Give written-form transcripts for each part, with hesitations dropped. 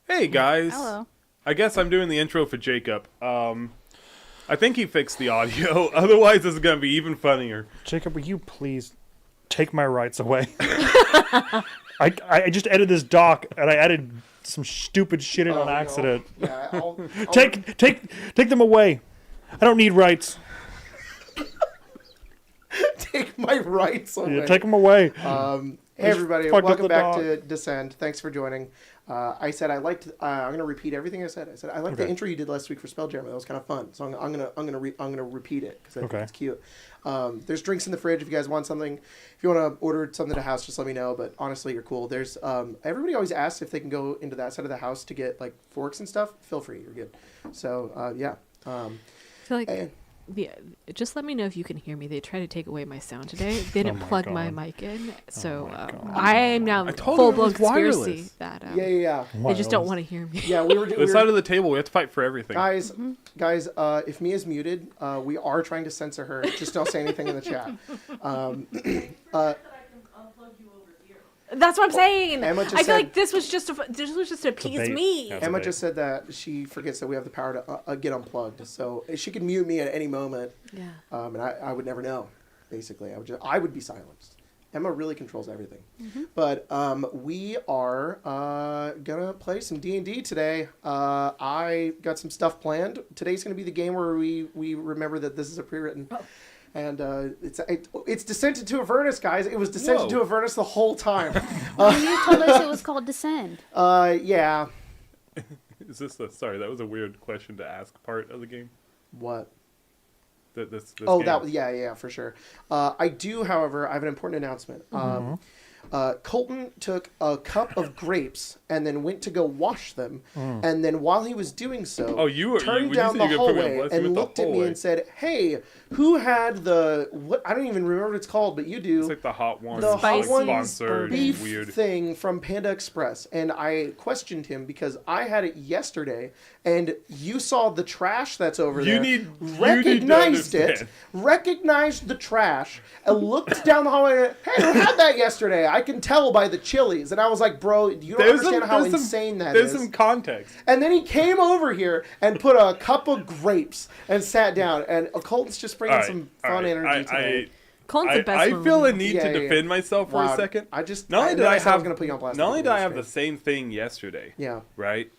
Hey guys. Hello. I guess I'm doing the intro for Jacob. I think he fixed the audio. Otherwise, this is going to be even funnier. Jacob, will you please take my rights away? I just edited this doc and I added some stupid shit in on accident. No. Yeah, I'll Take them away. I don't need rights. take my rights away. Yeah, take them away. Hey everybody, fucked up welcome the back dog. to Descend. Thanks for joining. I said I liked. I'm gonna repeat everything I said. I said I liked the intro you did last week for Spelljammer. That was kind of fun. So I'm gonna repeat it because I think it's cute. There's drinks in the fridge if you guys want something. If you want to order something to house, just let me know. But honestly, you're cool. There's everybody always asks if they can go into that side of the house to get like forks and stuff. Feel free, you're good. So yeah. I feel like just let me know if you can hear me. They tried to take away my sound today. They didn't plug my mic in, so I am now full blown conspiracy that Yeah. they just don't want to hear me. Yeah, we were The side of the table, we have to fight for everything. guys. If Mia's muted, we are trying to censor her. Just don't say anything in the chat. That's what I'm saying. Emma just I feel said- like this was just to appease bait. me. Yeah. Emma just said that she forgets that we have the power to get unplugged, so she could mute me at any moment. Yeah. And I would never know. Basically, I would be silenced. Emma really controls everything. But we are gonna play some D&D today. I got some stuff planned. Today's gonna be the game where we remember that this is a pre-written. And it's Descent into Avernus, guys. It was Descent into Avernus the whole time. You told us it was called Descend. Yeah. Is this sorry, that was a weird question to ask part of the game. What? This Oh, game. yeah, for sure. I do, however, I have an important announcement. Colton took a cup of grapes and then went to go wash them, and then while he was doing so, turned down the hallway and looked at me and said, "Hey, who had the what? I don't even remember what it's called, but you do." It's like the Hot Ones, The like Hot Ones sponsored beef weird. thing from Panda Express, and I questioned him because I had it yesterday, and you saw the trash that's over there. Recognized the trash, and looked down the hallway. And, hey, who had that yesterday? I can tell by the chilies. And I was like, bro, you don't understand how insane that is. There's some context. And then he came over here and put a cup of grapes and sat down. And Colton's just bringing some fun energy today. Colin's the best I one. feel a need Yeah, to yeah. defend myself for a Wow. second. I just Not only did I was gonna put you on blast. Not only did I have the Stream. same thing yesterday. Yeah. Right.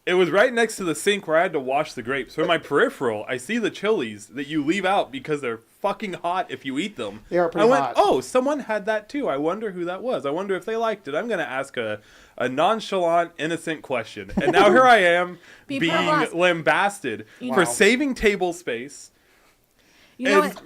It was right next to the sink where I had to wash the grapes. From my peripheral, I see the chilies that you leave out because they're fucking hot if you eat them. They are pretty hot. Oh, someone had that too. I wonder who that was. I wonder if they liked it. I'm going to ask a nonchalant, innocent question. And now here I am being lambasted for saving table space. You know what?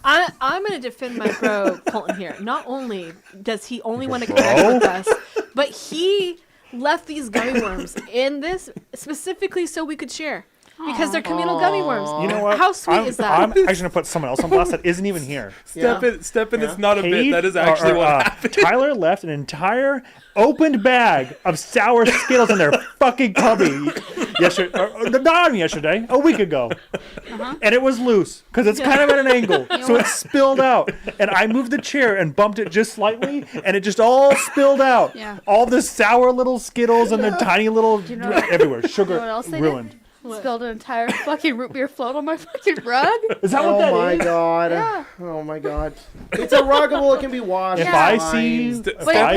I'm going to defend my bro Colton here. Not only does he only want to connect with us, but he left these gummy worms in this specifically so we could share. Because they're communal gummy worms. You know what? How sweet is that? I'm actually going to put someone else on blast that isn't even here. Step in, it's not a bit. That is actually what happened. Tyler left an entire opened bag of sour Skittles in their fucking cubby not yesterday, a week ago. And it was loose because it's kind of at an angle. So it spilled out. And I moved the chair and bumped it just slightly, and it just all spilled out. Yeah. All the sour little Skittles and their tiny little everywhere. Sugar what else they ruined. did? Spilled an entire fucking root beer float on my fucking rug. Is that what that is? Oh my god. Yeah. Oh my god. It's a ruggable, it can be washed. If it's I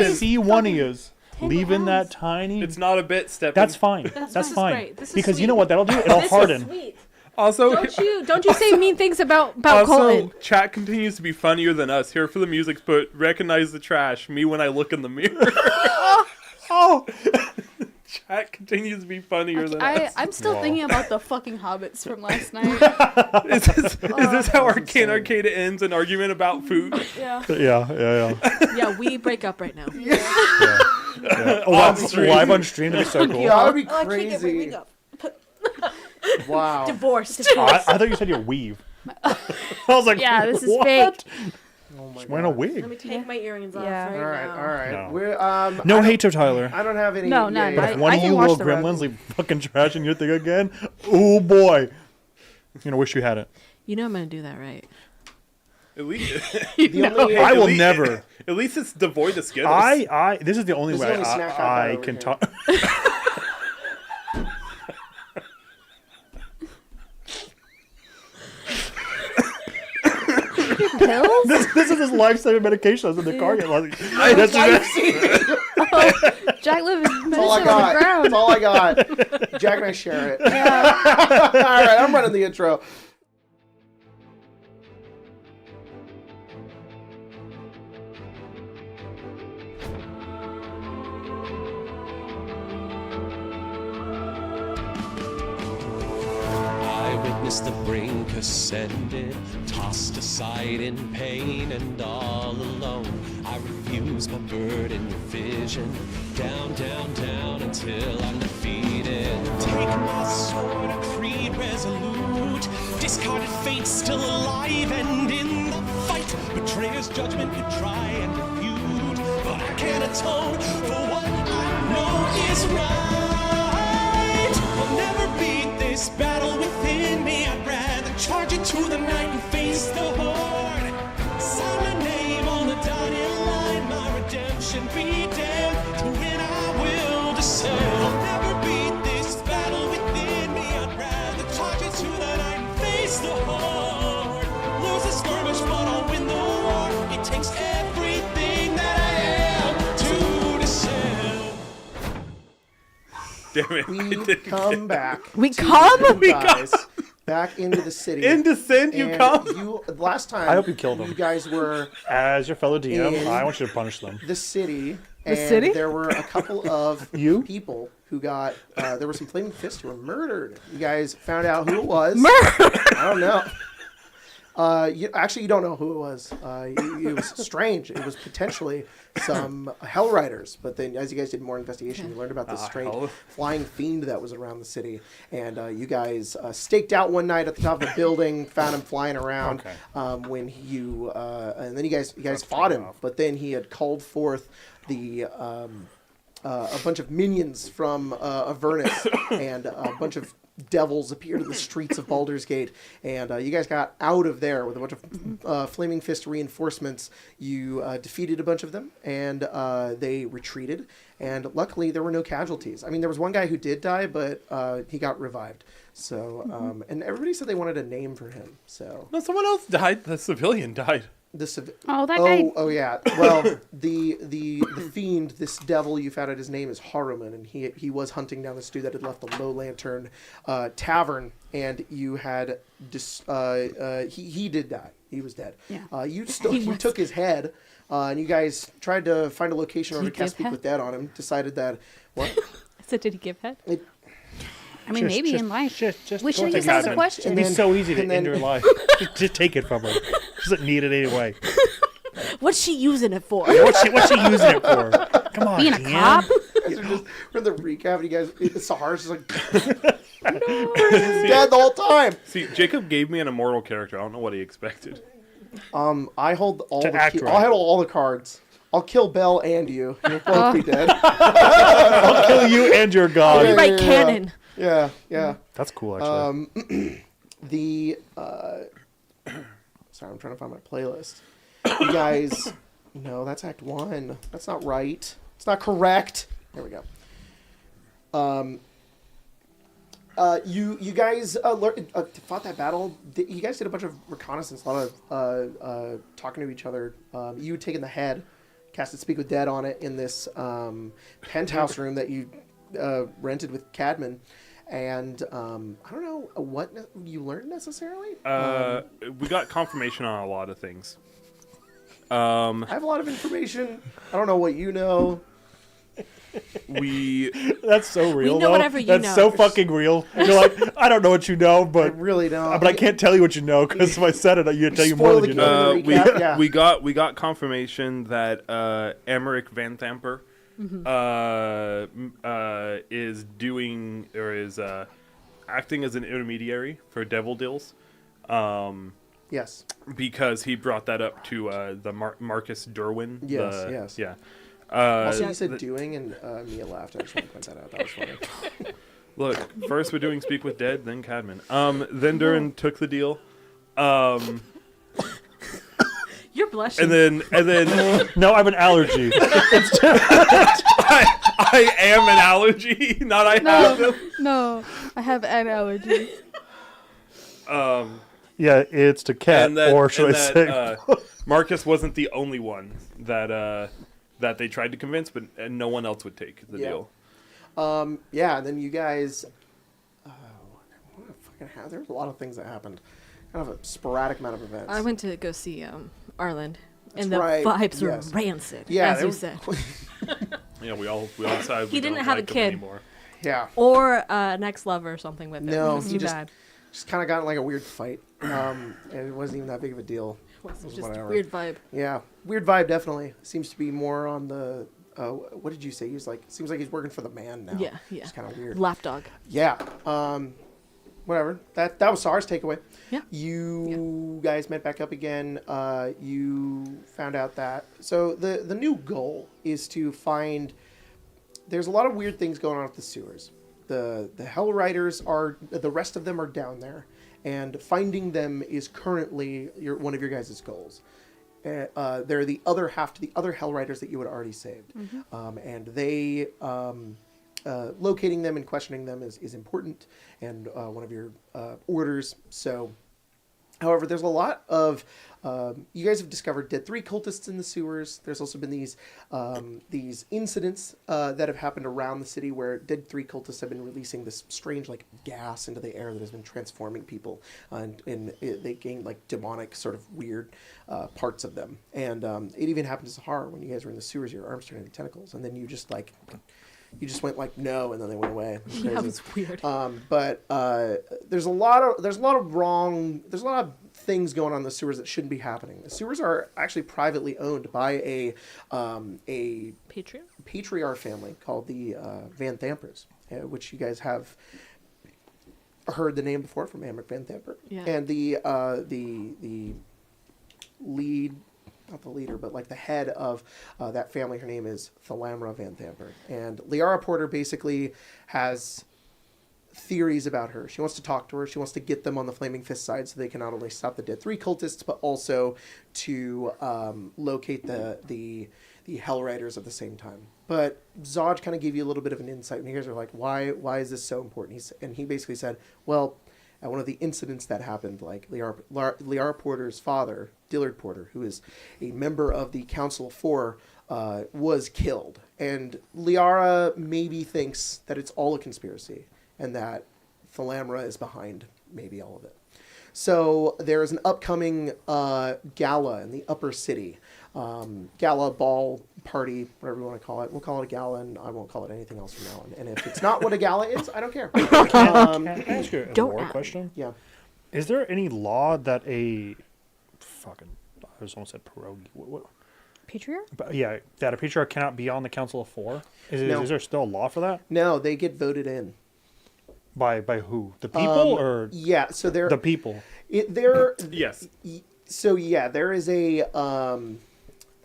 fine. see one of yous leaving that tiny, It's not a bit, Step. that's fine. That's fine. great. This is Because sweet. you know what that'll do? It'll This harden. is sweet. Also, Don't you say mean things about also, Colton. chat continues to be funnier than us. Here for the music, but recognize the trash. Me when I look in the mirror. Oh, Chat continues to be funnier than us. I'm still thinking about the fucking hobbits from last night. Is this how Arcane Arcade ends? An argument about food? Yeah. yeah. Yeah, we break up right now. Live on stream to be so cool. Yeah, that would be Oh, I can't get crazy. breaking up. Wow. Divorced. I thought you said you weave. I was like, Yeah, this is what? fake. Oh my She's wearing a god. wig. Let me take my earrings off Yeah. right All right, now. all right. No. We're No hate to Tyler. I don't have any. No, none. yeah, But if yeah. one I of can you wash little the rug. gremlins leave fucking trash in your thing again, oh boy. You're gonna wish you had it. You know I'm going to do that, right? At least, I will never. At least it's devoid of Skittles. This is the only way I can talk. Pills? This is his life-saving medication. I was in the car. Jack lives That's all I got. on the ground. That's all I got. Jack and I share it. Yeah. All right, I'm running the intro. The brink ascended, tossed aside in pain and all alone. I refuse my burden of vision, down, down, down until I'm defeated. Take my sword, a creed resolute, discarded fate still alive and in the fight. Betrayer's judgment could try and refute, but I can't atone for what I know is right. I'll never beat this battle within me. I'd rather charge into the night and face the horde. Sign my name on the dotted line, my redemption be damned. To win I will descend. I'll never beat this battle within me. I'd rather charge into the night and face the horde. Lose the skirmish, but I'll win the war. It takes everything that I am to descend. Damn it. We come back. We come? You guys back into the city. In descent, you And come? Last time, I hope you killed them. You guys were As your fellow DM, In- I want you to punish them. the city. The And city? there were a couple of You? people who got. There were some flaming fists who were murdered. You guys found out who it was. I don't know. You don't know who it was. It was strange. It was potentially some Hell Riders, but then as you guys did more investigation, you learned about this strange Hell. flying fiend that was around the city. And you guys staked out one night at the top of a building, found him flying around. Okay. When you and then you guys fought him, but then he had called forth the a bunch of minions from Avernus, and a bunch of devils appeared in the streets of Baldur's Gate, and you guys got out of there with a bunch of Flaming Fist reinforcements. You defeated a bunch of them, and they retreated, and luckily there were no casualties. I mean, there was one guy who did die, but he got revived. So, and everybody said they wanted a name for him. So No, someone else died. The civilian died. Oh, that guy. Oh yeah. Well, the fiend, this devil you found out his name is Haruman, and he was hunting down this dude that had left the Low Lantern tavern, and you had he did die. He was dead. Yeah. You took his head, and you guys tried to find a location in order to cast Speak with Dead on him. Decided that what? So did he give head? I mean, maybe in life. Just We should go use take that as it. a question. It'd be so easy to and then- end her life. Just take it from her. She doesn't need it anyway. What's she using it for? What's she using it for? Come on, Being a DM. cop? We're in the recap, and you guys, Sahara's just like he's dead the whole time. See, Jacob gave me an immortal character. I don't know what he expected. I hold all To act right. I'll handle all the cards. I'll kill Belle and you. You'll both be dead. I'll kill you and your god. Yeah. Right cannon. Yeah. That's cool, actually. Sorry, I'm trying to find my playlist. You guys, no, that's Act 1. That's not right. It's not correct. There we go. You guys fought that battle. You guys did a bunch of reconnaissance, a lot of talking to each other. You had taken the head, casted Speak with Dead on it in this penthouse room that you rented with Cadman. And I don't know what you learned necessarily. We got confirmation on a lot of things. I have a lot of information. I don't know what you know. That's so real. We know though. whatever you That's know. so fucking real. You're like, I don't know what you know, I but really don't. I can't tell you what you know because if I said it, you'd tell you more Spoil than you the know. game. Recap, yeah. We got confirmation that Emmerich Vanthampur is doing or is acting as an intermediary for devil deals. Yes. Because he brought that up to the Marcus Derwin. Yes. Yeah. Also, you said doing, and Mia laughed. I just want to point that out. That was funny. Look, first we're doing Speak with Dead, then Cadman. Then Durin took the deal. blushing. And then No, I have an allergy. I am an allergy, not I have them. No, I have an allergy. Yeah, it's to cat, or should I say? Marcus wasn't the only one that they tried to convince, but no one else would take the deal. Yeah, and then you guys. There was a lot of things that happened. Kind of a sporadic amount of events. I went to go see Arlen, and That's the right, vibes yes. were rancid, Yeah, as you said. Yeah, we all decided He we didn't don't have a like them kid. anymore. Yeah. Or an ex-lover or something with it. No, Too he just bad. kind of got in like a weird fight. And it wasn't even that big of a deal. It was just whatever. a weird vibe. Yeah, weird vibe definitely. Seems to be more on the. What did you say? He's like. Seems like he's working for the man now. Yeah. It's kind of weird. Lapdog. Yeah. Whatever. That was SAR's takeaway. Yeah. You guys met back up again. You found out that the new goal is to find. There's a lot of weird things going on with the sewers. The Hell Riders the rest of them are down there, and finding them is currently one of your guys' goals. They're the other half to the other Hell Riders that you had already saved, and they. Locating them and questioning them is important and one of your orders. So, however, there's a lot of you guys have discovered dead 3 cultists in the sewers. There's also been these incidents that have happened around the city where dead 3 cultists have been releasing this strange like gas into the air that has been transforming people, and they gain like demonic sort of weird parts of them. And it even happened to Sahar when you guys were in the sewers. Your arms turned into tentacles, and then you just went like no, and then they went away. Yeah, that was weird. But there's a lot of things going on in the sewers that shouldn't be happening. The sewers are actually privately owned by a patriarch family called the Vanthampurs, which you guys have heard the name before from Amric Vanthampur. Yeah. And the lead. Not the leader, but like the head of that family. Her name is Thalamra Vanthampur. And Liara Porter basically has theories about her. She wants to talk to her. She wants to get them on the Flaming Fist side so they can not only stop the dead 3 cultists, but also to locate the Hell Riders at the same time. But Zod kind of gave you a little bit of an insight. And you guys are like, why is this so important? He basically said, well, at one of the incidents that happened, like Liara Porter's father, Dillard Porter, who is a member of the Council of 4, was killed. And Liara maybe thinks that it's all a conspiracy and that Thalamra is behind maybe all of it. So there is an upcoming gala in the upper city. Gala, ball, party, whatever you want to call it. We'll call it a gala, and I won't call it anything else from now on. And if it's not what a gala is, I don't care. Can I ask you a more question? Yeah. Is there any law that I just almost said pierogi. What? Patriarch? But yeah, that a patriarch cannot be on the Council of 4? No. Is there still a law for that? No, they get voted in. By who? The people or? Yeah, so they're... The people. Yes. So yeah, there is a...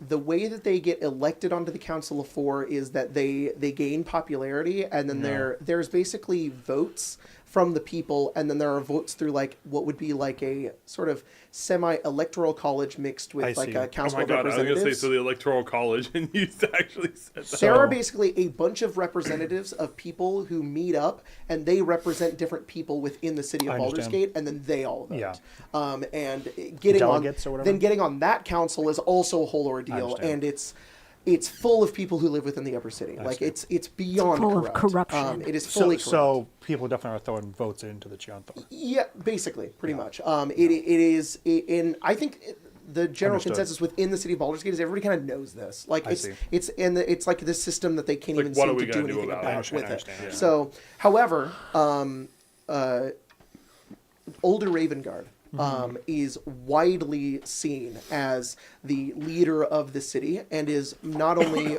the way that they get elected onto the Council of 4 is that they gain popularity, and then there's basically votes from the people, and then there are votes through like what would be like a sort of semi-electoral college mixed with like a council of representatives. I was going to say, so the electoral college, and you actually said that. There are basically a bunch of representatives of people who meet up, and they represent different people within the city of Baldur's Gate, and then they all vote. Yeah. And getting delegates or whatever? Then getting on that council is also a whole ordeal, and it's full of people who live within the upper city. Like it's beyond full corrupt. of corruption. It is fully corrupt. So people definitely are throwing votes into the Chianto. Yeah, basically, pretty much. It is in. I think the general consensus within the city of Baldur's Gate is everybody kind of knows this. Like it's like this system that they can't even seem to do anything about with it. Yeah. So, however, older Ravengard. Is widely seen as the leader of the city, and is not only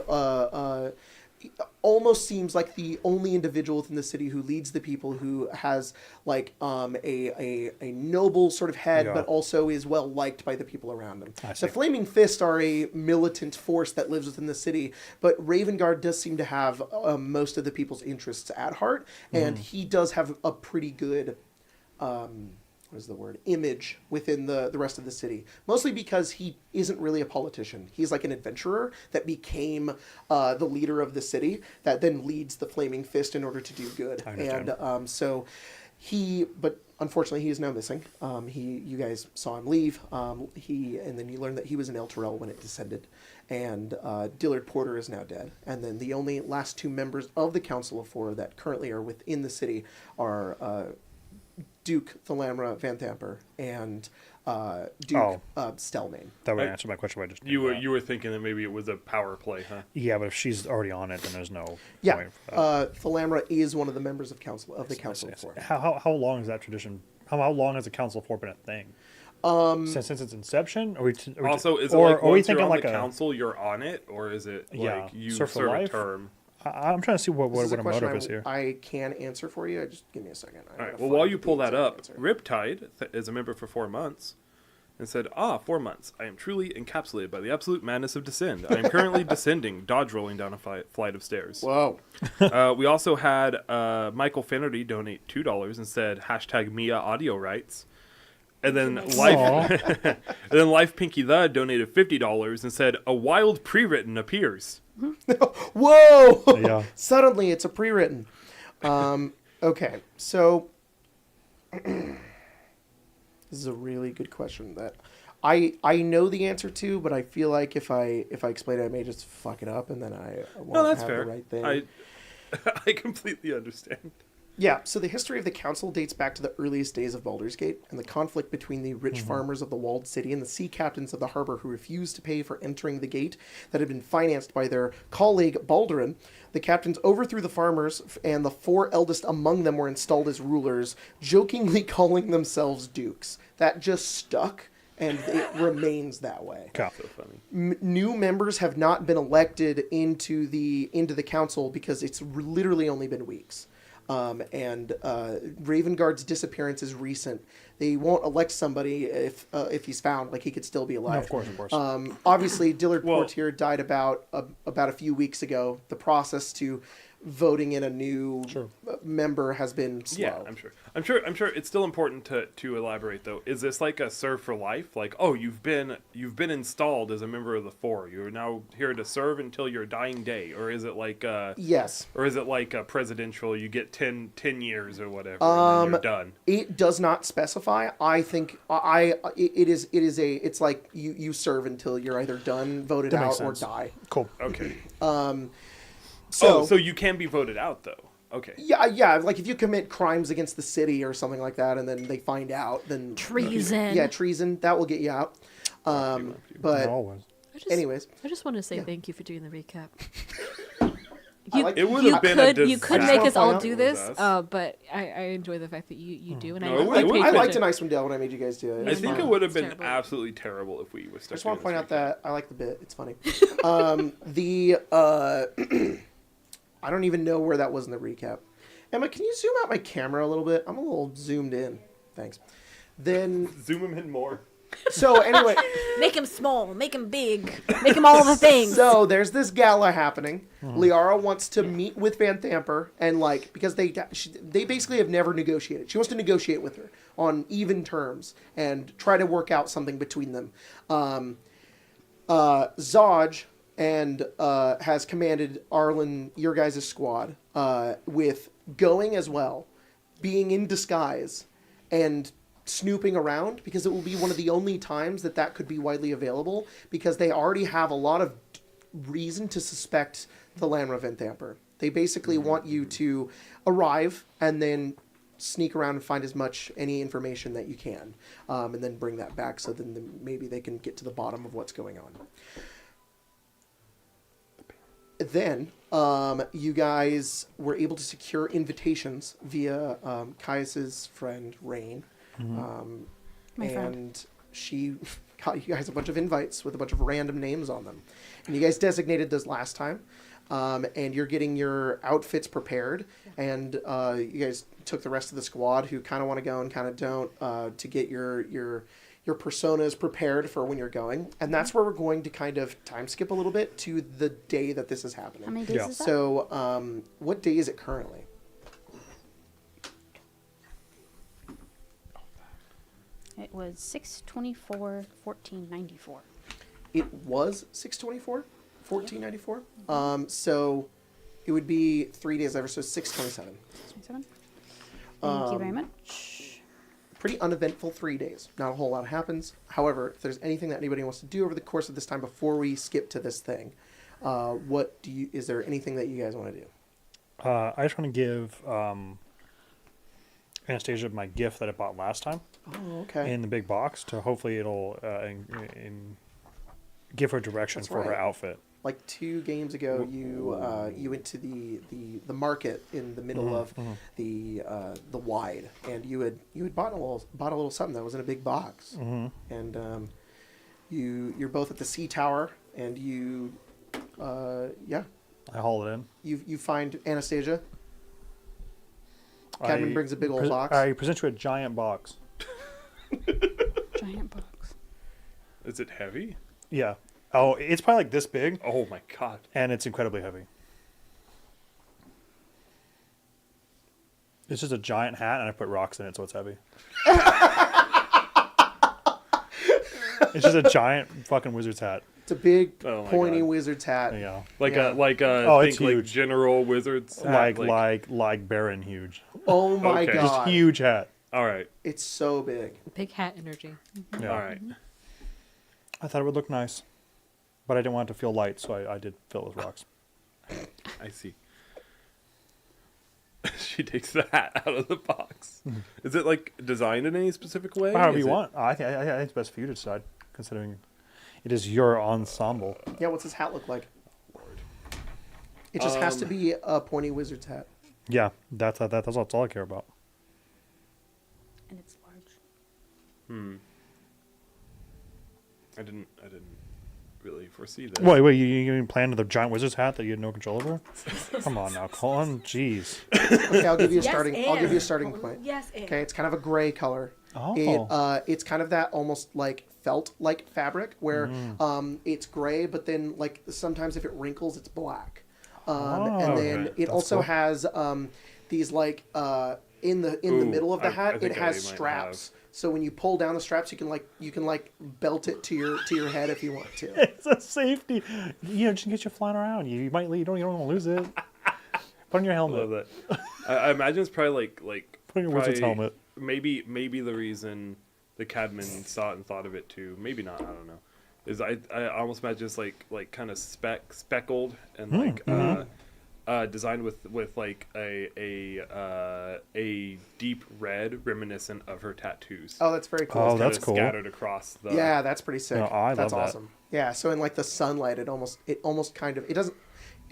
almost seems like the only individual within the city who leads the people, who has like a noble sort of head, but also is well liked by the people around him. The Flaming Fist are a militant force that lives within the city, but Ravengard does seem to have most of the people's interests at heart, and he does have a pretty good what is the word, image within the rest of the city. Mostly because he isn't really a politician. He's like an adventurer that became the leader of the city that then leads the Flaming Fist in order to do good. And but unfortunately he is now missing. You guys saw him leave. And then you learned that he was in El Terrell when it descended. And Dillard Porter is now dead. And then the only last two members of the Council of Four that currently are within the city are Duke Thalamra Vanthampur and Duke Stelmane. That would answer my question. You were thinking that maybe it was a power play, huh? Yeah, but if she's already on it, then there's no point for that. Thalamra is one of the members of the Council of Four. How long is that tradition? How long has the Council of Four been a thing? Since its inception? Is it like once you're on the council, you're on it, or is it like you serve a term? I'm trying to see what a motive is here. I can answer for you. Just give me a second. All right. Well, while you pull that up, Riptide is a member for 4 months, and said, 4 months. I am truly encapsulated by the absolute madness of descend. I am currently descending, dodge rolling down a flight of stairs. Whoa. We also had Michael Finnerty donate $2 and said #Mia audio rights. And then Life Pinky the donated $50 and said a wild pre-written appears. Whoa! Yeah. Suddenly it's a pre-written. Okay, so this is a really good question that I know the answer to, but I feel like if I explain it, I may just fuck it up, and then I won't have fair. the right thing. I completely understand. Yeah, so the history of the council dates back to the earliest days of Baldur's Gate and the conflict between the rich farmers of the walled city and the sea captains of the harbor who refused to pay for entering the gate that had been financed by their colleague Baldurin. The captains overthrew the farmers, and the 4 eldest among them were installed as rulers, jokingly calling themselves dukes. That just stuck, and it remains that way. So funny. New members have not been elected into the council because it's literally only been weeks. Ravenguard's disappearance is recent. They won't elect somebody if he's found. Like, he could still be alive. No, of course. Obviously, Dillard Portier died about a few weeks ago. The process to voting in a new member has been slow. Yeah, I'm sure it's still important to elaborate though. Is this like a serve for life? Like, you've been installed as a member of the Four. You're now here to serve until your dying day, or is it like yes, or is it like a presidential? You get 10 years or whatever, and then you're done. It does not specify. I think it's like you serve until you're either done, voted out, or die. Cool. Okay. So you can be voted out though. Okay. Yeah. Like if you commit crimes against the city or something like that, and then they find out, then treason. Treason. That will get you out. But anyways, I just want to say thank you for doing the recap. It would have been a disaster. You could make us all do this, but I enjoy the fact that you do, and I liked an Icewind Dale when I made you guys do it. I think it would have been absolutely terrible if we were stuck. I just want to point out that I like the bit. It's funny. I don't even know where that was in the recap. Emma, can you zoom out my camera a little bit? I'm a little zoomed in. Thanks. Then zoom him in more. So anyway, make him small, make him big, make him all the things. So there's this gala happening. Liara wants to meet with Vanthampur, and because they basically have never negotiated. She wants to negotiate with her on even terms and try to work out something between them. Zodge and has commanded Arlen, your guys' squad, with going as well, being in disguise, and snooping around, because it will be one of the only times that could be widely available, because they already have a lot of reason to suspect the Thalamra Vanthampur. They basically want you to arrive and then sneak around and find any information that you can, and then bring that back so then maybe they can get to the bottom of what's going on. Then you guys were able to secure invitations via Caius's friend Rain, and she got you guys a bunch of invites with a bunch of random names on them, and you guys designated those last time, and you're getting your outfits prepared, and you guys took the rest of the squad who kind of want to go and kind of don't to get your personas prepared for when you're going. And that's where we're going to kind of time skip a little bit to the day that this is happening. How many days is that? So, what day is it currently? It was 6/24/1494. It was 6/24, 1494. So it would be 3 days later, so 6/27. 6/27. Thank you very much. Pretty uneventful 3 days. Not a whole lot happens. However, if there's anything that anybody wants to do over the course of this time before we skip to this thing, is there anything that you guys want to do? I just want to give Anastasia my gift that I bought last time. Oh, okay. In the big box to hopefully it'll give her direction That's for her right. outfit. Like 2 games ago, you went to the market in the middle of the wide, and you had bought a little something that was in a big box, and you're both at the sea tower, and I haul it in. you find Anastasia. Cadman brings a big old box. I present you a giant box. Giant box. Is it heavy? Yeah. Oh, it's probably like this big, Oh my god. and it's incredibly heavy. It's just a giant hat, and I put rocks in it, so it's heavy. It's just a giant fucking wizard's hat. It's a big Oh my pointy God. wizard's hat. Yeah. Like Yeah. a it's think like huge. General Wizards hat, Like Baron huge. Oh my Okay. god! Just huge hat. all right. It's so big. Big hat energy. Yeah. All right. I thought it would look nice, but I didn't want it to feel light, so I did fill it with rocks. I see. She takes the hat out of the box. Is it like designed in any specific way? However Is you it- want. I think it's best for you to decide, considering it is your ensemble. Yeah, what's his hat look like? It just has to be a pointy wizard's hat. Yeah, that's all I care about. And it's large. I didn't really foresee this. Wait, you didn't plan the giant wizard's hat that you had no control over? Come on now, Colin. Jeez. Okay, I'll give you a Yes, starting. and. I'll give you a starting point. Yes, and. Okay, it's kind of a gray color. Oh. It's kind of that almost like felt like fabric where it's gray, but then like sometimes if it wrinkles, it's black. And then okay. it also cool. has these like in the middle of the I hat, think it I has might straps. So when you pull down the straps, you can belt it to your head if you want to. It's a safety. Just in case you're flying around. You might you don't want to lose it. Put on your I helmet. love that. I imagine it's probably like Put on your wizard's probably- helmet. Maybe the reason the Cadman saw it and thought of it too. Maybe not. I don't know. Is I almost imagine it's like kind of speckled and like designed with like a deep red reminiscent of her tattoos. Oh, that's very cool. Oh, It's that's kinda cool. Scattered across the. Yeah, that's pretty sick. No, I that's love that. awesome. Yeah, so in like the sunlight, it almost kind of it's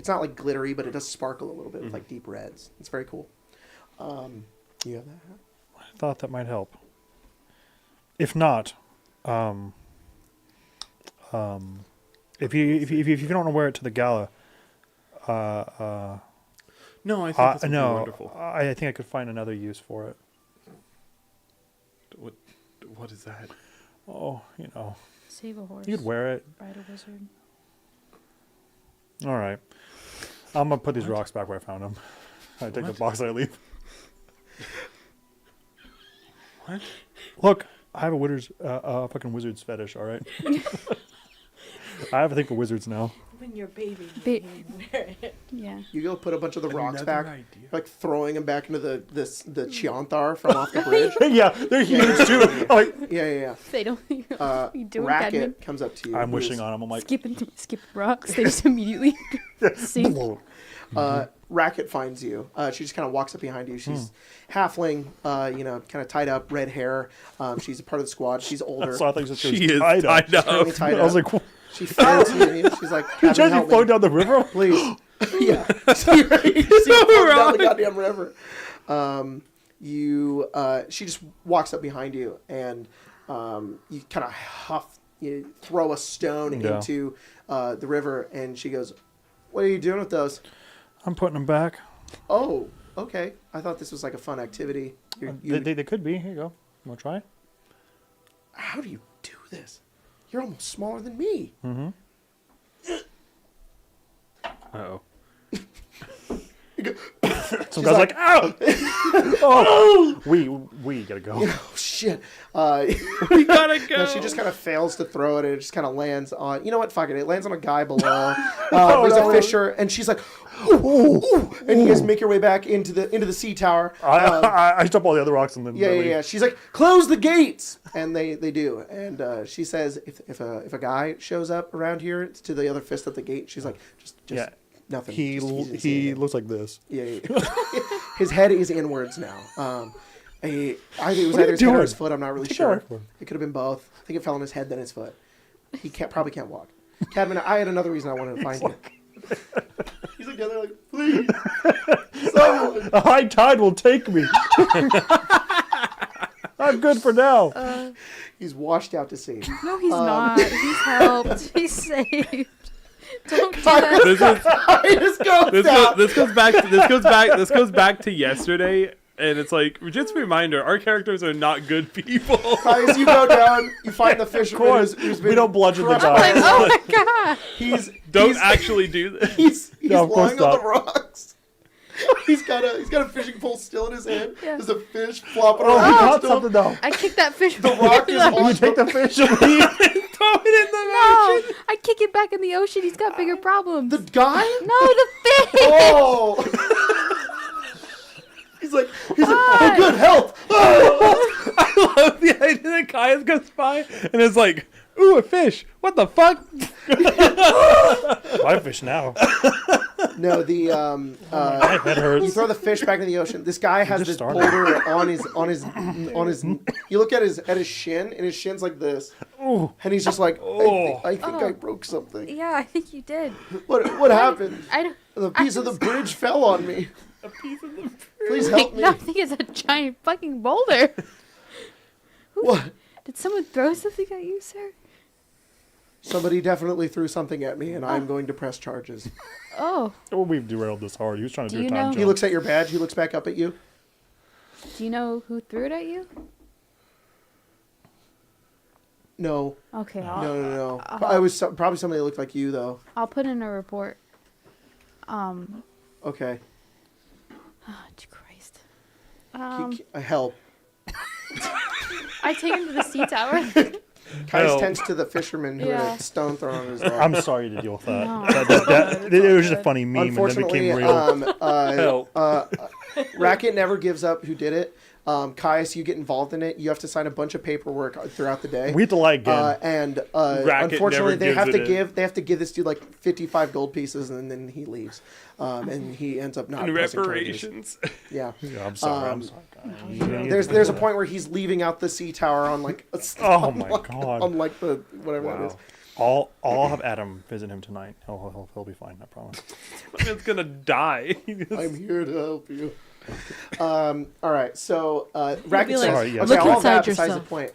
not like glittery, but it does sparkle a little bit with like deep reds. It's very cool. You have that hat? I thought that might help. If not, if you don't want to wear it to the gala, No, I think this would be no, wonderful. I think I could find another use for it. What is that? Oh, Save a horse. you could wear it. Ride a wizard. All right, I'm gonna put these rocks back where I found them. I take the box and I leave. What? Look, I have a fucking wizard's fetish. All right. I have a thing for wizards now. When you're baby. Yeah. You go put a bunch of the rocks Another back, idea. like throwing them back into the Chianthar from off the bridge. Yeah, they're huge too. I'm like, Yeah. They don't. You do it, Cadman. Racket comes up to you. I'm who's- wishing on them. I'm like, Skip rocks. They just immediately sink. Racket finds you. She just kind of walks up behind you. She's halfling, kind of tied up, red hair. She's a part of the squad. She's older. so I think She is tied Currently up. tied I was up. like, She floats you. She's like, you "Captain, just help float me, down the river. please." Yeah. See, right? You see her floating down the goddamn river. She just walks up behind you, and you kind of huff. You throw a stone into the river, and she goes, "What are you doing with those?" I'm putting them back. Oh, okay. I thought this was like a fun activity. They could be. Here you go. Want to try? How do you do this? You're almost smaller than me. Uh-oh. Some guy's like, ow! Oh, we gotta go. Oh, shit. shit. We gotta go. No, she just kind of fails to throw it, and it just kind of lands on. You know what? Fuck it. It lands on a guy below. There's a fisher, and she's like, ooh, and you guys make your way back into the sea tower. I stop all the other rocks and then. Yeah. She's like, close the gates, and they do. And she says, if a guy shows up around here to the other fist at the gate, she's like, just nothing. He looks like this. Yeah. His head is inwards now. I think it was either his head or his foot. I'm not really sure. It could have been both. I think it fell on his head then his foot. He probably can't walk. Cadman, I had another reason I wanted to find you. He's like down there like, please, someone. A high tide will take me. I'm good for now. He's washed out to sea. No, he's not. He's helped. He's saved. Don't do that. This goes back to yesterday. And it's like, just a reminder, our characters are not good people. As you go down, you find the fisherman who's been... We don't bludgeon the guy. Like, oh my god. Don't actually do this. He's lying on the rocks. He's got a fishing pole still in his hand. Yeah. There's a fish flopping Oh, around. he caught something though. I kicked that fish. The rock is on. You take the fish and leave. Throw it in the No, ocean. I kick it back in the ocean. He's got bigger problems. The guy? No, the fish. Oh! He's like, oh, good help! I love the idea that Kaya goes by and is like, ooh, a fish. What the fuck? I fish now. No, the My head hurts. you throw the fish back in the ocean. This guy has this boulder on his. You look at his shin, and his shin's like this, and he's just like, I think I broke something. Yeah, I think you did. What happened? I don't. The piece of the bridge fell on me. A piece of the Please help me. No, I think it's a giant fucking boulder. What? Did someone throw something at you, sir? Somebody definitely threw something at me, and I'm going to press charges. Oh. Oh, we've derailed this hard. He was trying to do a you time know- jump. He looks at your badge. He looks back up at you. Do you know who threw it at you? No. Okay. No. I was probably somebody that looked like you, though. I'll put in a report. Okay. Oh, Christ. Help. I take him to the sea tower. Kais tends to the fisherman who had Yeah. a stone thrown on his leg. I'm sorry to deal with that. No. It was just a funny meme and then Unfortunately, became real. Racket never gives up who did it. Caius, you get involved in it. You have to sign a bunch of paperwork throughout the day. We have to lie again. And Racket unfortunately, never they have to give this dude like 55 gold pieces, and then he leaves. And he ends up not and pressing charges. reparations. Yeah. Yeah, I'm sorry. There's a point where he's leaving out the sea tower on like Oh my God. on like the whatever that is. I'll have Adam visit him tonight. He'll be fine. I promise. It's gonna die. I'm here to help you. All right, so Racket like, says, Sorry, yes. okay, look all inside that besides the yourself. point.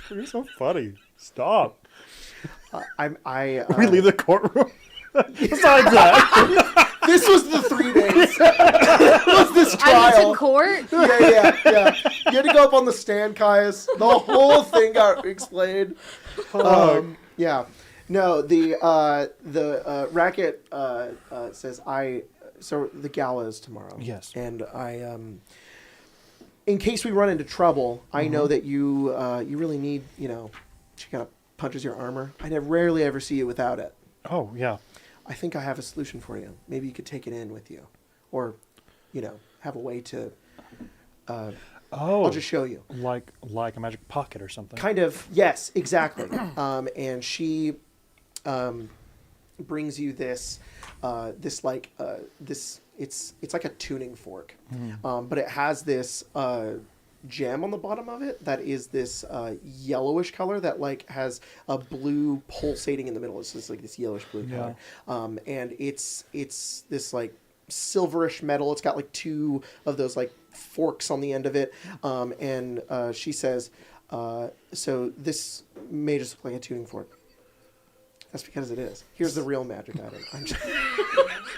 You're so funny. Stop. We We leave the courtroom. Besides that, This was the 3 days. Was this I went trial? to court. Yeah. You had to go up on the stand, Caius. The whole thing got explained. Yeah. No, the Racket says so the gala is tomorrow. Yes. And in case we run into trouble, I know that you really need, she kind of punches your armor. I rarely ever see you without it. oh yeah. I think I have a solution for you. Maybe you could take it in with you, or, have a way to. I'll just show you. Like a magic pocket or something. Kind of, yes, exactly. And she brings you this. It's like a tuning fork, but it has this gem on the bottom of it that is this yellowish color that has a blue pulsating in the middle. It's just like this yellowish blue color, and it's this silverish metal. It's got 2 of those forks on the end of it, and she says, so this may just look like a tuning fork. That's because it is. Here's the real magic item. I'm just...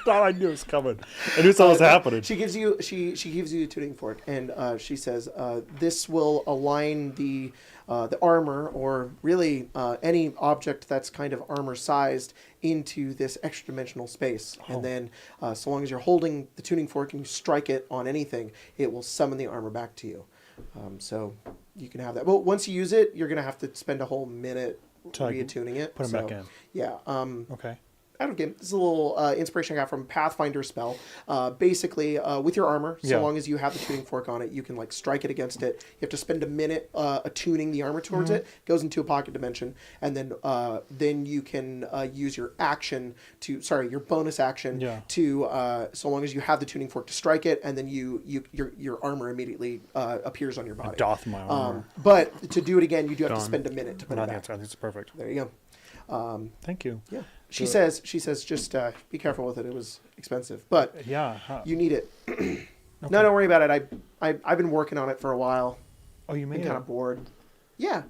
thought I knew it was coming. I knew something was happening. She gives you a tuning fork, and she says this will align the armor, or really any object that's kind of armor sized, into this extra dimensional space. And then so long as you're holding the tuning fork and you strike it on anything, it will summon the armor back to you. So you can have that. Well, once you use it, you're gonna have to spend a whole minute reattuning it. Put them back in. Yeah. Okay. Out of game. This is a little inspiration I got from Pathfinder spell. Basically, with your armor, so long as you have the tuning fork on it, you can like strike it against it. You have to spend a minute attuning the armor towards it. Goes into a pocket dimension, and then you can use your action your bonus action to so long as you have the tuning fork to strike it, and then your armor immediately appears on your body. I doff my armor. But to do it again, you do have to spend a minute to put it back. I think it's perfect. There you go. Thank you. Yeah. She says, just be careful with it. It was expensive, but you need it. Okay. No, don't worry about it. I've been working on it for a while. Oh, you made it? Kind of bored. Yeah.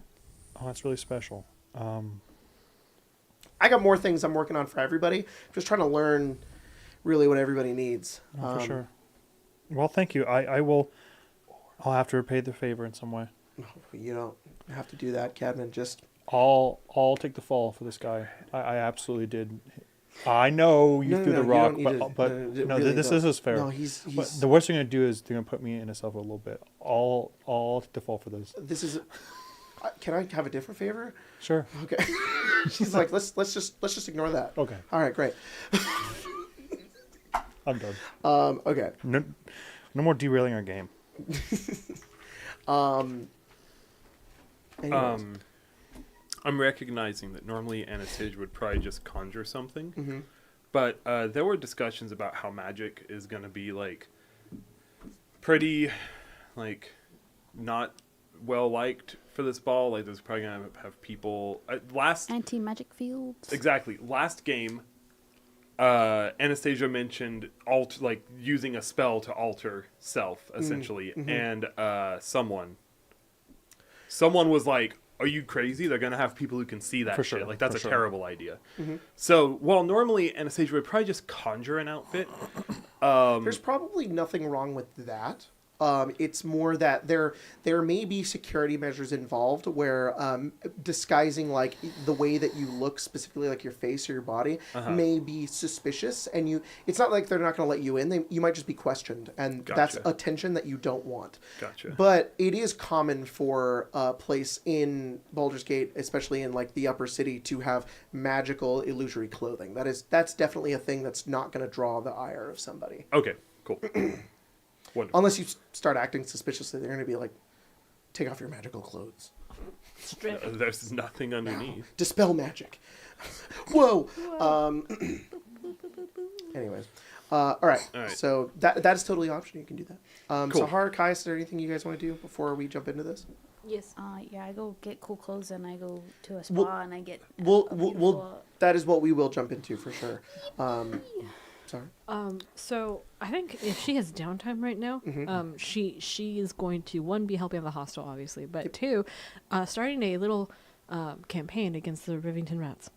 Oh, that's really special. I got more things I'm working on for everybody. I'm just trying to learn really what everybody needs. For sure. Well, thank you. I'll have to repay the favor in some way. You don't have to do that, Cadman. Just... I'll take the fall for this guy. I absolutely did. I know you threw the rock, but really this is fair. No, he's... The worst thing to do is they're gonna put me in a cell for a little bit. I'll take the fall for this. This is. Can I have a different favor? Sure. Okay. She's like, let's just ignore that. Okay. All right, great. I'm done. Okay. No more derailing our game. Anyways. I'm recognizing that normally Anastasia would probably just conjure something, but there were discussions about how magic is going to be like pretty like not well liked for this ball. Like there's probably going to have people anti-magic fields. Exactly. Last game, Anastasia mentioned using a spell to alter self essentially, and someone was like, are you crazy? They're going to have people who can see that shit. Like, that's a terrible idea. So, while normally Anastasia would probably just conjure an outfit. There's probably nothing wrong with that. It's more that there may be security measures involved where disguising like the way that you look, specifically like your face or your body, may be suspicious, and it's not like they're not going to let you in. You might just be questioned, and that's attention that you don't want. Gotcha. But it is common for a place in Baldur's Gate, especially in like the upper city, to have magical illusory clothing. That's definitely a thing that's not going to draw the ire of somebody. Okay, cool. Wonderful. Unless you start acting suspiciously, they're going to be like, take off your magical clothes. There's nothing underneath. No. Dispel magic. Whoa. Anyways. All right. So that is totally an option. You can do that. Cool. So, Har, Kai, is there anything you guys want to do before we jump into this? Yes. I go get cool clothes and I go to a spa and I get. That is what we will jump into for sure. Sorry. So I think if she has downtime right now, she is going to, one, be helping the hostel, obviously, but two, starting a little campaign against the Rivington rats.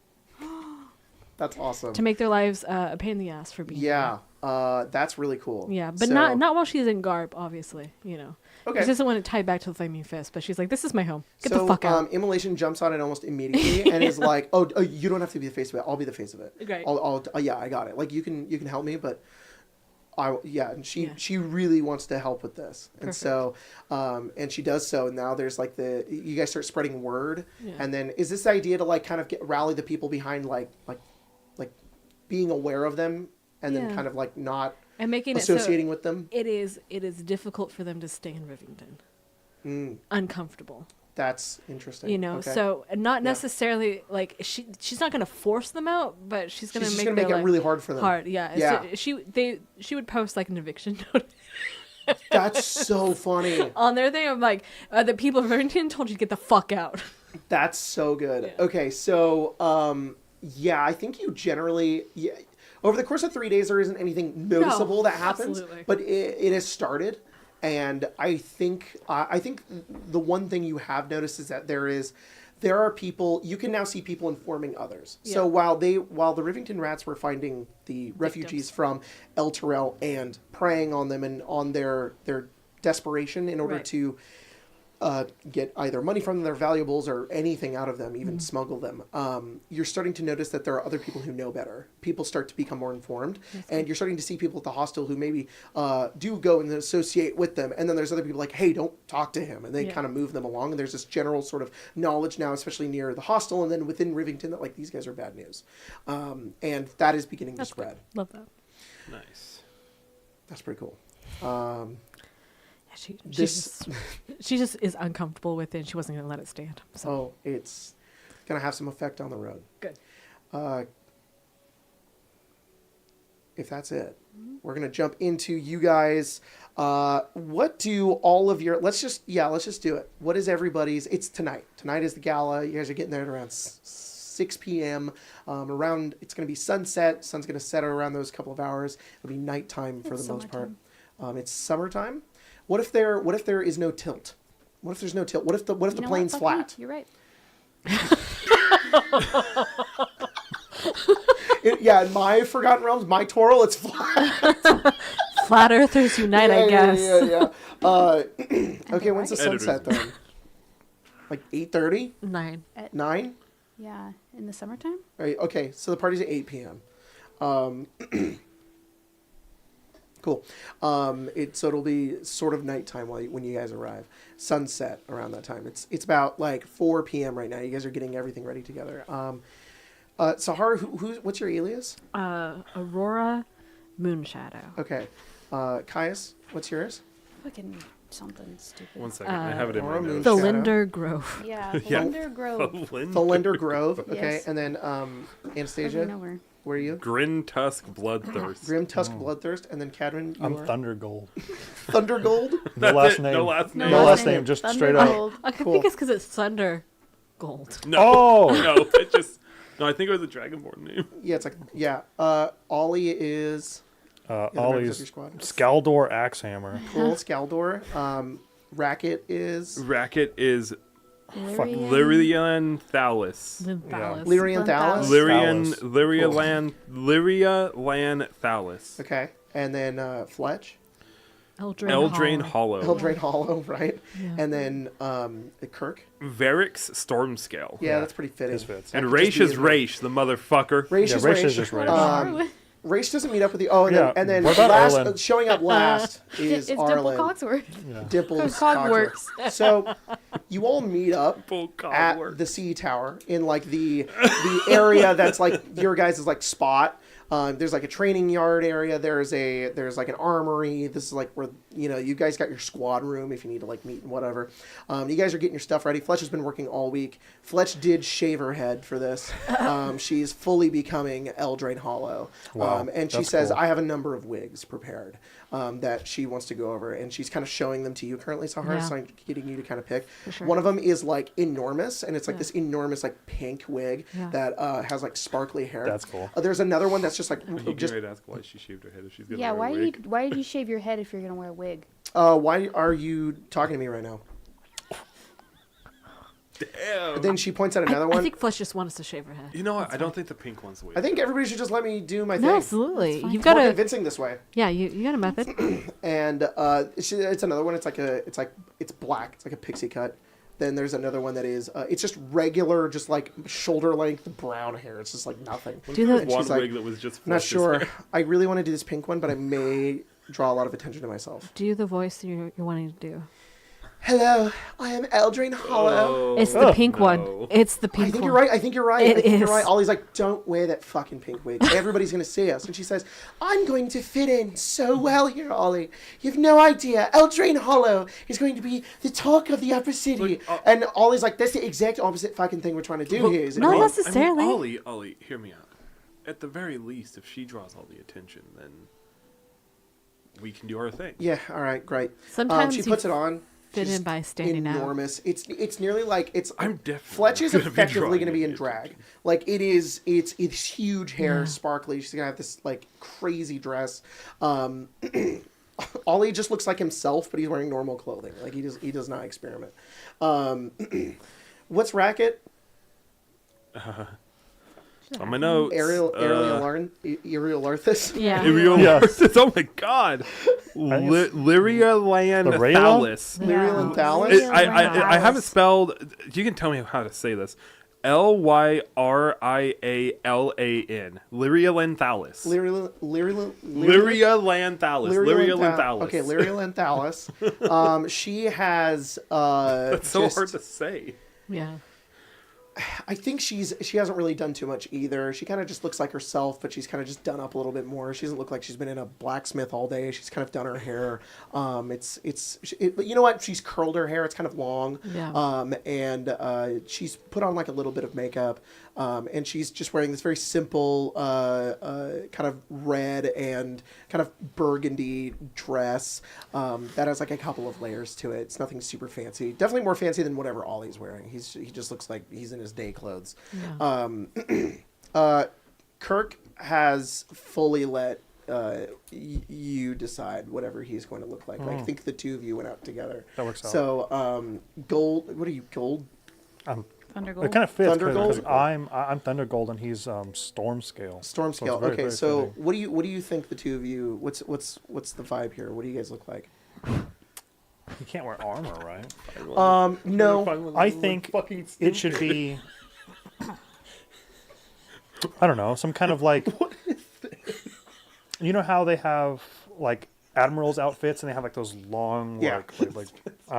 That's awesome. To make their lives a pain in the ass for being there. That's really cool. Yeah, but not while she's in Garp, obviously, you know. Okay. She doesn't want to tie back to the Flaming Fist, but she's like, this is my home. Get the fuck out. Immolation jumps on it almost immediately and is like, oh, you don't have to be the face of it. I'll be the face of it. Great. Yeah, I got it. Like, you can help me, but and she really wants to help with this. And Perfect. So, and she does so. And now there's like you guys start spreading word. Yeah. And then is this the idea to like kind of rally the people behind like being aware of them and then kind of like not and making associating it so with them? It is difficult for them to stay in Rivington. Uncomfortable. That's interesting. You know, okay. So not necessarily like she's not going to force them out, but she's going to make it really hard for them. Hard, yeah. Yeah. So she would post like an eviction notice. That's so funny. On their thing, I'm like, the people of Rivington told you to get the fuck out. That's so good. Yeah. Okay, so I think you generally over the course of 3 days there isn't anything noticeable that happens, absolutely. But it has started. And I think the one thing you have noticed is that there is there are people, you can now see people informing others. Yeah. So while the Rivington Rats were finding the refugees from El Terrell and preying on them and on their desperation in order to get either money from them, their valuables, or anything out of them, even smuggle them, you're starting to notice that there are other people who know better. People start to become more informed, and you're starting to see people at the hostel who maybe do go and associate with them, and then there's other people like, hey, don't talk to him, and they kind of move them along, and there's this general sort of knowledge now, especially near the hostel, and then within Rivington, that like these guys are bad news. And that is beginning to spread. Good. Love that. Nice. That's pretty cool. She just is uncomfortable with it. And she wasn't going to let it stand. So. It's going to have some effect on the road. Good. If that's it, we're going to jump into you guys. What do all of your... Let's just do it. What is everybody's... It's tonight. Tonight is the gala. You guys are getting there at around 6 p.m. It's going to be sunset. Sun's going to set around those couple of hours. It'll be nighttime for the most part. It's summertime. What if there is no tilt? What if there's no tilt? What if the plane's flat? You're right. In my Forgotten Realms, my Toril, it's flat. Flat Earthers unite, I guess. Yeah. Okay, when's the sunset then? Like 8:30? 9. 9? Yeah, in the summertime? Right, okay, so the party's at 8 p.m. Cool. So it'll be sort of nighttime when you guys arrive. Sunset around that time. It's about like 4 p.m. right now. You guys are getting everything ready together. Sahara, what's your alias? Aurora Moonshadow. Okay. Caius, what's yours? Fucking something stupid. 1 second. I have it in my Aurora notes. The Shadow. Linder Grove. Yeah, Linder Grove. Thalinder Grove. Okay. Yes. And then Anastasia, Nowhere. where are you? Grim Tusk Bloodthirst. Grim Tusk Bloodthirst. And then Cadman, you I'm are? Thunder Gold. Thunder Gold? No last name. No last name. No last name, just Thunder straight up. Gold. I think it's because it's Thunder Gold. No. Oh! No, I think it was a Dragonborn name. Yeah, it's like, yeah. Ollie is... Ollie's your squad. Scaldor Axehammer. Cool. Scaldor. Racket is... Racket is Lyrian. Lyrian Thalys. Lyrian Thalys? Lyria Lan Thalys. Okay. And then Fletch. Eldraine Hollow. Eldraine Hollow, right? Yeah. And then Kirk. Varix Stormscale. Yeah, that's pretty fitting. His fits. And Raish is Raish, the motherfucker. Raish is Raish. just Raish. Raish doesn't meet up with you. Oh, and then What about last, Arlen? showing up last is It's Dimple Arlen. Cogsworth. Dimples Cogworks. Cogsworth. So you all meet up Full at Cogwork. the sea tower in like the area that's like your guys' like spot. There's like a training yard area. There's like an armory. This is like where you guys got your squad room if you need to like meet and whatever. You guys are getting your stuff ready. Fletch has been working all week. Fletch did shave her head for this. She's fully becoming Eldraine Hollow. Wow, And she that's says, cool. I have a number of wigs prepared that she wants to go over, and she's kind of showing them to you currently, Sahara, Yeah. so I'm getting you to kind of pick. sure. One of them is like enormous, and it's like this enormous like pink wig that has like sparkly hair. That's cool. There's another one that's just like You get ready to ask why she shaved her head if she's gonna Yeah, wear a wig. why did you shave your head if you're gonna wear a wig? why are you talking to me right now? Damn. Then she points out another I one. think Fletch just wants to shave her head. You know what? I don't think the pink one's the way. I think everybody should just let me do my thing. No, absolutely. You've It's got more a convincing this way. you got a method. And it's another one. It's black. It's like a pixie cut. Then there's another one that is it's just regular, just like shoulder length brown hair. It's just like nothing. Do the- And one she's like, wig that was just I'm not Fletch's sure. hair. I really want to do this pink one, but I may draw a lot of attention to myself. Do the voice you're wanting to do. Hello, I am Eldraine Hollow. Oh, It's the pink no. one. It's the I pink think one. you're right. I think you're right. It I think you're is. right. Ollie's like, don't wear that fucking pink wig. Everybody's going to see us. And she says, I'm going to fit in so well here, Ollie. You have no idea. Eldraine Hollow is going to be the talk of the upper city. And Ollie's like, that's the exact opposite fucking thing we're trying to do here. Is it no, not? necessarily. Ollie, hear me out. At the very least, if she draws all the attention, then we can do our thing. Yeah, all right, great. Sometimes she you puts it on. fit She's in by standing out. enormous. It's nearly like it's. I'm definitely Fletch is gonna be effectively drawing going to be in any drag. attention. Like it's huge hair, sparkly. She's gonna have this like crazy dress. Ollie just looks like himself, but he's wearing normal clothing. Like he does not experiment. What's Racket? On my notes. Aerialarthus. Yeah. Yes. Oh my god. Lyrialanthalis. Lyrialanthalis. I have it spelled. You can tell me how to say this. Lyrialan. Lyrialanthalis. Lyrialanthalis. Okay, Lyrialanthalis. She has. That's so hard to say. Yeah. I think she hasn't really done too much either. She kind of just looks like herself, but she's kind of just done up a little bit more. She doesn't look like she's been in a blacksmith all day. She's kind of done her hair. But you know what? She's curled her hair. It's kind of long. Yeah. And she's put on like a little bit of makeup. And she's just wearing this very simple kind of red and kind of burgundy dress that has like a couple of layers to it. It's nothing super fancy. Definitely more fancy than whatever Ollie's wearing. He just looks like he's in his day clothes. Yeah. Kirk has fully let you decide whatever he's going to look like. I think the two of you went out together. That works out. So gold. What are you, gold? Thundergold. It kind of fits because Thundergold? I'm Thundergold and he's Storm Scale. Storm scale. very, Okay, very so fitting. what do you think the two of you? What's the vibe here? What do you guys look like? You can't wear armor, right? No. I think it should be. I don't know, some kind of like. What is this? You know how they have like admirals outfits and they have like those long like I don't know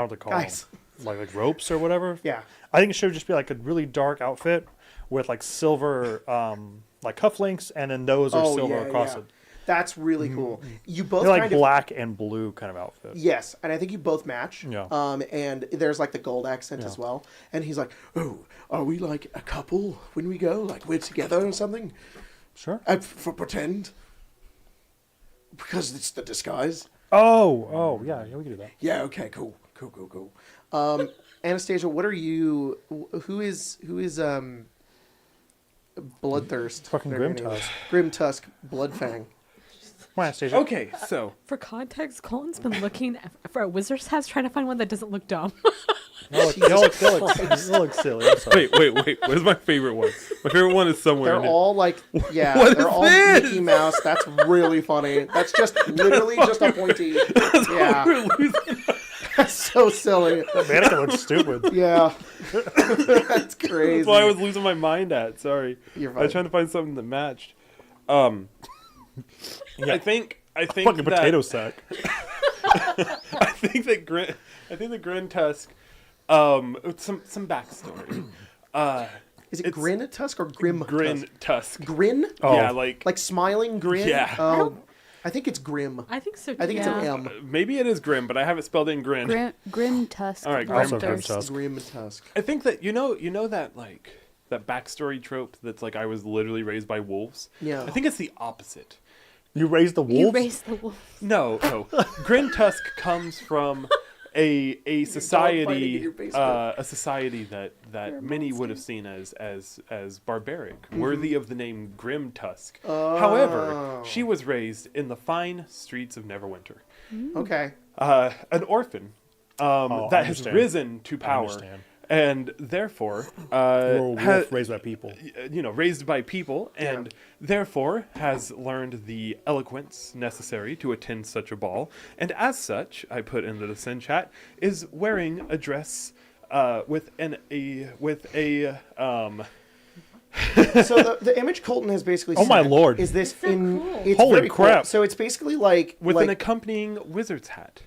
what they call Guys. them, like ropes or whatever. Yeah. I think it should just be like a really dark outfit with like silver like cufflinks and then those are silver across it. That's really cool. You both They're like kind of, black and blue kind of outfit. yes, and I think you both match. Yeah. And there's like the gold accent as well. And he's like, "Oh, are we like a couple when we go? Like we're together or something? Sure. For pretend? Because it's the disguise." Oh, yeah, we can do that. Yeah. Okay. Cool. Anastasia, what are you? Who is Bloodthirst? Fucking Grim Tusk. Grim Tusk, Bloodfang. Come on, Anastasia. Okay, so For context, Colin's been looking for a wizard's house trying to find one that doesn't look dumb. You'll look silly. I'm sorry. wait. What is my favorite one? My favorite one is somewhere. They're all like, yeah, What they're is all this? Mickey Mouse. That's really funny. That's just literally just a pointy. Yeah, that's so silly. That mannequin looks stupid. Yeah, that's crazy. That's why I was losing my mind at. Sorry, You're I fine. was trying to find something that matched. I think Fucking that, potato sack. I think that Grin Tusk. Some backstory. Is it Grin Tusk or Grim Grin Tusk? Tusk. Grin? Oh. Yeah, like smiling grin? Yeah. Oh, I think it's Grim. I think so. I think it's an M. maybe it is Grim, but I have it spelled in Grin. Grim Tusk. All right, Also Grim Grim Tusk. Tusk. Grim Tusk. I think that you know that like that backstory trope that's like I was literally raised by wolves. Yeah. I think it's the opposite. You raised the wolf? You raised the wolf. No. Grin Tusk comes from a fighting in society your basement. a society that many would have seen as barbaric, worthy of the name Grim Tusk. However, she was raised in the fine streets of Neverwinter. Okay. An orphan I that has understand. risen to I power. understand. And therefore, You're a wolf raised by people. raised by people, and therefore has learned the eloquence necessary to attend such a ball. And as such, I put in the Descend chat, is wearing a dress with a So the image Colton has basically Oh my sent lord. is this So in cool. it's Holy very cool. crap. So it's basically like with an like accompanying wizard's hat.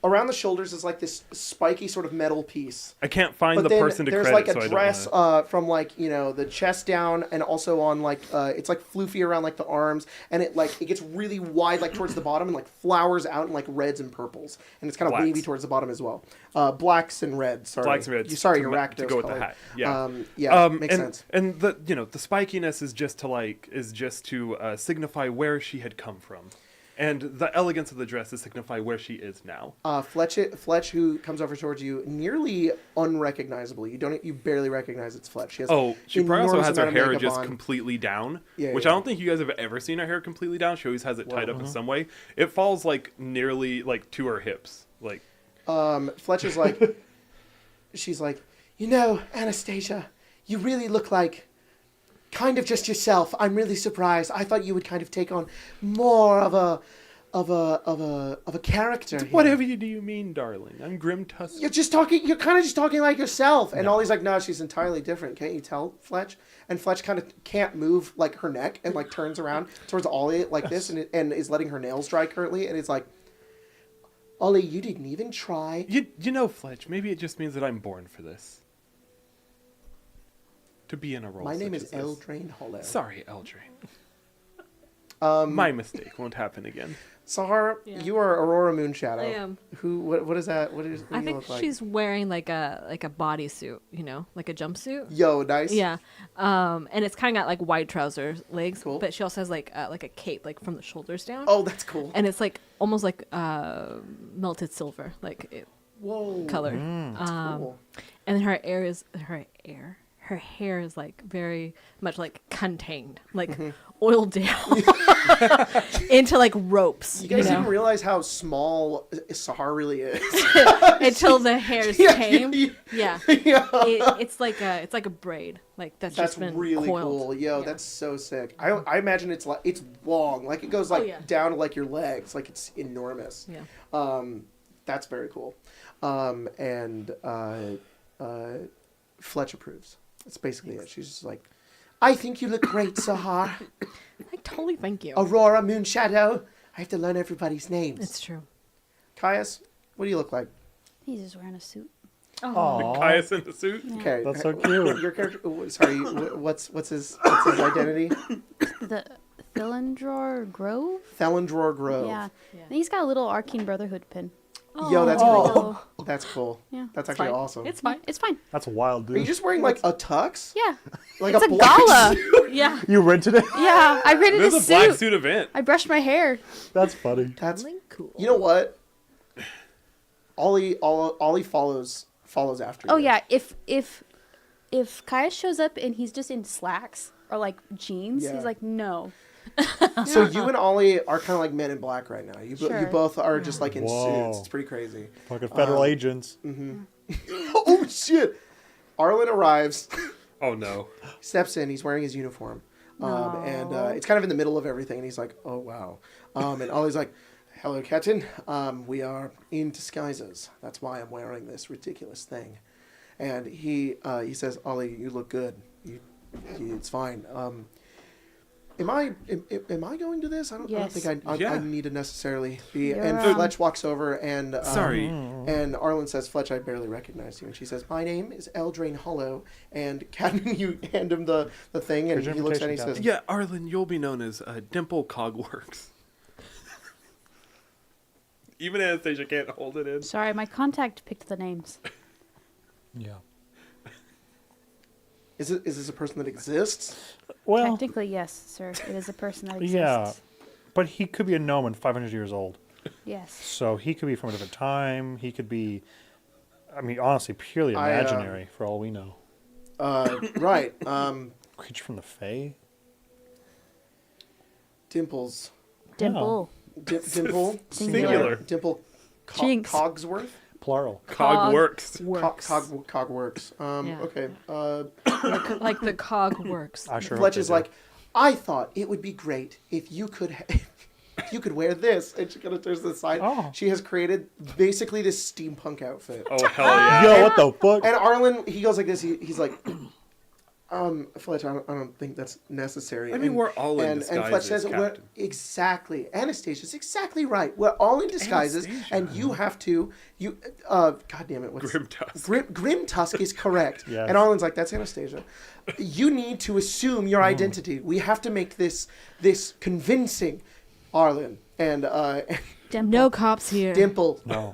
around the shoulders is like this spiky sort of metal piece. I can't find But the then person to there's credit, like a so dress I don't wanna... from like the chest down and also on like it's like floofy around like the arms and it gets really wide like towards the bottom and like flowers out in like reds and purples and it's kind of Blacks. wavy towards the bottom as well. Blacks and reds. Sorry, Blacks and reds. Sorry, to your ma- Rakdos to go with color. the hat. Yeah. Makes sense. And the the spikiness is just to signify where she had come from, and the elegance of the dress is signify where she is now. Fletch, who comes over towards you, nearly unrecognizable. You barely recognize it's Fletch. She has She probably also enormous has her amount of hair makeup just on. completely down, Yeah, which yeah. I don't think you guys have ever seen her hair completely down. She always has it tied up in some way. It falls like nearly like to her hips. Like Fletch is like, she's like, Anastasia, you really look like kind of just yourself. I'm really surprised. I thought you would kind of take on more of a character. Here. Whatever do you mean, darling? I'm Grim Tusk. You're kind of just talking like yourself. And Ollie's like, no, she's entirely different. Can't you tell, Fletch? And Fletch kind of can't move like her neck and like turns around towards Ollie like this and is letting her nails dry currently. And it's like, Ollie, you didn't even try. You know, Fletch, maybe it just means that I'm born for this. To be in a role. My name is such as this. Eldraine Hollow. Sorry, Eldraine. My mistake won't happen again. Sahar, you are Aurora Moonshadow. I am. What is that? What do I you think look like? she's wearing like a bodysuit, like a jumpsuit. Yo, nice. Yeah, and it's kind of got like wide trousers legs, Cool. but she also has like a cape like from the shoulders down. Oh, that's cool. And it's like almost like melted silver, Whoa. color. Cool. And her hair is like very much like contained, like oiled down into like ropes. You guys didn't realize how small Sahar really is until the hair's tame. Yeah, it's like a braid, like that's just been really coiled. cool. Yo, that's so sick. I imagine it's long, like it goes down to like your legs, like it's enormous. Yeah. That's very cool. And Fletch approves. That's basically it. She's just like, I think you look great, Sahar. I totally thank you. Aurora Moonshadow. I have to learn everybody's names. It's true. Caius, what do you look like? He's just wearing a suit. Oh, Caius in the suit. Okay, That's so cute. Your character. Sorry, what's his identity? The Thilindror Grove? Thelindror Grove. Yeah. And he's got a little Arcane Brotherhood pin. Yo, that's Oh. cool. That's cool. Yeah. That's actually fine. awesome. It's fine. It's fine. That's wild, dude. Are you just wearing like a tux? Yeah. Like It's a black gala. suit? Yeah. You rented it? Yeah. I rented This a is a black suit. suit event. I brushed my hair. That's funny. That's Really cool. You know what? Ollie follows after you. Oh yeah. If Kaya shows up and he's just in slacks or like jeans, Yeah. he's like, no. So you and Ollie are kind of like Men in Black right now. You Sure. both are just like in Whoa. suits. It's pretty crazy. Fucking federal agents. Oh shit! Arlen arrives, Oh no. steps in. He's wearing his uniform, and it's kind of in the middle of everything. And he's like, "Oh wow!" And Ollie's like, "Hello, Captain. We are in disguises. That's why I'm wearing this ridiculous thing." And he says, "Ollie, you look good. It's fine. Am I going to this? I don't think I need to necessarily be." And Fletch walks over and Sorry. and Arlen says, "Fletch, I barely recognize you." And she says, "My name is Eldraine Hollow." And Cadman, you hand him the thing, and he looks at it and he says, Yeah, Arlen, you'll be known as Dimple Cogworks. Even Anastasia can't hold it in. Sorry, my contact picked the names. Yeah. Is this a person that exists? Well, Technically, yes, sir. It is a person that exists. yeah. But he could be a gnome and 500 years old. Yes. So he could be from a different time. He could be, I mean, honestly, purely imaginary for all we know. Right. Creature from the Fae? Dimples. Dimple. Dimple. Singular. Dimple. Jinx. Cogsworth. Plural. Cogworks. Works. Cogworks. Yeah. Okay. Like the cog works. I sure Fletch hope is they do. like, I thought it would be great if you could you could wear this. And she kind of turns to the side. Oh. She has created basically this steampunk outfit. Oh, hell yeah. Yo, what the fuck? And Arlen, he goes like this. He's like, Fletch, I don't think that's necessary. I mean, we're all in and disguises, Fletch says, Captain. exactly. Anastasia's exactly right. We're all in disguises, Anastasia. and you have to. God damn it! Grim Tusk. Grim Tusk is correct. Yes. And Arlen's like, that's Anastasia. You need to assume your identity. We have to make this convincing, Arlen. And Dimple. No cops here. Dimple. No.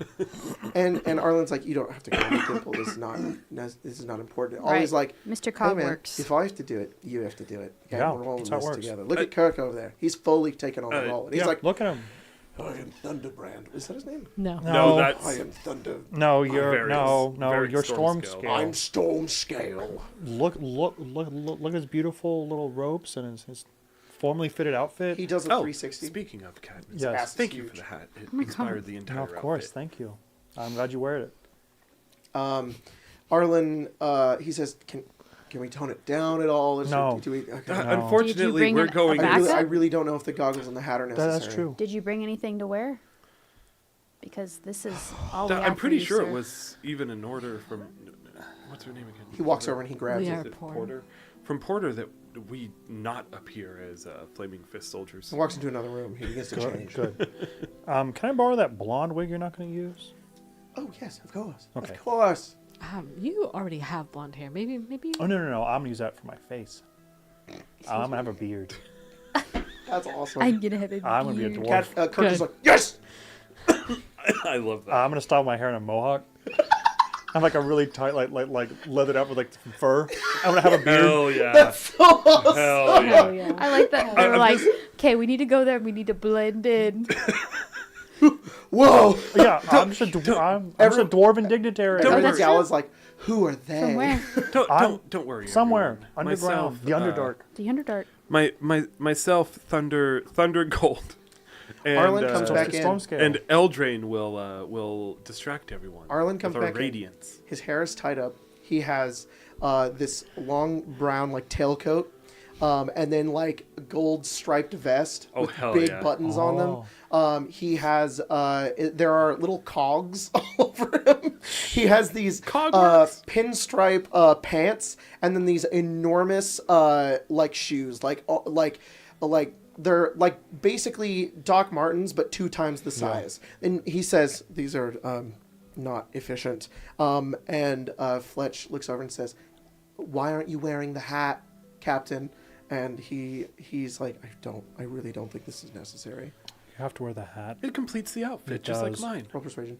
And Arlen's like, you don't have to go with Dimple. This is not important. Always like, Mr. hey man, Cogworks. if I have to do it, you have to do it. Yeah, we're all in that's how it this works. together. Look at Kirk over there. He's fully taken on the role. And he's Yeah, like, look at him. I am Thunderbrand. Is that his name? No. No, I that's... am Thunder. No, you're very- you're storm storm scale. scale. I'm Storm Scale. Look at his beautiful little ropes and his formally fitted outfit. He does a Oh, 360. speaking of Cadmus, Yes. thank you for the hat. It inspired the entire No, of course, outfit. thank you. I'm glad you wear it. Arlen, he says, Can we tone it down at all? No. Okay. No. Unfortunately, we're going. I really don't know if the goggles and the hat are necessary. That's true. Did you bring anything to wear? Because this is all we have I'm pretty for you, sure sir. it was even an order from. What's her name again? He walks over and he grabs We it. are Is it Porter. Porter? From Porter that we not appear as Flaming Fist soldiers. He walks into another room. He begins to change. Good. Can I borrow that blonde wig you're not going to use? Oh, yes, of course. Okay. Of course. You already have blonde hair. Maybe. Oh, no. I'm going to use that for my face. I'm going to have a beard. That's awesome. I'm gonna have a I'm going to be a beard. dwarf. Kirk is like, yes! I love that. I'm going to style my hair in a mohawk. I'm like a really tight, like leathered up with like fur. I'm going to have a beard. Hell yeah. That's so awesome. Hell yeah. Oh yeah. I like that. They're like, okay, we need to go there. We need to blend in. Whoa! Yeah, I'm just a dwarven dignitary. Don't Everyone worry. Gala's like, who are they? From where? Don't worry. Somewhere everyone. underground, Myself, the Underdark. The Underdark. Myself, Thunder Gold, and Arlen comes back in. Storm scale. and Eldraine will distract everyone. Arlen comes with our back in. radiance. His hair is tied up. He has this long brown like tailcoat, and then like gold striped vest Oh, with hell big yeah. buttons on them. He has there are little cogs all over him. He has these Cogworks. pinstripe pants, and then these enormous like shoes, like they're like basically Doc Martens but 2 times the size. And he says these are not efficient. And Fletch looks over and says, "Why aren't you wearing the hat, Captain?" And he's like, I really don't think this is necessary. You have to wear the hat. It completes the outfit, It just like does. mine. Roll persuasion.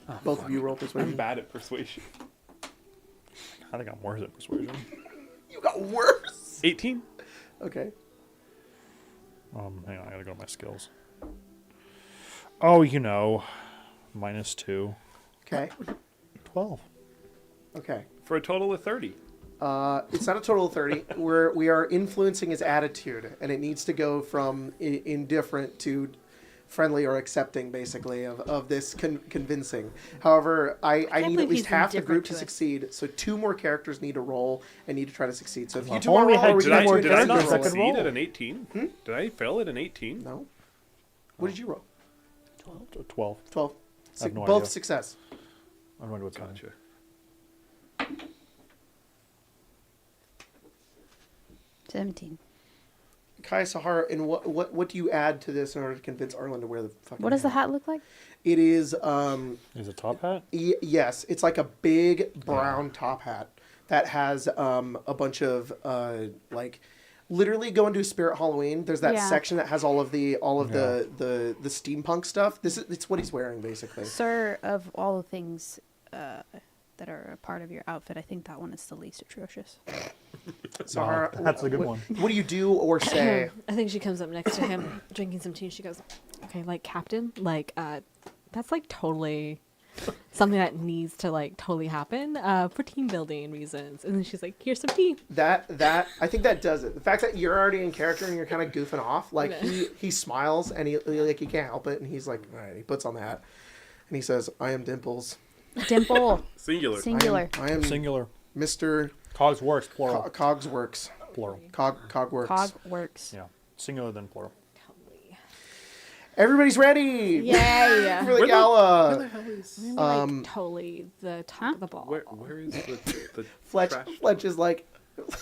Oh, Both fuck. of you roll I'm persuasion. bad at persuasion. I think I'm worse at persuasion. You got worse. 18. Okay. Hang on, I gotta go to my skills. Oh, -2. Okay. 12. Okay. For a total of 30. It's not a total of 30. We are influencing his attitude, and it needs to go from indifferent to friendly or accepting, basically, of this convincing. However, I need at believe least he's half the indifferent group to to us. succeed. So 2 more characters need to roll and need to try to succeed. So if you 2 Only more roll, had or we two can more do Did I it not characters that could succeed roll. at an 18? Did I fail at an 18? No. What did you roll? 12. 12. I have no Both idea. success. I don't know what's coming. Gotcha. $17. Kai Sahara, and what do you add to this in order to convince Arlen to wear the fucking What does the hat look like? It is Is it top hat? yes, it's like a big brown top hat that has a bunch of like literally go into Spirit Halloween. There's that Yeah. section that has all of the steampunk stuff. It's what he's wearing basically. Sir, of all the things that are a part of your outfit, I think that one is the least atrocious. Sahara, That's a good one. What do you do or say? I think she comes up next to him, drinking some tea. And she goes, "Okay, like Captain, like that's like totally something that needs to like totally happen for team building reasons." And then she's like, "Here's some tea." That I think that does it. The fact that you're already in character and you're kind of goofing off, like he smiles and he can't help it, and he's like, all right, he puts on the hat and he says, "I am Dimples. Dimple. Singular. Singular. I am Singular. Mr. Cogs works, plural. Cogsworks. Plural. Cog works. Cog works. Yeah. Singular then plural. Everybody's ready. Yay! For the gala. Where the hell is... Like totally the top of the ball. Where is the Fletch is like,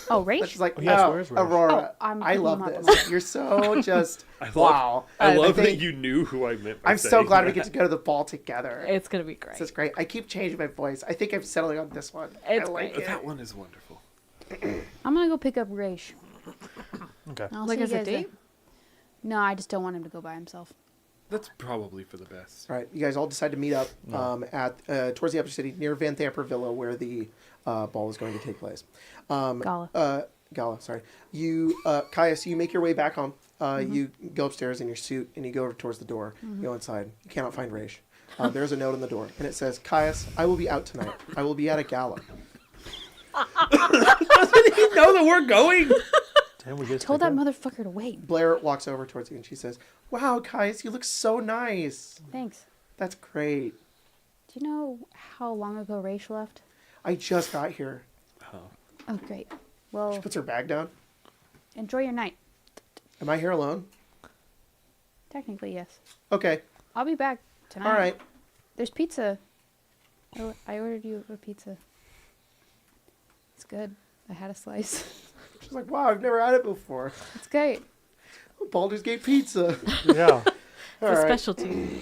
Oh, Rach? Fletch is like, yes, oh, where's Rach? Aurora, Oh, I'm I picking love him up this. You're so just, wow. I love think- that you knew who I meant by I'm so saying glad we that. get to go to the ball together. It's gonna be great. This is great. I keep changing my voice. I think I'm settling on this one. It's I like great. it. That one is wonderful. I'm going to go pick up Rach. Okay. I'll Like see as you a guys date? then. No, I just don't want him to go by himself. That's probably for the best. All right, you guys all decide to meet up at towards the upper city near Vanthampur Villa, where the ball is going to take place. Gala. Gala, sorry. You, Caius, you make your way back home. You go upstairs in your suit and you go over towards the door. You go inside. You cannot find Raish. There's a note on the door and it says, "Caius, I will be out tonight. I will be at a gala." Doesn't he know that we're going? Damn, we just Told that picked up. motherfucker to wait. Blair walks over towards you and she says, "Wow, Caius, you look so nice. Thanks. That's great. Do you know how long ago Rach left? I just got here." Oh. Oh, great. She Well, puts her bag down. enjoy your night. Am I here alone? Technically, yes. Okay. I'll be back tonight. All right. There's pizza. I ordered you a pizza. It's good. I had a slice. She's like, wow, I've never had it before. It's great. Baldur's Gate pizza. Yeah. All It's a right. specialty.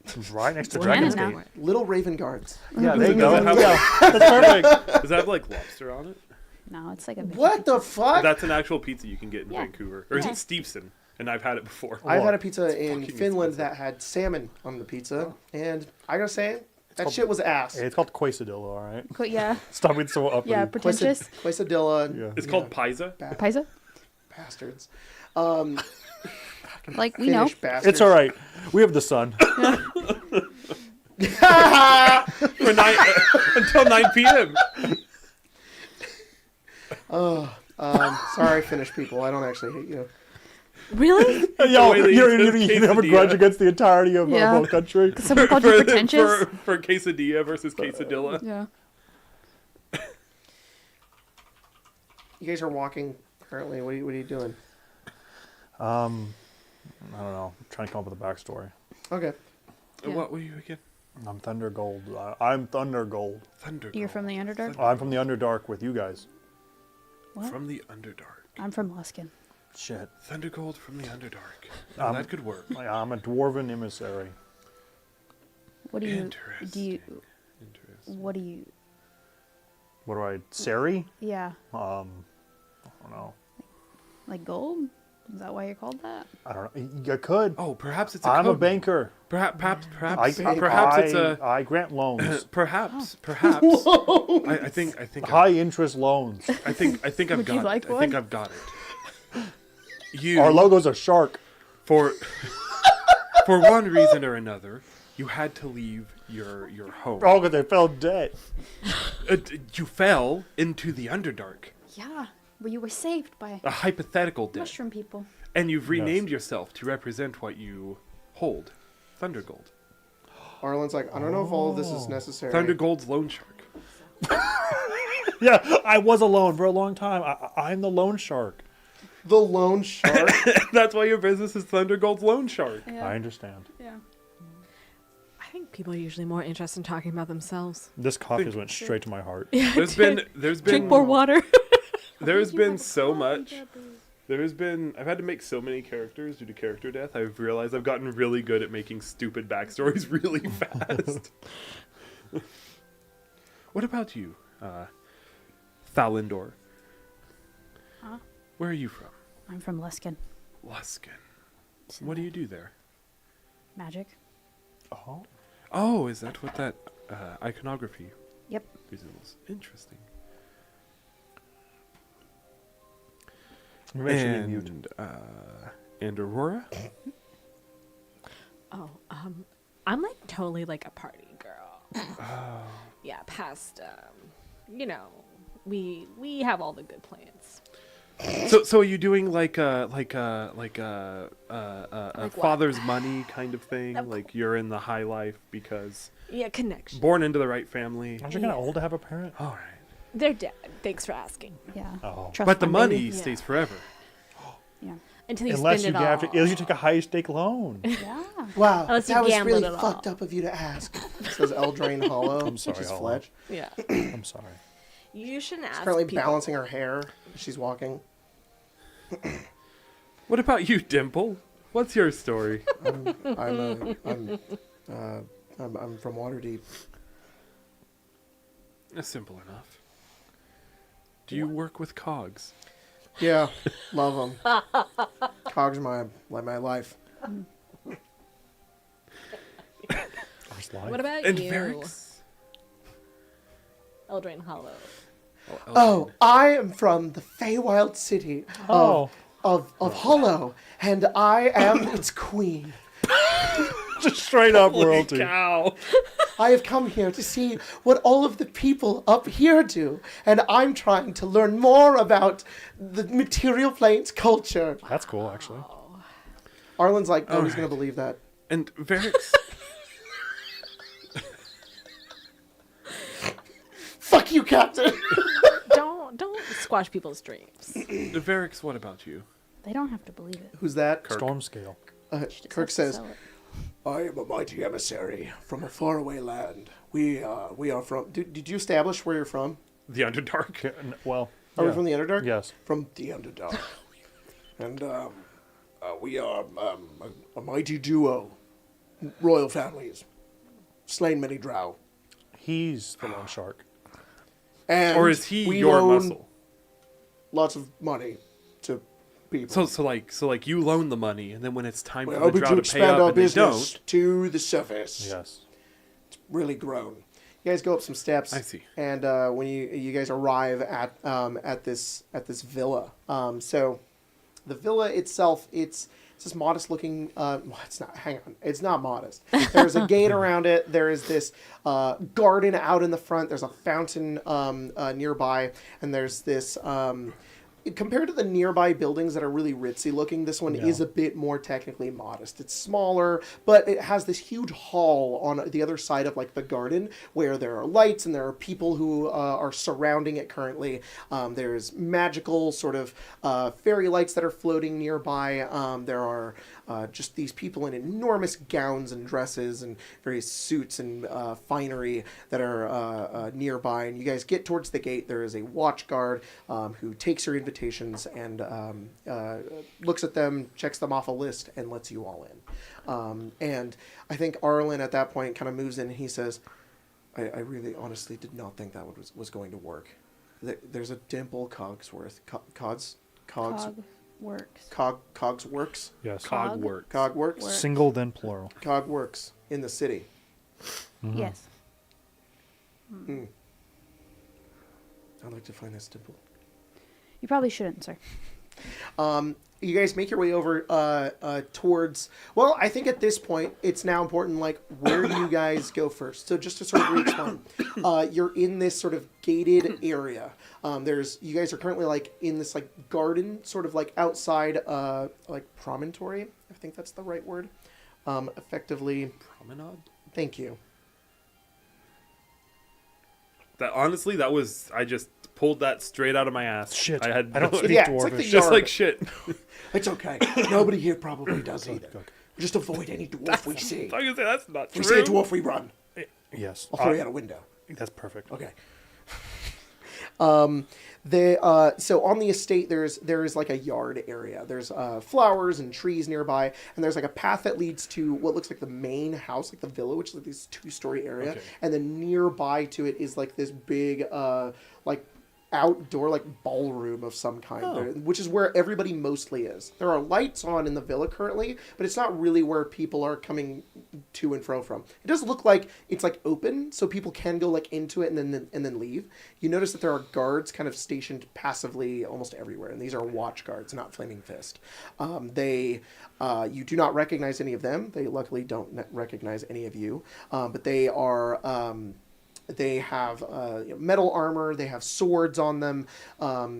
It's right next to Well, Dragon's Hannah Gate. now. Little Raven Guards. Yeah, there you go. Does it have, Yeah, that's perfect. does that have like lobster on it? No, it's like a big What the fuck? That's an actual pizza you can get in Yeah. Vancouver. Or is Yeah. it Steepson? And I've had it before. I've had a pizza in fucking Finland expensive. that had salmon on the pizza, and I gotta say, that shit was ass. Hey, it's called quesadilla, all right? Yeah. Stop being so uppity. Yeah, pretentious. Quesadilla. Yeah. It's called Pisa. Paisa? Bastards. Like, we know. Finnish bastards. It's all right. We have the sun. For until 9 p.m. Sorry, Finnish people. I don't actually hate you. Really? Yo, way they you use have a quesadilla. grudge against the entirety of Yeah. our whole country. Someone called you pretentious? for quesadilla versus quesadilla. Yeah. You guys are walking currently. What are you doing? I don't know. I'm trying to come up with a backstory. Okay. Yeah. What were you again? I'm Thunder Gold. I'm Thunder Gold. Thunder. You're from the Underdark? I'm from the Underdark with you guys. What? From the Underdark. I'm from Luskin. Shit. Thundergold from the Underdark. Now, that could work. I'm a dwarven emissary. What do you... Interesting. Interesting. What do you... What do I... Sari? Yeah. I don't know. Like gold? Is that why you're called that? I don't know. You could. Oh, perhaps it's a I'm a code. banker. Perhaps I- it's a. I grant loans. Perhaps. I think High interest loans. I think I've Would you got like it. I think one? I've got it. You Our logo's a shark. for one reason or another, you had to leave your home. Oh, because they fell dead. You fell into the Underdark, Yeah. Well, you were saved by a hypothetical death, mushroom people. and you've renamed yourself to represent what you hold, Thundergold. Arlen's like, I don't know if all of this is necessary. Thundergold's loan shark. Yeah, I was alone for a long time. I'm the loan shark. The lone shark. That's why your business is Thundergold's loan shark. Yeah. I understand. Yeah. I think people are usually more interested in talking about themselves. This coffee just went straight to my heart. There's been Drink more water. There's been so much. I've had to make so many characters due to character death. I've realized I've gotten really good at making stupid backstories really fast. What about you, Thalindor? Huh? Where are you from? I'm from Luskin. Luskin. What do you do there? Magic. Oh. Oh, is that what that iconography Yep. resembles? Interesting. Maybe I should be mute. And Aurora? Oh, I'm like totally like a party girl. Yeah, past we have all the good plans. So are you doing like a what? father's money kind of thing? Of Like you're in the high life because Yeah, connection. born into the right family. Aren't you kind of old to have a parent? All right. They're dead. Thanks for asking. Yeah. Oh. Trust But the fund, money baby. stays forever. Yeah. Until you Unless you spend it all. unless you take a high stake loan. Yeah. Wow, Unless you that was gambled really it fucked all. up of you to ask. Says Eldraine Hollow. I'm sorry, which is Hollow. Fletch. Yeah. I'm sorry. You shouldn't ask Currently people. balancing her hair as she's walking. What about you, Dimple? What's your story? I'm from Waterdeep. Simple enough. Do you work with cogs? Yeah, love them. Cogs are my life. First life. What about And you? Varix? Eldraine Hollow. Oh, I am from the Feywild city Oh. of Hollow, and I am its queen. Just straight up Holy royalty. cow. I have come here to see what all of the people up here do, and I'm trying to learn more about the material planes culture. That's cool, actually. Arlen's like, nobody's Alright. gonna believe that. And Varix? Fuck you, Captain. Don't squash people's dreams. Varix, what about you? They don't have to believe it. Who's that? Kirk. Storm scale. Kirk says, I am a mighty emissary from a faraway land. We are from... Did you establish where you're from? The Underdark. Well, Are we from the Underdark? Yes. From the Underdark. And we are a mighty duo. Royal families. Slain many drow. He's the loan shark. And Or is he we your loan muscle? Lots of money to people. So like you loan the money, and then when it's time We're for the hoping drow to to pay expand up our and they business don't. to the surface. Yes. Really grown. You guys go up some steps. I see. And when you guys arrive at this villa, so the villa itself, it's this modest looking. It's not. Hang on. It's not modest. There's a gate around it. There is this garden out in the front. There's a fountain nearby, and there's this. Compared to the nearby buildings that are really ritzy looking, this one is a bit more technically modest. It's smaller, but it has this huge hall on the other side of like the garden where there are lights and there are people who are surrounding it currently. There's magical sort of fairy lights that are floating nearby. There are just these people in enormous gowns and dresses and various suits and finery that are nearby. And you guys get towards the gate. There is a watch guard who takes your invitations and looks at them, checks them off a list, and lets you all in. And I think Arlen at that point kind of moves in and he says, I really honestly did not think that was going to work. There's a Dimple Cogsworth. Cogsworks? Yes. Cogworks. Cogworks? Single then plural. Cogworks in the city. Mm-hmm. Yes. I'd like to find this Dimple. You probably shouldn't, sir. You guys make your way over towards... Well, I think at this point, it's now important, like, where do you guys go first? So just to sort of re-explain, you're in this sort of gated area. You guys are currently, like, in this, like, garden, sort of, like, outside, like, promontory. I think that's the right word. Effectively... Promenade? Thank you. Honestly, I just pulled that straight out of my ass. Shit. I don't speak Yeah, it's dwarvish. like the just yard. like shit. It's okay. Nobody here probably does either. Just avoid any dwarf we see. I was gonna say that's not If true. we see a dwarf, we run. Yes. I'll throw you out a window. That's perfect. Okay. So on the estate, there is like a yard area. There's flowers and trees nearby, and there's like a path that leads to what looks like the main house, like the villa, which is like this 2-story area. Okay. And then nearby to it is like this big, like outdoor like ballroom of some kind, which is where everybody mostly is. There are lights on in the villa currently, but it's not really where people are coming to and fro from. It does look like it's like open, so people can go like into it and then leave. You notice that there are guards kind of stationed passively almost everywhere, and these are watch guards, not Flaming Fist. You do not recognize any of them. They luckily don't recognize any of you, but they are. They have metal armor. They have swords on them.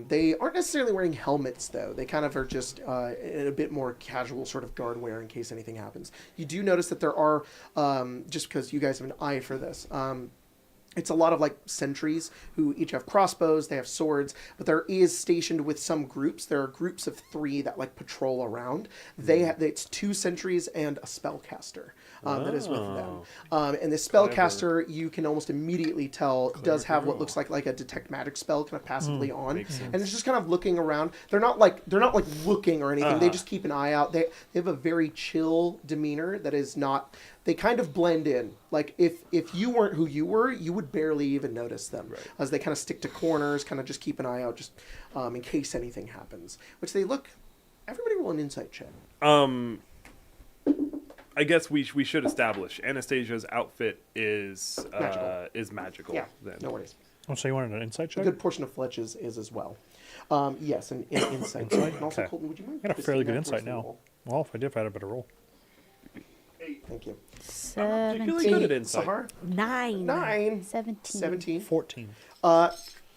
They aren't necessarily wearing helmets, though. They kind of are just in a bit more casual sort of guard wear in case anything happens. You do notice that there are, just because you guys have an eye for this, it's a lot of like sentries who each have crossbows, they have swords, but there is stationed with some groups. There are groups of 3 that like patrol around. It's 2 sentries and a spellcaster that is with them. And the spellcaster, you can almost immediately tell, does have what looks like a detect magic spell kind of passively on, and it's just kind of looking around. They're not like looking or anything. They just keep an eye out. They have a very chill demeanor that is not. They kind of blend in. Like, if you weren't who you were, you would barely even notice them. Right. As they kind of stick to corners, kind of just keep an eye out, just in case anything happens. Which they look... Everybody roll an insight check. I guess we should establish Anastasia's outfit is magical. Yeah, then. no worries. Oh, so you wanted an insight check? A good portion of Fletch's is as well. Yes, an insight check. And also, Okay. Colton, would you mind... I got a fairly good insight now. now. Well, if I did, I had a better roll. Thank you. Particularly good at insight. Sahar? 9. 17. 14.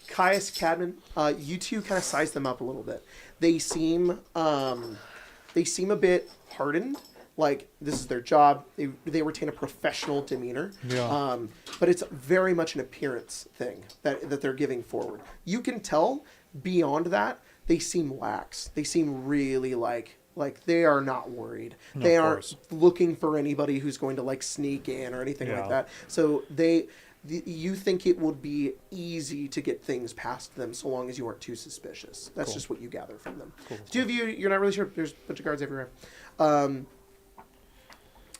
Caius, Cadman, you two kind of size them up a little bit. They seem a bit hardened. like this is their job. They retain a professional demeanor. Yeah. But it's very much an appearance thing that they're giving forward. You can tell beyond that, they seem lax. They seem really like they are not worried. No, they of aren't course. looking for anybody who's going to like sneak in or anything like that. So you think it would be easy to get things past them so long as you aren't too suspicious. That's just what you gather from them. Cool. The two of you, you're not really sure. There's a bunch of guards everywhere.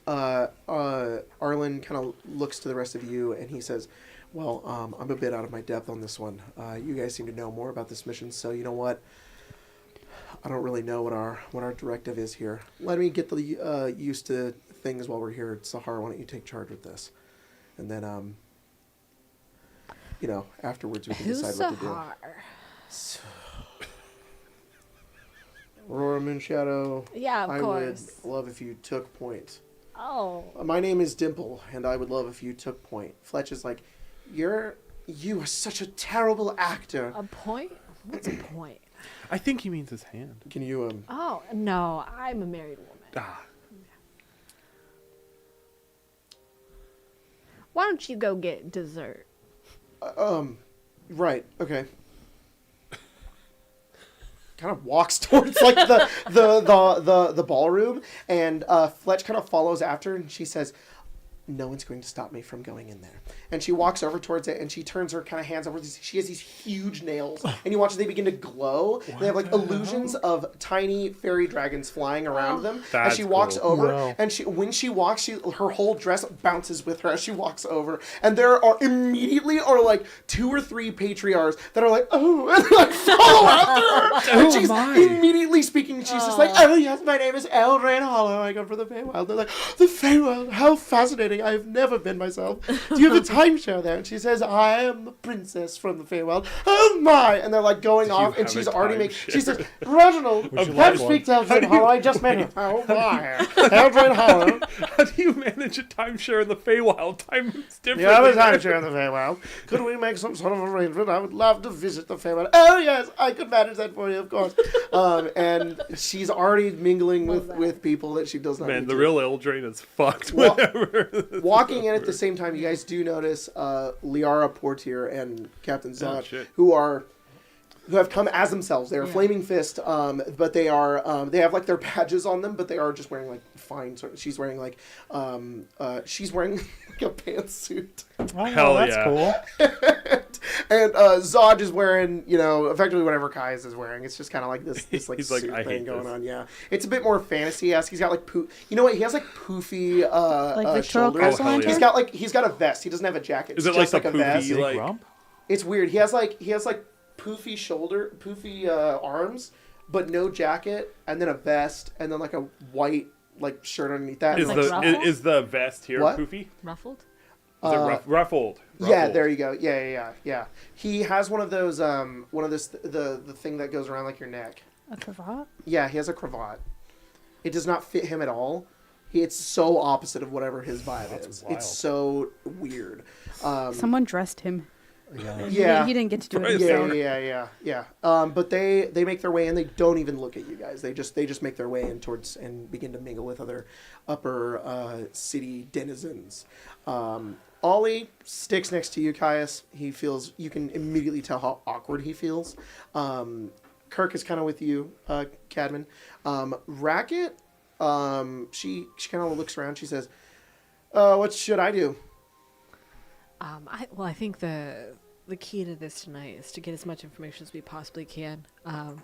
Arlen kind of looks to the rest of you and he says, well, I'm a bit out of my depth on this one. You guys seem to know more about this mission, so you know what? I don't really know what our directive is here. Let me get the used to things while we're here. Sahar, why don't you take charge with this? And then, afterwards we can decide what to do. So, Aurora Moonshadow. Yeah, of course. I would love if you took point. Oh. My name is Dimple, and I would love if you took point. Fletch is like, you are such a terrible actor. A point? What's a point? I think he means his hand. Can you Oh, no, I'm a married woman. Ah. Why don't you go get dessert? Right, okay. Kind of walks towards like the ballroom, and Fletch kind of follows after, and she says, no one's going to stop me from going in there. And she walks over towards it, and she turns her kind of hands over. She has these huge nails, and you watch as they begin to glow. They have like illusions of tiny fairy dragons flying around them. That's and she walks cool. over, Wow. and when she walks, her whole dress bounces with her as she walks over. And there are immediately like 2 or 3 patriarchs that are like, oh, and they like follow after her. And she's immediately speaking. She's just like, oh yes, my name is Eldraine Hollow. I come from the Feywild. They're like, the Feywild, how fascinating. I've never been myself. Do you have a timeshare there? And she says, I am a princess from the Feywild. Oh my! And they're like going off, and she's already making. She says, Reginald, Would you let's like speak to Eldraine Hollow. I just met him. Oh my! Eldraine Hollow. How do you manage a timeshare in the Feywild? Time is different. You have a timeshare in the Feywild. Could we make some sort of arrangement? I would love to visit the Feywild. Oh yes, I could manage that for you, of course. And she's already mingling with people that she does not. Man, need the to. real Eldraine is fucked. Walking in at the same time, you guys do notice Liara Portier and Captain Zod, shit. who have come as themselves. They are Flaming Fist, but they are they have like their badges on them, but they are just wearing like fine. She's wearing like like a pantsuit, Oh, Hell that's yeah. cool. and Zod is wearing effectively whatever Kai's is wearing. It's just kind of like this like He's like, suit I thing hate going this. on. Yeah, it's a bit more fantasy-esque. He's got like you know what? He has like poofy Victorial shoulders. Castle hell yeah. He's got a vest. He doesn't have a jacket. Is It's it like just the a vest. poofy, like... Grump? It's weird. He has like poofy arms, but no jacket, and then a vest, and then like a white like shirt underneath that. Is and, like the ruffles? is the vest here What? poofy? Ruffled? Is it ruffled? yeah, there you go. Yeah. He has one of those the thing that goes around like your neck. A cravat? Yeah, he has a cravat. It does not fit him at all. It's so opposite of whatever his vibe is. wild. It's so weird. Someone dressed him. Yeah. He didn't get to do Right. it himself. Yeah. But they make their way in. They don't even look at you guys. They just make their way in towards and begin to mingle with other upper city denizens. Ollie sticks next to you, Caius. You can immediately tell how awkward he feels. Kirk is kind of with you, Cadman. Racket, she kind of looks around. She says, what should I do? I think the key to this tonight is to get as much information as we possibly can. To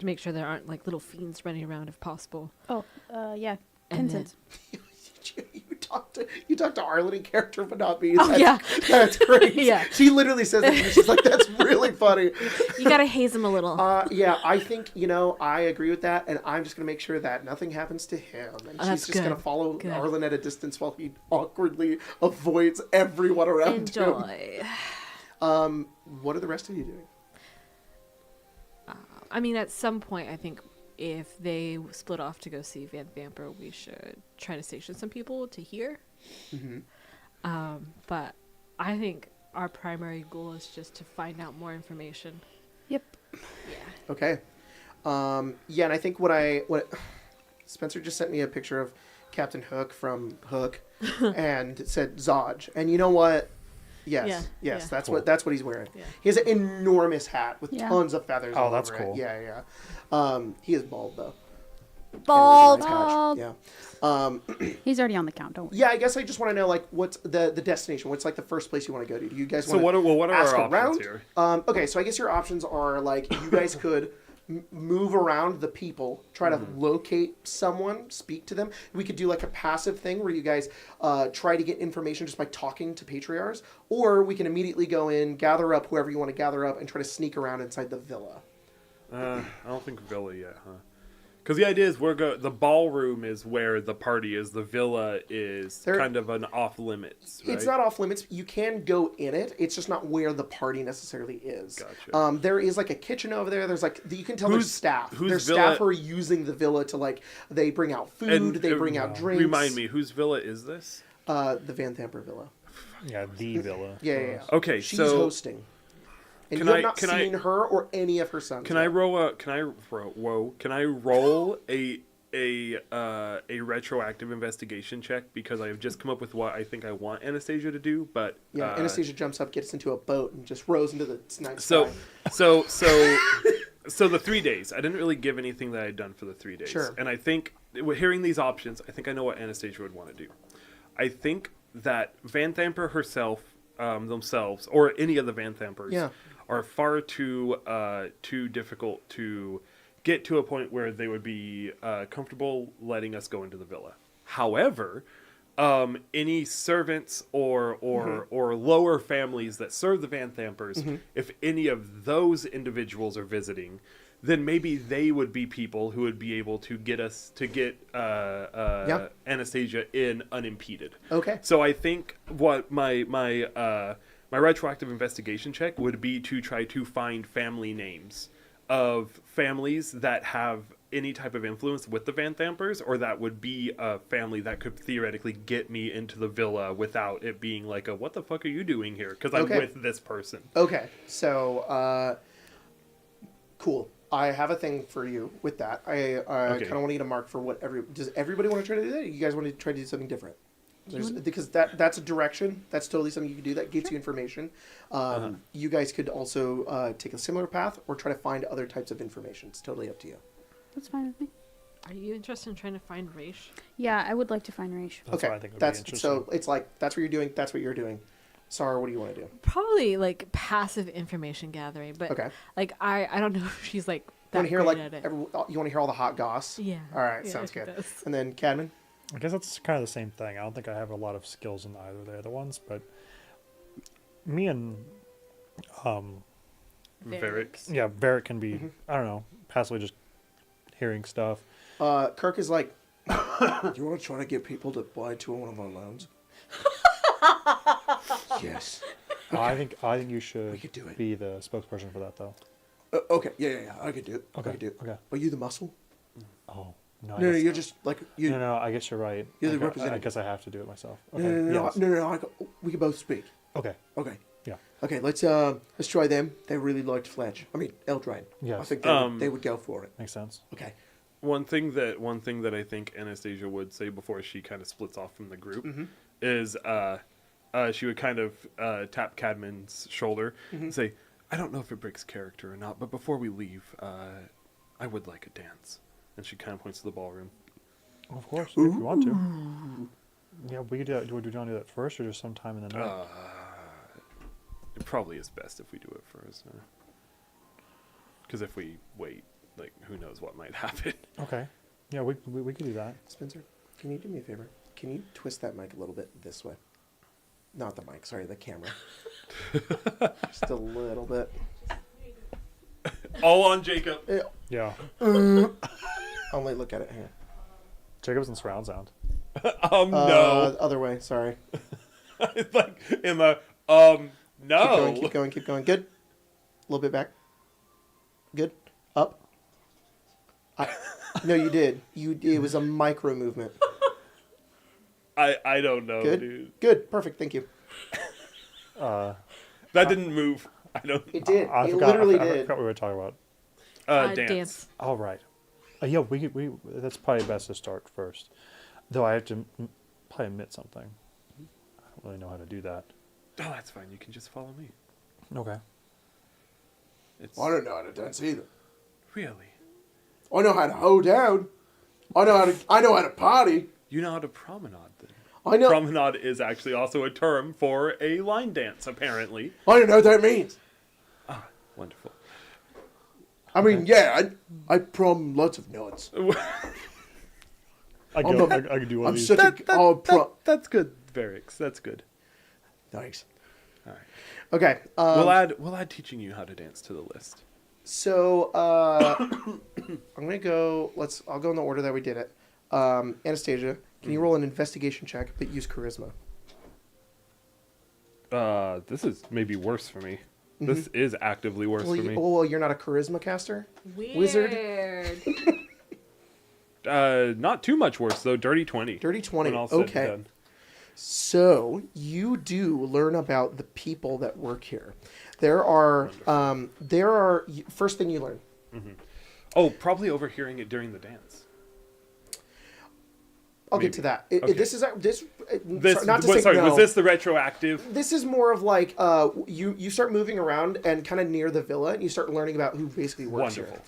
make sure there aren't like little fiends running around if possible. Oh, yeah. And Penzance. You talked to Arlen in character, but not me. Oh, yeah. That's great. Yeah. She literally says that. She's like, that's really funny. You gotta haze him a little. Yeah, I think, I agree with that, and I'm just going to make sure that nothing happens to him. And she's that's just going to good. follow Good. Arlen at a distance while he awkwardly avoids everyone around him. Enjoy. What are the rest of you doing? I mean, at some point, I think if they split off to go see Vanthampur, we should try to station some people to hear. Mm-hmm. But I think our primary goal is just to find out more information. Yep. Okay. Yeah, and I think what Spencer just sent me a picture of Captain Hook from Hook, and it said Zodge. And you know what? Yes, that's cool. that's what he's wearing. Yeah. He has an enormous hat with tons of feathers. Oh, all that's over cool. It. Yeah. He is bald though. Bald. Yeah. He's already on the count. Don't worry. Yeah, I guess I just want to know like what's the destination? What's like the first place you want to go to? Do you guys want So what are ask our around? options here? Okay, so I guess your options are like you guys could move around the people, try to locate someone, speak to them. We could do like a passive thing where you guys try to get information just by talking to patriarchs, or we can immediately go in, gather up whoever you want to gather up, and try to sneak around inside the villa. I don't think villa yet, huh? Because the idea is the ballroom is where the party is. The villa is kind of an off limits. Right? It's not off limits. You can go in it. It's just not where the party necessarily is. Gotcha. There is like a kitchen over there. There's like you can tell there's staff. There's villa? staff who are using the villa to like they bring out food. They bring out drinks. Remind me, whose villa is this? The Vanthampur villa. Yeah, the villa. Yeah. Okay, she's so hosting. And you have not seen her or any of her sons. Can I roll a retroactive investigation check because I have just come up with what I think I want Anastasia to do, but Anastasia jumps up, gets into a boat, and just rows into the night so sky. so the 3 days. I didn't really give anything that I had done for the 3 days. Sure. And I think hearing these options, I think I know what Anastasia would want to do. I think that Vanthampur herself, themselves, or any of the Vanthampurs, are far too difficult to get to a point where they would be comfortable letting us go into the villa. However, any servants or lower families that serve the Vanthampurs, if any of those individuals are visiting, then maybe they would be people who would be able to get Anastasia in unimpeded. Okay. So I think what my retroactive investigation check would be to try to find family names of families that have any type of influence with the Vanthampurs, or that would be a family that could theoretically get me into the villa without it being like what the fuck are you doing here? Because I'm with this person. Okay. So, cool. I have a thing for you with that. I kind of want to get a mark for what does everybody want to try to do that? You guys want to try to do something different? Because that's a direction. That's totally something you can do. That gets you information. You guys could also take a similar path or try to find other types of information. It's totally up to you. That's fine with me. Are you interested in trying to find Raish? Yeah, I would like to find Raish. That's what I think would be interesting. So it's like that's what you're doing. That's what you're doing. Sarah, what do you want to do? Probably like passive information gathering, but like I don't know if she's like that you want to hear at it. you want to hear all the hot goss? Yeah. All right, yeah, sounds good. Does. And then Cadman? I guess that's kind of the same thing. I don't think I have a lot of skills in either of the other ones, but me and Varric. Yeah, Varric can be I don't know, passively just hearing stuff. Kirk is like, you want to try to get people to buy into one of our loans? Yes. Okay. I think you should be the spokesperson for that, though. Okay. Yeah. I could do it. Okay. I could do it. Okay. Are you the muscle? Oh no. No, you're just like you. No, I guess you're right. You're the I representative. guess I have to do it myself. Okay. No. We can both speak. Okay. Okay. Yeah. Okay. Let's try them. They really liked Fletch. I mean, Eldraine. Yes. I think they would go for it. Makes sense. Okay. One thing that I think Anastasia would say before she kind of splits off from the group is she would kind of tap Cadman's shoulder and say, I don't know if it breaks character or not, but before we leave, I would like a dance. And she kind of points to the ballroom. Of course, if you want to. Yeah, we could do that. Do we want to do that first or just sometime in the night? It probably is best if we do it first. Because if we wait, like, who knows what might happen. Okay. Yeah, we could do that. Spencer, can you do me a favor? Can you twist that mic a little bit this way? Not the mic, sorry, the camera. Just a little bit. All on Jacob. Yeah. Only look at it here. Jacob's in surround sound. No. Other way, sorry. It's like in the no. Keep going. Good. A little bit back. Good. Up. No, you did. It was a micro movement. I don't know, dude. Good. Perfect. Thank you. That didn't move. I don't. It did. I It forgot, literally I did. forgot what we were talking about. Dance. All right. Yeah, we that's probably best to start first. Though I have to probably admit something. I don't really know how to do that. Oh, that's fine. You can just follow me. Okay. I don't know how to dance either. Really? I know how to hold down. I know how to party. You know how to promenade then? I know. Promenade is actually also a term for a line dance, apparently. I don't know what that means. Ah, wonderful. I mean, yeah, I prom lots of nuts. I can do one of these. That's good, Varix. That's good. Thanks. All right. Okay. We'll add teaching you how to dance to the list. So I'm gonna go. I'll go in the order that we did it. Anastasia, can you roll an investigation check but use charisma? This is maybe worse for me. This is actively worse for me. Well, you're not a charisma caster? Weird. Wizard? Not too much worse though. Dirty 20. Dirty 20. when all said and Okay. done. So you do learn about the people that work here. There are first thing you learn. Oh, probably overhearing it during the dance. I'll get to that. Okay. This is Not to say sorry, no. was this the retroactive? This is more of like you start moving around and kind of near the villa, and you start learning about who basically works Wonderful.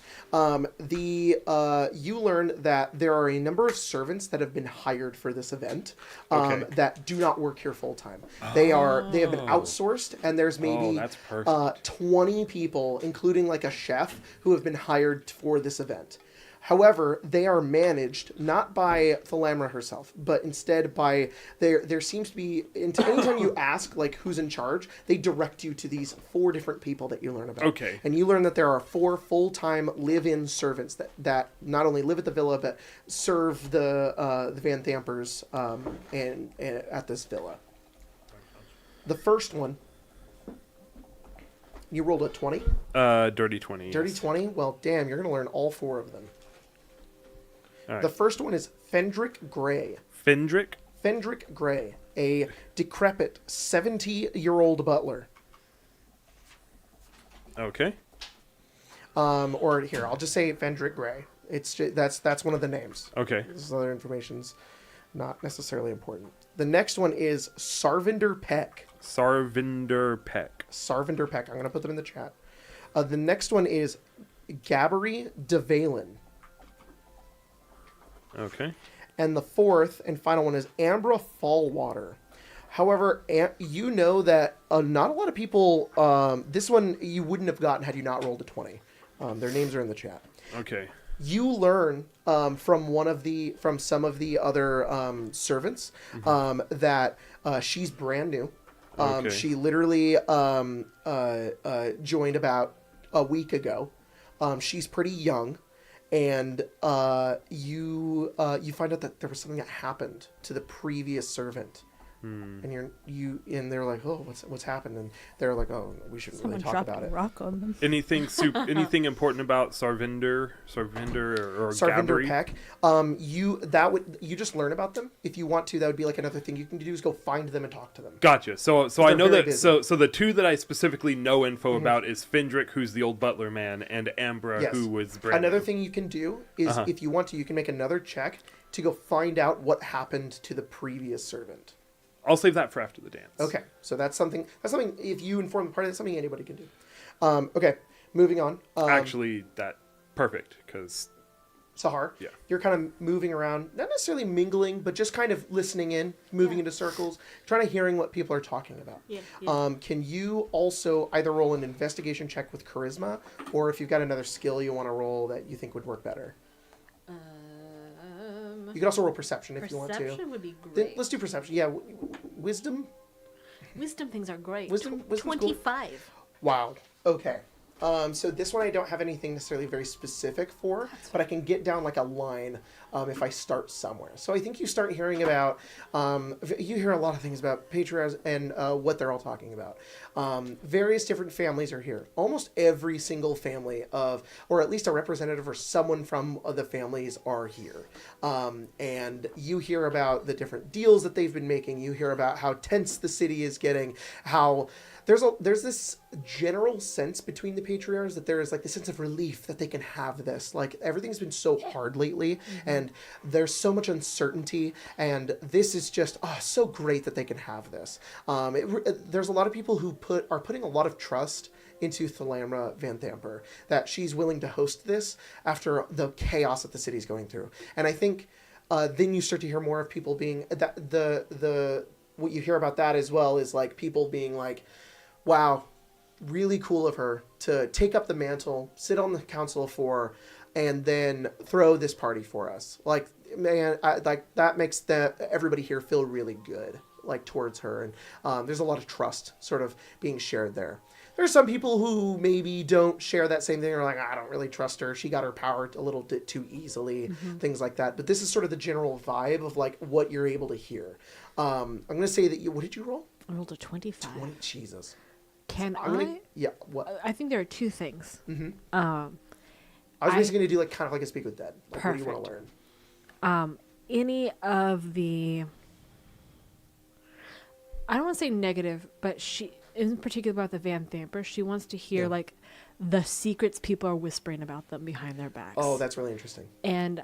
here. You learn that there are a number of servants that have been hired for this event that do not work here full time. They have been outsourced, and there's maybe that's perfect. 20 people, including like a chef, who have been hired for this event. However, they are managed not by Thalamra herself, but instead by there seems to be anytime you ask like who's in charge, they direct you to these 4 different people that you learn about. Okay. And you learn that there are 4 full-time live-in servants that not only live at the villa but serve the Vanthampurs and at this villa. The first one, you rolled a 20? Dirty 20. Dirty yes. 20? Well, damn, you're going to learn all 4 of them. All right. The first one is Fendrick Gray. Fendrick? Fendrick Gray, a decrepit 70-year-old butler. Okay. Or here, I'll just say Fendrick Gray. It's just, that's one of the names. Okay. This other information's not necessarily important. The next one is Sarvinder Peck. Sarvinder Peck. Sarvinder Peck. I'm going to put them in the chat. The next one is Gabbery DeValen. Okay. And the fourth and final one is Ambra Fallwater. However, you know that not a lot of people... this one you wouldn't have gotten had you not rolled a 20. Their names are in the chat. Okay. You learn from some of the other servants that she's brand new. Okay. She literally joined about a week ago. She's pretty young. And you find out that there was something that happened to the previous servant, and they're like, oh, what's happened? And they're like, oh, we shouldn't really talk about it. Rock on them. Anything important about Sarvinder or Sarvinder Gabbery? Peck. You just learn about them. If you want to, that would be like another thing you can do is go find them and talk to them. Gotcha. So I know that. busy. So the 2 that I specifically know info about is Fendrick, who's the old butler man, and Ambra, Yes. who was brand Another new. thing you can do is, if you want to, you can make another check to go find out what happened to the previous servant. I'll save that for after the dance. Okay, so that's something. If you inform the party, that's something anybody can do. Okay, moving on. Actually, that perfect because Sahar, Yeah. you're kind of moving around, not necessarily mingling, but just kind of listening in, moving into circles, trying to hearing what people are talking about. Yeah. Can you also either roll an investigation check with charisma, or if you've got another skill you want to roll that you think would work better? You can also roll perception if you want to. Perception would be Then great. let's do perception. Yeah, wisdom. Wisdom things are great. Wisdom's cool. 25. Wow. Okay. So this one I don't have anything necessarily very specific for, but I can get down like a line if I start somewhere. So I think you start hearing about, you hear a lot of things about patriarchs and what they're all talking about. Various different families are here. Almost every single family or at least a representative or someone from the families are here. And you hear about the different deals that they've been making. You hear about how tense the city is getting, how there's this general sense between the patriarchs that there is like this sense of relief that they can have this. Like everything's been so hard lately, and there's so much uncertainty, and this is just so great that they can have this. There's a lot of people who are putting a lot of trust into Thalamra Vanthampur, that she's willing to host this after the chaos that the city's going through. And I think then you start to hear more of people being that the what you hear about that as well is like people being like, wow, really cool of her to take up the mantle, sit on the Council of Four, and then throw this party for us. Like, man, that makes everybody here feel really good, like, towards her. And there's a lot of trust sort of being shared there. There's some people who maybe don't share that same thing, or like, I don't really trust her. She got her power a little bit too easily, things like that. But this is sort of the general vibe of like what you're able to hear. I'm going to say that what did you roll? I rolled a 25. 20, Jesus. Can yeah, what? I think there are two things. I was basically going to do like kind of like a Speak with Dead. Like, what do you want to learn? Any of the, I don't want to say negative, but she, in particular about the Vanthampur, she wants to hear like the secrets people are whispering about them behind their backs. Oh, that's really interesting. And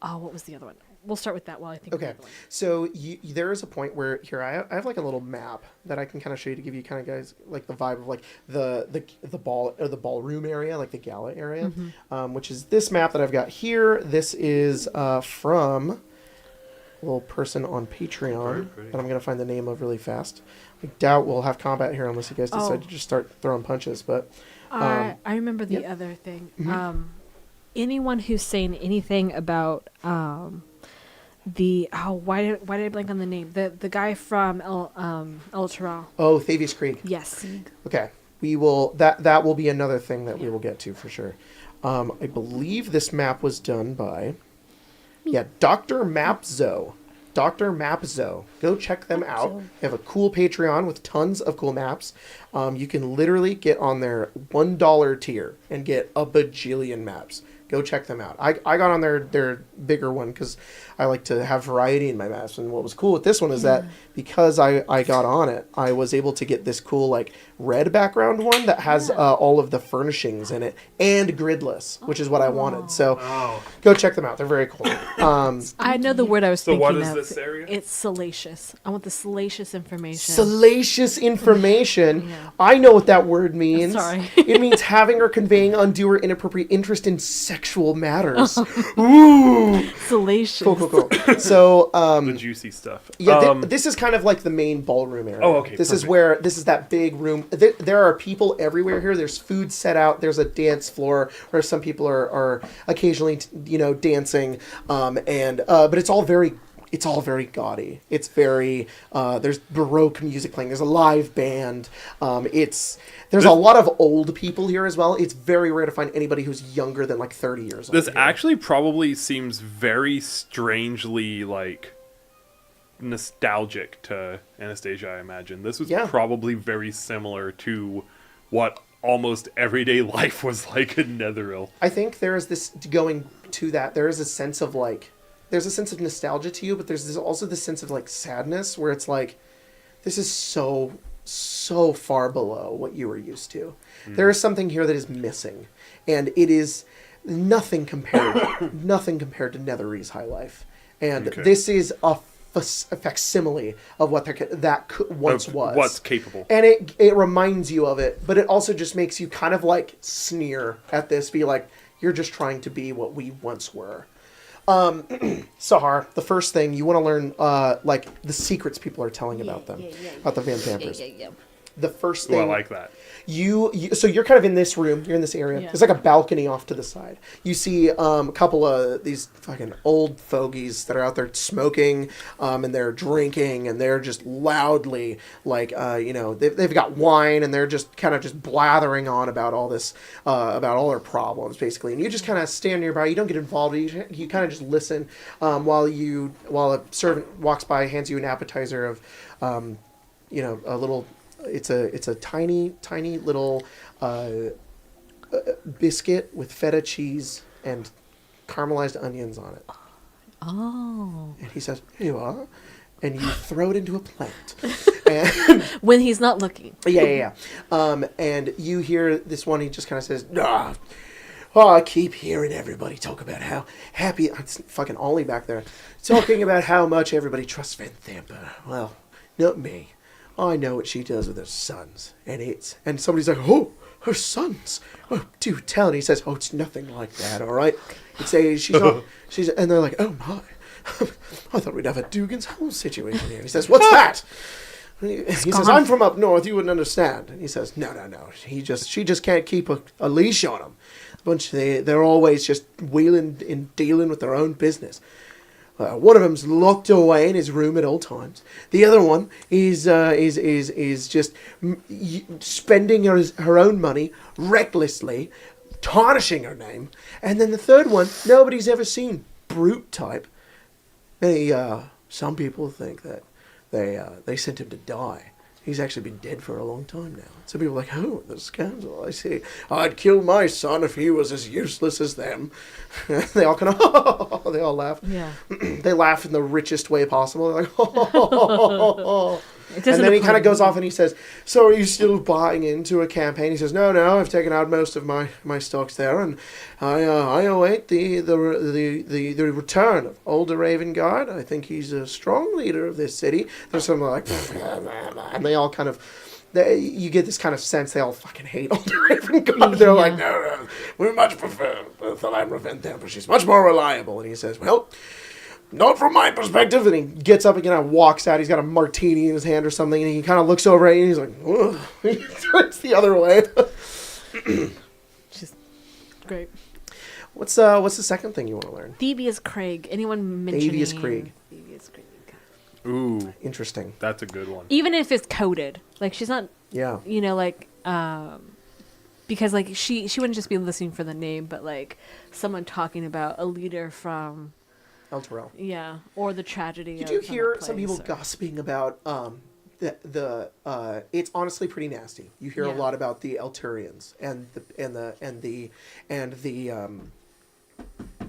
what was the other one? We'll start with that while I think. Okay, so there is a point where here I have like a little map that I can kind of show you to give you kind of guys like the vibe of like the ballroom area, like the gala area, which is this map that I've got here. This is from a little person on Patreon that I'm gonna find the name of really fast. I doubt we'll have combat here unless you guys decide to just start throwing punches. But I remember the other thing. Anyone who's saying anything about why did I blank on the name? The guy from El Toral. Oh, Thavius Krieg. Yes. Okay. We will that will be another thing that we will get to for sure. I believe this map was done by Dr. Mapzo. Dr. Mapzo. Go check them out. They have a cool Patreon with tons of cool maps. You can literally get on their $1 tier and get a bajillion maps. Go check them out. I got on their bigger one because I like to have variety in my maps. And what was cool with this one is that because I got on it, I was able to get this cool like red background one that has all of the furnishings in it and gridless, which is what I wanted. So go check them out. They're very cool. I know the word I was thinking of. So what is this area? It's salacious. I want the salacious information. Salacious information. I know what that word means. Sorry. It means having or conveying undue or inappropriate interest in sexual matters. Ooh. Salacious. Cool. So, the juicy stuff. Yeah, this is kind of like the main ballroom area. Oh, okay. This is that big room. There are people everywhere here. There's food set out. There's a dance floor where some people are occasionally, dancing. But it's all very gaudy. It's very there's Baroque music playing. There's a live band. There's a lot of old people here as well. It's very rare to find anybody who's younger than like 30 years old. This actually probably seems very strangely like nostalgic to Anastasia, I imagine. This was probably very similar to what almost everyday life was like in Netheril. I think there is this going to that. There is a sense of like there's a sense of nostalgia to you, but there's also this sense of like sadness where it's like this is so far below what you were used to. There is something here that is missing, and it is nothing compared to Netherese high life. And this is a facsimile of what that once was. What's capable. And it reminds you of it, but it also just makes you kind of like sneer at this, be like, you're just trying to be what we once were. Sahar, the first thing you want to learn, like the secrets people are telling about them, about the Vanthampurs. The first thing. I like that. So you're kind of in this room. You're in this area. There's like a balcony off to the side. You see a couple of these fucking old fogies that are out there smoking, and they're drinking, and they're just loudly like, they've got wine, and they're just kind of just blathering on about all this, about all their problems, basically. And you just kind of stand nearby. You don't get involved. You kind of just listen while a servant walks by, hands you an appetizer of, a little. It's a tiny little biscuit with feta cheese and caramelized onions on it. Oh. And he says, "Here you are." And you throw it into a plant. And when he's not looking. Yeah. And you hear this one, he just kind of says, oh, I keep hearing everybody talk about how happy, it's fucking Ollie back there, talking about how much everybody trusts Vanthampur. Well, not me. I know what she does with her sons. And somebody's like, oh, her sons. Oh, do tell. And he says, oh, it's nothing like that, all right? And they're like, oh my. I thought we'd have a Dugan's Hole situation here. He says, what's that? He says, I'm from up north, you wouldn't understand. And he says, no. She just can't keep a leash on them. They're always just wheeling and dealing with their own business. One of them's locked away in his room at all times. The other one is just spending her own money recklessly, tarnishing her name. And then the third one, nobody's ever seen. Brute type. Some people think that they sent him to die. He's actually been dead for a long time now. Some people are like, oh, the scandal, I see. I'd kill my son if he was as useless as them. They all kind of, they all laugh. Yeah. They laugh in the richest way possible. They're like, and then he kind of goes off and he says, so are you still buying into a campaign? He says, no, I've taken out most of my stocks there, and I await the return of Older Raven Guard. I think he's a strong leader of this city. There's some like, and they all kind of, you get this kind of sense they all fucking hate Older Raven Guard. They're like, no, we much prefer Thalamra Vanthampur. She's much more reliable. And he says, well, not from my perspective. And he gets up again and walks out. He's got a martini in his hand or something, and he kind of looks over at you and he's like, ugh. He turns the other way. She's great. What's the second thing you want to learn? Thievius Craig. Anyone mentioning Thievius Craig. Thievius Craig. Ooh, interesting. That's a good one. Even if it's coded, like she's not. Yeah. You know, like because like she wouldn't just be listening for the name, but like someone talking about a leader from El Terrell. Yeah, or the tragedy. Did you hear some people gossiping about it's honestly pretty nasty. You hear a lot about the Elturians and the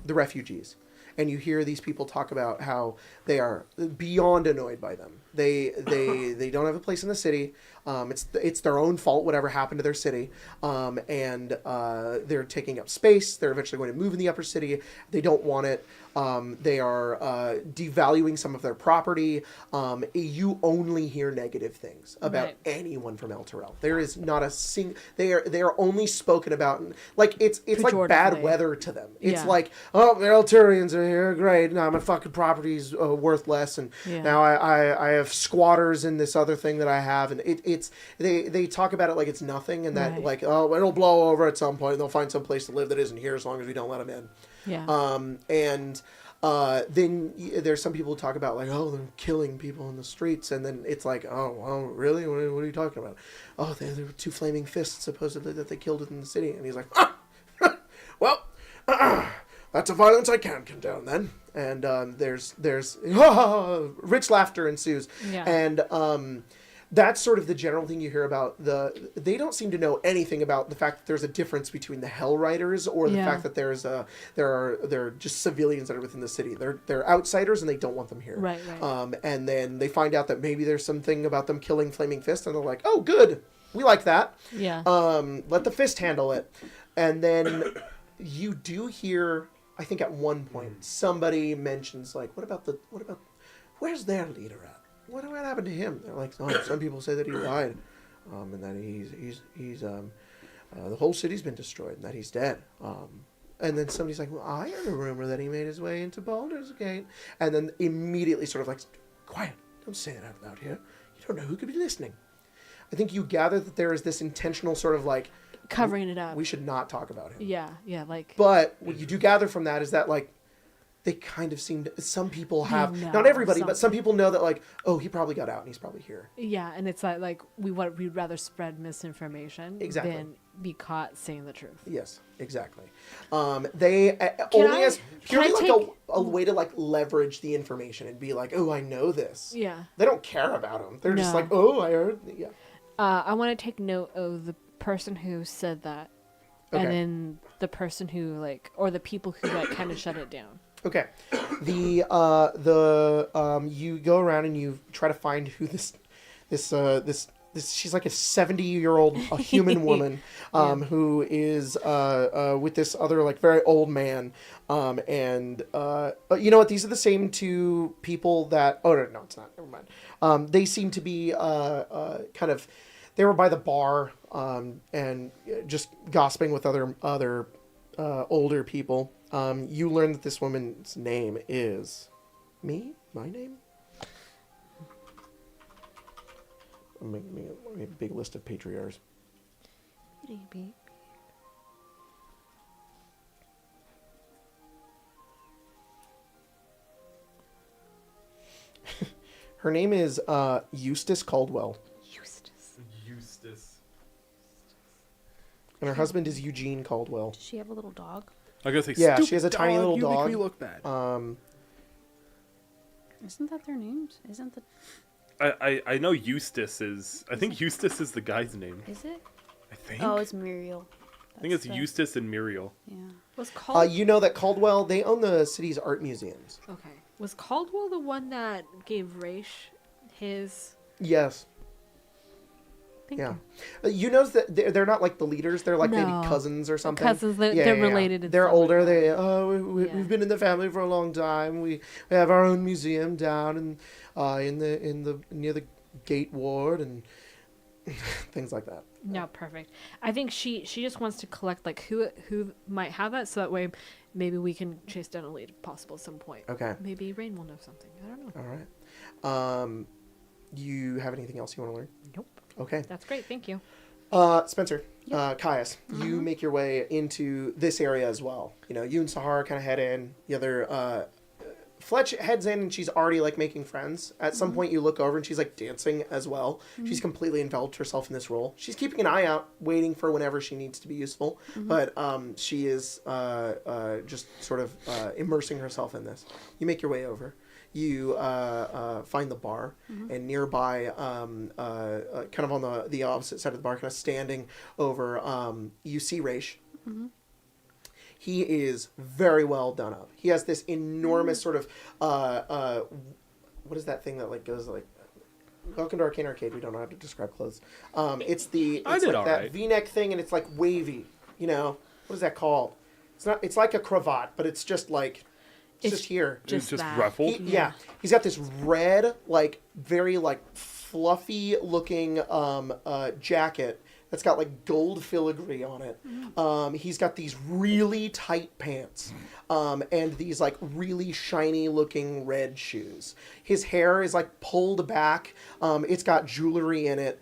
refugees. And you hear these people talk about how they are beyond annoyed by them. They don't have a place in the city. It's their own fault, whatever happened to their city. And they're taking up space. They're eventually going to move in the upper city. They don't want it. They are devaluing some of their property. You only hear negative things about anyone from El Terrell. There is not a single. They are only spoken about like it's like bad weather to them. It's like, oh, the Elturians are here, great. Now my fucking property's worth less, and now I have squatters in this other thing that I have, and they talk about it like it's nothing, and that like, oh, it'll blow over at some point. And they'll find some place to live that isn't here as long as we don't let them in. Yeah. Then there's some people who talk about like, oh, they're killing people in the streets, and then it's like, oh, well, really? What are you talking about? Oh, there were 2 flaming fists supposedly that they killed in the city, and he's like, well, that's a violence I can't condone then. And there's rich laughter ensues, and that's sort of the general thing you hear about they don't seem to know anything about the fact that there's a difference between the Hell Riders or the fact that there are just civilians that are within the city. They're outsiders and they don't want them here. Right. And then they find out that maybe there's something about them killing Flaming Fist, and they're like, oh, good, we like that. Yeah. Let the Fist handle it. And then you do hear, I think at one point somebody mentions like, what about where's their leader at? What happened to him? They're like, oh, some people say that he died, and that he's the whole city's been destroyed, and that he's dead. And then somebody's like, well, I heard a rumor that he made his way into Baldur's Gate, and then immediately sort of like, quiet, don't say that out loud here. You don't know who could be listening. I think you gather that there is this intentional sort of like covering it up. We should not talk about him. Yeah, like. But what you do gather from that is that like, they kind of seem to, some people have, not everybody, but some people know that like, oh, he probably got out and he's probably here. Yeah, and it's like we'd rather spread misinformation than be caught saying the truth. Yes, exactly. They only as purely like a way to like leverage the information and be like, oh, I know this. Yeah. They don't care about him. They're just like, oh, I heard. Yeah. I want to take note of the person who said that, and then the person who like, or the people who like kind of shut it down. Okay, you go around and you try to find who this She's like a 70-year-old human woman who is with this other like very old man. And you know what? These are the same two people that. Oh no, it's not. Never mind. They seem to be kind of. They were by the bar and just gossiping with other older people. You learn that this woman's name is me. My name. I'm making a big list of patriarchs. Her name is Eustace Caldwell. Eustace. And her husband is Eugene Caldwell. Does she have a little dog? I gotta say, yeah, she has a tiny little dog. You make me look bad. Isn't that their names? Isn't the... I know Eustace is... I think Eustace is the guy's name. Is it? I think. Oh, it's Muriel. I think it's Eustace and Muriel. Yeah. Was Caldwell... you know that Caldwell, they own the city's art museums. Okay. Was Caldwell the one that gave Raish his... Yes. Thank Yeah. you. You notice that they're not like the leaders. They're like maybe cousins or something. Cousins, they're related. In they're some older. way. We've been in the family for a long time. We have our own museum down in the near the Gate Ward and things like that. No, perfect. I think she just wants to collect like who might have that, so that way maybe we can chase down a lead if possible at some point. Okay. Maybe Rain will know something. I don't know. All right. You have anything else you want to learn? Nope. Okay. That's great. Thank you. Spencer, Caius, you make your way into this area as well. You know, you and Sahara kind of head in. The other, Fletch heads in and she's already like making friends. At some point you look over and she's like dancing as well. She's completely enveloped herself in this role. She's keeping an eye out, waiting for whenever she needs to be useful. But she is just sort of immersing herself in this. You make your way over. You find the bar, and nearby, kind of on the opposite side of the bar, kind of standing over, you see Raish. He is very well done up. He has this enormous sort of, what is that thing that like goes like, welcome to Arcane Arcade, we don't know how to describe clothes. It's that V-neck thing, and it's like wavy, you know, what is that called? It's like a cravat, but it's just like... It's just here. Just ruffled? Yeah. He's got this red, like, very, like, fluffy looking jacket that's got, like, gold filigree on it. He's got these really tight pants and these, like, really shiny looking red shoes. His hair is, like, pulled back. It's got jewelry in it.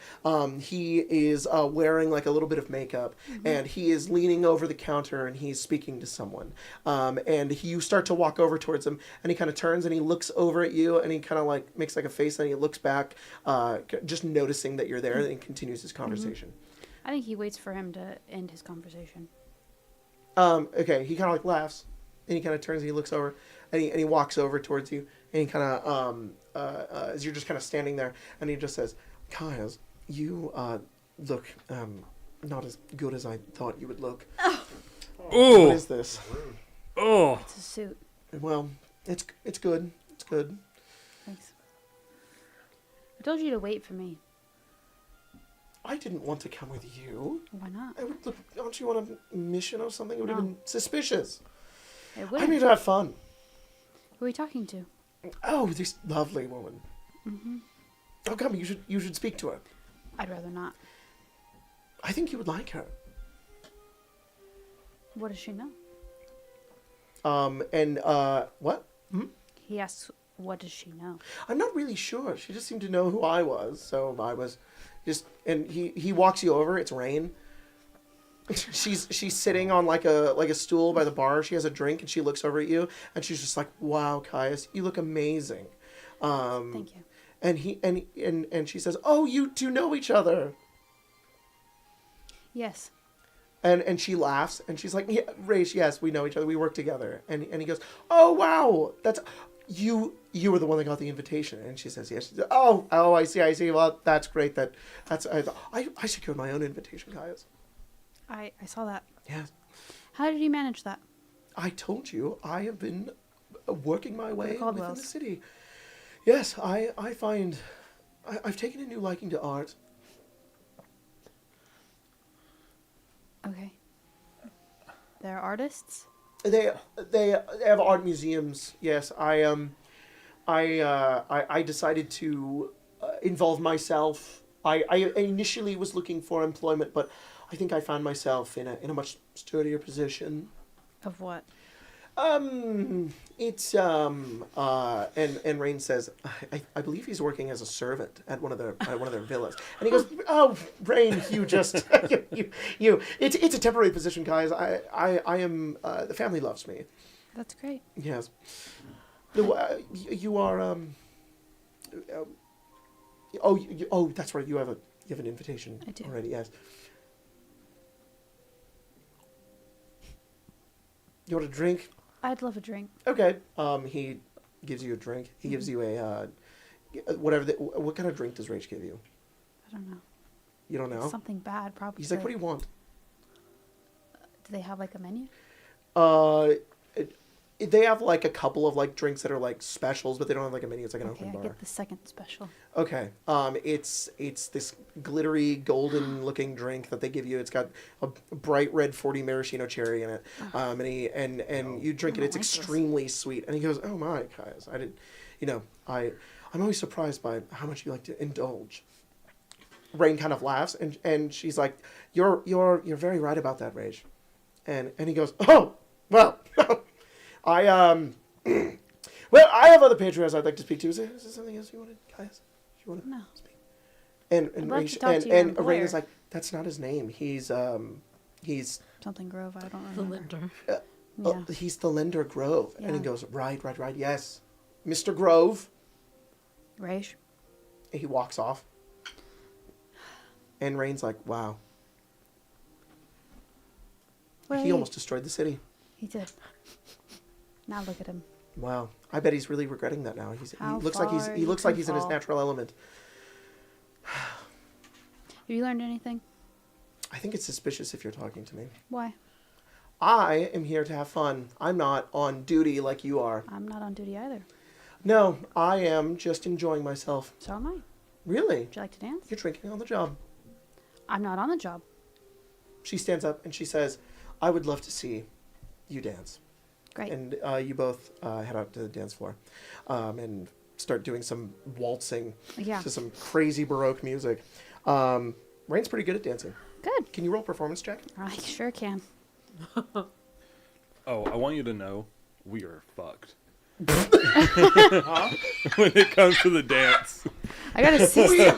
He is wearing, like, a little bit of makeup. And he is leaning over the counter and he's speaking to someone. And you start to walk over towards him and he kind of turns and he looks over at you and he kind of, like, makes, like, a face and he looks back, just noticing that you're there, and continues his conversation. I think he waits for him to end his conversation. Okay, he kind of, like, laughs. And he kind of turns and he looks over and he walks over towards you and he kind of, as you're just kind of standing there, and he just says, Kyle, you look not as good as I thought you would look. Oh. What is this? Oh. It's a suit. Well, it's good. It's good. Thanks. I told you to wait for me. I didn't want to come with you. Why not? Don't you want a mission or something? It would have been suspicious. It would. I need to have fun. Who are you talking to? Oh, this lovely woman. Oh, come, you should speak to her. I'd rather not. I think you would like her. What does she know? What? He asks, what does she know? I'm not really sure. She just seemed to know who I was, so I was just... And he walks you over. It's Rain. She's sitting on like a stool by the bar. She has a drink and she looks over at you and she's just like, "Wow, Caius, you look amazing." Thank you. And she says, "Oh, you two know each other." Yes. And she laughs and she's like, "Yeah, Raish, yes, we know each other. We work together." And he goes, "Oh, wow, that's you were the one that got the invitation." And she says, "Yes." She says, "Oh, I see. Well, that's great. I secured my own invitation, Caius." I saw that. Yes. How did you manage that? I told you I have been working my way within the Caldwells. city. Yes, I find I've taken a new liking to art. Okay. They're artists? They have art museums. Yes, I decided to involve myself. I initially was looking for employment, but I think I found myself in a much sturdier position. Of what? It's and Rain says, I believe he's working as a servant at one of their villas, and he goes, oh, Rain, you just it's a temporary position, guys. I am the family loves me. That's great. Yes. No, you are oh, that's right. You have an invitation I do. already. Yes. You want a drink? I'd love a drink. Okay. He gives you a drink. He gives you a what kind of drink does Rach give you? I don't know. You don't know? Something bad, probably. He's like, what do you want? Do they have like a menu? They have like a couple of like drinks that are like specials, but they don't have like a menu. It's like an Okay, open I bar. get the second special. Okay. It's this glittery golden looking drink that they give you. It's got a bright red 40 maraschino cherry in it. And you drink it. It's extremely sweet. And he goes, "Oh my, guys, I did, I'm always surprised by how much you like to indulge." Rain kind of laughs and she's like, "You're very right about that, Rage." And he goes, "Oh, well, well, I have other patrons I'd like to speak to. Is there something else you wanted, guys? You want to No. speak?" And I'd like Rain, to talk to your and Rain employer. is like, "That's not his name. He's Something Grove, I don't The remember. lender. Yeah. he's the Lender Grove." And he Yeah. goes, right, yes, Mr. Grove." Raish? And he walks off. And Rain's like, "Wow, he almost destroyed the city. He did. Now look at him. Wow, I bet he's really regretting that now. He How looks like far he you looks can like he's in his fall. natural element." Have you learned anything? I think it's suspicious if you're talking to me. Why? I am here to have fun. I'm not on duty like you are. I'm not on duty either. No, I am just enjoying myself. So am I. Really? Would you like to dance? You're drinking on the job. I'm not on the job. She stands up and she says, "I would love to see you dance." Great. And you both head out to the dance floor and start doing some waltzing Yeah. to some crazy Baroque music. Rain's pretty good at dancing. Good. Can you roll performance check? I sure can. Oh, I want you to know we are fucked. When it comes to the dance. I got a 16.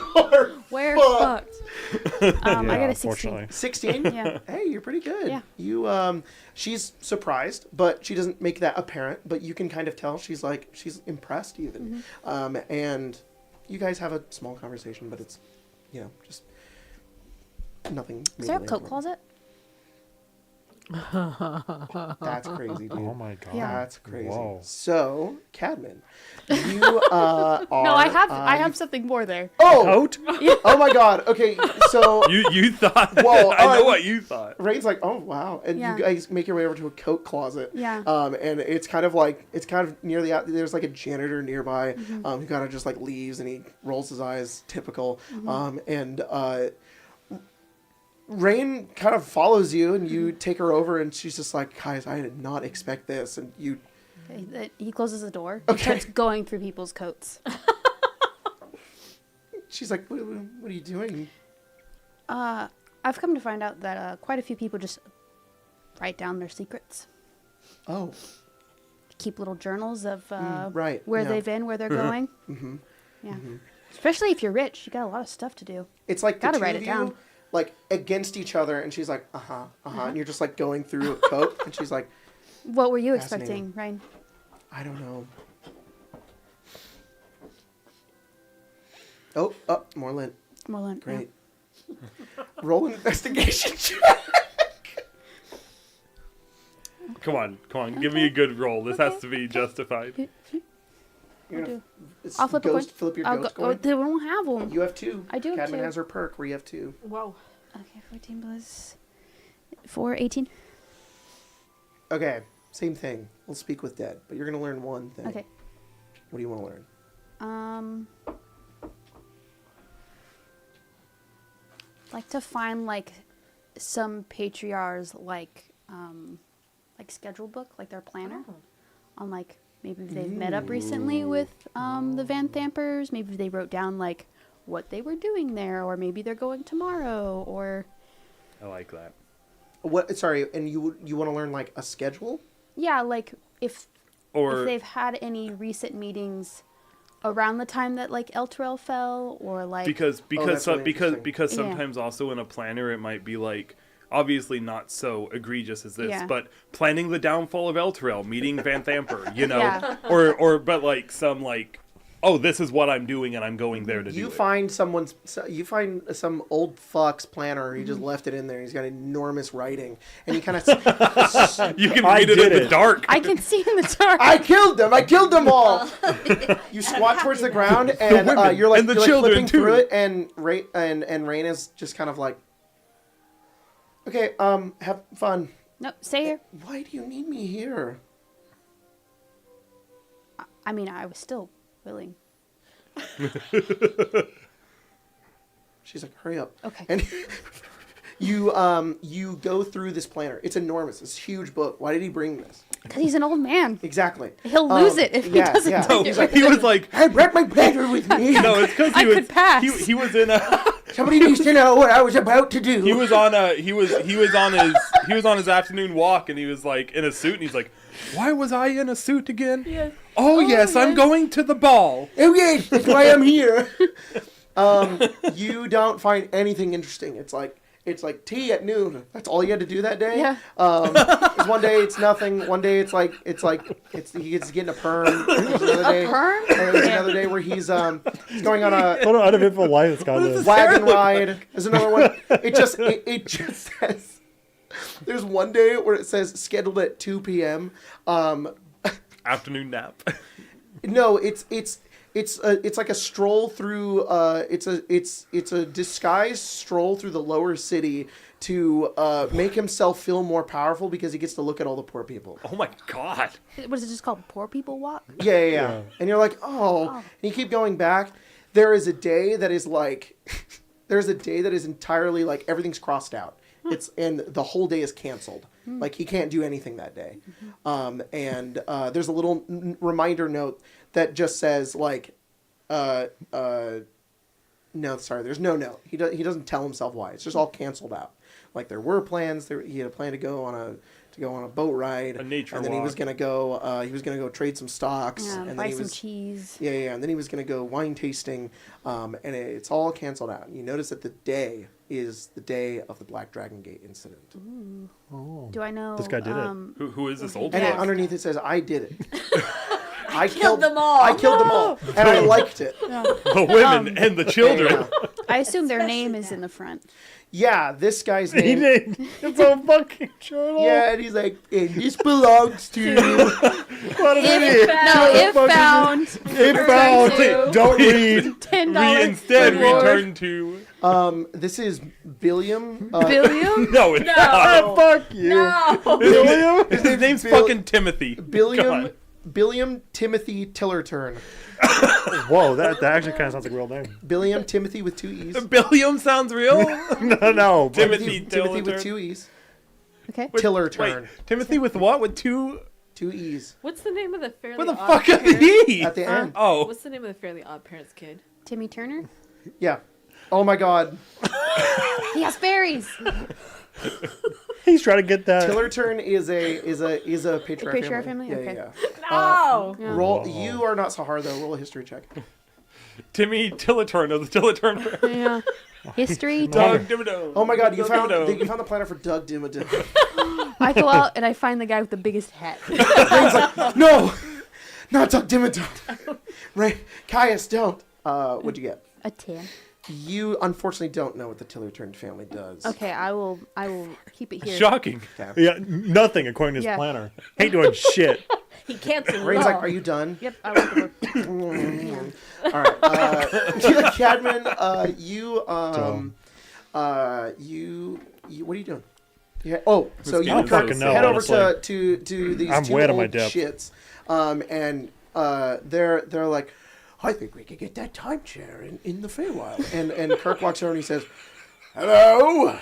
We're fucked. I got a 16. Unfortunately. 16? Yeah. Hey, you're pretty good. Yeah. You she's surprised, but she doesn't make that apparent, but you can kind of tell she's impressed even. And you guys have a small conversation, but it's just nothing. Is there a majorly coat important. closet? That's crazy, dude. Oh my god. Yeah. That's crazy. Whoa. So, Cadman, you are. No, I have something more there. Oh, Coat? oh my God. Okay, so You thought. Well, I know alright. what you thought. Rain's like, "Oh wow," and Yeah. you guys make your way over to a coat closet. Yeah. And it's kind of near the there's like a janitor nearby who kind of just like leaves and he rolls his eyes, typical. And Rain kind of follows you and you take her over and she's just like, "Guys, I did not expect this." And you, He closes the door. Okay. He starts going through people's coats. she's like, what are you doing?" I've come to find out that quite a few people just write down their secrets. Oh, Keep little journals of right, where yeah. they've been, where they're going. mm-hmm. Yeah. Especially if you're rich, you got a lot of stuff to do. It's like Gotta the two write of it you, down. like against each other, and she's like, and you're just like going through a coat, and she's like, What were you Fascinating. expecting, Ryan? "I don't know." Oh, more lint. Merlin. Great. Roll an investigation check. Come on. Give me a good roll. This has to be justified. You're do. it's I'll flip a coin. Flip your I'll ghost go. coin. They don't have them. You have 2. I do have Cadman 2. has her perk where you have 2. Wow. Okay, 14 plus 4, 18. Okay, same thing. We'll speak with dead, but you're gonna learn one thing. Okay. What do you want to learn? like to find like some patriarchs like schedule book, like their planner, on like maybe they've met up recently with the Vanthampers. Maybe they wrote down like what they were doing there, or maybe they're going tomorrow, or. I like that. What? Sorry, and you want to learn like a schedule? Yeah, like if they've had any recent meetings around the time that like Elturel fell, or like because sometimes also in a planner it might be like obviously not so egregious as this, but planning the downfall of Elturel, meeting Vanthampur, you know, or but like some like, oh, this is what I'm doing and I'm going there to do it. You find some old fuck's planner. He just left it in there. He's got enormous writing, and he kind of you can read it in the dark. I can see in the dark. I killed them all. You squat towards the ground, and you're like, flipping through it, and Rain is just kind of like, okay, have fun. No, stay here. Why do you need me here? I mean, I was still willing. She's like, hurry up. Okay. And you go through this planner. It's enormous. It's a huge book. Why did he bring this? Because he's an old man. Exactly. He'll lose it if he doesn't take it. He was like, I brought my planner with me. No, it's because could pass. He was in a. Somebody needs to know what I was about to do. He was on his afternoon walk, and he was like in a suit, and he's like, why was I in a suit again? Yeah. Oh yes, I'm going to the ball. Oh yes, that's why I'm here. You don't find anything interesting. It's like tea at noon. That's all you had to do that day. Yeah. One day it's nothing. One day it's he gets getting a perm. There's another day. Perm? There's another day where he's going on a What an uneventful life it's got this. wagon ride. There's another one. It just says. There's one day where it says scheduled at 2 p.m. Afternoon nap. No, it's like a stroll through. It's a disguised stroll through the lower city to make himself feel more powerful because he gets to look at all the poor people. Oh my god. What is it just called? Poor people walk? Yeah. And you're like, oh. And you keep going back. There is a day that is like, there's a day that is entirely like everything's crossed out. And the whole day is canceled. Like he can't do anything that day. And there's a little reminder note that just says like, no, sorry, there's no note. He doesn't tell himself why. It's just all canceled out. Like there were plans. He had a plan to go on a boat ride. A nature and then walk. he was gonna go trade some stocks. Yeah, and buy then some cheese. Yeah. And then he was gonna go wine tasting. And it's all canceled out. And you notice that the day is the day of the Black Dragon Gate incident. Ooh. Oh. Do I know? This guy did it. Who is this old And fox? underneath it says, I did it. I killed them all. I killed them all. And I liked it. The women and the children. I assume their name is in the front. Yeah, this guy's He name. did. It's a fucking journal. Yeah, and he's like, and this belongs to you. What an idiot. If found. If found. Don't read. $10 Instead reward. return to. This is Billiam. Billium? No, it's not. Ah, fuck you. No. William? His name's Bill- fucking Timothy. Billiam Timothy Tillerturn. Whoa, that actually kind of sounds like a real name. Billiam Timothy with 2 E's. Billiam sounds real. No. Timothy Timothy with Tillerturn. 2 E's. Okay. Tillerturn. Wait, Timothy with what? With 2? 2 E's. What's the name of the Fairly What the Odd fuck are Parents? these? At the end. Oh. What's the name of the Fairly Odd Parents kid? Timmy Turner? Yeah. Oh my god. He has fairies. He's trying to get that. Tillerturn is a patriarch patriarch family. family? Yeah, Okay. yeah. No. Yeah. Roll. You are not Sahar though. Roll a history check. Timmy Tillerturn of the Tillerturn. Yeah. History. Doug Dimmadome. Oh my god, you Doug found Dimmadome. the planet for Doug Dimmadome. I go out and I find the guy with the biggest hat. He's like, no, not Doug Dimmadome. Right, Caius, don't. What'd you get? A 10. You unfortunately don't know what the Tillerturn family does. Okay, I will keep it here. Shocking. Okay. Yeah, nothing according to his Yeah. planner. Ain't doing shit. He canceled. Rain's like, are you done? Yep, I like the book. Yeah. All right. Cadman, you what are you doing? Yeah. Oh, so you I don't fucking know, head over honestly. to these I'm two way out old of my depth. shits, and they're like, I think we could get that time chair in the Feywild. And Kirk walks over and he says, Hello,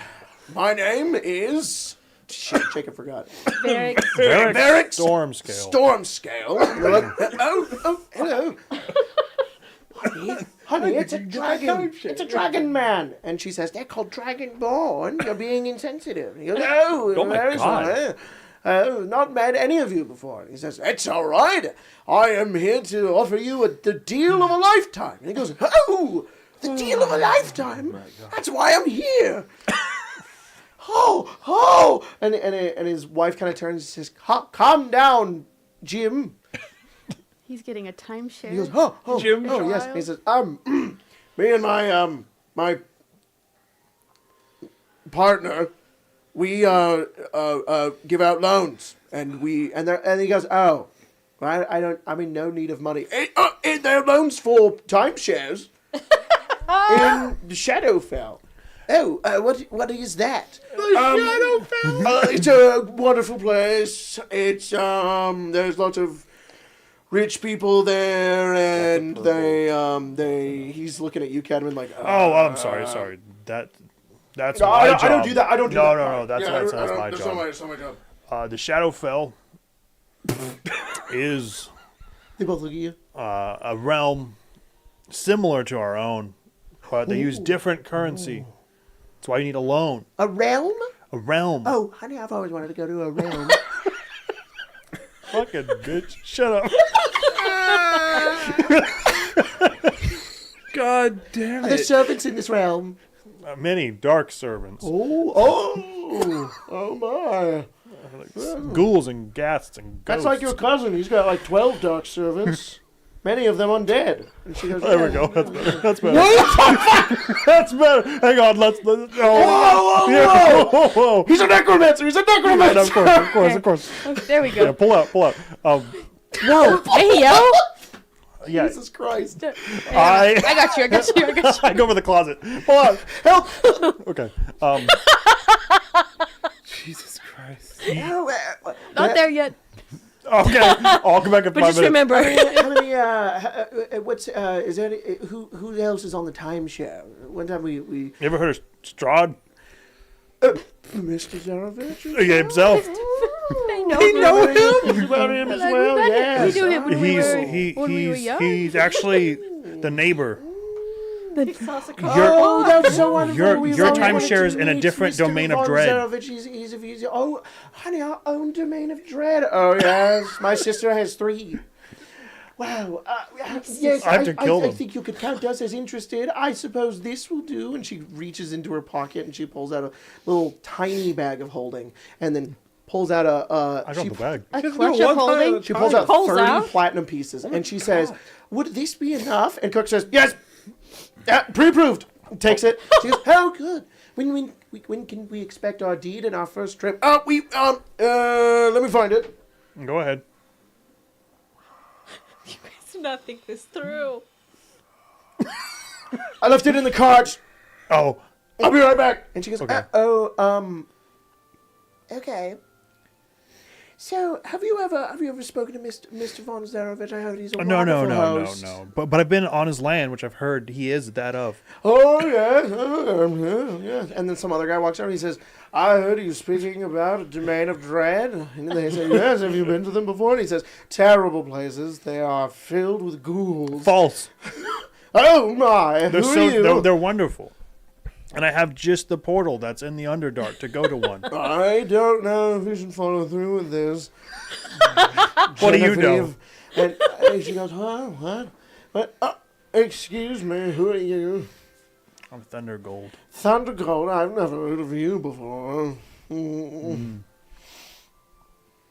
my name is... Shit, Jacob forgot. Varric Stormscale. Stormscale. And they're like, oh, hello. Honey, it's a dragon. It's a dragon man. And she says, they're called Dragonborn. You're being insensitive. And he goes, oh my God. Sorry. Not met any of you before. And he says, it's all right. I am here to offer you the deal of a lifetime. And he goes, oh, the deal of a lifetime? That's why I'm here. Oh. And his wife kind of turns and says, calm down, Jim. He's getting a timeshare. He goes, Jim. Oh, yes. And he says, me and my partner, we give out loans, and he goes, oh, I'm in no need of money. They're loans for timeshares in Shadowfell. Oh, what is that? Shadowfell. It's a wonderful place. It's there's lots of rich people there, and he's looking at you, Cadman, like. I'm sorry. That's my job. I don't do that. I don't do that. No. That's my job. That's not my job. The Shadowfell is They both look at you. A realm similar to our own, but they use different currency. That's why you need a loan. A realm? A realm. Oh, honey, I've always wanted to go to a realm. Fucking bitch. Shut up. God damn it. Are there servants in this realm? Many dark servants. Oh my. Ghouls and ghasts and ghosts. That's like your cousin. He's got like 12 dark servants. Many of them undead. And she goes, there we go. That's better. That's better. That's better. Hang on. Let's whoa. He's a necromancer. Yeah, of course. Oh, there we go. Yeah, pull up. Whoa. Hey, yo. Yeah. Jesus Christ. I got you. I go over the closet. Pull up. Help. Okay. Jesus Christ. Not there yet. Okay. I'll come back in 5 minutes. But just remember, is there who else is on the timeshare? One time we You ever heard of Strahd? Mr. Zarovich? Yeah, himself. They know him. He's about him as well, yeah. We knew him when we were young. He's actually the neighbor. That's so wonderful. Your timeshare is in a different domain of dread. Oh, honey, our own domain of dread. Oh, yes. My sister has 3. Wow. Yes, I have to kill them. I think you could count us as interested. I suppose this will do. And she reaches into her pocket and she pulls out a little tiny bag of holding and then pulls out I got the bag. A clutch of holding. She pulls out 30 platinum pieces and she says, would this be enough? And Cook says, yes. Pre-approved. Takes it. She goes, how good. When can we expect our deed and our first trip? Let me find it. Go ahead. you guys do not think this through. I left it in the cart. Oh. I'll be right back. And she goes, okay. Okay. So, have you ever spoken to Mr. Von Zarovich? I heard he's a wonderful host. No. But I've been on his land, which I've heard he is that of. Oh, yes. Yes. And then some other guy walks over and he says, I heard you speaking about a domain of dread. And they say, yes, have you been to them before? And he says, terrible places. They are filled with ghouls. False. Oh, my. Who are you? They're wonderful. And I have just the portal that's in the Underdark to go to one. I don't know if you should follow through with this. What do you know? And she goes, huh? What? Excuse me, who are you? I'm Thundergold. Thundergold? I've never heard of you before.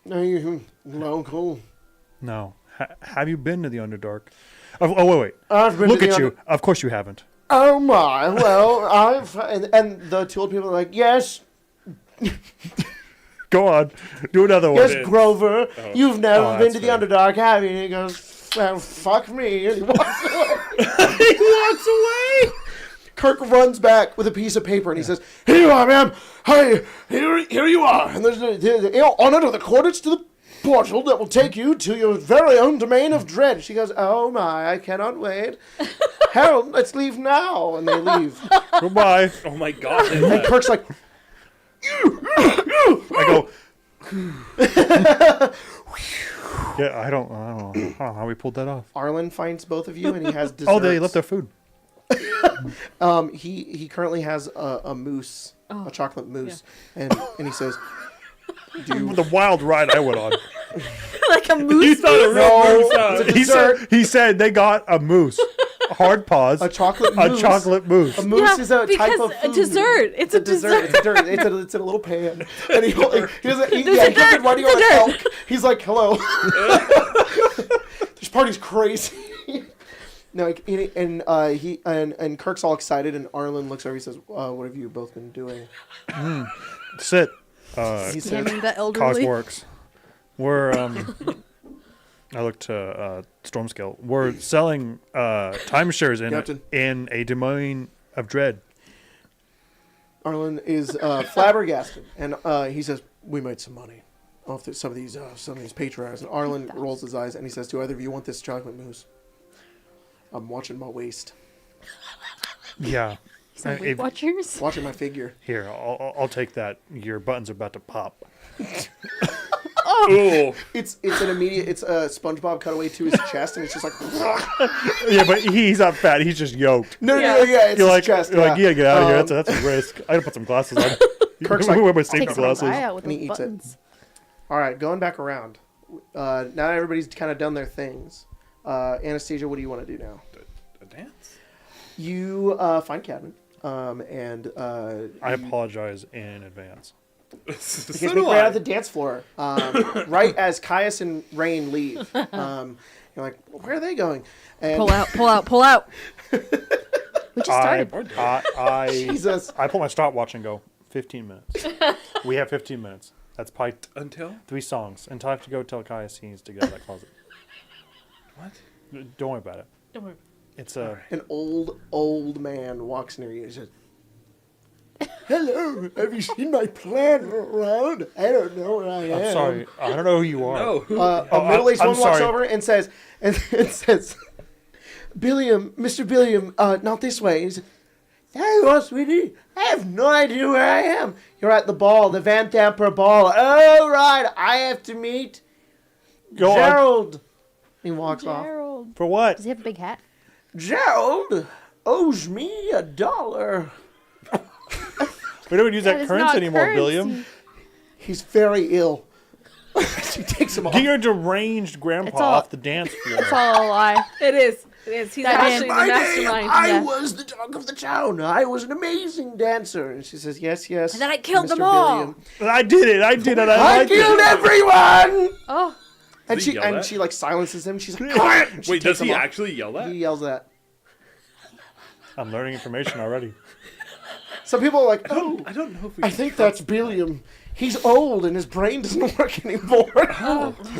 Are you local? No. Have you been to the Underdark? Oh, wait. I've been Look to at the you. Of course you haven't. Oh my, well, and the two old people are like, yes. Go on. Do another one. Yes, Grover, you've never been to the Underdark, have you? And he goes, well, fuck me. And he walks away. He walks away. Kirk runs back with a piece of paper and he says, here you are, ma'am. Hey, here you are. And there's on it are the coordinates to the portal that will take you to your very own domain of dread. She goes, oh my, I cannot wait. Harold, let's leave now. And they leave. Goodbye. Oh my god. And Kirk's like, I go. Yeah, I don't know how we pulled that off. Arlen finds both of you, and he has desserts. Oh, they left their food. He currently has a mousse, a chocolate mousse, and he says, The wild ride I went on. Like a moose. You thought a real moose. He said they got a mousse. Hard pause. a chocolate mousse. A chocolate mousse. A mousse is a type of a food. dessert. It's a dessert. It's in a little pan, and he doesn't. He's riding on a elk. He's like, "Hello, this party's crazy." No, and Kirk's all excited, and Arlen looks over. He says, "What have you both been doing?" Sit. He says, Scamming the elderly. Cosworks. We're I looked to Storm Scale. We're selling timeshares in a domain of dread. Arlen is flabbergasted, and he says, "We made some money off some of these patriarchs." And Arlen rolls his eyes, and he says, "Do either of you want this chocolate mousse?" I'm watching my waist. Yeah. Some Weight Watchers. Watching my figure. Here, I'll take that. Your button's about to pop. Oh. It's an immediate. It's a SpongeBob cutaway to his chest, and it's just like. Yeah, but he's not fat. He's just yoked. No, it's You're his like, chest. you're like, you gotta get out of here. That's a risk. I gotta put some glasses on. Kirk's like, wear my safety Takes my glasses. eye out with And he those eats it. buttons. All right, going back around. Now that everybody's kind of done their things. Anastasia, what do you want to do now? A dance? You find Cadman, and I apologize in advance. because they ran out of the dance floor right as Caius and Rain leave. You're like, where are they going? And Pull out. We just started. Jesus. I pull my stopwatch and go 15 minutes. We have 15 minutes. That's probably Until? 3 songs. Until I have to go tell Caius he needs to get out of that closet. What? Don't worry about it. Don't worry. It's An old man walks near you and says, "Hello, have you seen my plan around? I don't know where I am." I'm sorry. I don't know who you are. No. A middle-aged I'm one walks sorry. over and says, "Billiam, Mr. Billiam, not this way." He says, "Hello, sweetie. I have no idea where I am. You're at the ball, the Vanthampur ball. Oh, right. I have to meet Go on. Gerald." He walks off. Gerald. For what? Does he have a big hat? "Gerald owes me $1. We don't use that is currency not anymore, currency. Billiam. He's very ill." She takes him off. Get your deranged grandpa It's all- off the dance floor. It's all a lie. It is. He's That actually man- the mastermind. I Yeah. was the talk of the town. I was an amazing dancer. And she says, "Yes, yes." And then I killed Mr. them all. Billiam. I did it. I I liked killed it. everyone. Oh, And Does he yell that? she like silences him. She's like, "Quiet!" And she Wait, takes does he him off. actually yell that? He yells that. I'm learning information already. Some people are like, "Oh, I don't know if we I think that's Billiam. He's old and his brain doesn't work anymore."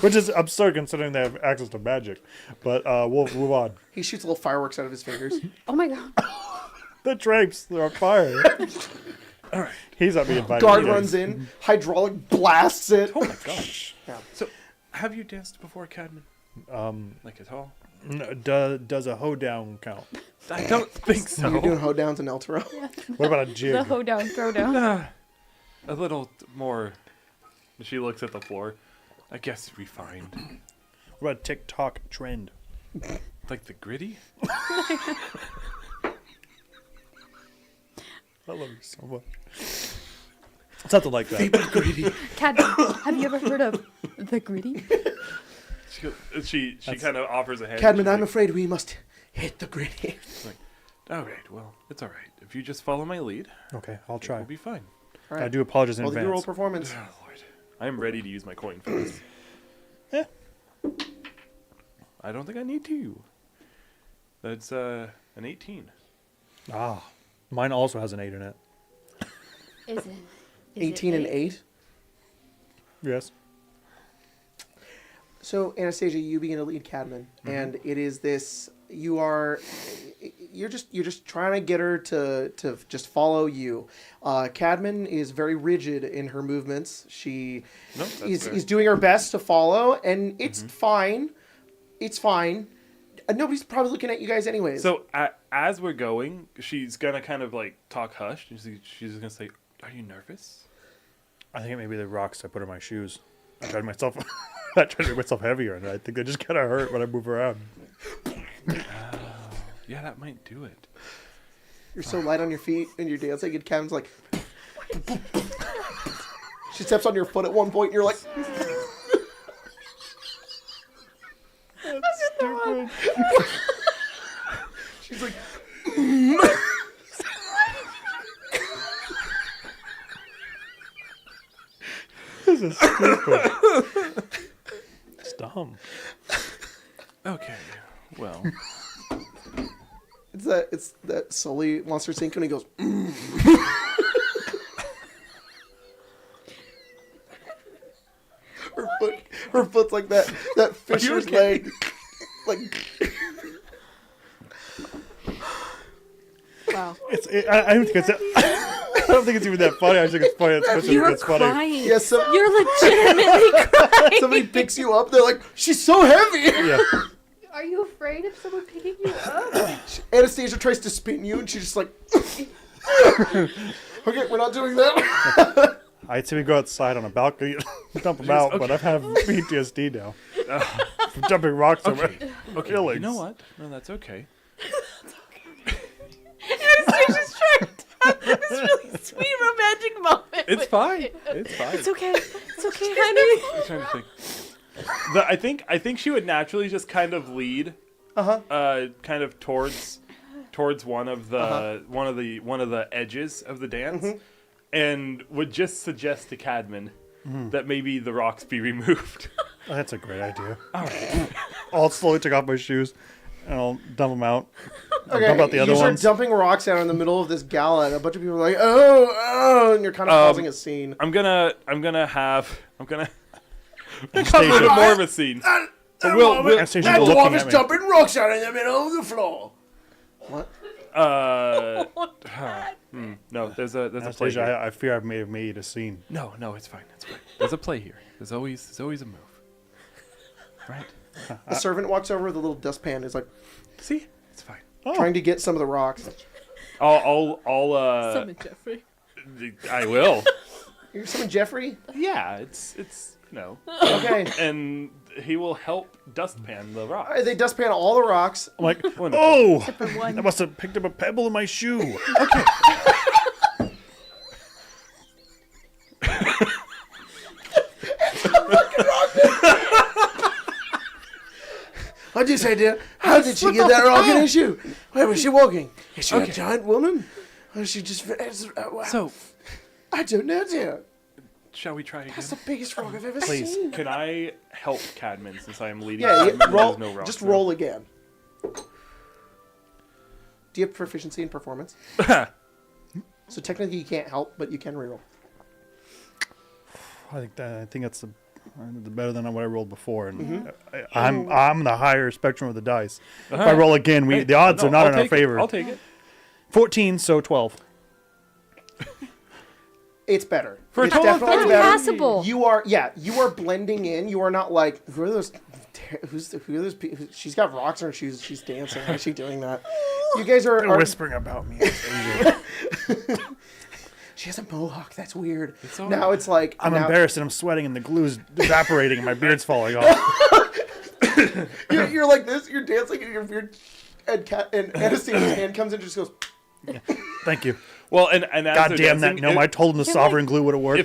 Which is absurd considering they have access to magic. But we'll move on. He shoots little fireworks out of his fingers. oh my God. The drapes, they're on fire. All right. He's not being invited. Guard either. runs in, hydraulic blasts it. Oh my gosh. Yeah. So, have you danced before, Cadman? Like at all? No, does a hoedown count? I don't think so. You're doing hoedowns in El Toro. What about a jig? The hoedown, throwdown. A little more. She looks at the floor. I guess refined. What about a TikTok trend? Like the gritty? I love you so much. Something like that. Cadman, have you ever heard of the gritty? She kind of offers a hand. Cadman, She's I'm like, afraid we must hit the gritty. all right, well, it's all right. If you just follow my lead, Okay, I'll we'll try. be fine. All right. I do apologize in Well, your roll advance. performance. Oh, Lord. I am ready to use my coin for this. Yeah. I don't think I need to. That's an 18. Ah, mine also has an 8 in it. Is it? 18 and 8. Yes. So Anastasia, you begin to lead Cadman, and it is this. You're just trying to get her to just follow you. Cadman is very rigid in her movements. She No, that's fair. is doing her best to follow, and it's fine. It's fine. Nobody's probably looking at you guys anyways. So as we're going, she's gonna kind of like talk hushed, and she's gonna say, "Are you nervous?" I think it may be the rocks I put in my shoes. I tried to make myself heavier, and I think they just kind of hurt when I move around. Yeah, that might do it. You're so light on your feet and you're dancing, and Cam's like... She steps on your foot at one point, and you're like... She's like... This is stupid. It's dumb. Okay, well... It's that Sully Monster Inc. when he goes... Her foot's like that fisher's leg. Like... Wow. I don't think it's... I don't think it's even that funny. I think it's funny. It's funny. Crying. Yeah, You're legitimately crying. somebody picks you up, they're like, she's so heavy! Yeah. Are you afraid of someone picking you up? Anastasia tries to spin you, and she's just like... Okay, we're not doing that. I'd say we go outside on a balcony and dump them out, but I have PTSD now. From jumping rocks over Okay, you know what? No, that's okay. Anastasia's trying to have this really sweet romantic moment. It's fine. It's fine. It's okay. It's okay, honey. I'm trying to think. I think she would naturally just kind of lead, kind of towards one of the edges of the dance, and would just suggest to Cadman that maybe the rocks be removed. Oh, that's a great idea. All right. I'll slowly take off my shoes and I'll dump them out. Okay, dump out the other you start ones. dumping rocks out in the middle of this gala, and a bunch of people are like, oh, and you're kind of causing a scene. I'm gonna cause a Anastasia. little bit more of a scene. Anastasia's That looking dwarf at is me. dumping rocks out in the middle of the floor. What? No, there's a play Anastasia, here. I fear I've made a scene. No, it's fine. It's fine. There's a play here. There's always a move. Right? The servant walks over with a little dustpan and is like, See? It's fine. trying to get some of the rocks. I'll Summon Jeffrey. I will. You're summon Jeffrey? Yeah, it's no. Okay. And he will help dustpan the rock. They dustpan all the rocks. I'm like, Wonderful. oh, one. I must have picked up a pebble in my shoe. I just said, dear, how did she get that rock in her shoe? Where was she walking? Is she a giant woman? Or is she just... So, I don't know, dear. shall we try again? That's the biggest rock I've ever Please. seen. Can I help Cadman since I am leading? Yeah, him and roll. there's no rocks Just now? roll again. Do you have proficiency in performance? So technically you can't help, but you can reroll. I think that's the better than what I rolled before, and I'm the higher spectrum of the dice. If I roll again, the odds are not in our favor. I'll take it. 14, so 12. It's better. For a It's total of definitely 30. better. Passable. You are blending in. You are not like, who are those people? She's got rocks in her shoes. She's dancing. Why is she doing that? You guys They're are whispering about me. she has a mohawk. That's weird. all Now right. it's like I'm now, embarrassed and I'm sweating and the glue's evaporating and my beard's falling off. You're like this. You're dancing and your beard and Anastasia's hand comes in and just goes. Thank you. Well, and as God they're damn that dancing, gnome. I told him the sovereign glue would have worked.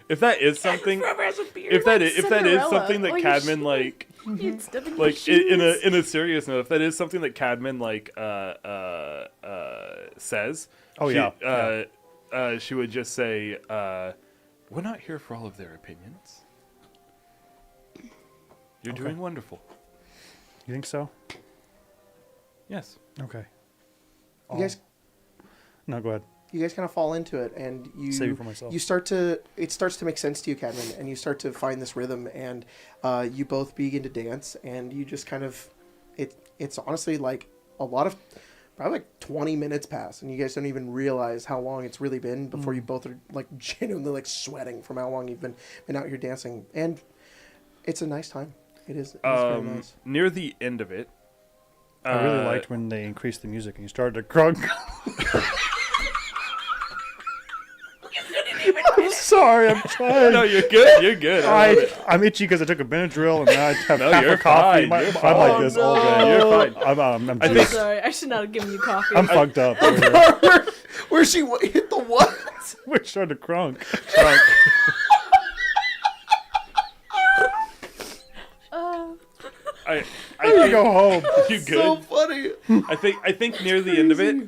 if that is something, if that is something that Cadman like in a serious note, if that is something that Cadman like says, she would just say, "We're not here for all of their opinions. You're doing wonderful." You think so? Yes. Okay. You guys. No, go ahead. You guys kind of fall into it, and Save it for myself. it starts to make sense to you, Cadman, and you start to find this rhythm, and you both begin to dance, and you just kind of, it's honestly like a lot of, probably like 20 minutes pass, and you guys don't even realize how long it's really been before you both are like genuinely like sweating from how long you've been out here dancing, and it's a nice time. It is very nice. Near the end of it, I really liked when they increased the music and you started to crunk. I'm sorry, I'm trying. No, you're good. You're good. I'm itchy because I took a Benadryl and now I have half you're a coffee. fine. You're I'm like this all day. You're fine. I'm I'm sorry. I should not have given you coffee. I'm fucked up. Where she hit the what? We're starting to crunk. I think, go home. You good? So funny. I think near the end of it,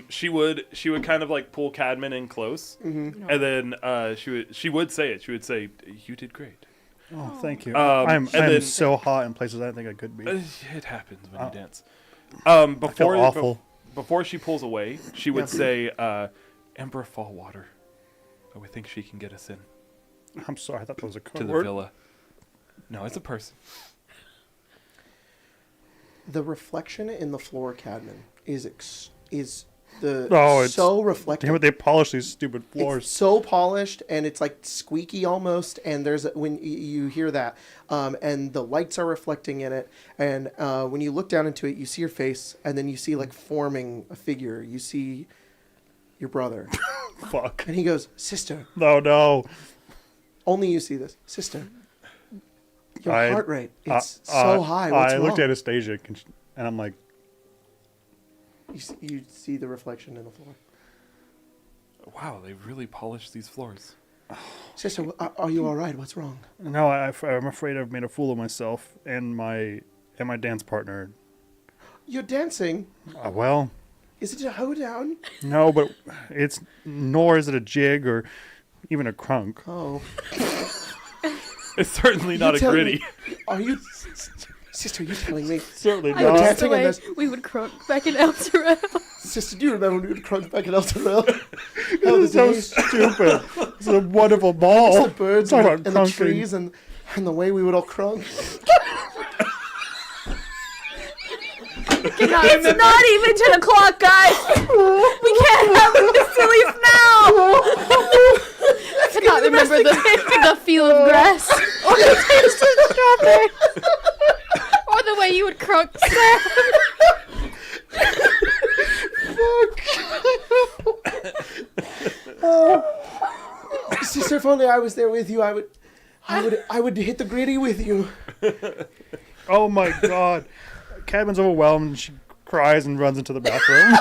she would kind of like pull Cadman in close, and then she would say it. She would say, "You did great." Oh, thank you. I'm so hot in places I didn't think I could be. It happens when you dance. I feel awful. Before she pulls away, she would say, "Emperor Fallwater, we think she can get us in." I'm sorry, I thought that was a code to the word. villa. No, it's a person. The reflection in the floor, Cadman, is it's so reflective. Damn it, they polish these stupid floors. It's so polished, and it's like squeaky almost. And when you hear that, and the lights are reflecting in it, and when you look down into it, you see your face, and then you see like forming a figure. You see your brother. Fuck. And he goes, "Sister." No. Only you see this, sister. Your heart rate, it's so high. I looked at Anastasia, and I'm like... You see the reflection in the floor. Wow, they really polished these floors. Sister, are you all right? What's wrong? No, I'm afraid I've made a fool of myself and my dance partner. You're dancing? Well... Is it a hoedown? No, but nor is it a jig or even a crunk. Oh. It's certainly not a gritty. Are you... Sister, you're telling me. Certainly I not. noticed the way we would crunk back in El Terrell. Sister, do you remember when we would crunk back in El Terrell? This is so stupid. It's a wonderful ball. It's the birds and the trees and the way we would all crunk. It's not even 10 o'clock, guys. We can't have this leave now. I cannot remember the feel of grass or the taste of strawberry or the way you would crunk sand. Fuck. Sister, if only I was there with you, I would hit the gritty with you. Oh my God. Cadman's overwhelmed and she cries and runs into the bathroom.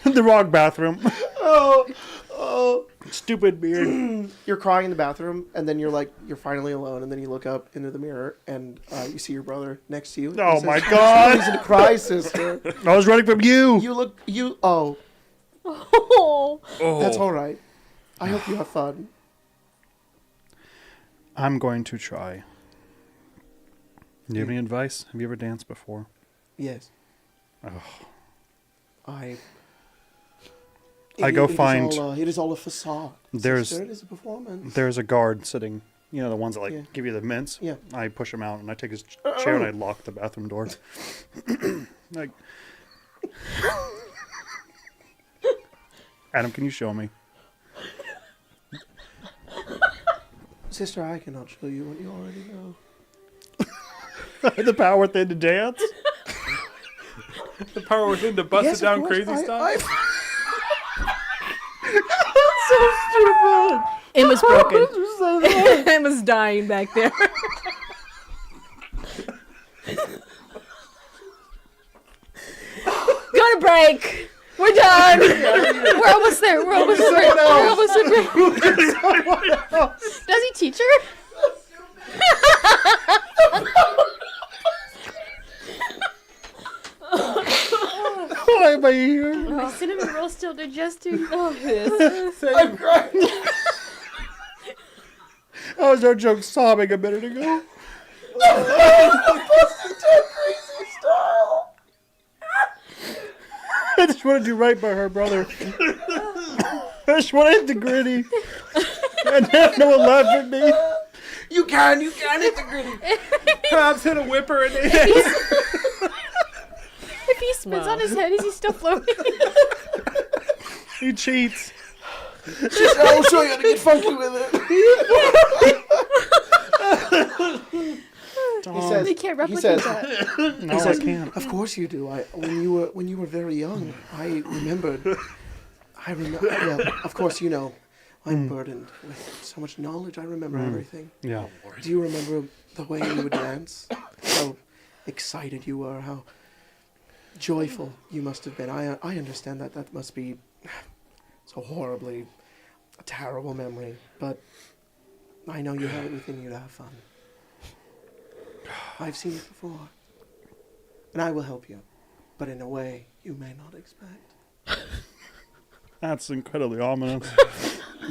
The wrong bathroom. Oh. Stupid beard. You're crying in the bathroom, and then you're finally alone, and then you look up into the mirror, and you see your brother next to you. Oh my God. Reason to cry, sister. I was running from you. Oh. That's all right. I hope you have fun. I'm going to try. Do you have any advice? Have you ever danced before? Yes. Oh. It is all a facade. It is a performance. There's a guard sitting, the ones that give you the mints. Yeah. I push him out and I take his chair and I lock the bathroom door. Adam, can you show me? Sister, I cannot show you what you already know. The power within to dance? The power within to bust it down crazy stuff? That's so stupid. It was broken. It was dying back there. Go to break. We're done. We're almost there. We're almost there. Does he teach her? Why am I here? My cinnamon roll still digesting. Oh, yes. I'm crying. I was no joke sobbing a minute ago. Crazy style. I just want to do right by her brother. I just want to hit the gritty. And have no one laugh at me. You can hit the gritty. Perhaps hit a whipper in the If he spins on his head, is he still floating? He cheats. Sister, I will show you how to get funky with it. says, They can't replicate that. No, I can't. Of course you do. When you were very young, I remembered. Well, of course you know. I'm burdened with so much knowledge. I remember everything. Yeah. Do you remember the way you would dance? How excited you were? How joyful you must have been. I understand that. That must be so horribly a terrible memory. But I know you have it within you to have fun. I've seen it before. And I will help you. But in a way you may not expect. That's incredibly ominous.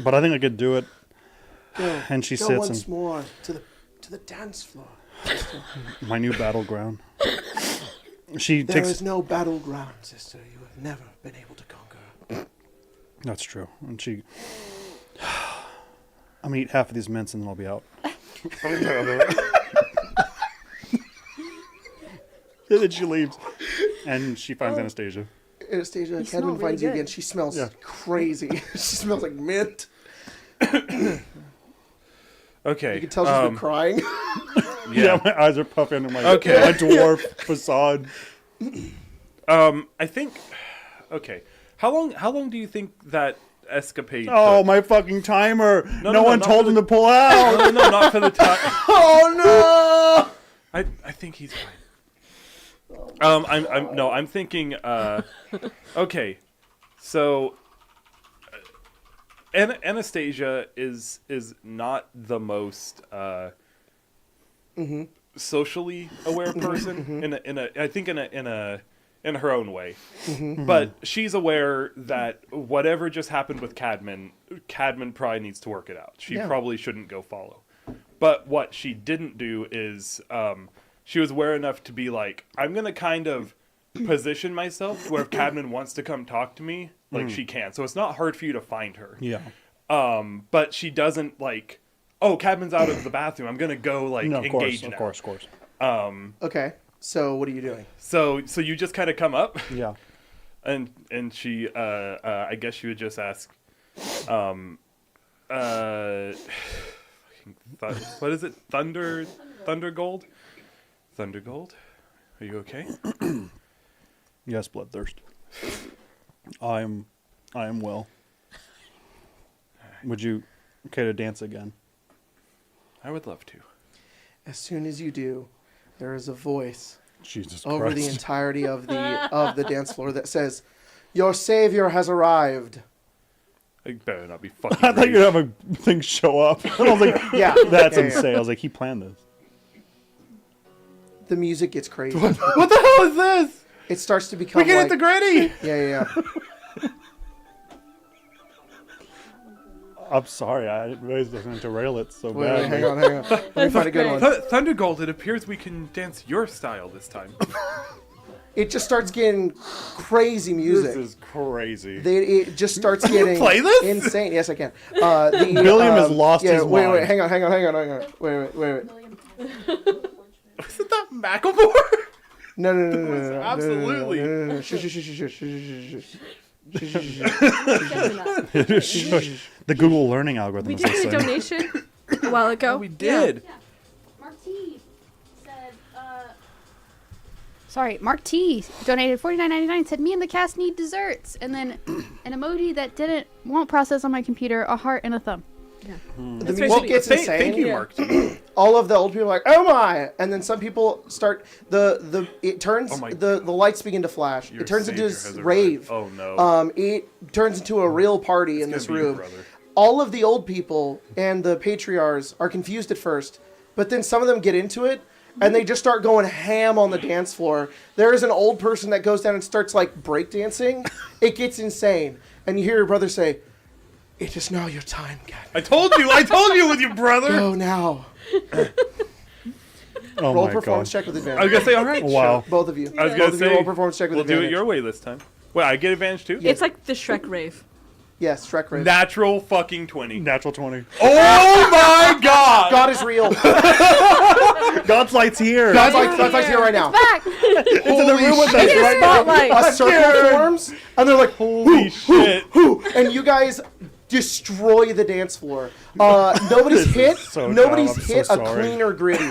But I think I could do it. Go, And she go sits once and more to the dance floor. my new battleground. She There takes. is no battleground, sister. You have never been able to conquer. That's true. And she. I'm gonna eat half of these mints and then I'll be out. And then she leaves, and she finds Anastasia. Anastasia, smell Cadman really finds you good. again. She smells Yeah. crazy. She smells like mint. Okay. You can tell she's been crying. Yeah, my eyes are puffing under my Okay. my dwarf facade. I think. Okay. How long do you think that escapade? Oh, took? my fucking timer! No, No one not told for him the- to pull out. No, not for the time. Oh I think he's fine. I'm thinking. Okay, so Anastasia is not the most socially aware person in her own way, but she's aware that whatever just happened with Cadman probably needs to work it out. She probably shouldn't go follow. But what she didn't do is she was aware enough to be like, I'm going to kind of position myself where if Cadman wants to come talk to me, like she can. So it's not hard for you to find her. Yeah. But she doesn't like, oh, Cadman's out of the bathroom. I'm going to go like No, of engage course, now. of course. Okay, so what are you doing? So you just kind of come up Yeah. and she, I guess she would just ask, what is it? Thunder Gold? Thunder Gold? Are you okay? Yes, Bloodthirst. I am well. Would you care to dance again? I would love to. As soon as you do, there is a voice Jesus over Christ. the entirety of the dance floor that says, "Your savior has arrived." I better not be fucking. I thought you'd have a thing show up. I was like, Yeah, that's yeah, insane. I was like, he planned this. The music gets crazy. What the hell is this? It starts to become We get like, it the gritty. yeah. I'm sorry. I didn't realize I was going to derail it so Wait, bad. hang on. Let me find a good one. Thunder Gold. It appears we can dance your style this time. It just starts getting crazy music. This is crazy. It just starts getting play this? insane. Yes, I can. William has lost his wait, mind. hang on. Wait. Isn't that Macklemore? No. Absolutely. No. Shush. The Google learning algorithm We is did get a insane. donation a while ago. We did. Yeah. Mark T said, sorry, Mark T donated $49.99, said, me and the cast need desserts. And then an emoji that won't process on my computer, a heart and a thumb. The music gets insane. Thank you, Mark. All of the old people are like, "Oh my!" And then some people start it turns Oh my the lights begin to flash. Your It turns into savior this has rave. arrived. Oh no. It turns into a real party in It's this gonna be your room. brother. All of the old people and the patriarchs are confused at first, but then some of them get into it and they just start going ham on the dance floor. There is an old person that goes down and starts like breakdancing. It gets insane, and you hear your brother say, "It is now your time, Cat. I told you with your brother. Go now." Oh Roll my performance god. check with I was advantage. gonna say, all right. Wow. Both of you. I was Both gonna of you say, roll performance check with we'll do advantage. it your way this time. Wait, I get advantage too? It's like the Shrek rave. Yes, Shrek Rave. Natural fucking 20. Natural 20. Oh my god! God is real. God's light's here. God's like here right now. Back! It's in the room with us Get a right now. spotlight. A circle forms, and they're like, Holy shit. and you guys destroy the dance floor. Nobody's This hit. is so Nobody's dumb. I'm so hit a sorry. cleaner gritty.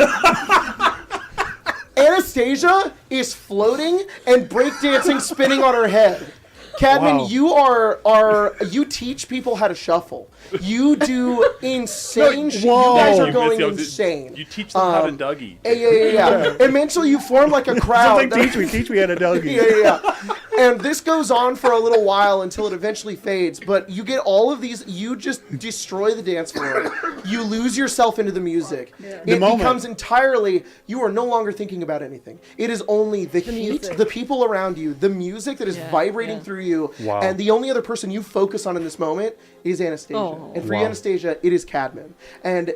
Anastasia is floating and breakdancing, spinning on her head. Cadman, wow. you teach people how to shuffle. You do insane shit. You Whoa. guys are You going miss- insane. You teach them how to Dougie. Yeah. Eventually, you form like a crowd. Teach me how to Dougie. Yeah. And this goes on for a little while until it eventually fades. But you get all of these. You just destroy the dance floor. You lose yourself into the music. It becomes entirely. You are no longer thinking about anything. It is only the heat, music. the people around you, the music that is vibrating through you. Wow. And the only other person you focus on in this moment is Anastasia. Oh. And for Wow. Anastasia, it is Cadman. And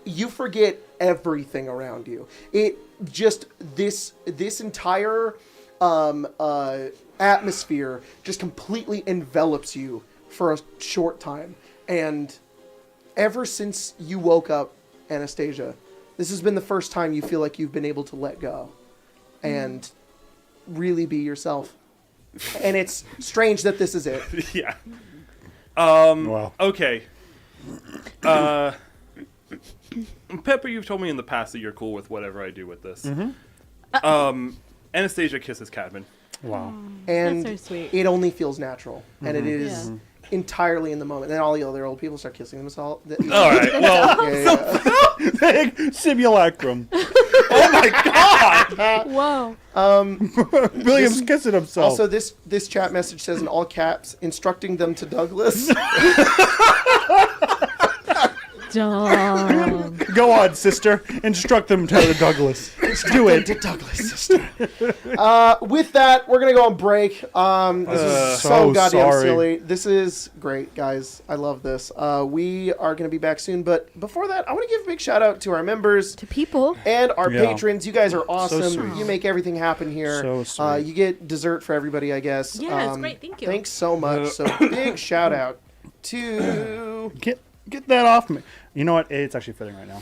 you forget everything around you. It just this entire atmosphere just completely envelops you for a short time. And ever since you woke up, Anastasia, this has been the first time you feel like you've been able to let go and really be yourself. And it's strange that this is it. Yeah. Wow. Okay. Pepper, you've told me in the past that you're cool with whatever I do with this. Anastasia kisses Cadman. Wow. And That's so sweet. it only feels natural. And it is entirely in the moment. And all the other old people start kissing themselves. All right. Well, Simulacrum. oh my God. Whoa. William's kissing himself. Also, this chat message says in all caps, instructing them to Douglas. Dumb. Go on, sister. Instruct them to Douglas. Do it. to Douglas, sister. With that, we're going to go on break. This is so goddamn silly. This is great, guys. I love this. We are going to be back soon. But before that, I want to give a big shout out to our members. To people. And our Yeah. patrons. You guys are awesome. sweet. You make everything happen here. So sweet. You get dessert for everybody, I guess. Yeah, it's great. Thank you. Thanks so much. So big shout out to... Get that off me. You know what? It's actually fitting right now.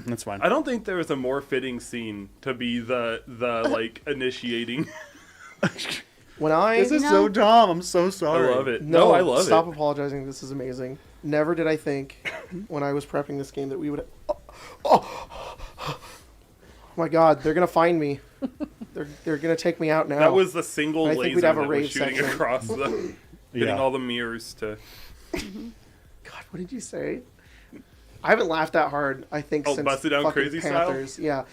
That's fine. I don't think there was a more fitting scene to be the like initiating. This is so dumb. I'm so I sorry. love it. No, I love Stop it. apologizing. This is amazing. Never did I think when I was prepping this game that we would... Oh my God, they're going to find me. They're going to take me out now. That was the single I think we'd laser have a that was rave shooting section. across the, hitting all the mirrors to. God, what did you say? I haven't laughed that hard, I think, Oh, since Busted Down fucking Crazy Style? Panthers. Yeah.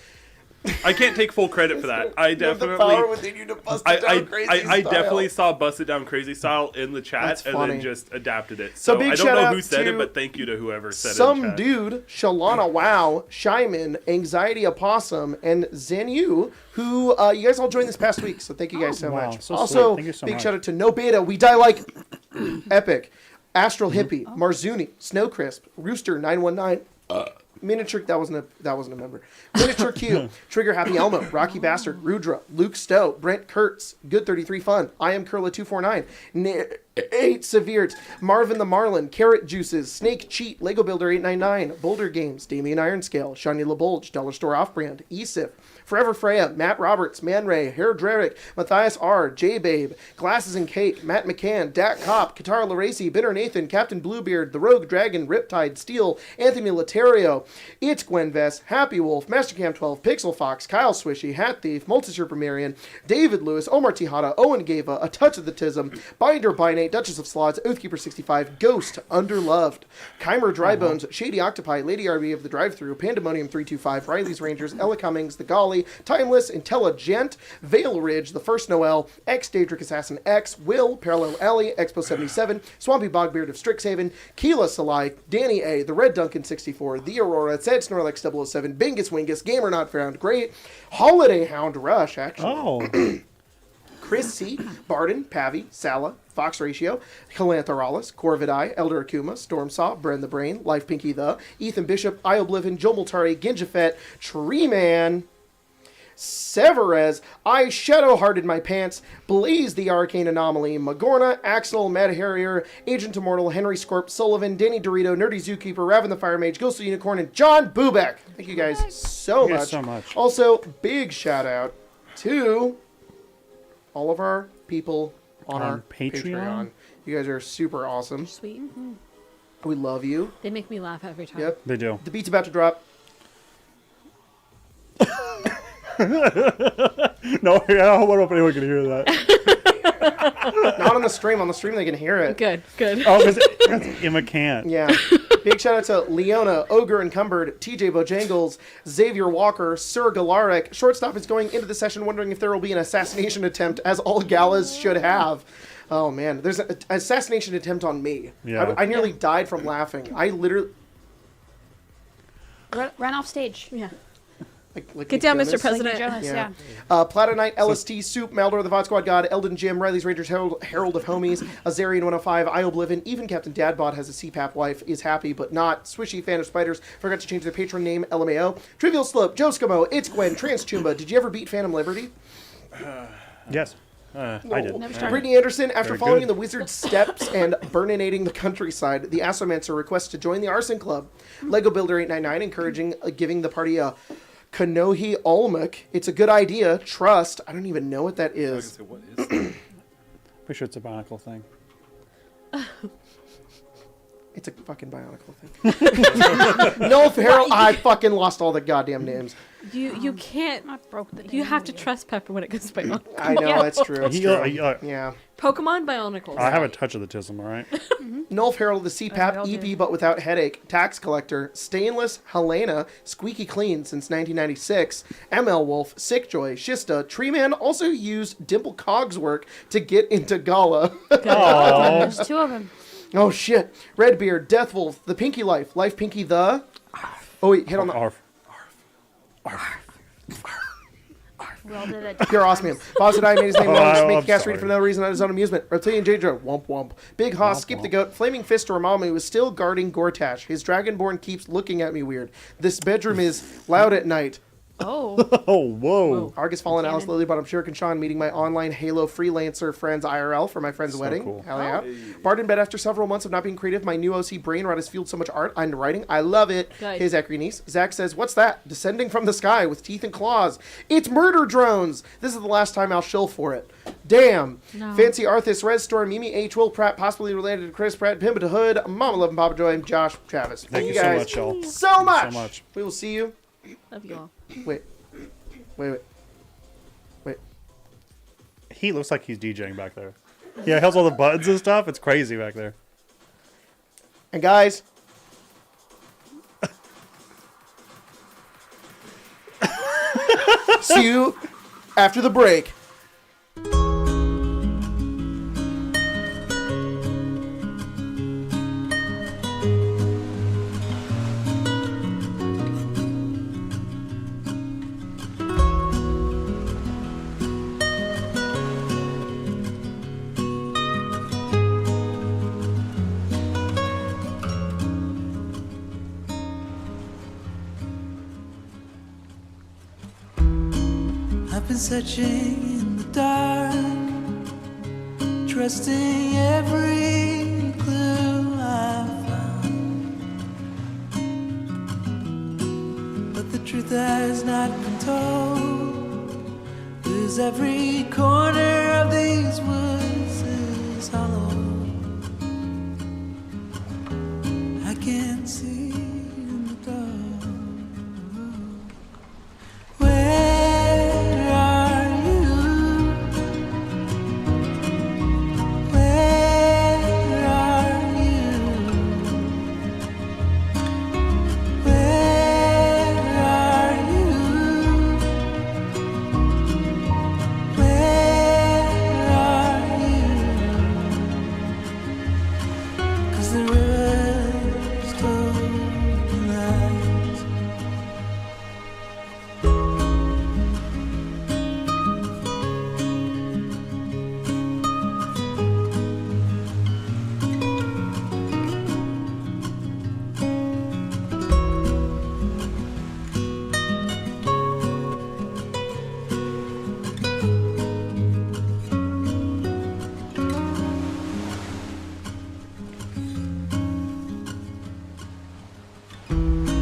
I can't take full credit for that. I You have the definitely. power within you to bust it down crazy I style. definitely saw Busted Down Crazy Style in the chat That's and funny. then just adapted it. So So big I don't shout know out who said to it, but thank you to whoever said it. Some in chat. dude, Shalana Wow, Shyman, Anxiety Opossum, and Zenu, who you guys all joined this past week. So thank you guys so wow, much. so Also, sweet. Thank you so big much. shout out to No Beta, We Die Like Epic, Astral Hippie, Marzuni, Snowcrisp, Rooster 919. Miniature, that wasn't a member. Miniature Q, Trigger Happy Elmo, Rocky Bastard, Rudra, Luke Stowe, Brent Kurtz, Good 33 Fun, I Am Curla 249, Nate Severes, Marvin the Marlin, Carrot Juices, Snake Cheat, Lego Builder 899, Boulder Games, Damien Ironscale, Shawnee LeBulge, Dollar Store Off Brand, Esif, Forever Freya, Matt Roberts, Man Ray, Hair Drerick, Matthias R, J Babe, Glasses and Cake, Matt McCann, Dak Cop, Katara Laracy, Bitter Nathan, Captain Bluebeard, The Rogue Dragon, Riptide, Steel, Anthony Laterio, It's Gwen Vest, Happy Wolf, Mastercam 12, Pixel Fox, Kyle Swishy, Hat Thief, Multiserper Marion, David Lewis, Omar Tejada, Owen Gava, A Touch of the Tism, Binder Binate, Duchess of Slots, Oathkeeper 65, Ghost, Underloved, Chimer Drybones, Shady Octopi, Lady RB of the Drive-Thru, Pandemonium 325, Riley's Rangers, Ella Cummings, The Golly, Timeless, Intelligent, Vale Ridge, The First Noel, X Daedric Assassin X, Will, Parallel Alley, Expo 77, Swampy Bogbeard of Strixhaven, Keela Salai, Danny A, The Red Duncan 64, The Aurora, Sad Snorlax 007, Bingus Wingus, Gamer Not Found, Great, Holiday Hound Rush, actually. Oh. Chris C., Barden, Pavi, Sala, Fox Ratio, Calantharalis, Corvidae, Elder Akuma, Stormsaw, Bren the Brain, Life Pinky the, Ethan Bishop, Ioblivion, Joe Multari, Gingifet, Treeman, Severez, I Shadow-Hearted My Pants, Blaze the Arcane Anomaly, Magorna, Axel, Mad Harrier, Agent Immortal, Henry Scorp, Sullivan, Danny Dorito, Nerdy Zookeeper, Raven the Fire Mage, Ghostly Unicorn, and John Bubek. Thank you guys so Thank you much. so much. Also, big shout out to all of our people on our Patreon. You guys are super awesome. Sweet. We love you. They make me laugh every time. Yep. They do. The beat's about to drop. No, I don't know if anyone can hear that. Not on the stream. On the stream, they can hear it. Good. Oh, because Emma can't. Yeah. Big shout out to Leona, Ogre Encumbered, TJ Bojangles, Xavier Walker, Sir Galaric. Shortstop is going into the session wondering if there will be an assassination attempt, as all galas should have. Oh, man. There's an assassination attempt on me. Yeah. I nearly died from laughing. I literally... Run off stage. Yeah. Like Get down, Jonas. Mr. President. Jonas, yeah. Platonite, LST, Soup, Maldor, the VOD Squad God, Eldon Jim, Riley's Rangers, Herald of Homies, Azarian 105, I Oblivion, even Captain Dadbot has a CPAP wife, is happy but not. Swishy Fan of Spiders, forgot to change their patron name, LMAO. Trivial Slope, Joe Skimo, It's Gwen, Transchumba. Did you ever beat Phantom Liberty? Yes. I did. Brittany Anderson, after Very following good. in the wizard's steps and burninating the countryside, the Assomancer requests to join the Arson Club. Lego Builder 899 encouraging giving the party a Kanohi Olmec. It's a good idea. Trust. I don't even know what that is. What is that? Pretty sure it's a Bionicle thing. It's a fucking Bionicle thing. No, Harold. I fucking lost all the goddamn names. You can't. I broke the You have to trust Pepper when it comes to Bionicle. I know, that's true. It's true. Yeah. Pokemon Bionicles. I have a touch of the tism, all right? Nulf Herald, the CPAP, EP but without headache, Tax Collector, Stainless, Helena, Squeaky Clean since 1996, ML Wolf, Sickjoy, Shista, Treeman also used Dimple Cogswork to get into Gala. Oh, There's two of them. Oh shit. Redbeard, Death Wolf, The Pinky Life, Life Pinky the... Oh wait, hit on the... Arf. We all did it. Pure osmium. Boz and I made his name long, just make I'm cast read sorry. for no reason on his own amusement. Reptilian J-Dro, womp womp. Big Hoss, Skip the Goat, Flaming Fist Dormammu is still guarding Gortash. His Dragonborn keeps looking at me weird. This bedroom is loud at night. Oh. Oh, whoa. Argus Fallen, Alice Lilybottom, Shuriken Sean, meeting my online Halo freelancer friends IRL for my friend's wedding. cool. Hell yeah. Bard in bed after several months of not being creative. My new OC brain rot has fueled so much art and writing. I love it. Good. His Acre niece. Zach says, what's that? Descending from the sky with teeth and claws. It's murder drones. This is the last time I'll shill for it. Damn. No. Fancy Arthas, Red Storm, Mimi H. Will Pratt, possibly related to Chris Pratt, Pimpa to Hood, Mama Love and Papa Joy, and Josh Travis. Thank you guys so much, y'all. so much. So much. We will see you. Love you all. Wait. He looks like he's DJing back there. Yeah, he has all the buttons and stuff. It's crazy back there. And guys, see you after the break. I've been searching in the dark, trusting every clue I found, but the truth has not been told. There's every corner of these woods is hollow. I can't see in the dark.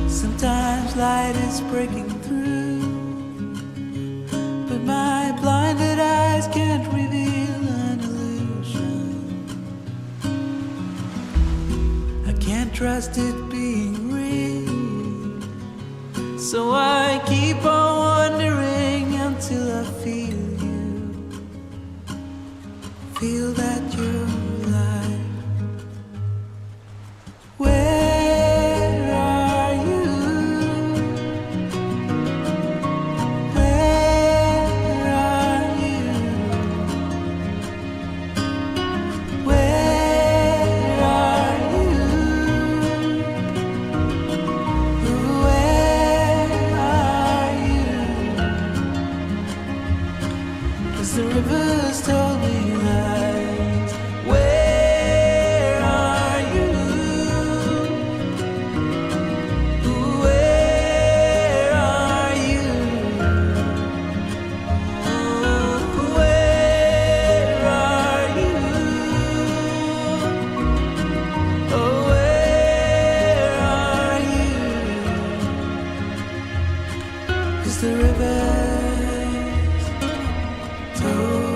Sometimes light is breaking through, but my blinded eyes can't reveal an illusion. I can't trust it being real, so I keep on wondering feel that you're alive. Where are you? Where are you? Where are you? Where are you? 'Cause the rivers told me lies. Where are you? Where are you? Where are you? Oh, where are you? 'Cause the rivers told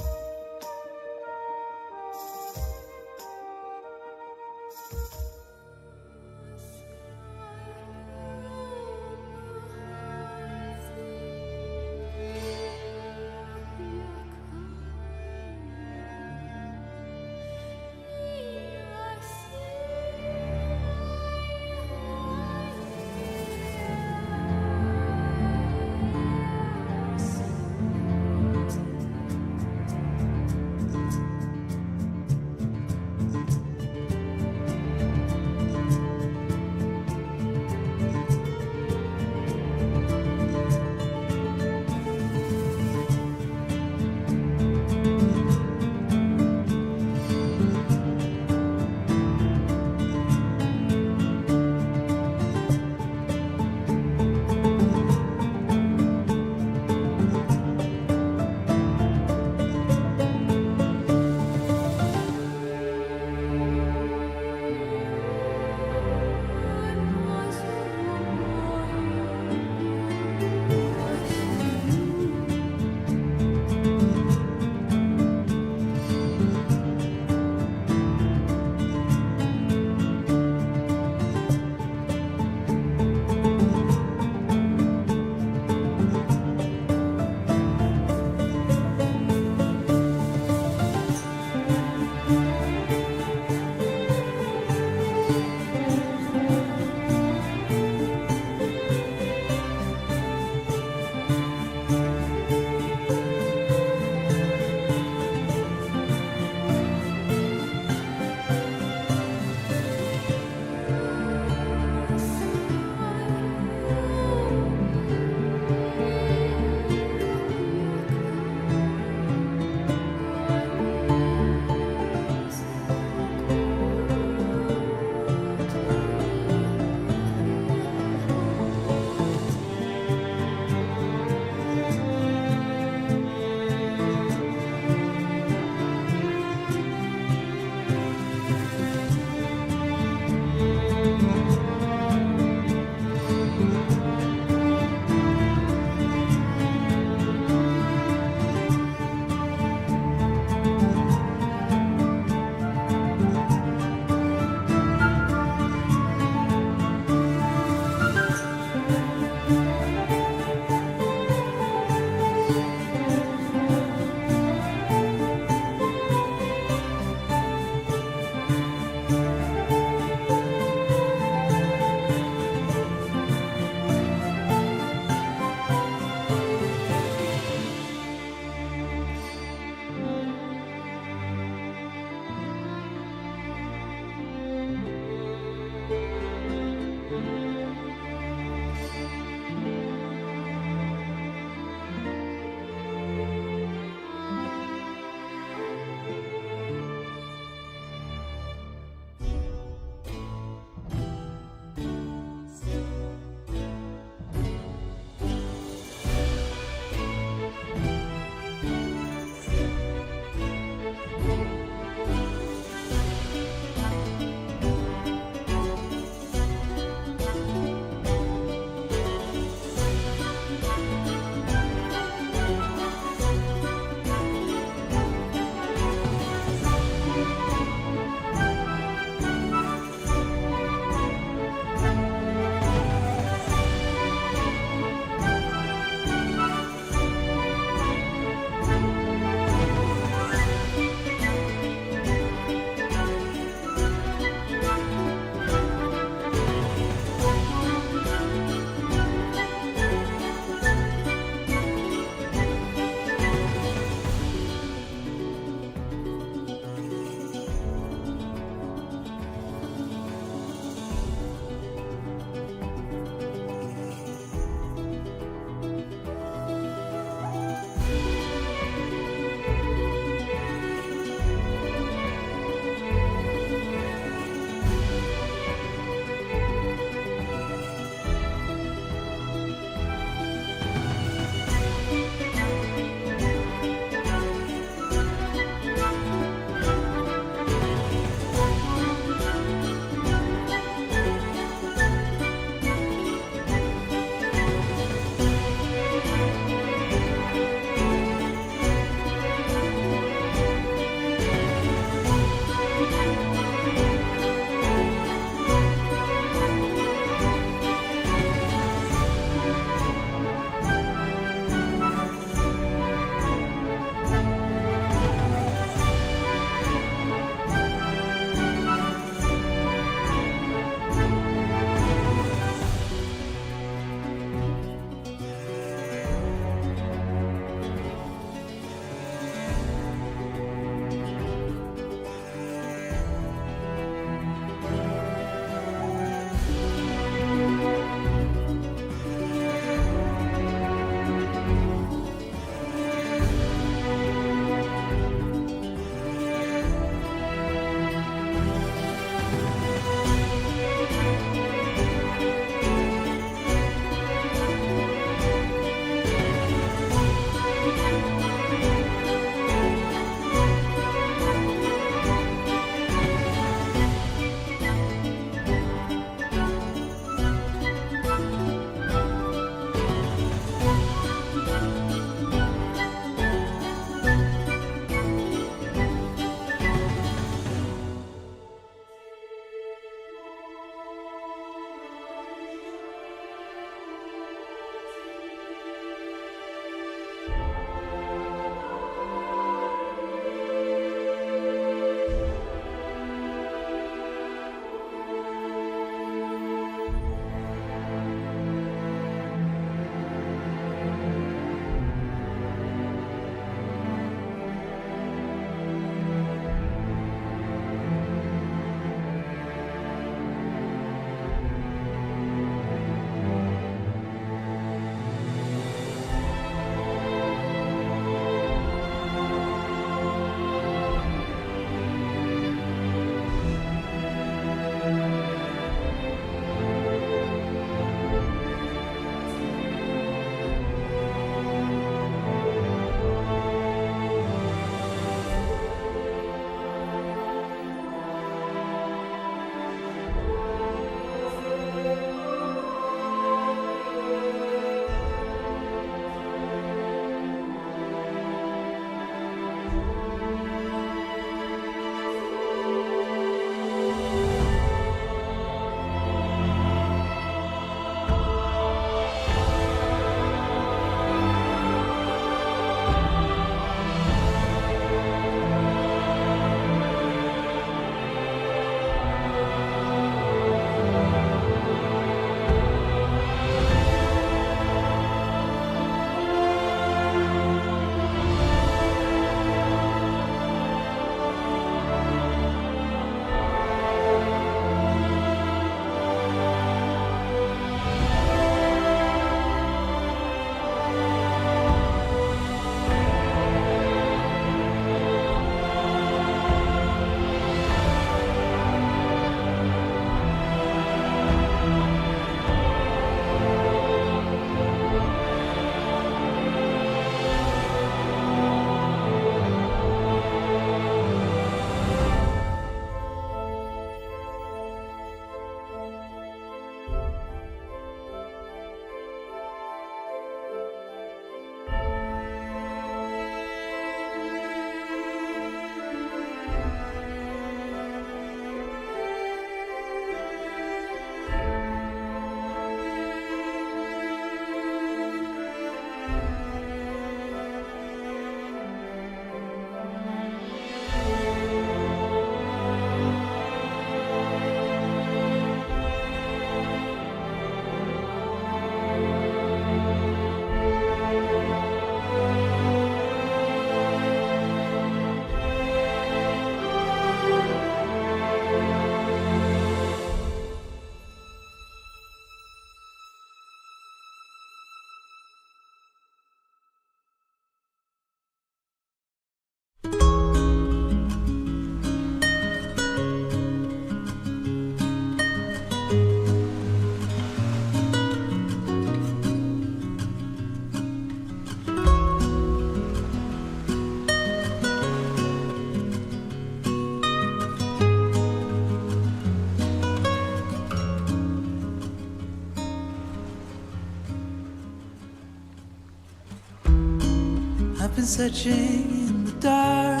searching in the dark,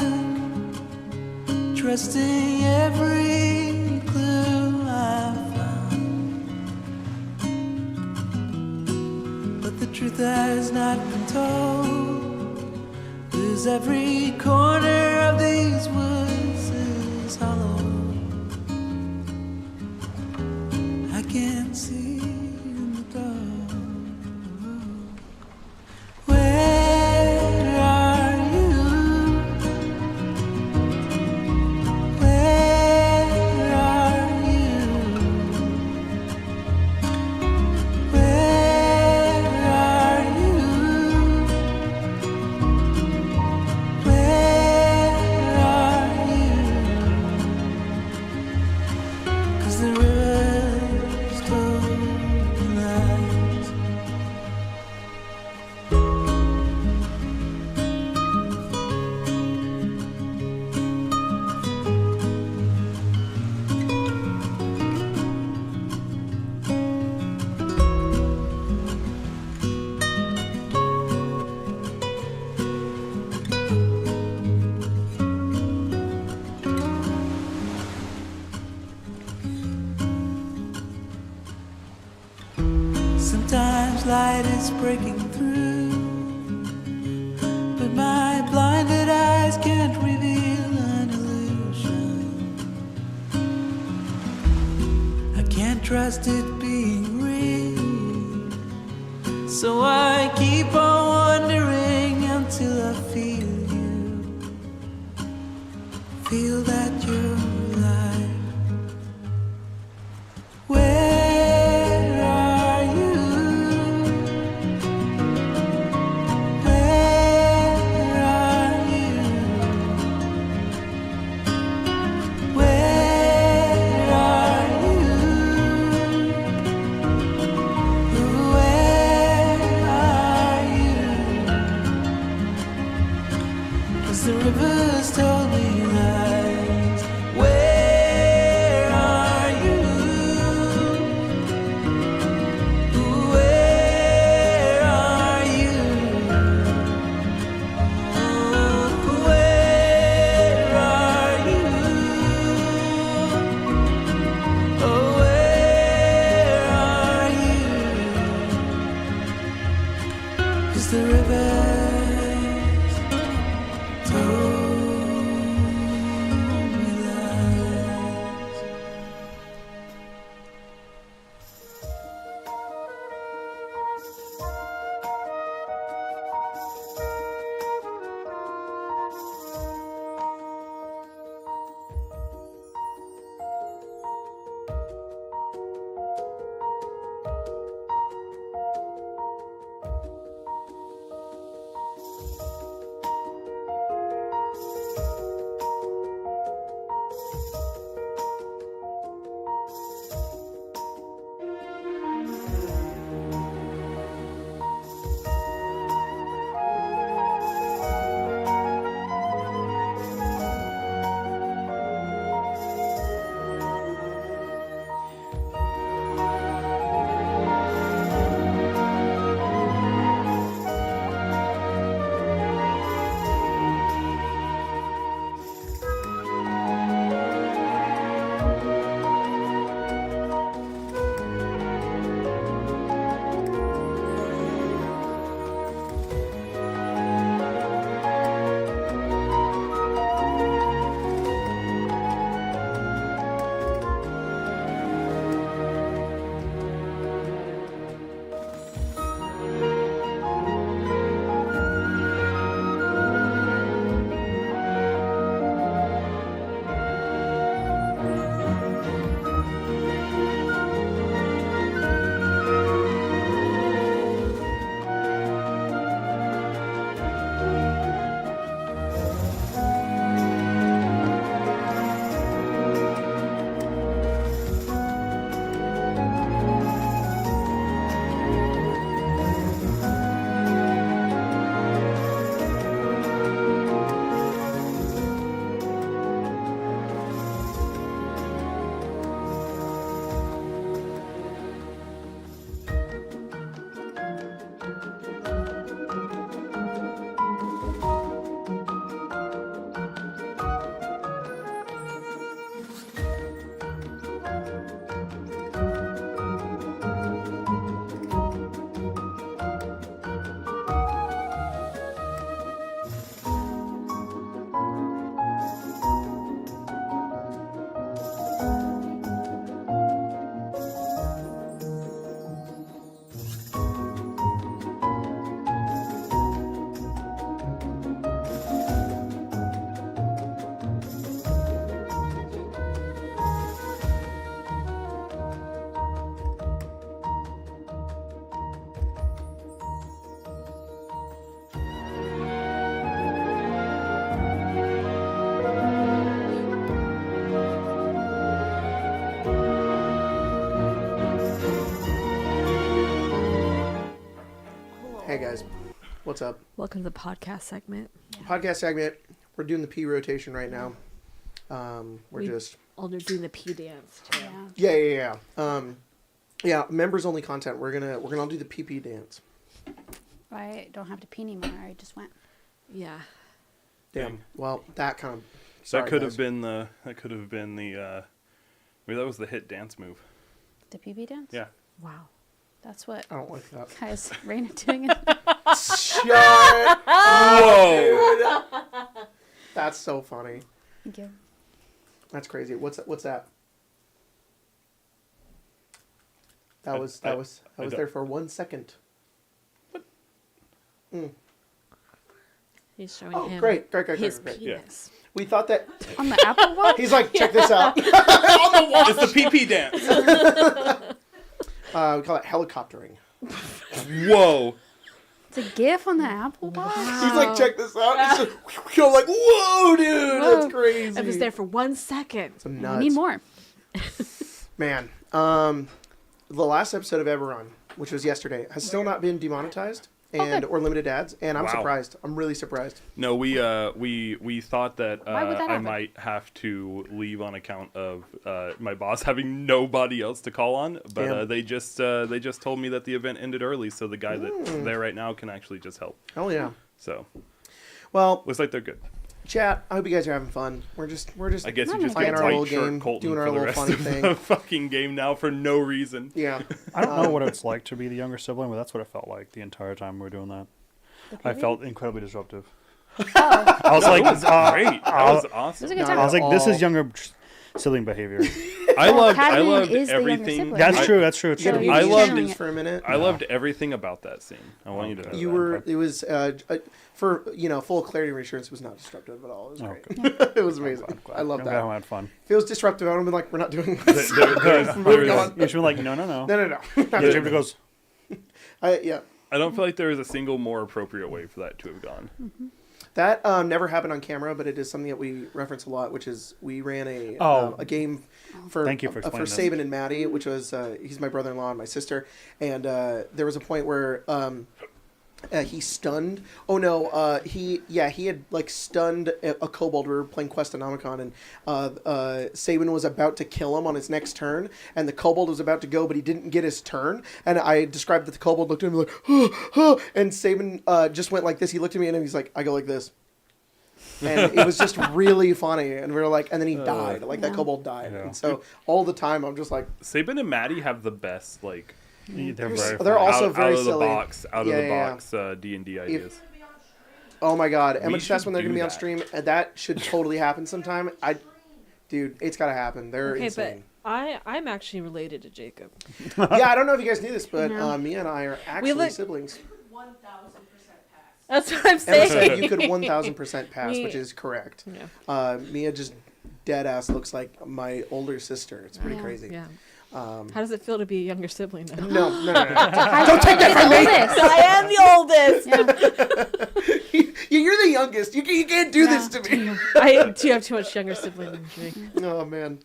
trusting every clue I found. But the truth has not been told, 'cause every corner of these woods is hollow. I can't see in the dark. Where are you? Where are you? Where are you? Where are you? 'Cause the river's told me lies. Sometimes light is breaking through, but my blinded eyes can't reveal an illusion. I can't trust it being real, so I keep on wondering until I feel you, feel that you're alive. Where are you? Where are you? Where are you? Where are you? 'Cause the rivers told me lies. Where are you? Where are you? Where are you? Oh, where are you? 'Cause the rivers told What's up? Welcome to the podcast segment. Podcast segment. We're doing the P rotation right now. We're just all doing the P dance too. Yeah. Members only content. We're gonna all do the PP dance. I don't have to pee anymore. I just went. Yeah. Damn. Well, that kind of. That could have been the. That was the hit dance move. The PB dance? Yeah. Wow. That's what I don't like that. guys Raina doing it. Shut Whoa. Dude. That's so funny. Thank you. That's crazy. What's that? That was there for 1 second. He's showing him great. his Great. penis. We thought that On the Apple Watch? he's like, check this out. It's the PP dance. We call it helicoptering. Whoa. It's a GIF on the Apple Watch? He's like, check this out. It's just, I'm like, whoa, dude, that's crazy. I was there for 1 second. It's I nuts. need more. Man, the last episode of Eberron, which was yesterday, has still not been demonetized or limited ads, and I'm surprised. I'm really surprised. No, we thought that, Why would that I happen? might have to leave on account of my boss having nobody else to call on, but they just told me that the event ended early, so the guy that's there right now can actually just help. Hell yeah. So, well, looks like they're good. Chat, I hope you guys are having fun. We're just I guess you just playing get our little white shirt game, Colton doing our for the little rest funny of thing. the fucking game now for no reason. Yeah. I don't know what it's like to be the younger sibling, but that's what it felt like the entire time we were doing that. I felt incredibly disruptive. I was like, That was great. That was awesome. It was a good No, time. I was like, this all- is younger sibling behavior. I loved Cadman is the younger everything. sibling. That's true. That's true. It's You gotta true. be I loved channeling it. for a minute. I loved everything about that scene. I want you to know You that. were. It was for full clarity and reassurance. It was not disruptive at all. It was great. It was amazing. I love I'm that. glad I had fun. If it was disruptive, I would have been like, we're not doing this. There's- Moving on. You should be like, no. No. Yeah, Jim goes, Yeah. I don't feel like there is a single more appropriate way for that to have gone. That never happened on camera, but it is something that we reference a lot, which is we ran a game for Thank you for explaining this. Saban and Maddie, which was he's my brother-in-law and my sister, and there was a point where he stunned. Oh no, he had like stunned a kobold. We were playing Questonomicon, and Saban was about to kill him on his next turn, and the kobold was about to go, but he didn't get his turn. And I described that the kobold looked at him like, and Saban just went like this. He looked at me and he's like, I go like this. And it was just really funny, and we were like, and then he died. Like that kobold died, Yeah. and so all the time I'm just like, Saban and Maddie have the best they're they're also very out of the silly. box D&D ideas. Oh my god, We Emmett Chess when they're should gonna be do on that. stream, that should totally happen sometime. Dude, it's gotta happen. They're Okay, insane. but I'm actually related to Jacob. Yeah, I don't know if you guys knew this, but No. Mia and I are actually look- siblings. 1,000% pass. That's what I'm Emma said saying. you could 1,000% pass, Me- which is correct. Yeah. Mia just dead ass looks like my older sister. It's pretty Yeah. crazy. Yeah. How does it feel to be a younger sibling now? No. Don't take that from me! I am the oldest. You're the youngest. You can't do this to me. I do have too much younger sibling than me. Oh man.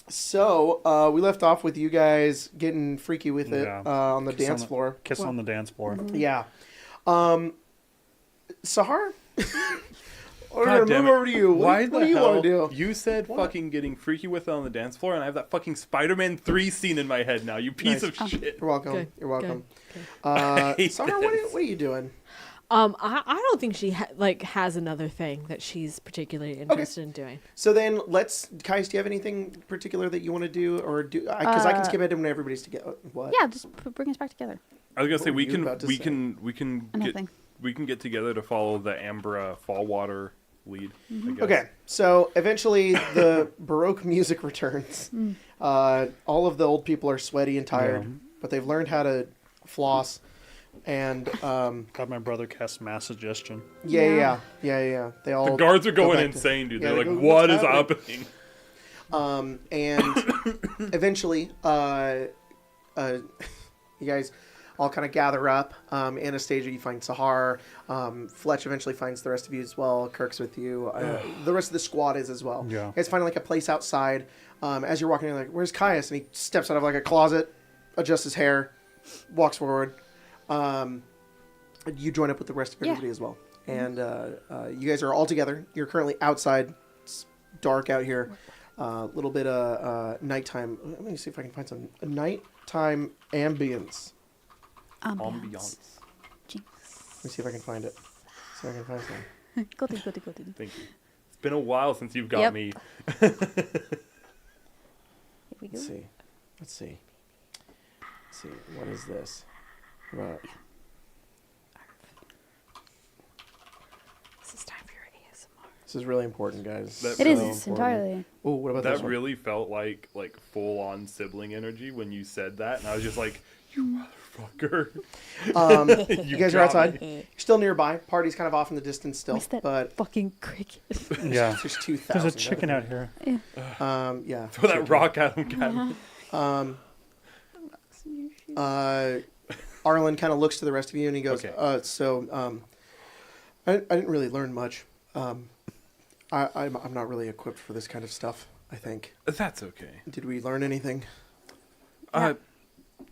So we left off with you guys getting freaky with it Yeah. on the Kiss dance on floor. Kiss on the dance floor. Yeah. Sahar? We're God gonna damn move it. over to you. Why What the do you hell? want to do? You said What? fucking getting freaky with it on the dance floor, and I have that fucking Spider-Man 3 scene in my head now. You piece Nice. of shit. You're welcome. Good, You're welcome. I hate Sahar, what are you doing? I don't think she has another thing that she's particularly interested in doing. So then Kais, do you have anything particular that you want to do, or do? Because I can skip ahead when everybody's together. What? Yeah, just bring us back together. I was gonna say What we were you can about to we say? can we can Nothing. get together to follow the Ambra Fallwater lead. I guess. Okay, so eventually the Baroque music returns. All of the old people are sweaty and tired, but they've learned how to floss. And Got my brother cast mass suggestion. yeah. They all The guards are go going back to- insane, dude. Yeah, They're they like, go, "What "What's is happening?" happening?" And eventually, you guys all kind of gather up. Anastasia, you find Sahar. Fletch eventually finds the rest of you as well. Kirk's with you. The rest of the squad is as well. Yeah. You guys find like a place outside. As you're walking, you're like, "Where's Caius?" And he steps out of like a closet, adjusts his hair, walks forward. you join up with the rest of everybody as well. And you guys are all together. You're currently outside. It's dark out here. A little bit of nighttime. Let me see if I can find some nighttime ambience. Ambiance. Jinx. Let me see if I can find it. See if I can find some. Go through. Thank you. It's been a while since you've got me. Here we go. Let's see. What is this? What? This is time for your ASMR. This is really important, guys. It is entirely. Oh, what about that? this one? Really felt like full on sibling energy when you said that, and I was just like, "You motherfucker!" You guys are outside. You're still nearby. Party's kind of off in the distance still, Where's that but fucking cricket? Yeah. there's 2,000. There's a chicken out here. Yeah. Throw that rock at him, Cat. Arlen kind of looks to the rest of you and he goes, Okay. I didn't really learn much. I'm not really equipped for this kind of stuff, I think. That's okay. Did we learn anything?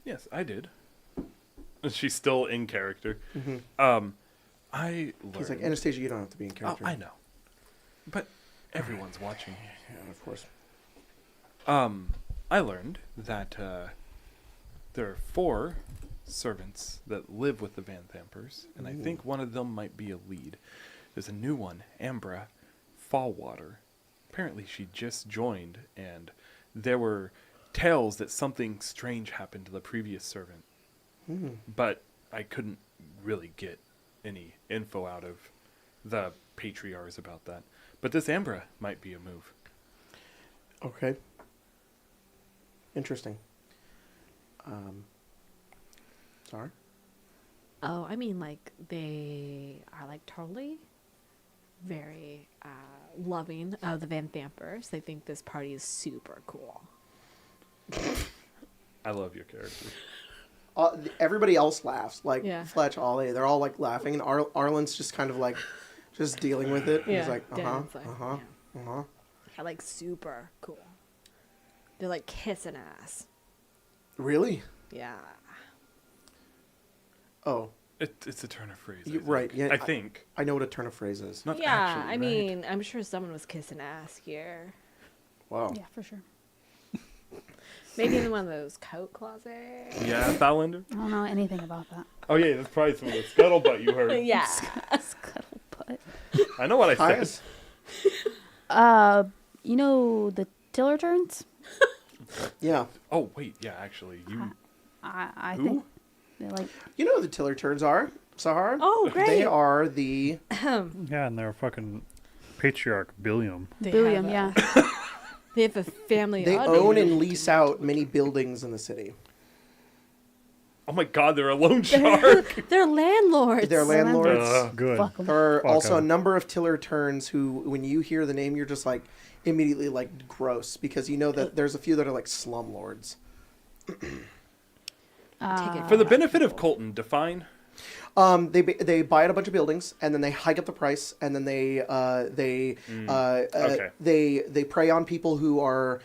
Yes, I did. She's still in character. I learned. He's like, Anastasia, you don't have to be in character. I know, but everyone's watching. Yeah, of course. I learned that there are 4 servants that live with the Vanthampurs, and I think one of them might be a lead. There's a new one, Ambra Fallwater. Apparently she just joined, and there were tales that something strange happened to the previous servant. But I couldn't really get any info out of the patriarchs about that. But this Ambra might be a move. Okay. Interesting. Sorry? Oh, I mean, like, they are, like, totally very loving of the Vanthampurs. They think this party is super cool. I love your character. Everybody else laughs. Like, Yeah. Fletch, Ollie, they're all, like, laughing. And Arlen's just kind of, like, just dealing with it. Yeah. He's like, Dan's like, uh-huh. They're, like, super cool. They're, like, kissing ass. Really? Yeah. Oh. It's a turn of phrase. Right. Yeah. I think. I know what a turn of phrase is. Not Yeah, actually, I right? mean, I'm sure someone was kissing ass here. Wow. Yeah, for sure. Maybe in one of those coat closets. Yeah, Thalander? I don't know anything about that. Oh, yeah, that's probably some of the scuttlebutt you heard. Yeah. Scuttlebutt. I know what I said. Caius? You know the tiller turns? Yeah. Oh, wait, yeah, actually. I Who? think they're like You know who the tiller turns are, Sahar? Oh, great. They are the... Yeah, and they're fucking patriarch Billiam. Billiam, yeah. They have a family. They audience. own and lease out many buildings in the city. Oh, my God, they're a loan shark. They're landlords. They're landlords. Good. Fuck 'em. There are Fuck also a 'em. number of tiller turns who, when you hear the name, you're just like immediately like gross because you know that there's a few that are like slumlords. For the benefit of Colton, define. They buy out a bunch of buildings and then they hike up the price and then they prey on people who are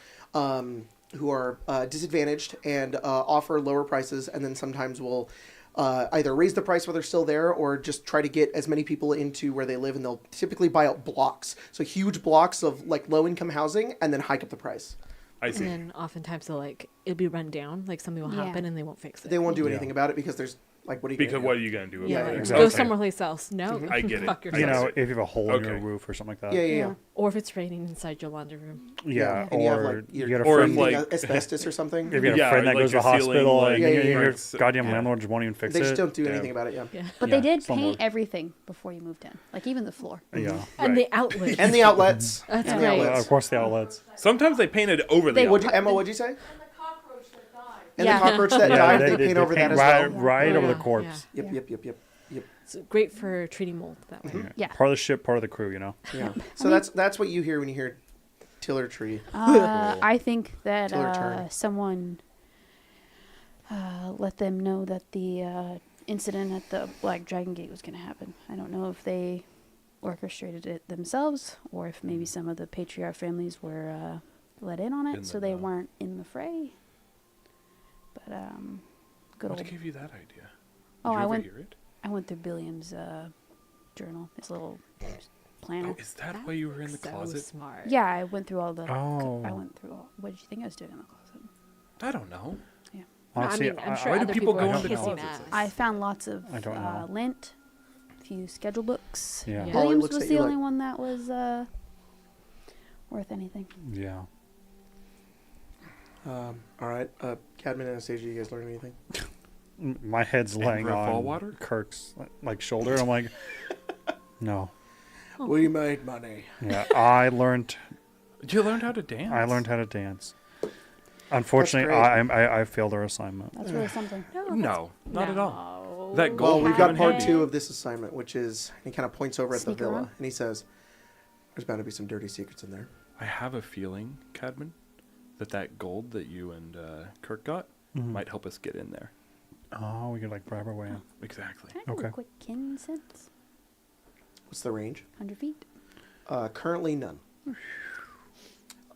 disadvantaged and offer lower prices, and then sometimes will either raise the price while they're still there or just try to get as many people into where they live, and they'll typically buy out blocks, so huge blocks of like low income housing, and then hike up the price. I see. And then oftentimes they'll it'll be run down, like something will happen and they won't fix it. They won't do anything about it because there's like, what are you Because gonna do? what are you going to do about Yeah, it? like, exactly. go someplace else. No, I get it. Fuck yourself. You know, if you have a hole in your Okay. roof or something like that. Yeah. Or if it's raining inside your laundry room. Yeah, And you have, or like, you your- got a or friend. if, like- asbestos or something. If you got Yeah, a friend or, that like, goes to your the hospital ceiling, and like, your breaks- goddamn yeah. landlords won't even fix They it. just don't do Yeah. anything about it. Yeah. Yeah. But Yeah, they did slumlord. paint everything before you moved in, like even the floor. Yeah. And Right. the outlet. And the outlets. That's and the right. outlets. Of course, the outlets. Sometimes they painted over the They- Emma, what'd you say? And Yeah. the cockroach that Yeah, died, they paint over that as right, well. right over the Yeah, corpse. yeah. Yep. It's great for treating mold that way. Yeah. Part of the ship, part of the crew. You know. Yeah. So that's what you hear when you hear tiller tree. I think that Tiller turn. someone let them know that the incident at the Black Dragon Gate was going to happen. I don't know if they orchestrated it themselves or if maybe some of the patriarch families were let in on it, In so the they know. weren't in the fray. But good What old. gave you that idea? Did Oh, you I ever went. hear it? I went through Billiam's journal, his little planner. Oh, is that why you were in the closet? Smart. Yeah, I went through all the. Oh. I went through all. What did you think I was doing in the closet? I don't know. Yeah. Honestly, I'm sure why do other people people go are into kissing closets? ass. I found lots of I don't know. lint, a few schedule books. Yeah. Yeah. Holly Williams looks was at the you only like- one that was worth anything. Yeah. All right. Cadman, Anastasia, you guys learn anything? My head's laying Emperor on Fallwater? Kirk's like shoulder. I'm like, no. We made money. Yeah, I learned You learned how to dance. how to dance. Unfortunately, That's I failed our assignment. That's really something. No, not at all. That Well, gold. we've got ribbon part hanging. 2 of this assignment, which is he kind of points over at Sneak the villa around? and he says, "There's bound to be some dirty secrets in there." I have a feeling, Cadman, that gold that you and Kirk got Mhm. might help us get in there. Oh, we could like bribe our way in. Exactly. Can I do Okay. a quick kin sense? What's the range? 100 feet. Currently none.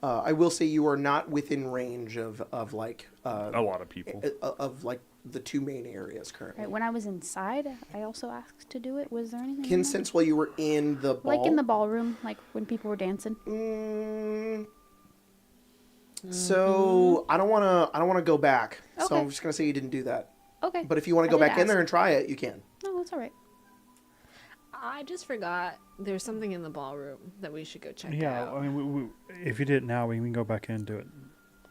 I will say you are not within range of like A lot of people. of like the 2 main areas currently. Right. When I was inside, I also asked to do it. Was there anything? Kin in there? sense while you were in the ball. Like in the ballroom, like when people were dancing. So I don't want to go back. So Okay. I'm just gonna say you didn't do that. Okay. But if you want to I go did back in there ask. and try it, you can. No, it's all right. I just forgot there's something in the ballroom that we should go check Yeah, out. I mean, if you did it now, we can go back in and do it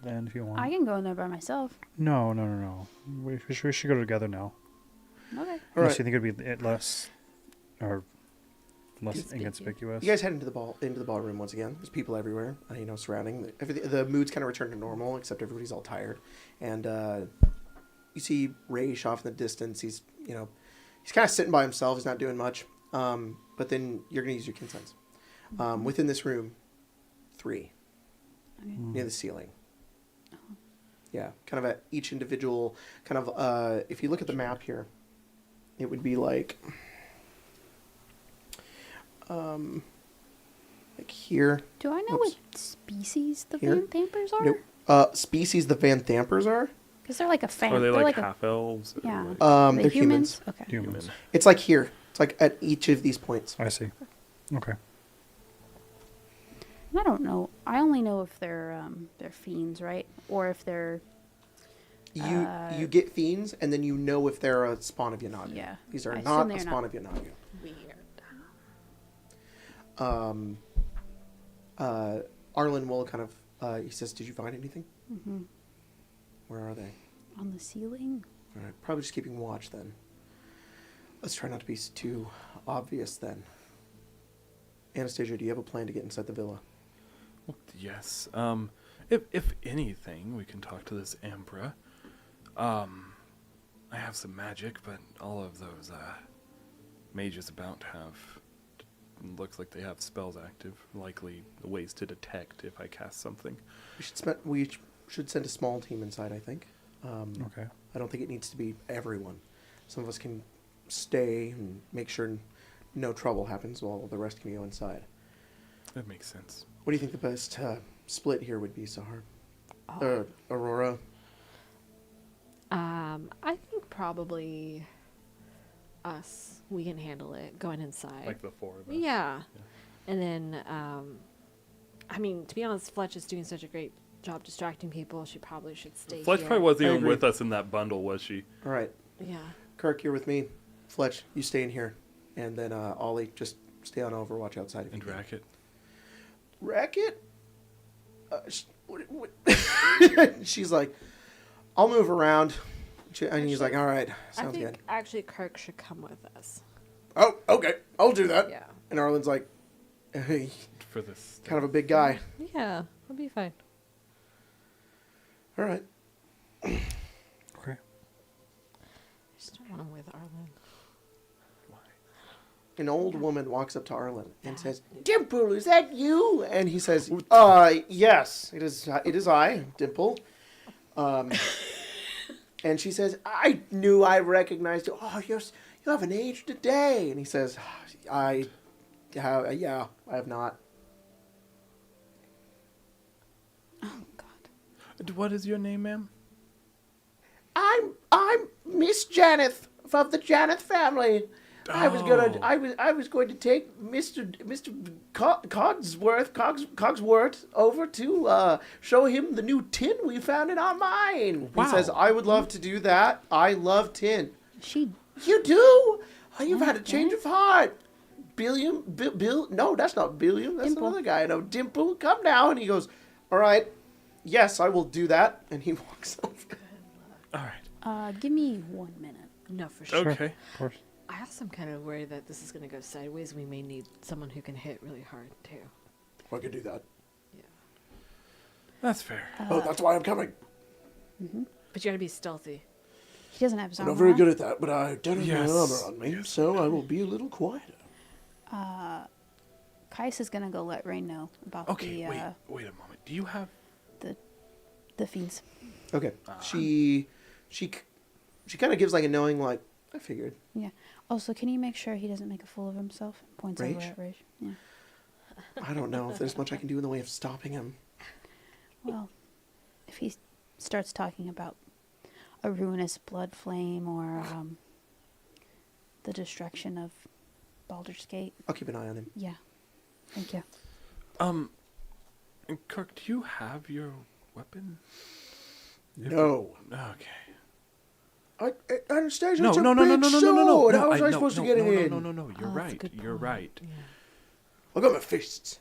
then if you want. I can go in there by myself. No. We should go together now. Okay. All Unless right. you think it'd be less or less Conspicuous. inconspicuous. You guys head into the ballroom once again. There's people everywhere, surrounding. The mood's kind of returned to normal, except everybody's all tired. And you see Raish off in the distance. He's kind of sitting by himself. He's not doing much. But then you're going to use your kin sense. Within this room, 3 Okay. near the ceiling. Yeah, kind of at each individual kind of. If you look at the map here, it would be like here. Do I know Oops. what species the Here? Vanthampers are? Nope. Species the Vanthampers are. Because they're like a fan. Are they they're like a, half elves? yeah. They're the humans. Okay. Humans. It's like here. It's like at each of these points. I see. Okay. I don't know. I only know if they're fiends, right? Or if they're You get fiends, and then you know if they're a spawn of Yanagu. Yeah. These are I not assume a they're spawn not. of Yanagu. Weird. Arlen will kind of, he says, "Did you find anything? Mhm. Where are they?" on the ceiling. All right, probably just keeping watch then. Let's try not to be too obvious then. Anastasia, do you have a plan to get inside the villa? Well, yes. If anything, we can talk to this Emperor. I have some magic, but all of those mages about have looks like they have spells active. Likely ways to detect if I cast something. We should send a small team inside, I think. Okay. I don't think it needs to be everyone. Some of us can stay and make sure no trouble happens while the rest can go inside. That makes sense. What do you think the best split here would be, Sahar? Aurora? I think probably us. We can handle it going inside. Like the 4 of us. Yeah. And then, I mean, to be honest, Fletch is doing such a great job distracting people. She probably should stay Fletch here. probably wasn't I even agree. with us in that bundle, was she? All right. Yeah. Kirk, you're with me. Fletch, you stay in here. And then Ollie, just stay on Overwatch outside. If And you can. Racket. Racket? She's like, I'll move around. And he's like, all right, I sounds think good. actually Kirk should come with us. Oh, okay, I'll do that. Yeah. And Arlen's like, hey, For this. kind of a big guy. Yeah, it'll be fine. All right. Okay. I just don't want him with Arlen. An old woman walks up to Arlen and says, Dimple, is that you? And he says, yes, it is I, Dimple. And she says, I knew I recognized you. Oh, you haven't aged a day. And he says, I have not. Oh God. What is your name, ma'am? I'm Miss Janeth of the Janeth family. I was going to take Mr. Cogsworth over to show him the new tin we found in our mine. Wow. He says, I would love to do that. I love tin. You do? Oh, you've had a change of heart. Bill, no, that's not Billiam. That's Dimple. another guy. No, Dimple, come now. And he goes, all right, yes, I will do that. And he walks over. All right. Give me 1 minute. No, for sure. Okay. Of course. I also am kind of worried that this is going to go sideways. We may need someone who can hit really hard, too. I can do that. Yeah. That's fair. Oh, that's why I'm coming. But you got to be stealthy. He doesn't have his I'm armor not very on. good at that, but I don't have Yes. my armor on me, so I will be a little quieter. Kais is gonna go let Rain know about Okay, the wait a moment. Do you have... the fiends. Okay. She kind of gives like a knowing, like, I figured. Yeah. Also, can you make sure he doesn't make a fool of himself? Points over Rage? at Rage. Yeah. I don't know if there's much I can do in the way of stopping him. Well, if he starts talking about a ruinous blood flame or the destruction of Baldur's Gate, I'll keep an eye on him. yeah. Thank you. Kirk, do you have your weapon? No. Okay. Anastasia, No, it's a no. big sword. How was I no, supposed no, to get it in? No. You're Oh, that's a right. good You're point. right. Yeah. I got my fists.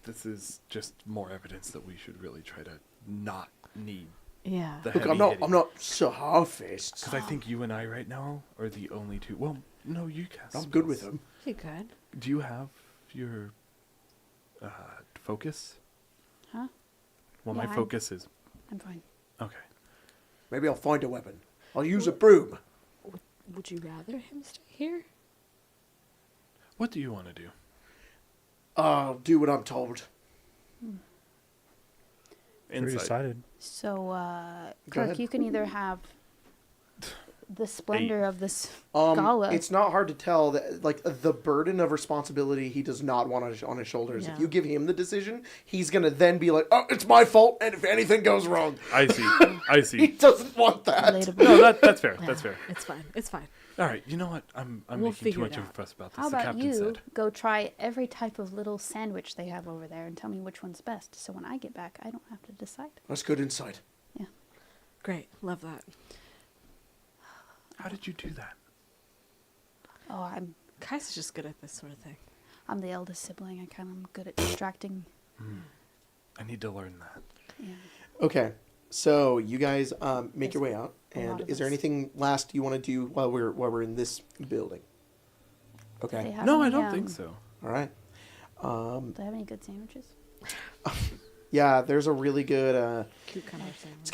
This is just more evidence that we should really try to not need Yeah. the Look, heavy I'm not so hard fists. Because I think you and I right now are the only two. Well, no, you cast. I'm good with spells. them. You good? Do you have your focus? Huh? Well, Yeah, my focus is I'm fine. okay. Maybe I'll find a weapon. I'll use a broom. Would you rather him stay here? What do you want to do? I'll do what I'm told. Pretty Insight. decided. So, Go Kirk, ahead. you can either have the splendor of this Gala. It's not hard to tell that, like, the burden of responsibility he does not want on his shoulders. Yeah. If you give him the decision, he's gonna then be like, "Oh, it's my fault," and if anything goes wrong, I see. I he see. doesn't want that. Relatable. No, that's fair. Yeah, That's fair. It's fine. It's fine. All right. You know what? I'm We'll making too figure much it of a out. fuss about this. How The about captain you said. go try every type of little sandwich they have over there and tell me which one's best, so when I get back, I don't have to decide. That's good insight. Yeah. Great. Love that. How did you do that? Oh, Kais is just good at this sort of thing. I'm the eldest sibling. I kind of am good at distracting. I need to learn that. Yeah. Okay, so you guys make your There's way out, a lot and of is there us. anything last you want to do while we're in this building? Do they Okay, have No, I any, don't think so. all right. Do they have any good sandwiches? Yeah, there's a really good. Cucumber sandwich. It's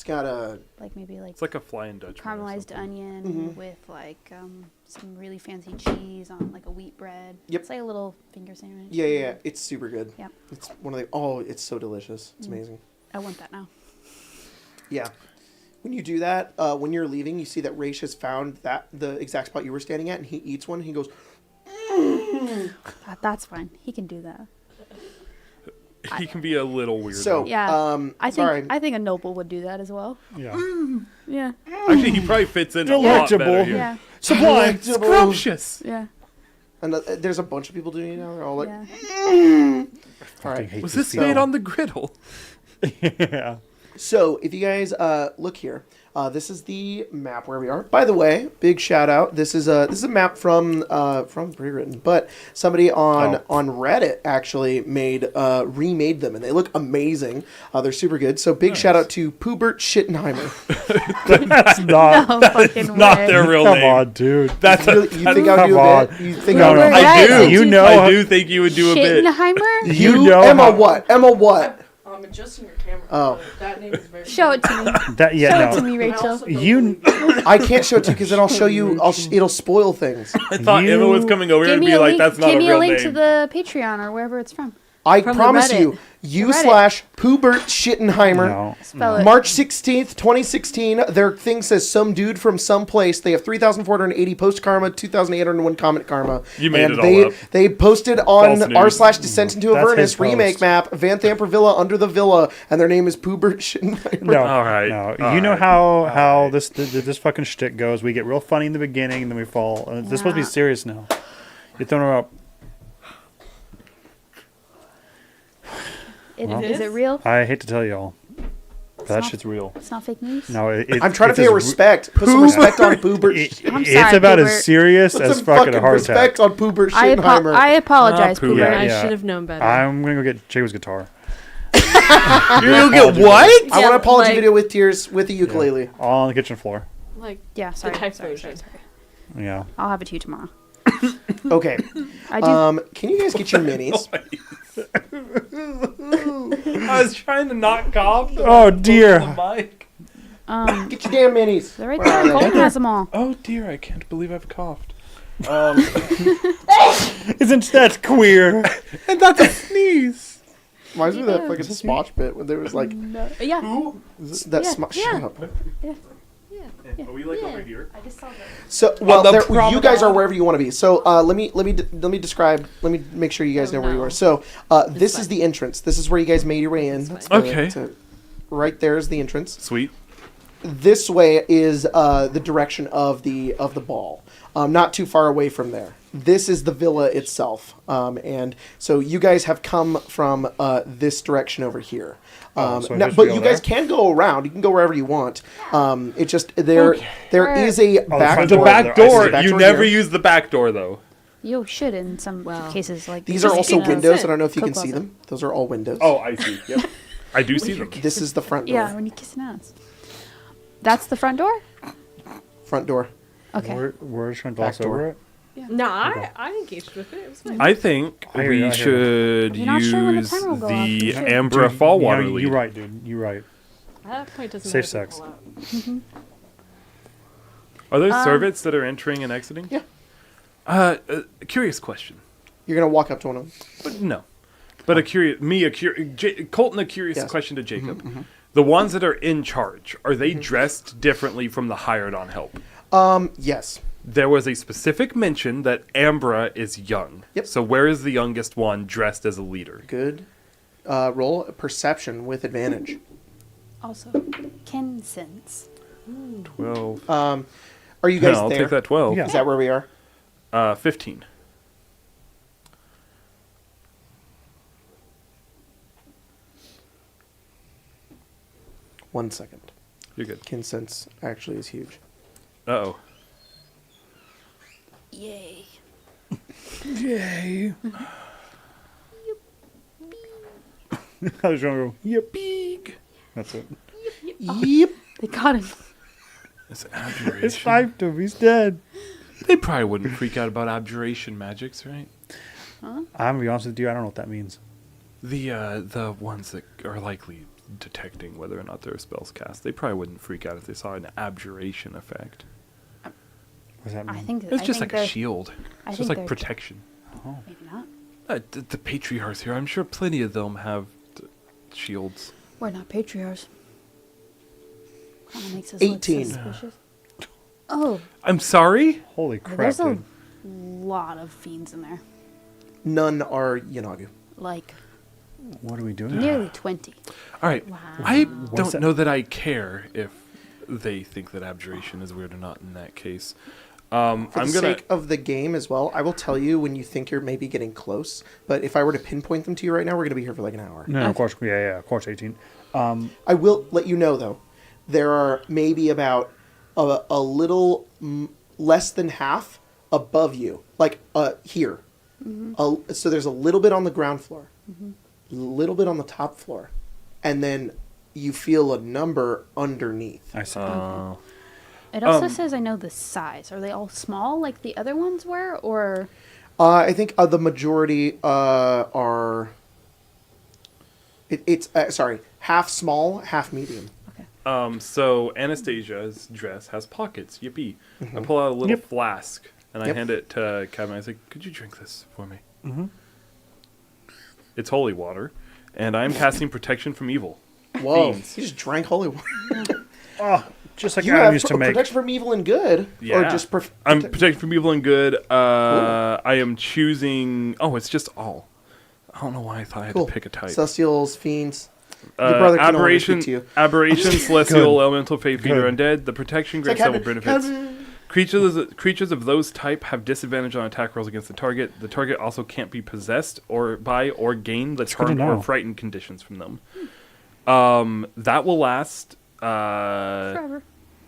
got a. Like maybe like It's like a Flying Dutchman. or caramelized something. onion Mhm. with like some really fancy cheese on like a wheat bread. Yep. It's like a little finger sandwich. Yeah. It's super good. Yep. It's one of the. Oh, it's so delicious. It's amazing. I want that now. Yeah. When you do that, when you're leaving, you see that Raish has found the exact spot you were standing at, and he eats one. And he goes, That's fine. He can do that. He can be a little weird. so. Yeah. Sorry. I think a noble would do that as well. Yeah. Yeah. Actually, he probably fits in a lot better Delectable. here. Yeah. Sublime. Scrumptious. Yeah. And there's a bunch of people doing it now. They're all like, Yeah. all right. Was this So- made on the griddle? Yeah. So, if you guys look here, this is the map where we are. By the way, big shout out. This is a map from pre-written, but somebody on Reddit actually remade them, and they look amazing. They're super good. So, big shout out to Poobert Schittenheimer. That's not. No fucking Not way. their real Come name. on, dude. That's You think I would Come do a on. bit? You think No, I would? no. I do. You know. I do think you would do a bit. Schittenheimer? You know Emma how- what? Emma what? I'm adjusting your camera. Oh. That name is very. Show it to me. That Show it to no. me, Rachel. You I can't show it to you because then I'll show you. It'll spoil things. I thought You- Emma was coming over here Give and me be a like, link. "That's not Give a me real a link name." to the Patreon or wherever it's from. I From the promise Reddit. you, u/Poobert Schittenheimer. No. Spell it. March 16th, 2016, their thing says some dude from some place. They have 3,480 post karma, 2,801 comment karma. You made and it all up. They posted False on news. r/Descent into That's Avernus his remake post. map, Vanthampur Villa under the villa, and their name is Poobert Schittenheimer. No. All right. No. All You know right. how this fucking shtick goes. We get real funny in the beginning, and then we fall. This is supposed to be Yeah. serious now. You're throwing her up. Is it real? I hate to tell y'all, but that not- shit's real. It's not fake news. No, I'm trying to it's pay as respect. Put some respect on Poobert. I'm It's sorry, about Poobert. as serious Put as some fucking a heart attack. respect on Poobert I Schittenheimer. apologize, Ah, Poobert. Yeah, I yeah. should have known better. I'm gonna go get Jacob's guitar. You're gonna get what? I want Yeah, an apology like- video with tears with a ukulele. All on the kitchen floor. like Yeah, sorry. type sorry, version. sorry. Yeah. I'll have it to you tomorrow. Okay. I do. Can you guys get your minis? I was trying to not cough. Oh dear. Mic. Get your damn minis. They're right Where are there. they? Colton has them all. Oh dear, I can't believe I've coughed. Isn't that queer? And that's a sneeze. Reminds me of that fucking Smosh bit when there was like Yeah. that Yeah, Smosh. yeah. Shut up. Are we like over here? I just saw that. So well, the you guys are promenade. wherever you want to be. So let me describe. Let me make sure you guys know where you are. So this is the entrance. This is where you guys made your way in. That's Okay. Right there is the entrance. Sweet. This way is the direction of the ball. Not too far away from there. This is the villa itself. And so you guys have come from this direction over here. so Now, just but go you guys there? can go around. You can go wherever you want. It's just there is a back front The door. door. back I see door. the back You door never here. use the back door though. You should in some Wow. cases. Like These are also in a- windows. I don't know if you can coat see closet. them. Those are all windows. Oh, I see. Yep. I do see them. This is the front door. Yeah, when you kiss an ass. That's the front door? Front door. Okay. We're just gonna Back gloss door. over it. No, I engaged with it. It was fine. I think I hear you, I we hear should You're not sure when the use timer will go off. the Dude, Ambra fall water you know, lead. You're right, dude. You're right. At that point, doesn't Safe matter if sex. we pull out. Are there servants that are entering and exiting? Yeah. Curious question. You're gonna walk up to one of them. But no. But Colton, a curious Yes. question to Jacob. The ones that are in charge, are they dressed differently from the hired on help? Yes. There was a specific mention that Ambra is young. Yep. So where is the youngest one dressed as a leader? Good. Roll perception with advantage. Also, kin sense. 12. Are you guys I'll there? take that 12. Yeah. Is that where we are? 15. One second. You're good. Kinsense actually is huge. Uh-oh. Yay. Yay. I was gonna go. Yep. That's it. Yep. They got him. It's abjuration. It's sniped him. He's dead. They probably wouldn't freak out about abjuration magics, right? I'm gonna be honest with you. I don't know what that means. The ones that are likely detecting whether or not there are spells cast, they probably wouldn't freak out if they saw an abjuration effect. What does that mean? I think It's I just think like a they're- shield. I It's think just like they're- protection. Maybe not. The patriarchs here, I'm sure plenty of them have shields. We're not patriarchs. Kind of makes us 18. look suspicious. Oh, I'm sorry? Holy crap, there's a dude. lot of fiends in there. None are Yanagu. Like What are we doing? nearly 20. All right. I don't that? know that I care if they think that abjuration is weird or not in that case. I'm For the gonna. sake of the game as well, I will tell you when you think you're maybe getting close. But if I were to pinpoint them to you right now, we're going to be here for like an hour. No, of course. Yeah, of course. 18. I will let you know though, there are maybe about a little less than half above you, like here. So there's a little bit on the ground floor, a little bit on the top floor, and then you feel a number underneath. I see. It also says I know the size. Are they all small like the other ones were, or I think the majority are. It's sorry, half small, half medium. So Anastasia's dress has pockets. Yippee! I pull out a little flask and I Yep. hand it to Kevin. I say, "Could you drink this for me?" It's holy water. And I'm casting protection from evil. Whoa. Fiends. You just drank holy water. Oh, just like You I have used to make. protection from evil and good? Yeah. Or just I'm protected from evil and good. I am choosing... Oh, it's just all. I don't know why I thought I had to pick a type. Celestials, fiends. Your brother can only speak to you. Aberration, celestial, elemental, fate, fiend, or undead. The protection grants like several benefits. Creatures of those type have disadvantage on attack rolls against the target. The target also can't be possessed or gain the charmed or frightened conditions from them. That will last Forever.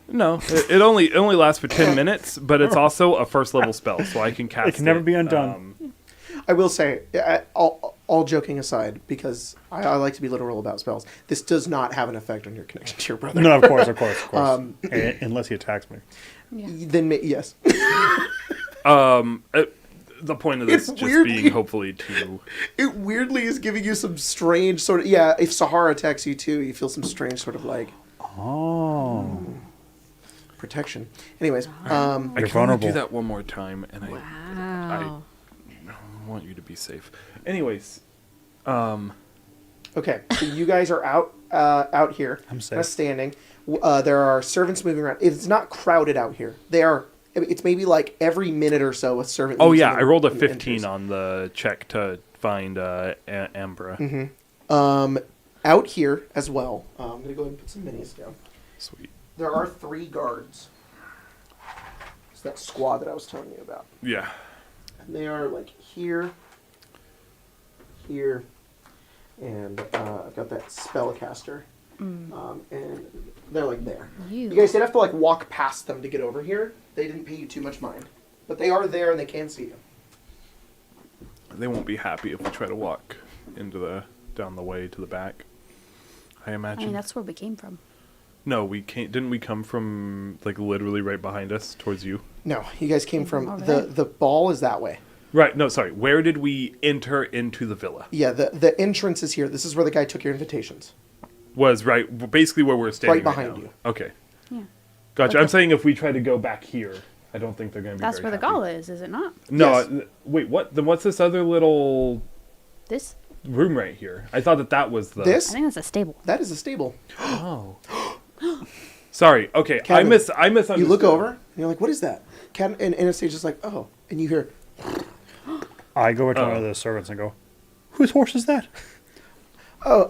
No, it only lasts for 10 minutes, but it's also a first level spell, so I can cast it. It can never be undone. I will say, all joking aside, because I like to be literal about spells, this does not have an effect on your connection to your brother. No, of course. Unless he attacks me. Yeah. Then yes. The point of this being hopefully to... It weirdly is giving you some strange sort of... Yeah, if Sahara attacks you too, you feel some strange sort of like... protection. Anyways, I can vulnerable. do that one more time, and I want you to be safe. Anyways, okay, so you guys are out here. I'm safe. Kind of standing. There are servants moving around. It's not crowded out here. They are. It's maybe like every minute or so a servant. Oh yeah, I rolled a 15 on the check to find Ambra. Mm-hmm. Out here as well. I'm gonna go ahead and put some minis down. Sweet. There are 3 guards. It's that squad that I was telling you about. Yeah. And they are like here, and I've got that spellcaster. And they're like there. You guys did have to like walk past them to get over here. They didn't pay you too much mind, but they are there and they can see you. They won't be happy if we try to walk down the way to the back. I imagine. I mean, that's where we came from. No, we can't. Didn't we come from like literally right behind us towards you? No, you guys came from the ball is that way. Right. No, sorry. Where did we enter into the villa? Yeah, the entrance is here. This is where the guy took your invitations. Was right, basically where we're standing. Right behind you. Okay. Yeah. Gotcha. I'm saying if we try to go back here, I don't think they're going to be. That's very where the happy. Gala is it not? No. Yes. Wait. What? Then what's this other little This? room right here? I thought that was the. I This? think that's a stable. That is a stable. Oh. Sorry. Okay. Kevin, I misunderstood. You look over and you're like, "What is that?" And Anastasia's like, "Oh," and you hear. I go over to one of the servants and go, "Whose horse is that?" Oh,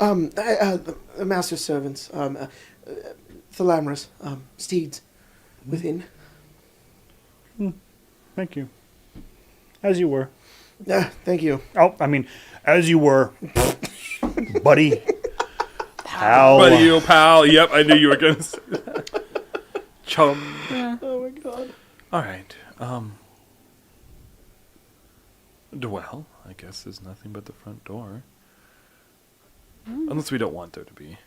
the master's servants, Thalamras, steeds, within. Thank you. As you were. Thank you. Oh, I mean, as you were, buddy. Pal. Buddy, old pal. Yep, I knew you were going to say that. Chum. Oh my god. All right. Well, I guess there's nothing but the front door. Unless we don't want there to be.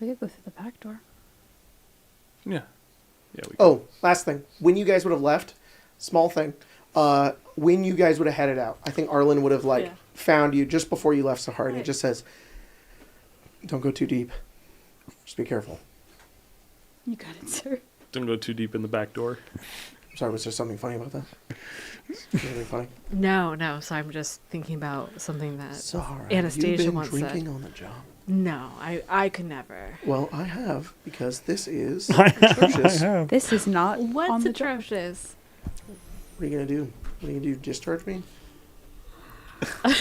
We could go through the back door. Yeah. Yeah, we Oh, last thing. When you guys would have left, small thing. When you guys would have headed out, I think Arlen would have found you just before you left Sahara, and it just says, "Don't go too deep. Just be careful." You got it, sir. Don't go too deep in the back door. I'm sorry, was there something funny about that? Anything funny? No. So I'm just thinking about something that Sahara, Anastasia you've been once drinking said. on the job. No, I could never. Well, I have, because this is I atrocious. have. This is not on What's the job. atrocious? What are you gonna do? What are you gonna do? Discharge me? And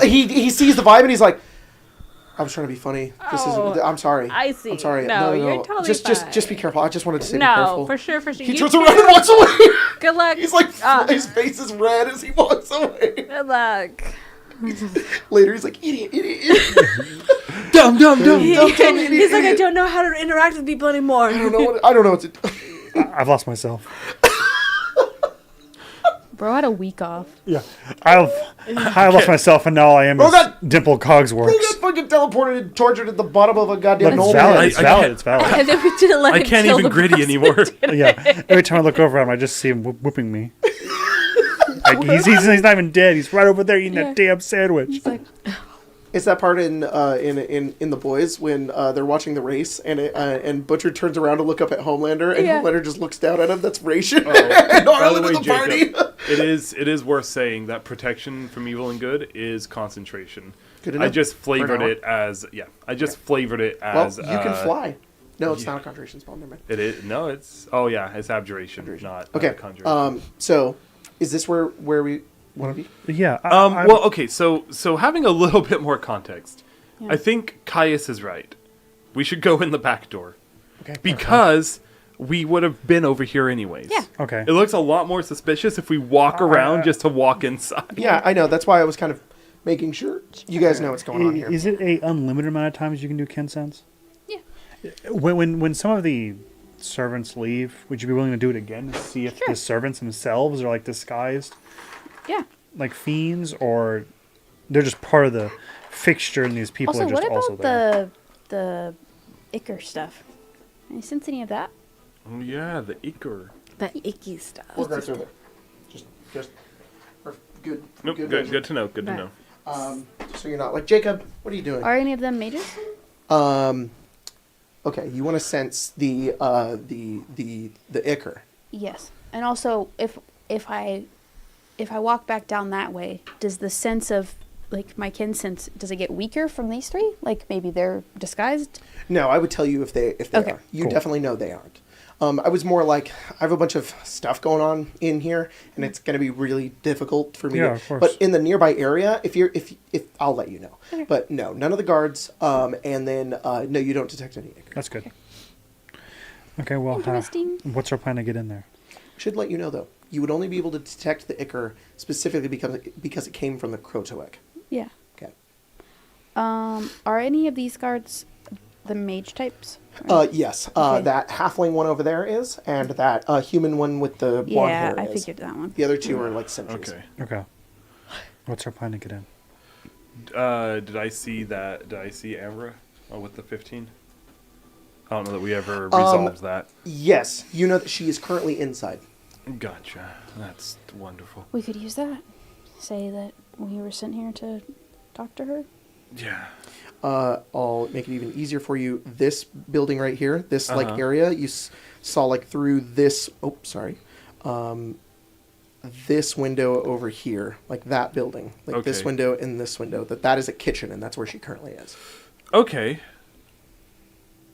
he sees the vibe and he's like, "I was trying to be funny. This is. I'm sorry. I see. I'm sorry. No, you're totally just be careful. I just wanted to say be No, careful." for sure. He You turns too. around and walks away. Good luck. He's like, his face is red as he walks away. Good luck. Later, he's like, idiot. Dumb idiot. He's like, I don't know how to interact with people anymore. I don't know what to do. I've lost myself. Bro had a week off. Yeah. I lost myself, and now I am Bro as got- Dimple Cogsworks. He got fucking teleported and tortured at the bottom of a goddamn Look, knoll. it's valid. I It's can't- valid. It's valid. And then we didn't let I him can't kill even the gritty person. anymore. Yeah. Every time I look over him, I just see him whooping me. Like, he's not even dead. He's right over there eating that damn sandwich. He's like, It's that part in The Boys when they're watching the race and Butcher turns around to look up at Homelander and Homelander just looks down at him. That's Ration. And Arlen in the party. It is worth saying that protection from evil and good is concentration. Good enough. I just flavored it as flavored it as. Well, you can fly. No, it's not a conjuration spell. Never mind. It is it's abjuration, not conjuration. So is this where we want to be? Yeah. Well, okay. So having a little bit more context, I think Caius is right. We should go in the back door, because we would have been over here anyways. Yeah. Okay. It looks a lot more suspicious if we walk around just to walk inside. Yeah, I know. That's why I was kind of making sure you guys know what's going on here. Is it a unlimited amount of times you can do kin sense? Yeah. When some of the servants leave, would you be willing to do it again to see if the servants themselves are like disguised? Yeah. Like fiends, or they're just part of the fixture and these people are just also there? What about the Icker stuff? Any sense any of that? Oh yeah, the Iker. The icky stuff. We'll go through there. Just good. Nope, good to know. Good to know. So you're not like Jacob. What are you doing? Are any of them mages? Okay, you want to sense the Icker. Yes, and also if I walk back down that way, does the sense of like my kin sense, does it get weaker from these three? Like maybe they're disguised? No, I would tell you if they are. You definitely know they aren't. I was more like, I have a bunch of stuff going on in here, and it's going to be really difficult for me. Yeah, of course. But in the nearby area, if I'll let you know. Okay. But no, none of the guards. And then no, you don't detect any Icker. That's good. Okay, well, what's our plan to get in there? Should let you know though. You would only be able to detect the Icker specifically because it came from the Krotoek. Yeah. Okay. Are any of these guards the mage types? Yes. That halfling one over there is, and that human one with the blonde hair is. Yeah, I figured that one. The other two are like sentries. Okay. What's our plan to get in? Did I see Amra with the 15? I don't know that we ever resolved that. Yes, you know that she is currently inside. Gotcha. That's wonderful. We could use that. Say that we were sent here to talk to her. Yeah. I'll make it even easier for you. This building right here, this like area, you saw like through this. Oh, sorry. This window over here, like that building, like this window and this window. That is a kitchen, and that's where she currently is. Okay.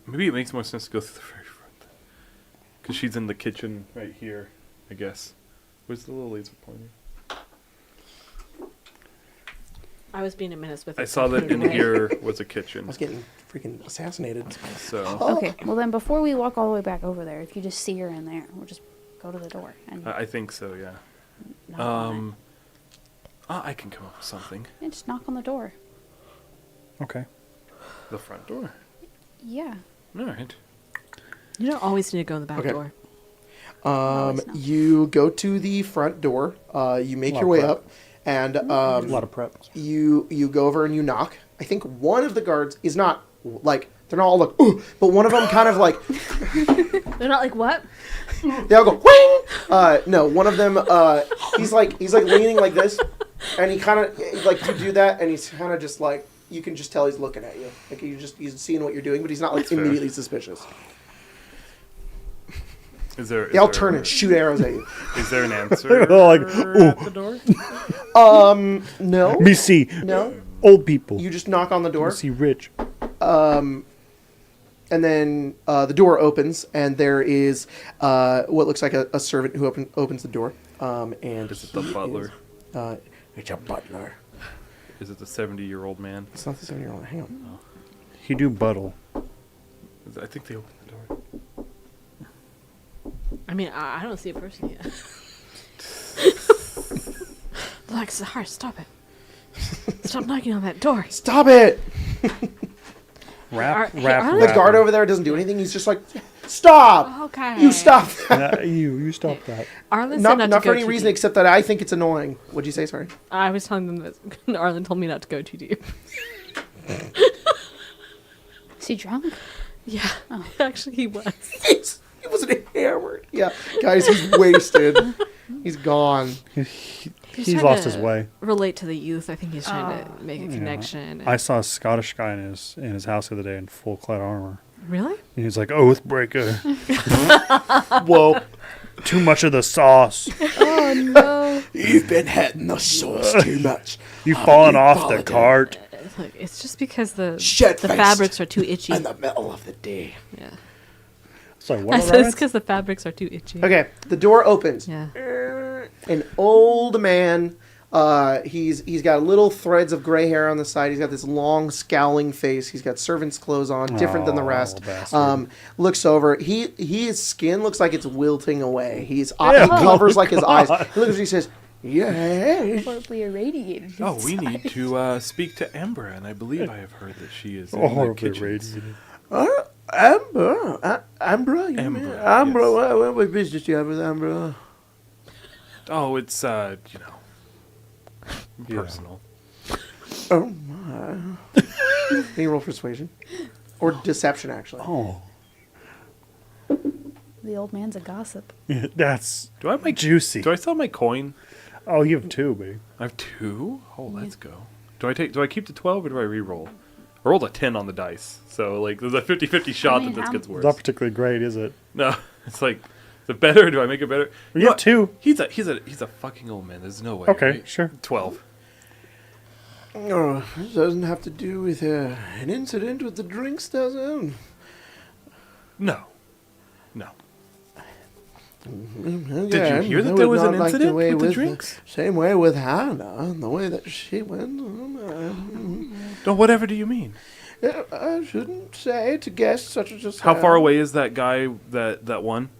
Maybe it makes more sense to go through the very front, because she's in the kitchen right here, I guess. Where's the little laser pointer? I was being a menace with it. I saw that in here was a kitchen. I was getting freaking assassinated. So. Okay, well then before we walk all the way back over there, if you just see her in there, we'll just go to the door. And I think so, yeah. I can come up with something. Yeah, just knock on the door. Okay. The front door? Yeah. All right. You don't always need to go in the back door. You go to the front door. You make your way up. And a lot of prep. You go over and you knock. I think one of the guards is not like, they're not all like, ooh, but one of them kind of like they're not like what? They all go wing. No, one of them he's like leaning like this, and he kind of like you do that, and he's kind of just like, you can just tell he's looking at you, like he's seeing what you're doing, but he's not like That's immediately fair. suspicious. They all turn and shoot arrows at you. Is there an answer like, at the door? No. Me see. No. Old people. You just knock on the door. Me see rich. And then the door opens, and there is what looks like a servant who opens the door. And is it the butler? It's a butler. Is it the 70-year-old man? It's not the 70-year-old. Hang on. Oh. He do buttle. I think they opened the door. I mean, I don't see a person yet. Like, Zahar, stop it. Stop knocking on that door. Stop it! Rap. The guard over there doesn't do anything. He's just like, stop! Okay. You stop that. You stop that. Arlen said not for any reason except that I think it's annoying. What'd you say, sorry? I was telling them that Arlen told me not to go too deep. Is he drunk? Yeah. Oh. Actually, he was. He wasn't hammered. Yeah, guys, he's wasted. He's gone. He's lost his way. Relate to the youth. I think he's trying to make a connection. I saw a Scottish guy in his house the other day in full clad armor. Really? And he's like, Oathbreaker. Whoa. Too much of the sauce. Oh no! You've been hitting the sauce too much. You've fallen off the cart. Look, it's just because the Shit-faced fabrics are too itchy. in the middle of the day. Yeah. Sorry, what I was said it's that? because the fabrics are too itchy. Okay, the door opens. Yeah. An old man. He's got little threads of gray hair on the side. He's got this long, scowling face. He's got servant's clothes on, different than the rest. Bastard. Looks over. His skin looks like it's wilting away. He covers like his eyes. He looks. He says, "Yeah." Horribly irradiated. Oh, we need to speak to Amber, and I believe I have heard that she is in Oh, the kitchen. Amber, you mean? Amber, yes. what business do you have with Amber? Oh, it's personal. Oh my! Can you roll persuasion or deception? Actually, Oh, The old man's a gossip. that's Do I have my juicy. Do I still have my coin? Oh, you have two, babe. I have 2. Oh, let's go. Do I keep the 12 or do I re-roll? I rolled a 10 on the dice, so like there's a 50-50 shot mean, that this how- gets worse. Not particularly great, is it? No, it's like, is it better? Do I make it better? You have two. He's a fucking old man. There's no way. Okay, right? sure. 12. oh, this doesn't have to do with an incident with the drinks, does it? No. Again, Did you hear that I there would was not an like incident way with the drinks? Same way with Hannah, the way that she went. No, whatever do you mean? I shouldn't say to guess such as just. How far away is that guy that won?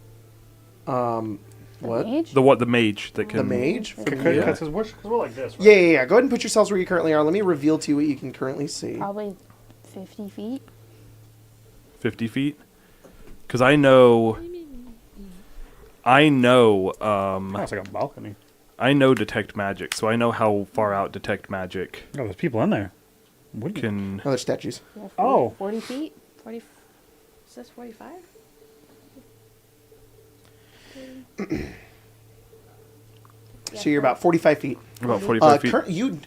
What? Mage? The mage that can. The mage? From Because you? we're like this, right? Yeah. Go ahead and put yourselves where you currently are. Let me reveal to you what you can currently see. Probably 50 feet. 50 feet? Because I know. It's like a balcony. I know detect magic, so I know how far out detect magic Oh, there's people in there. What can. Other statues. Yeah, 40, Oh. 40 feet? 40. Is this 45? So you're about 45 feet. About 45 feet.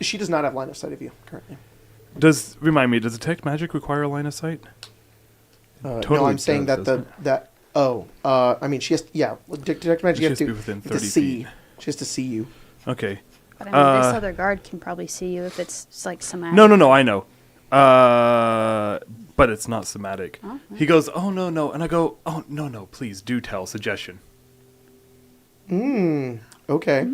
She does not have line of sight of you currently. Remind me, does detect magic require a line of sight? No, Totally I'm saying does, that I mean, she has. Yeah, detect magic. She You has have to be within to 30 see. feet. She has to see you. Okay. But I mean, this other guard can probably see you if it's like somatic. No, I know. But it's not somatic. Oh, He goes, oh, no. And I go, oh, no, please do tell. Suggestion. Okay.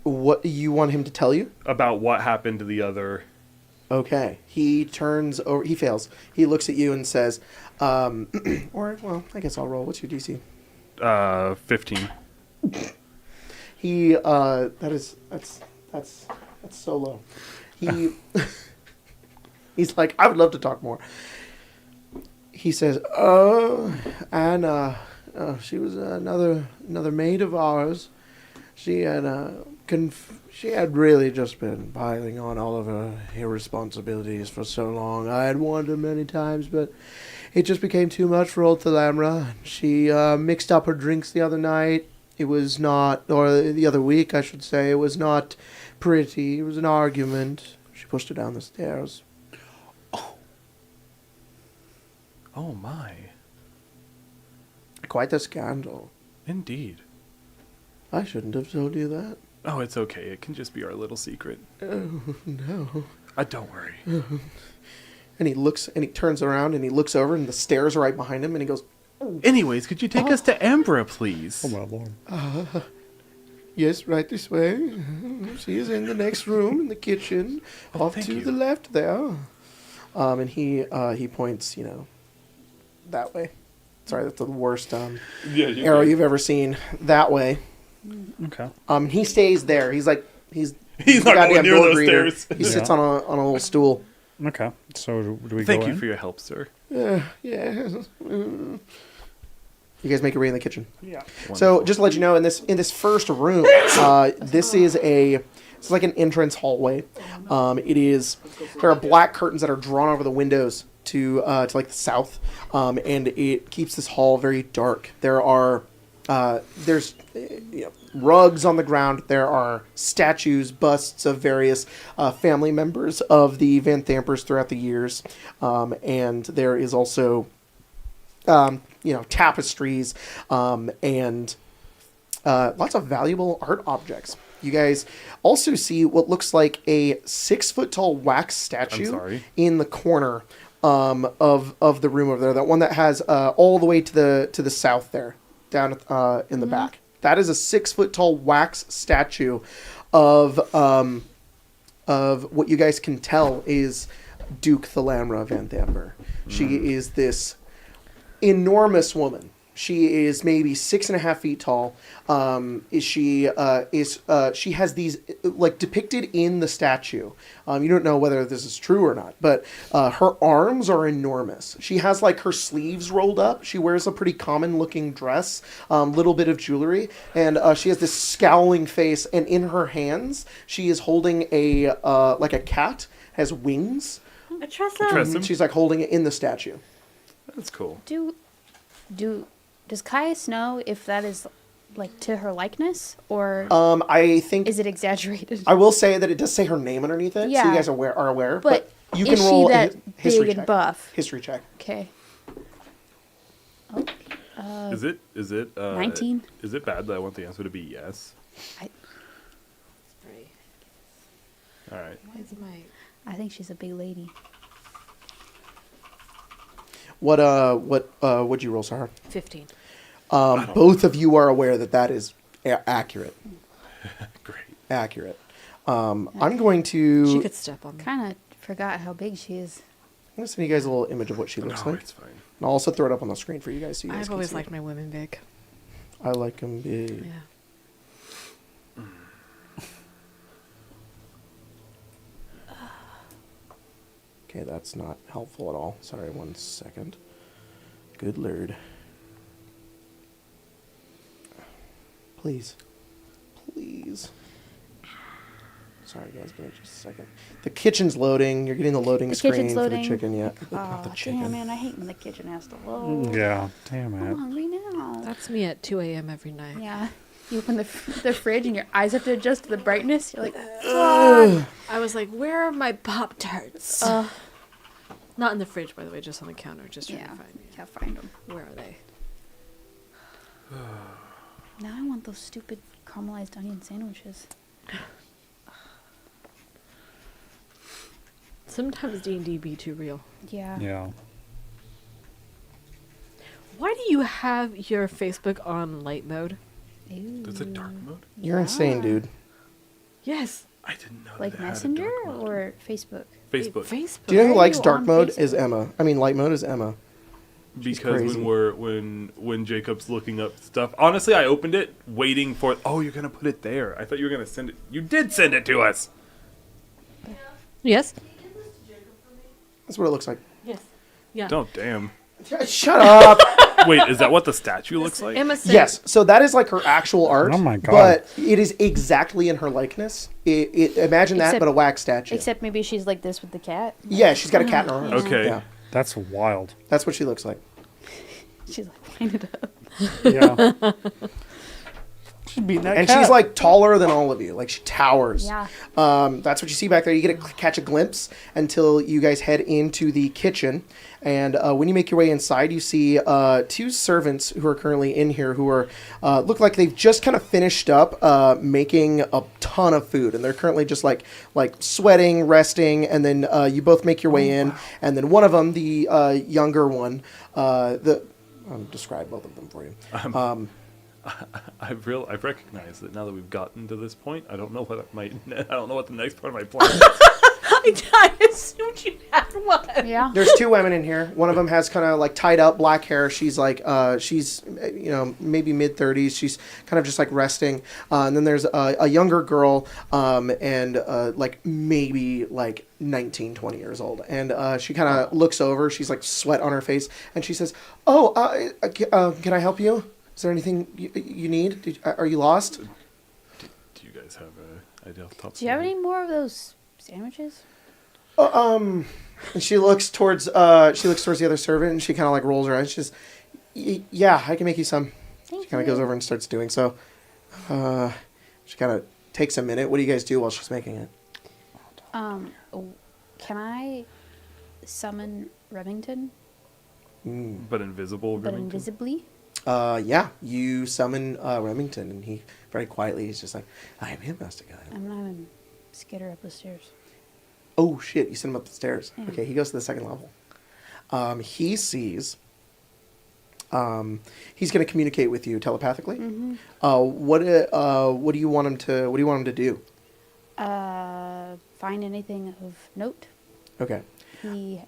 What you want him to tell you? About what happened to the other. Okay. He turns over. He fails. He looks at you and says, or well, I guess I'll roll. What's your DC? 15. He that's so low. He's like, I would love to talk more. He says, Anna, she was another maid of ours. She had really just been piling on all of her irresponsibilities for so long. I had warned her many times, but it just became too much for old Thalamra. She mixed up her drinks the other night. It was not, or the other week, I should say. It was not pretty. It was an argument. She pushed her down the stairs. Oh, my. Quite a scandal. Indeed. I shouldn't have told you that. Oh, it's okay. It can just be our little secret. Oh, no. Don't worry. And he turns around and he looks over and the stairs are right behind him and he goes, Anyways, could you take us to Ambra, please? Oh, my lord. yes, right this way. She is in the next room in the kitchen. Off thank to you. the left there. And he points, that way. Sorry, that's the worst arrow you've ever seen. That way. Okay. He stays there. He's like he's He's not going near those stairs. He sits on a little stool. Okay. So do we Thank go you in? for your help, sir. Yeah. You guys make your way in the kitchen. Yeah. So just to let you know, in this first room, it's like an entrance hallway. There are black curtains that are drawn over the windows to like the south, and it keeps this hall very dark. There's rugs on the ground. There are statues, busts of various family members of the Vanthampurs throughout the years, and there is also tapestries and lots of valuable art objects. You guys also see what looks like a 6-foot-tall wax statue in the corner of the room over there. That one that has all the way to the south there, down in the back. That is a 6-foot-tall wax statue of what you guys can tell is Duke Thalamra Vanthampur. She is this enormous woman. She is maybe 6.5 feet tall. She has these depicted in the statue. You don't know whether this is true or not, but her arms are enormous. She has her sleeves rolled up. She wears a pretty common looking dress, little bit of jewelry, and she has this scowling face. And in her hands, she is holding a cat, has wings. I trust them. She's holding it in the statue. That's cool. Does Caius know if that is to her likeness, or I think is it exaggerated? I will say that it does say her name underneath it, so you guys are aware. But you can roll she that a history big check. and buff? History check. Okay. Is it 19? Is it bad that I want the answer to be yes? All right. I think she's a big lady. What'd you roll, Sarah? 15. Both of you are aware that is accurate. Great. Accurate. I'm going to... She could step on me. Kind of forgot how big she is. I'm going to send you guys a little image of what she looks like. It's fine. And I'll also throw it up on the screen for you guys so you guys I've can always see liked it. my women big. I like them big. Yeah. Okay, that's not helpful at all. Sorry, 1 second. Good lord. Please. Please. Sorry, guys, give me just a second. The kitchen's loading. You're getting the loading screen kitchen's for loading. the chicken yet. Oh, Not the chicken. damn, man, I hate when the kitchen has to load. Yeah, damn I'm it. hungry now. That's me at 2 a.m. every night. Yeah. You open the fridge and your eyes have to adjust to the brightness. You're like, I was like, where are my Pop-Tarts? Not in the fridge, by the way, just on the counter. Just trying to find me. Can't find them. Where are they? Now I want those stupid caramelized onion sandwiches. Sometimes D&D be too real. Yeah. Yeah. Why do you have your Facebook on light mode? That's a dark mode? You're insane, dude. Yes. I didn't know Like that it had a Messenger dark mode. or Facebook? Facebook. Facebook. Do you know who Why are likes you dark on mode? Facebook? Is Emma. I mean, light mode is Emma. Because crazy. when Jacob's looking up stuff, honestly, I opened it waiting for. Oh, you're gonna put it there. I thought you were gonna send it. You did send it to us. Yes. That's what it looks like. Yes. Yeah. Don't damn. Shut up. Wait, is that what the statue looks like? Emma said, Yes, so that is her actual art. Oh my God. But it is exactly in her likeness. Imagine that, Except- but a wax statue. Except maybe she's like this with the cat. Yeah, she's got a cat in her arms. Okay. Yeah, That's wild. that's what she looks like. She's like painted up. Yeah. She's beating that And cat. she's taller than all of you. She towers. Yeah. That's what you see back there. You get to catch a glimpse until you guys head into the kitchen. And when you make your way inside, you see 2 servants who are currently in here who are look like they've just kind of finished up making a ton of food, and they're currently just like sweating, resting. And then you both make your way in, and then one of them, the younger one, I'll describe both of them for you. I've recognized that now that we've gotten to this point, I don't know what the next part of my plan is. I assumed you had one. Yeah. There's 2 women in here. One of them has kind of tied up black hair. She's she's maybe mid-30s. She's kind of just resting. And then there's a younger girl, and maybe 19, 20 years old. And she kind of looks over. She's sweat on her face, and she says, "Oh, can I help you? Is there anything you need? Are you lost?" Do you guys have an idea off the top? Do you have any more of those sandwiches? And she looks towards the other servant, and she kind of like rolls her eyes. She says, "Yeah, I can make you some." Thank She kind of goes over and starts doing so. She kind of takes a minute. What do you guys do while she's making it? Can I summon Remington? But invisible. But Remington? invisibly? Yeah, you summon Remington, and he very quietly he's just like, "I am here, Master Guy." I'm not even skitter up the stairs. Oh shit! You send him up the stairs. Yeah. Okay, he goes to the second level. He sees. He's going to communicate with you telepathically. Mm-hmm. What do you want him to? What do you want him to do? Find anything of note. Okay. He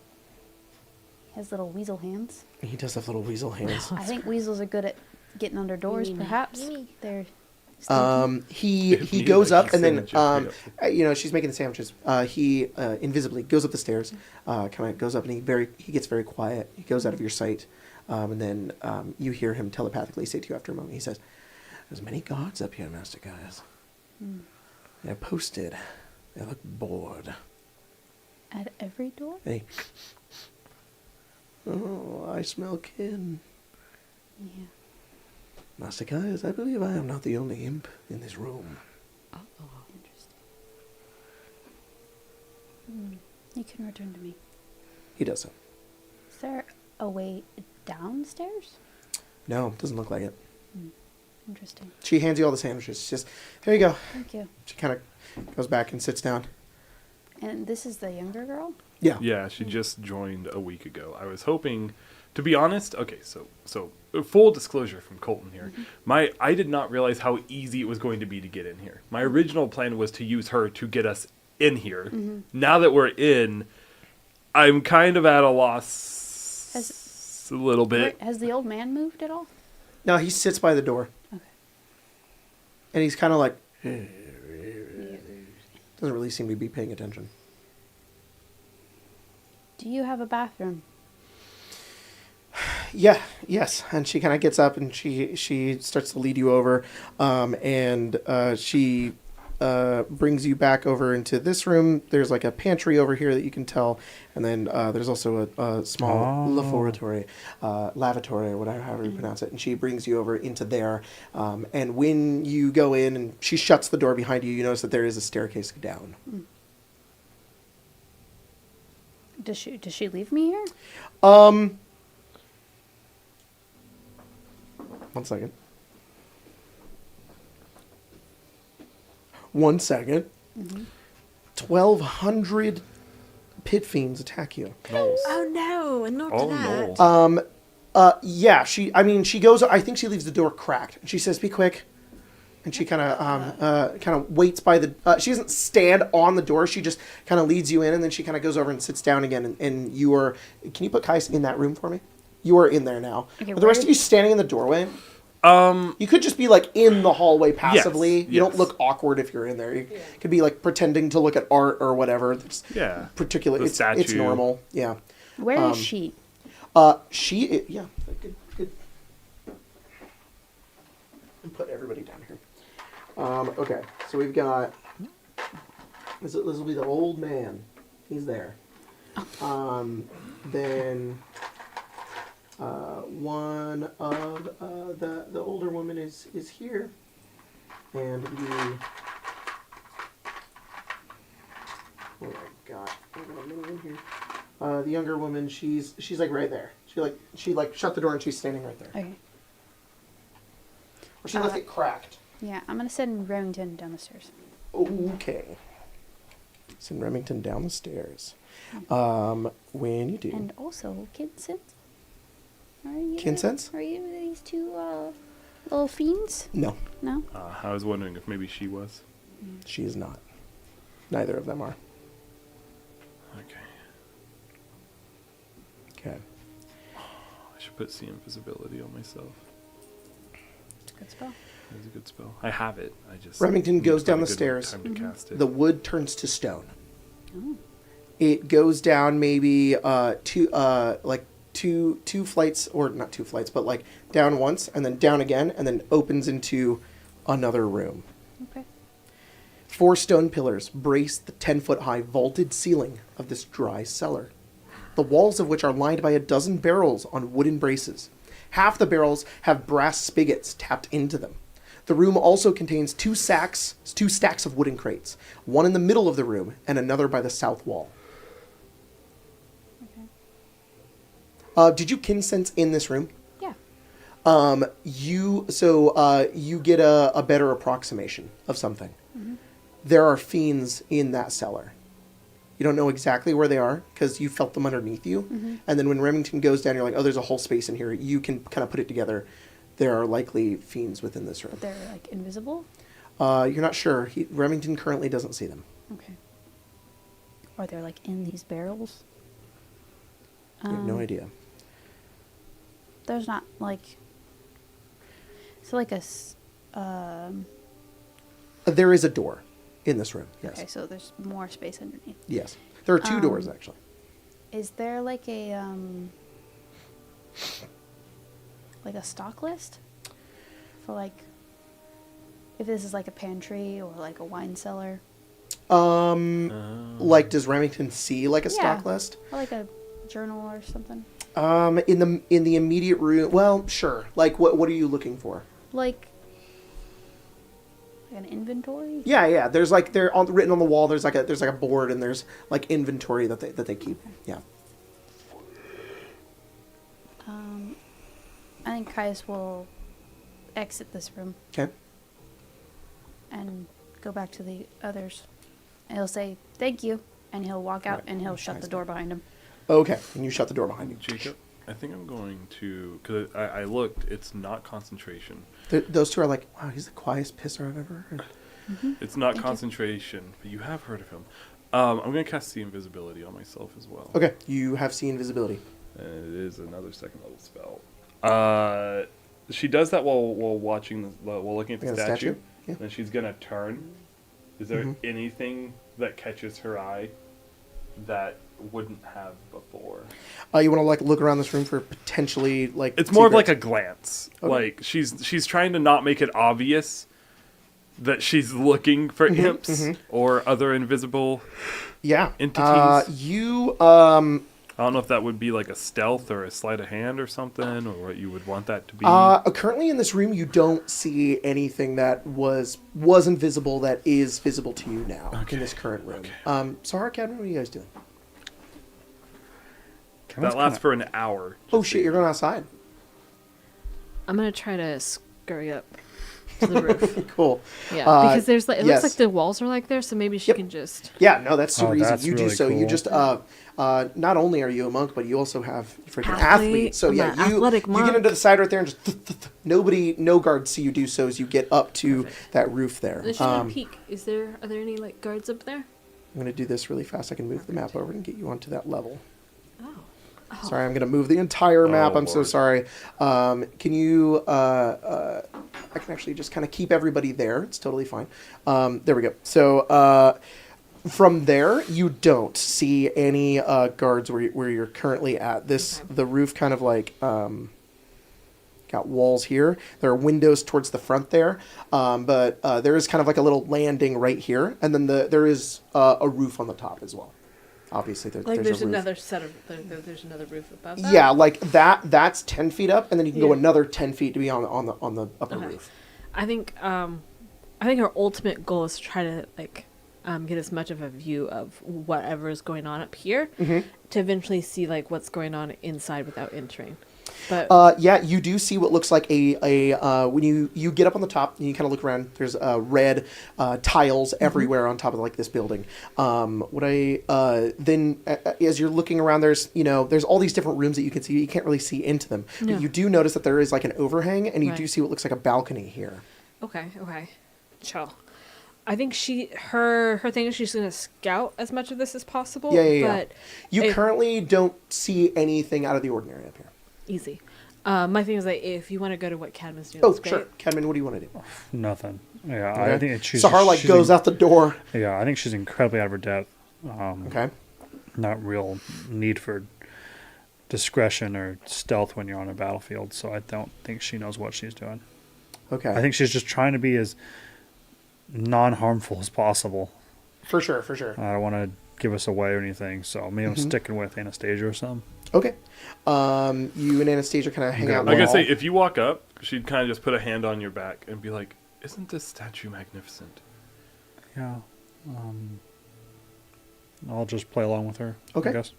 has little weasel hands. He does have little weasel hands. I think weasels are good at getting under doors. Perhaps they're. He goes up and then sandwiches, she's making the sandwiches. He invisibly goes up the stairs, kind of goes up and he gets very quiet. He goes out of your sight, and then you hear him telepathically say to you after a moment. He says, "There's many guards up here, Master Guys. They're posted. They look bored." At every door. Hey. Oh, I smell kin. Yeah. Master Guys, I believe I am not the only imp in this room. Interesting. You can return to me. He does so. Is there a way downstairs? No, doesn't look like it. Interesting. She hands you all the sandwiches. She says, "Here you go." Thank you. She kind of goes back and sits down. And this is the younger girl? Yeah. Yeah, she just joined a week ago. I was hoping, to be honest. Okay, so full disclosure from Colton here. I did not realize how easy it was going to be to get in here. My original plan was to use her to get us in here. Now that we're in, I'm kind of at a loss a little bit. Has the old man moved at all? No, he sits by the door. Okay. And he's kind of like, doesn't really seem to be paying attention. Do you have a bathroom? Yes. And she kind of gets up and she starts to lead you over, and she brings you back over into this room. There's like a pantry over here that you can tell, and then there's also a small lavatory, or whatever, however you pronounce it. And she brings you over into there, and when you go in and she shuts the door behind you, you notice that there is a staircase down. Does she leave me here? One second. 1 second. 1,200 pit fiends attack you. Knowles. Oh no, and not Oh, that. no. Yeah, she goes, I think she leaves the door cracked. And she says, "Be quick." And she kind of waits by the, she doesn't stand on the door. She just kind of leads you in, and then she kind of goes over and sits down again. And you are, can you put Kais in that room for me? You are in there now. Okay, Are the rest of you standing in the doorway? Um, You could just be like in the hallway passively. Yes, You don't yes. look awkward if you're in there. You could be like pretending to look at art or whatever. It's yeah. particular. The It's statue. normal. Yeah. Where is she? Yeah. Good. And put everybody down here. Okay. So we've got. This will be the old man. He's there. Then. One of the older woman is here, and oh my god, I've got many in here. The younger woman, she's like right there. She shut the door and she's standing right there. Okay. Or she left it cracked. Yeah, I'm gonna send Remington down the stairs. Okay. Send Remington down the stairs. When you do. And also, Kinsense. Kinsense? Are you these two little fiends? No, No. I was wondering if maybe she was. she is not. Neither of them are. Okay. Okay. I should put see invisibility on myself. It's a good spell. It's a good spell. I have it. I just Remington need to goes down find the a good stairs. time to cast it. The wood turns to stone. Oh. It goes down maybe two flights, or not 2 flights, but like down once and then down again, and then opens into another room. Okay. 4 stone pillars brace the 10-foot high vaulted ceiling of this dry cellar. the walls of which are lined by a dozen barrels on wooden braces. Half the barrels have brass spigots tapped into them. The room also contains two stacks of wooden crates, one in the middle of the room and another by the south wall. Okay. Did you kinsense in this room? Yeah. You get a better approximation of something. Mm-hmm. There are fiends in that cellar. You don't know exactly where they are because you felt them underneath you. Mm-hmm. And then when Remington goes down, you're like, oh, there's a whole space in here. You can kind of put it together. There are likely fiends within this room. But they're like invisible? You're not sure. Remington currently doesn't see them. Okay. Are they like in these barrels? You have no idea. There's not like... So like a... There is a door in this room, yes. Okay, so there's more space underneath. Yes. There are two doors, actually. Is there like a stock list? For like... If this is like a pantry or like a wine cellar? Like, does Remington see like a stock list? Or like a journal or something? In the immediate room, well, sure. Like, what are you looking for? Like an inventory? Yeah. There's like written on the wall. There's like a board and there's like inventory that they keep. Okay. Yeah. I think Caius will exit this room. Okay. And go back to the others. And he'll say thank you, and he'll walk out and he'll shut the door behind him. Okay, and you shut the door behind you. Jacob, I think I'm going to, because I looked, it's not concentration. Those two are like, wow, he's the quietest pisser I've ever heard. Mm-hmm. It's not concentration, but you have heard of him. I'm going to cast See Invisibility on myself as well. Okay, you have See Invisibility. And it is another second level spell. She does that while watching, while looking at the statue. Yeah. And she's going to turn. Is there anything that catches her eye that wouldn't have before? You want to like look around this room for potentially like... It's more of like a glance. Okay. Like she's trying to not make it obvious that she's looking for imps or other invisible entities. I don't know if that would be like a stealth or a sleight of hand or something, or what you would want that to be. Currently in this room, you don't see anything that was invisible that is visible to you now in this current room. Okay. Sahara Academy, what are you guys doing? That lasts for an hour. Oh shit, you're going outside. I'm going to try to scurry up to the roof. Cool. Yeah, because there's like, it looks like the walls are like there, so maybe she can just... Yeah, no, that's super easy. You really do so. Cool. You just... not only are you a monk, but you also have freaking athlete. So yeah, you get into the side right there and just no guards see you do so as you get up to that roof there. Let's just peek. Are there any like guards up there? I'm gonna do this really fast. I can move the map over and get you onto that level. Oh. Sorry, I'm gonna move the entire map. I'm so sorry. Can you? I can actually just kind of keep everybody there. It's totally fine. There we go. So. From there, you don't see any guards where you're currently at. The roof kind of like got walls here. There are windows towards the front there, but there is kind of like a little landing right here, and then there is a roof on the top as well. Obviously, there's another set of there's another roof above that. Yeah, like that's 10 feet up, and then you can go another 10 feet to be on the upper roof. I think our ultimate goal is to try to like. Get as much of a view of whatever is going on up here to eventually see like what's going on inside without entering. But you do see what looks like a when you get up on the top and you kind of look around. There's red tiles everywhere on top of like this building. Then as you're looking around, there's all these different rooms that you can see. You can't really see into them, but you do notice that there is like an overhang, and you do see what looks like a balcony here. Okay, chill. I think her thing is she's going to scout as much of this as possible. Yeah. But you currently don't see anything out of the ordinary up here. Easy. My thing is that if you want to go to what Cadman's doing, that's great. Sure. Cadman, what do you want to do? Nothing. Yeah, okay. I think she's... Sahar goes out the door. Yeah, I think she's incredibly out of her depth. Okay. Not real need for discretion or stealth when you're on a battlefield, so I don't think she knows what she's doing. Okay. I think she's just trying to be as non-harmful as possible. For sure. I don't want to give us away or anything. So maybe I'm sticking with Anastasia or something. Okay. You and Anastasia kind of hang out. I gotta say, if you walk up, she'd kind of just put a hand on your back and be like, "Isn't this statue magnificent?" Yeah. I'll just play along with her. Okay. I guess.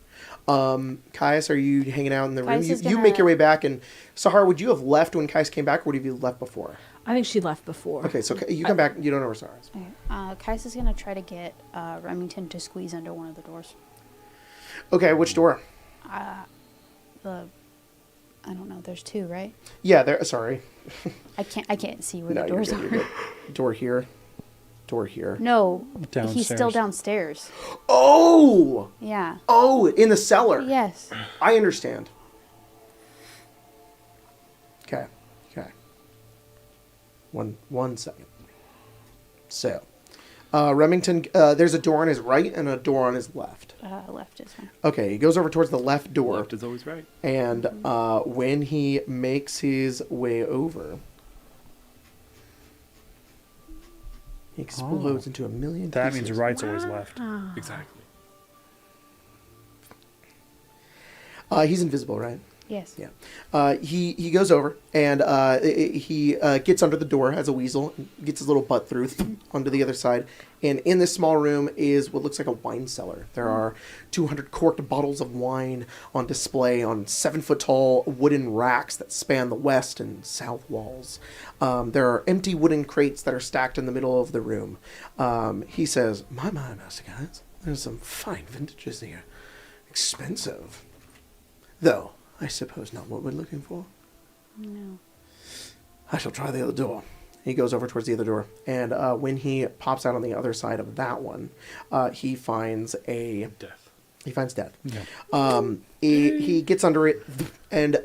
Caius, are you hanging out in the room? Caius is You make your way back, and Sahar, would you have left when Caius came back, or would you have left before? I think she left before. Okay, so you come back. You don't know where Sahar is. Okay. Caius is gonna try to get Remington to squeeze under one of the doors. Okay, which door? I don't know. There's two, right? Yeah, there. Sorry. I can't see where No, the you're doors good, are. you're good. Door here. Door here. No, Downstairs. he's still downstairs. Oh! Yeah. Oh, in the cellar. Yes. I understand. Okay. Okay. One second. So, Remington, there's a door on his right and a door on his left. Left is fine. Okay, he goes over towards the left door. Left is always right. And when he makes his way over, he explodes into a million That pieces. means right's always left. Exactly. He's invisible, right? Yes. Yeah. He goes over and he gets under the door as a weasel, gets his little butt through onto the other side. And in this small room is what looks like a wine cellar. There are 200 corked bottles of wine on display on 7-foot-tall wooden racks that span the west and south walls. There are empty wooden crates that are stacked in the middle of the room. He says, my, Master Guys, there's some fine vintages here. Expensive. Though, I suppose not what we're looking for. No. I shall try the other door. He goes over towards the other door, and when he pops out on the other side of that one, he finds Death. He finds death. Yeah. He gets under it, and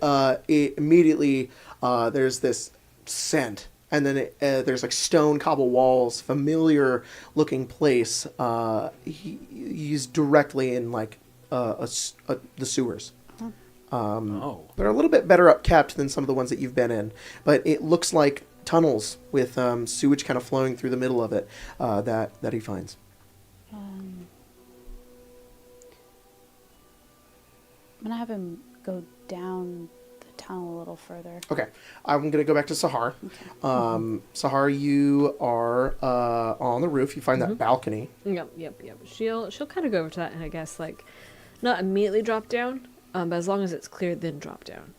immediately there's this scent, and then there's like stone cobble walls, familiar looking place. He's directly in like the sewers. They're a little bit better upkept than some of the ones that you've been in, but it looks like tunnels with sewage kind of flowing through the middle of it that he finds. I'm gonna have him go down the tunnel a little further. Okay, I'm gonna go back to Sahar. Okay. Sahar, you are on the roof. You find that balcony. Yep. She'll kind of go over to that and I guess like not immediately drop down, but as long as it's clear, then drop down.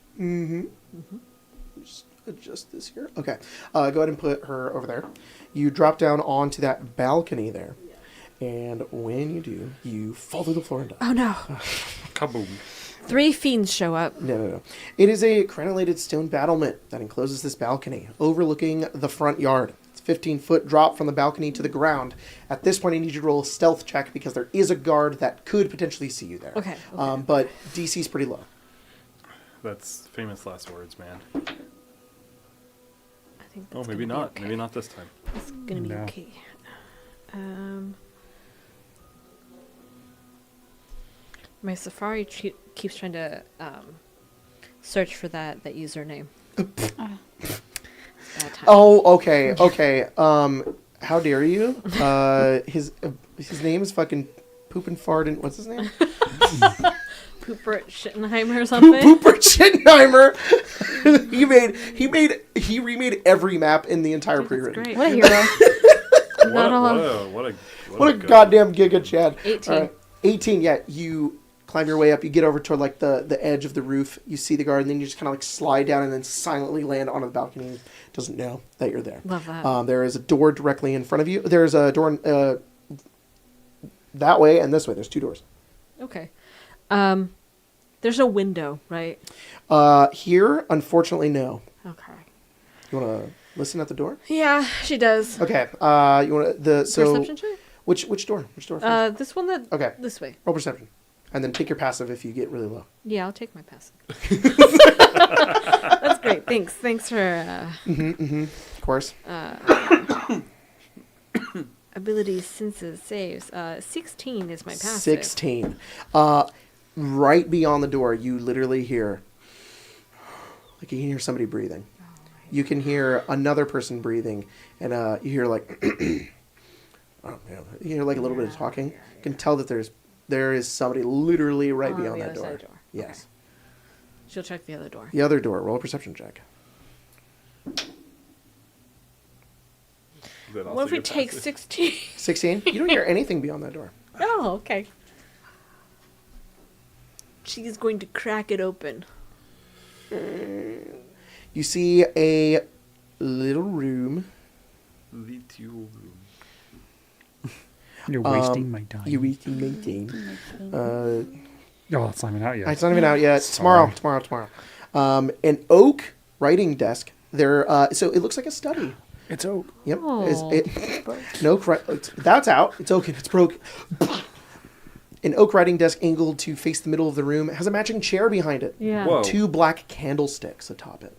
Just adjust this here. Okay, go ahead and put her over there. You drop down onto that balcony there, and when you do, you fall through the floor and die. Oh no! Kaboom. 3 fiends show up. No. It is a crenellated stone battlement that encloses this balcony, overlooking the front yard. It's a 15-foot drop from the balcony to the ground. At this point, I need you to roll a stealth check because there is a guard that could potentially see you there. Okay. But DC's pretty low. That's famous last words, man. I think Oh, that's maybe gonna be not. okay. Maybe not this time. It's gonna be No. okay. My Safari keeps trying to search for that username. Bad time. Oh, okay. How dare you? His name is fucking Poop and Fart and what's his name? Pooper Schittenheimer or something. Pooper Schittenheimer. He remade every map in the entire Dude, that's pre-written. great. What a hero. What a goddamn giga Chad. 18. All right. 18, yeah. You climb your way up. You get over toward like the edge of the roof. You see the guard, and then you just kind of like slide down and then silently land on the balcony. He doesn't know that you're there. Love that. There is a door directly in front of you. There's a door that way and this way. There's 2 doors. Okay. There's a window, right? Here, unfortunately, no. Okay. You want to listen at the door? Yeah, she does. Okay. You want Perception check? Which door? Which door first? This one that. Okay. This way. Roll perception, and then take your passive if you get really low. Yeah, I'll take my passive. That's great. Thanks for. Of course. Abilities, senses, saves. 16 is my passive. 16. Right beyond the door, you literally hear, like you can hear somebody breathing. You can hear another person breathing, and you hear like, you hear like a little bit of talking. You can tell that there's There is somebody literally right On beyond the that other door. side of the door. Yes. Okay. She'll check the other door. The other door. Roll a perception check. What if we take 16? 16? You don't hear anything beyond that door. Oh, okay. She's going to crack it open. You see a little room. You're wasting my time. You're wasting my time. Oh, it's not even out yet. It's not even out yet. Tomorrow. An oak writing desk. There. So it looks like a study. It's oak. Yep. Oh. That's out. It's oak. It's broke. An oak writing desk angled to face the middle of the room. It has a matching chair behind it. Yeah. Whoa. 2 black candlesticks atop it.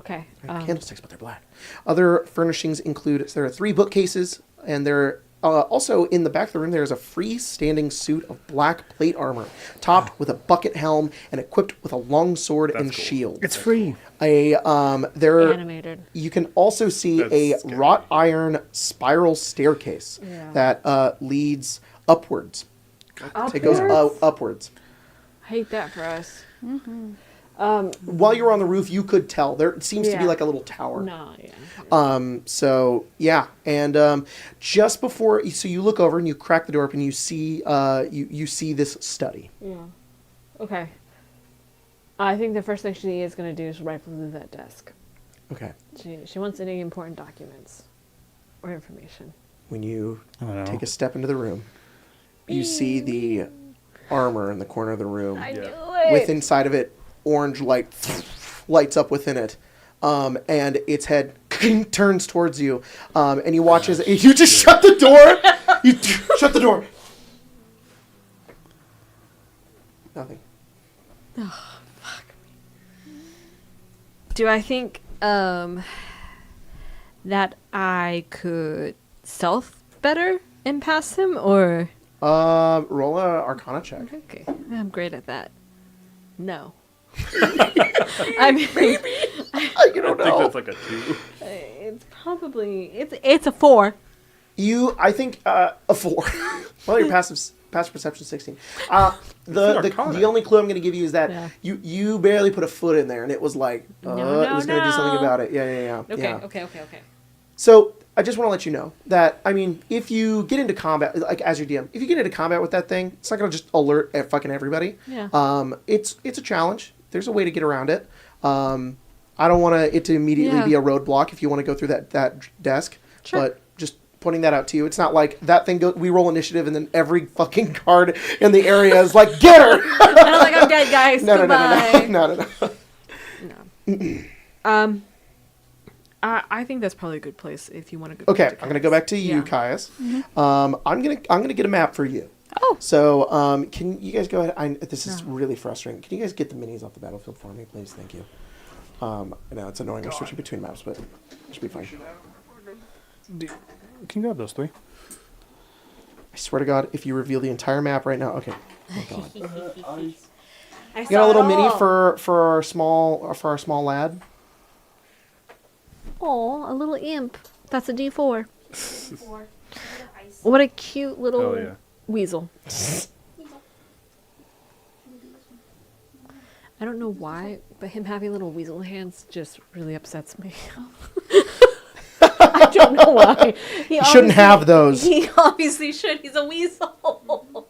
Okay. Candlesticks, but they're black. Other furnishings include, there are 3 bookcases, and there also in the back of the room there is a freestanding suit of black plate armor, topped with a bucket helm and equipped with a long sword and cool. shield. It's free. Animated. You can also see That's a scary. wrought iron spiral staircase that leads upwards. It goes upwards. I hate that for us. While you were on the roof, you could tell there seems to be Yeah. like a little tower. No, yeah. So yeah, and just before, so you look over and you crack the door open, you see you see this study. Yeah. Okay. I think the first thing she is going to do is rifle through that desk. Okay. She wants any important documents or information. When you Oh, take a step into the room, you see the armor in the corner of the room. I knew With it. inside of it, orange light lights up within it, and its head turns towards you, and you watch as you just shut the door. You shut the door. Nothing. Do I think that I could stealth better and pass him, or Roll a Arcana check. okay, I'm great at that. No. I mean, You don't I think know. that's like a 2. it's probably it's a 4. I think a 4. Well, your passive perception 16. The only clue I'm going to give you is that Yeah. you barely put a foot in there, and it was like it was going to do something about it. Yeah. Okay. So I just want to let you know that, I mean, if you get into combat, like as your DM, if you get into combat with that thing, it's not going to just alert fucking everybody. Yeah. It's a challenge. There's a way to get around it. I don't want it to immediately be a roadblock if you want to go through that desk. Sure. But just pointing that out to you, it's not like that thing. We roll initiative, and then every fucking card in the area is like, get her. I'm like, I'm dead, guys. No. I think that's probably a good place if you want to go. Okay, I'm gonna go back to you, Yeah. Caius. I'm gonna get a map for you. Oh. So, can you guys go ahead? This is really frustrating. Can you guys get the minis off the battlefield for me, please? Thank you. I know it's annoying. I'm switching between maps, but it should be fine. Can you grab those 3? I swear to God, if you reveal the entire map right now, okay. Oh God. I You got a little mini for our small lad. Oh, a little imp. That's a D4. What a cute little Oh, yeah. weasel. I don't know why, but him having little weasel hands just really upsets me. I don't know why. He shouldn't have those. He obviously should. He's a weasel.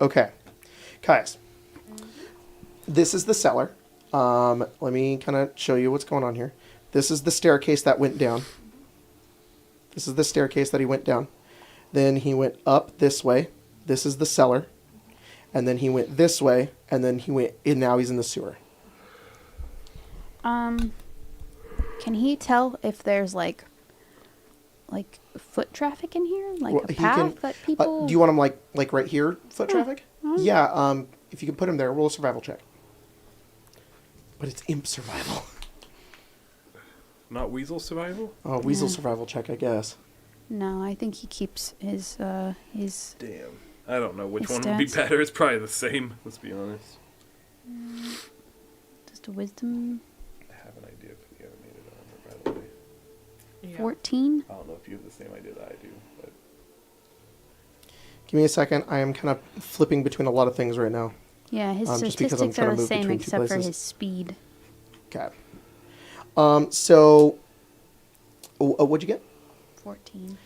Okay, Caius. This is the cellar. Let me kind of show you what's going on here. This is the staircase that went down. This is the staircase that he went down. Then he went up this way. This is the cellar. And then he went this way. And then and now he's in the sewer. Can he tell if there's like foot traffic in here, like Well, a he path can- that people? Do you want him like right here, foot traffic? Yeah. If you can put him there, roll a survival check. But it's imp survival. Not weasel survival? Oh, weasel survival check, I guess. No, I think he keeps his. Damn. I don't know which His one would be stats? better. It's probably the same, let's be honest. The wisdom. I have an idea for the animated armor, by the way. Yeah. 14. I don't know if you have the same idea that I do, but Give me a second. I am kind of flipping between a lot of things right now. Yeah, his just because I'm statistics trying are to the move same between two except for places. his speed. Okay. So, what'd you get? 14.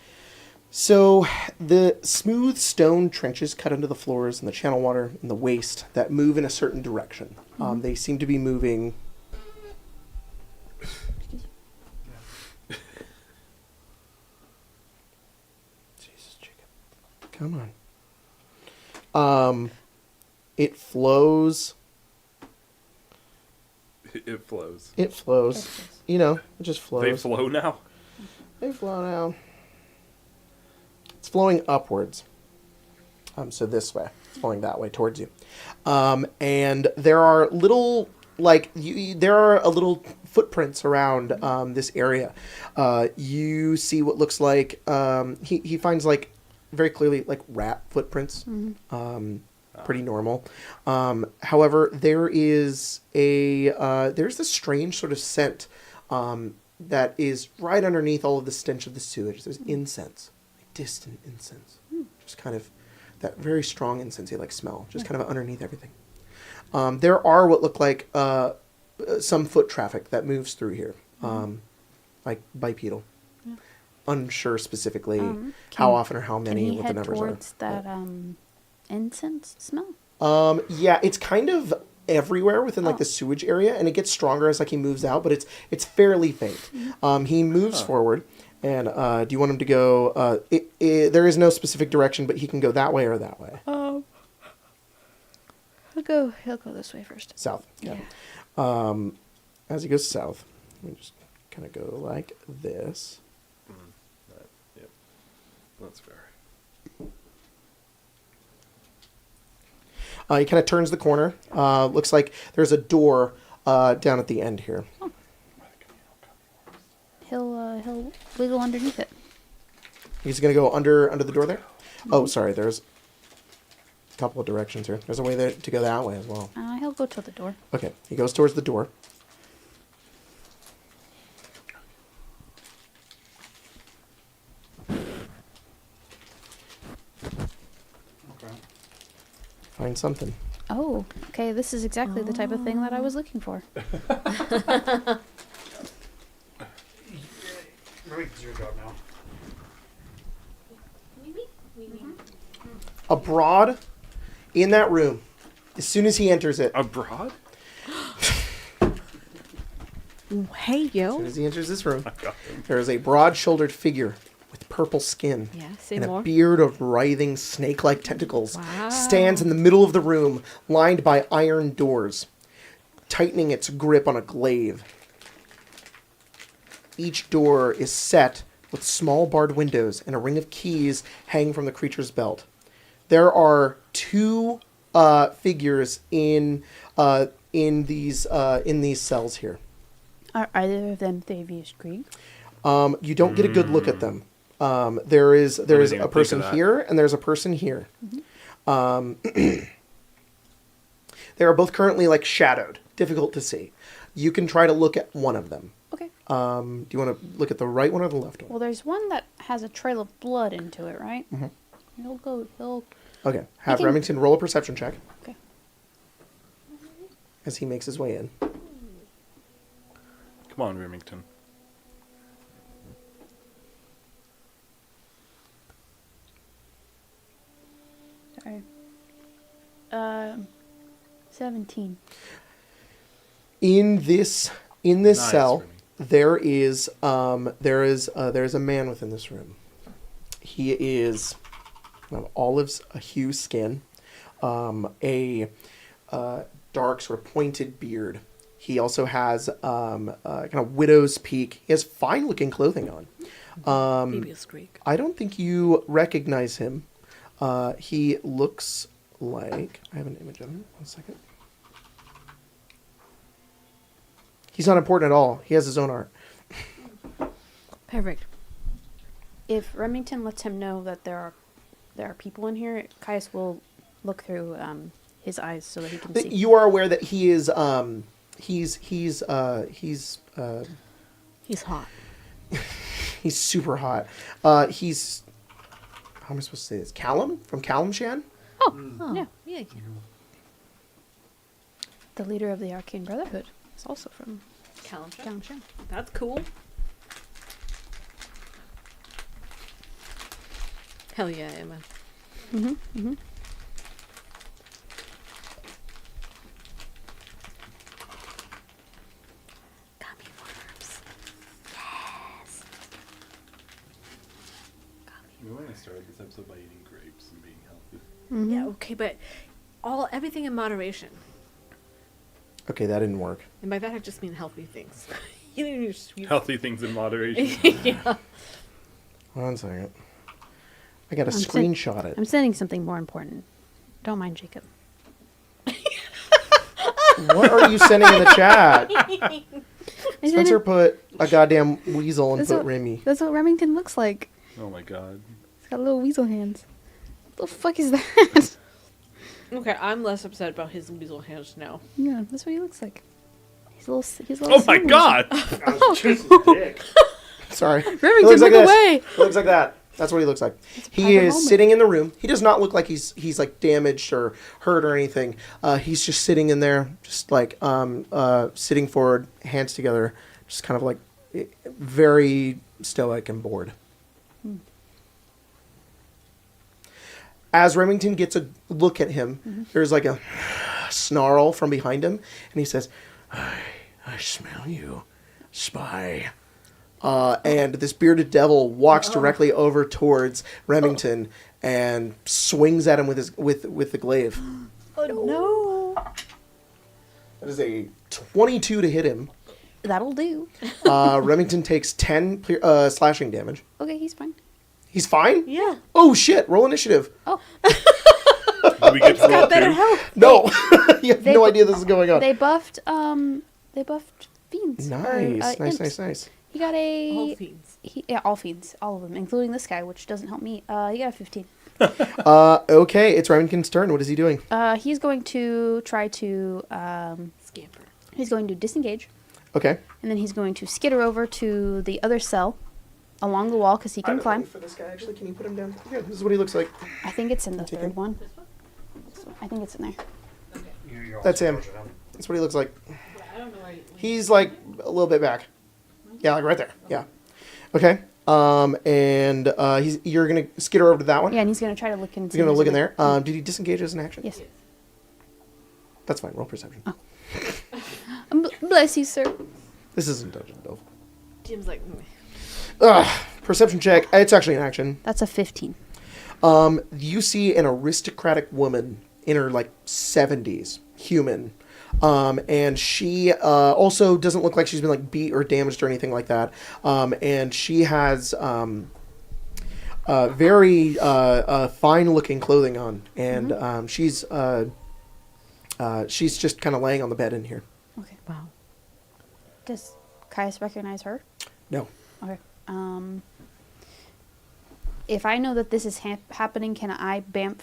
So, the smooth stone trenches cut into the floors and the channel water and the waste that move in a certain direction. They seem to be moving. Jesus, Jacob. Come on. It flows. it flows. It flows. You know, it just flows. They flow now? They flow now. It's flowing upwards. So this way. It's flowing that way towards you. And there are little, there are a little footprints around this area. You see what looks like, he finds very clearly rat footprints. Pretty normal. However, there's this strange sort of scent that is right underneath all of the stench of the sewage. There's incense, distant incense, just kind of that very strong incense-y smell, just kind of underneath everything. There are what look like some foot traffic that moves through here, like bipedal. Unsure specifically how often or how many, Can he what the head numbers towards are. that incense smell? Yeah, it's kind of everywhere within the sewage area, and it gets stronger as he moves out, but it's fairly faint. He moves forward, and do you want him to go? There is no specific direction, but he can go that way or that way. He'll go this way first. South. Yeah. As he goes south, let me just kind of go like this. Yep. That's fair. He kind of turns the corner. Looks like there's a door down at the end here. He'll wiggle underneath it. He's going to go under the door there? Oh, sorry. There's a couple of directions here. There's a way there to go that way as well. He'll go to the door. Okay. He goes towards the door. Find something. Oh, okay. This is exactly the type of thing that I was looking for. It's your job now. Abroad, in that room, as soon as he enters it. Abroad? Hey, As yo. soon as he enters this room, there is a broad-shouldered figure with purple skin Yeah, say and more. a beard of writhing snake-like tentacles Wow. stands in the middle of the room, lined by iron doors, tightening its grip on a glaive. Each door is set with small barred windows, and a ring of keys hang from the creature's belt. There are two figures in these cells here. Are either of them Thavius Krieg? You don't get a good look at them. There is even a think person of that. here, and there's a person here. They are both currently shadowed, difficult to see. You can try to look at one of them. Okay. Do you want to look at the right one or the left one? Well, there's one that has a trail of blood into it, right? He'll. Okay. Have can- Remington roll a perception check Okay. as he makes his way in. Come on, Remington. Sorry. 17. In this Nice, cell, Remington. there is a man within this room. He is of olive hue skin, a dark sort of pointed beard. He also has kind of widow's peak. He has fine looking clothing on. Thavius Krieg. I don't think you recognize him. He looks like, I have an image of him. 1 second. He's not important at all. He has his own art. Perfect. If Remington lets him know that there are people in here, Caius will look through his eyes so that he can see. You are aware that he is He's hot. He's super hot. He's, how am I supposed to say this? Callum from Callum Shan. Yeah. The leader of the Arcane Brotherhood is also from Callum. Shan. That's cool. Hell yeah, Emma. Mm-hmm. Gummy worms. Yes. We want to start this episode by eating grapes and being healthy. Mm-hmm. Yeah, okay, but everything in moderation. Okay, that didn't work. And by that I just mean healthy things. You know, your sweet. Healthy things in moderation. Yeah. One second. I gotta screenshot it. I'm sending something more important. Don't mind Jacob. What are you sending in the chat? Spencer put a goddamn weasel and put Remy. That's what Remington looks like. Oh my god. He's got little weasel hands. What the fuck is that? Okay, I'm less upset about his weasel hands now. Yeah, that's what he looks like. He's a little. Oh my god! Sorry. Remington, look away! He looks like that. That's what he looks like. He is sitting in the room. He does not look like he's like damaged or hurt or anything. He's just sitting in there, just like sitting forward, hands together, just kind of like very stoic and bored. As Remington gets a look at him, there's like a snarl from behind him, and he says, I smell you, spy. And this bearded devil walks directly over towards Remington and swings at him with his with the glaive. Oh no! That is a 22 to hit him. That'll do. Remington takes 10 slashing damage. Okay, he's fine. He's fine? Yeah. Oh shit, roll initiative. Oh. Do we get to roll Better too? health. No. You have no idea this is going on. They buffed fiends. Nice. He got a All fiends. all fiends, all of them, including this guy, which doesn't help me. He got a 15. Okay, it's Remington's turn. What is he doing? He's going to try to Scamper. he's going to disengage, Okay. and then he's going to skitter over to the other cell along the wall because he can climb. For this guy, actually, can you put him down? Yeah, this is what he looks like. I think it's in the Take third him. one. I think it's in there. That's him. That's what he looks like. I don't know where He's like a little bit back. Yeah, like right there. Yeah. Okay. And you're gonna skitter over to that one. Yeah, and he's going to try to look in. He's gonna look in there. Did he disengage as an action? Yes. That's fine. Roll perception. Bless you, sir. This isn't Dungeon Delve. Jim's like, Perception check. It's actually an action. That's a 15. You see an aristocratic woman in her like 70s, human. And she also doesn't look like she's been like beat or damaged or anything like that. And she has very fine-looking clothing on, and she's just kind of laying on the bed in here. Okay. wow. Does Caius recognize her? No. Okay. If I know that this is happening, can I bamf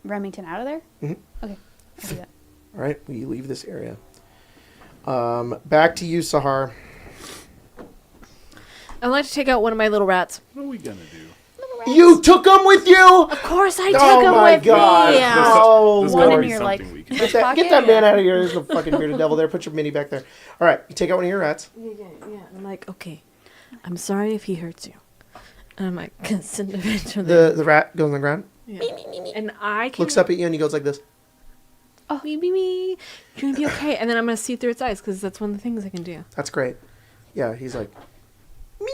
Remington out of there? Mhm. Okay. I'll do that. All right, we leave this area. Back to you, Sahar. I'd like to take out one of my little rats. What are we gonna do? You took them with you? Of course I took Oh him my with God. me. No. There's One gotta in be your, something like, we can first Get pocket? that man out of here. There's no fucking bearded devil there. Put your mini back there. All right, you take out one of your rats. Yeah. I'm like, okay, I'm sorry if he hurts you. And I'm like, send him into The rat goes on the ground, yeah. And I can looks up at you, and he goes like this. Oh, me. You're gonna be okay. And then I'm gonna see through its eyes because that's one of the things I can do. That's great. Yeah, he's like, me.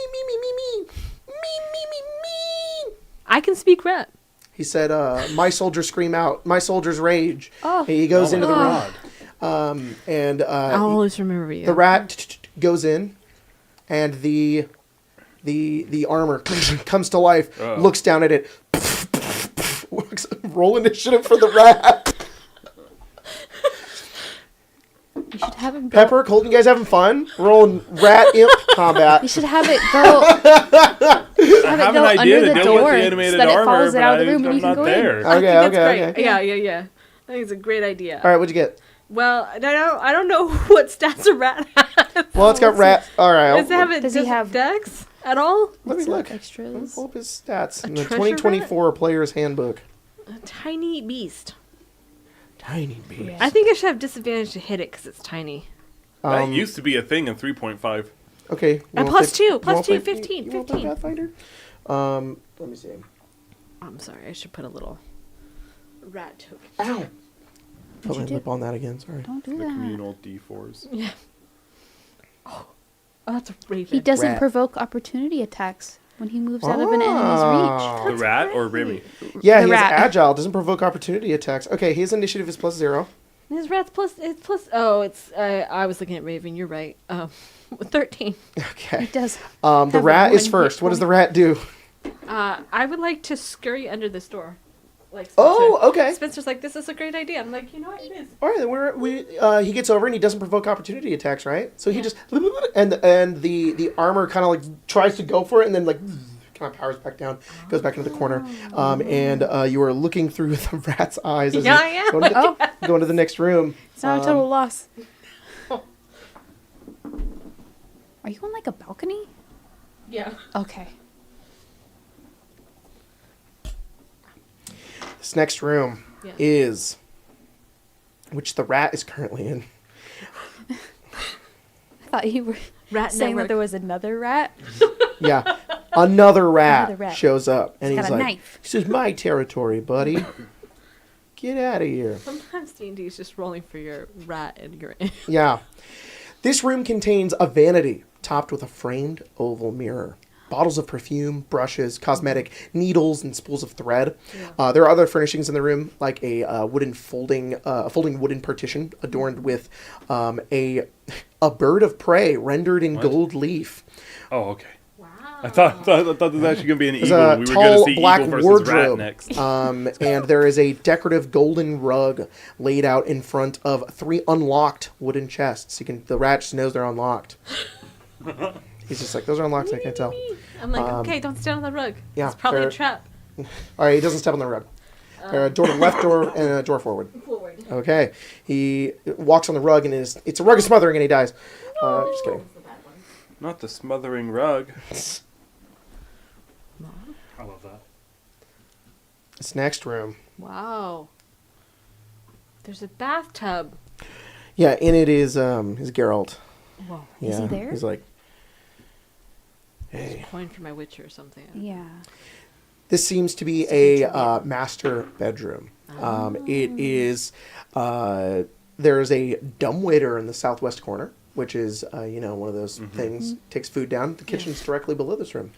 I can speak rat. He said, my soldiers scream out, my soldiers rage. Oh. He goes into the room. God. And I'll always remember you. the rat goes in, and the armor comes to life, looks down at it. Roll initiative for the rat. You should have him go. Pepper, Colton, you guys having fun? Rolling rat imp combat. You should have it go. I have an idea to deal with the animated so that it armor, follows it but out of the room and I'm you can not go there. in. I think Okay. that's great. Yeah. I think it's a great idea. All right, what'd you get? Well, I don't know what stats a rat has. Well, it's got rat. All right. Does he have dex at all? Let me look. Extras. Let me pull up his stats in the treasure 2024 Player's Handbook. A tiny beast. Tiny beast. Yeah. I think I should have disadvantage to hit it because it's tiny. That used to be a thing in 3.5. Okay. And plus 2. Plus 2, 15. You want to play 15. Pathfinder? Let me see. I'm sorry. I should put a little rat token. Ow! Put What'd my you do? lip on that again. Sorry. Don't do The that. communal D4s. Yeah. Oh, that's a raven. He doesn't Rat. provoke opportunity attacks when he moves out of an enemy's reach. The rat or Remy? Yeah, The he rat. has agile. Doesn't provoke opportunity attacks. Okay, his initiative is +0. His rat's plus. It's plus. Oh, it's. I was looking at raven. You're right. 13. Okay. He does. The have rat is one first. hit What does point. the rat do? I would like to scurry under this door. Like Spencer. Oh, okay. Spencer's like, this is a great idea. I'm like, you know what, it is. All right, then he gets over and he doesn't provoke opportunity attacks, right? So he just and the armor kind of like tries to go for it and then like kind of powers back down, goes back into the corner, and you are looking through the rat's eyes as Yeah, you I am. go into the next room. It's not a total loss. Are you on like a balcony? Yeah. Okay. This next room Yeah. is, which the rat is currently in. I thought you were Rat saying network. that there was another rat. Yeah, another rat, Another rat. shows up and He's he's got a like, knife. "This is my territory, buddy. Get out of here." Sometimes D&D is just rolling for your rat and your. Yeah. This room contains a vanity topped with a framed oval mirror. Bottles of perfume, brushes, cosmetic, needles, and spools of thread. Yeah. There are other furnishings in the room, like a wooden folding wooden partition adorned with a bird of prey rendered in gold leaf. Oh, okay. Wow. I thought there was actually going to be an There's eagle. a We were tall going to see black eagle versus wardrobe, rat next. and there is a decorative golden rug laid out in front of 3 unlocked wooden chests. The rat just knows they're unlocked. He's just like, those are unlocked, I can't tell. I'm like, okay, don't stand on the rug. yeah, It's probably a they're- trap. All right, he doesn't step on the rug. There are a door to the left door and a door forward. Forward. Okay, he walks on the rug and it's a rug of smothering and he dies. Just kidding. Not the smothering rug. I love that. This next room. Wow. There's a bathtub. Yeah, in it is Geralt. Whoa. Yeah, Is he there? He's like, There's hey. a coin for my witcher or something. Yeah. This seems to be a master bedroom. It is, there's a dumbwaiter in the southwest corner, which is, one of those things, takes food down. The kitchen's directly below this room.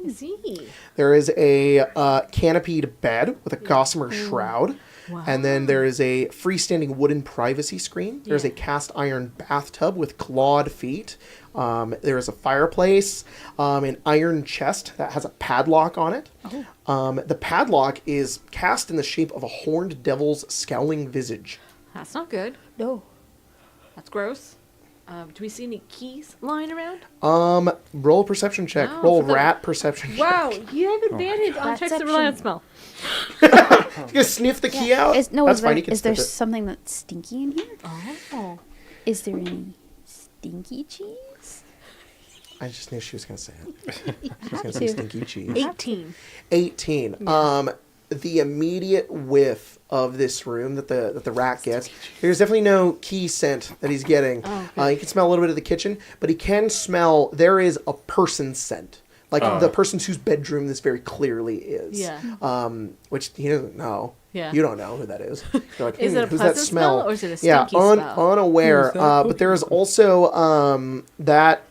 Is he? There is a canopied bed with a gossamer shroud. Wow. And then there is a freestanding wooden privacy screen. There's a cast iron bathtub with clawed feet. There is a fireplace, an iron chest that has a padlock on it. The padlock is cast in the shape of a horned devil's scowling visage. That's not good. No. That's gross. Do we see any keys lying around? Roll a perception check. No, Roll for the- rat perception check. Wow, you have advantage on checks that rely on smell. You gonna sniff the key out? Is, no, That's is fine. there, You can is there sniff it. something that's stinky in here? Oh. Is there any stinky cheese? I just knew she was gonna say it. She was gonna Have say to. stinky cheese. 18. 18. The immediate whiff of this room that the rat gets, there's definitely no key scent that he's getting. He can smell a little bit of the kitchen, but he can smell, there is a person scent. Like the person's whose bedroom this very clearly is. Yeah. Which he doesn't know. Yeah. You don't know who that is. You're like, Is it a who's pleasant that smell smell? or is it a stinky yeah, smell? unaware. Who's that? But there is also that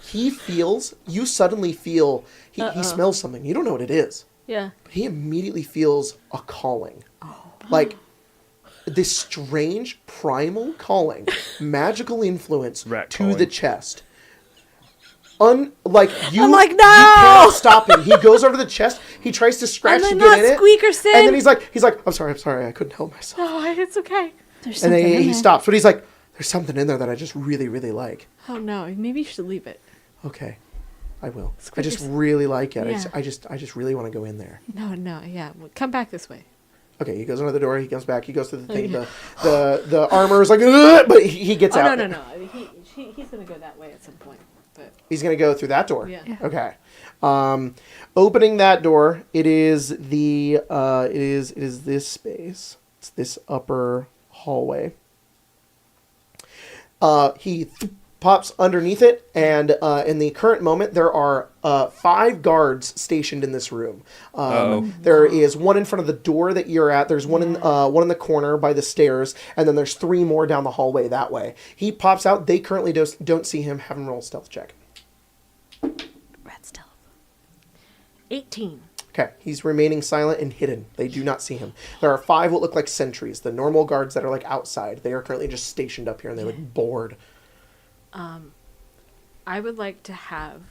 he feels, you suddenly feel, he smells something. You don't know what it is. Yeah. But he immediately feels a calling. Like this strange primal calling, magical influence Rat to calling. the chest. Like you, I'm like, you no! cannot stop him. He goes over to the chest. He tries to scratch I'm to like, get in not squeak or it, sin. and then he's like, I'm sorry, I couldn't help myself. Oh, it's okay. There's And something then in he there. stops, but he's like, there's something in there that I just really, really like. Oh no, maybe you should leave it. Okay, I will. I Squeak just or sin. really like it. Yeah. I just really want to go in there. No, yeah. Well, come back this way. Okay, he goes under the door. He comes back. He goes to the thing. The armor is like, ugh, but he gets out. No. He's gonna go that way at some point. But He's gonna go through that door. Yeah. Okay. Opening that door, it is this space. It's this upper hallway. He pops underneath it, and in the current moment, there are 5 guards stationed in this room. There is one in front of the door that you're at. There's one in the corner by the stairs, and then there's 3 more down the hallway that way. He pops out. They currently don't see him. Have him roll a stealth check. Rat stealth. 18. Okay, he's remaining silent and hidden. They do not see him. There are 5 what look like sentries, the normal guards that are like outside. They are currently just stationed up here, and they look bored. I would like to have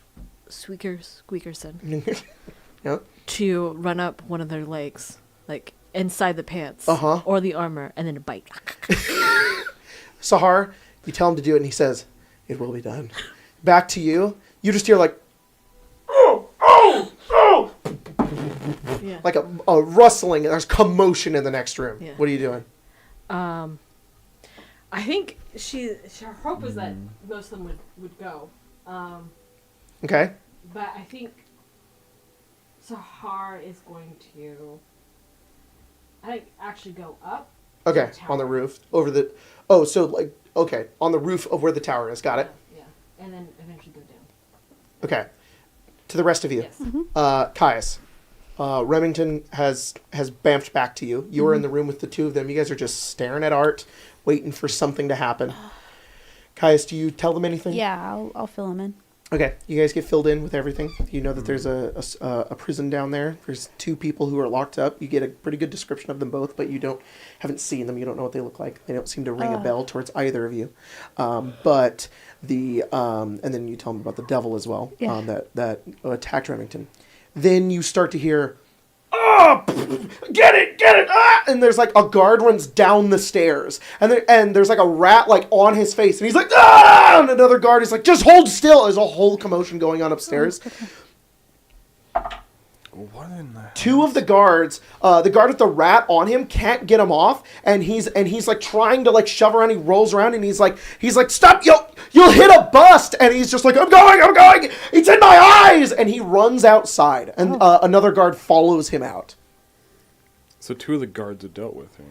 Squeakerson Yep. to run up one of their legs, like inside the pants or the armor, and then bite. Sahar, you tell him to do it, and he says, "It will be done." Back to you. You just hear like, oh, Yeah. like a rustling, and there's commotion in the next room. Yeah. What are you doing? I think her hope is that most of them would go. Okay. But I think Sahar is going to, actually go up. Okay, the tower. on the roof, over the. Oh, so like okay, on the roof of where the tower is. Got it. Yeah, and then eventually go down. Okay. To the rest of you, Yes. Caius, Remington has bamfed back to you. You are in the room with the 2 of them. You guys are just staring at art, waiting for something to happen. Caius, do you tell them anything? Yeah, I'll fill him in. Okay, you guys get filled in with everything. You know that there's a prison down there. There's 2 people who are locked up. You get a pretty good description of them both, but you haven't seen them. You don't know what they look like. They don't seem to ring a bell towards either of you. But and then you tell them about the devil as well. Yeah. That attacked Remington. Then you start to hear, "Oh, get it, ah!" And there's like a guard runs down the stairs, and there's like a rat like on his face, and he's like, "Ah!" And another guard is like, "Just hold still." There's a whole commotion going on upstairs. What in the 2 of the guards, the guard with the rat on him can't get him off, and he's like trying to like shove around. He rolls around, and he's like, "Stop! You'll hit a bust!" And he's just like, I'm going! It's in my eyes! And he runs outside, and another guard follows him out. So 2 of the guards have dealt with him.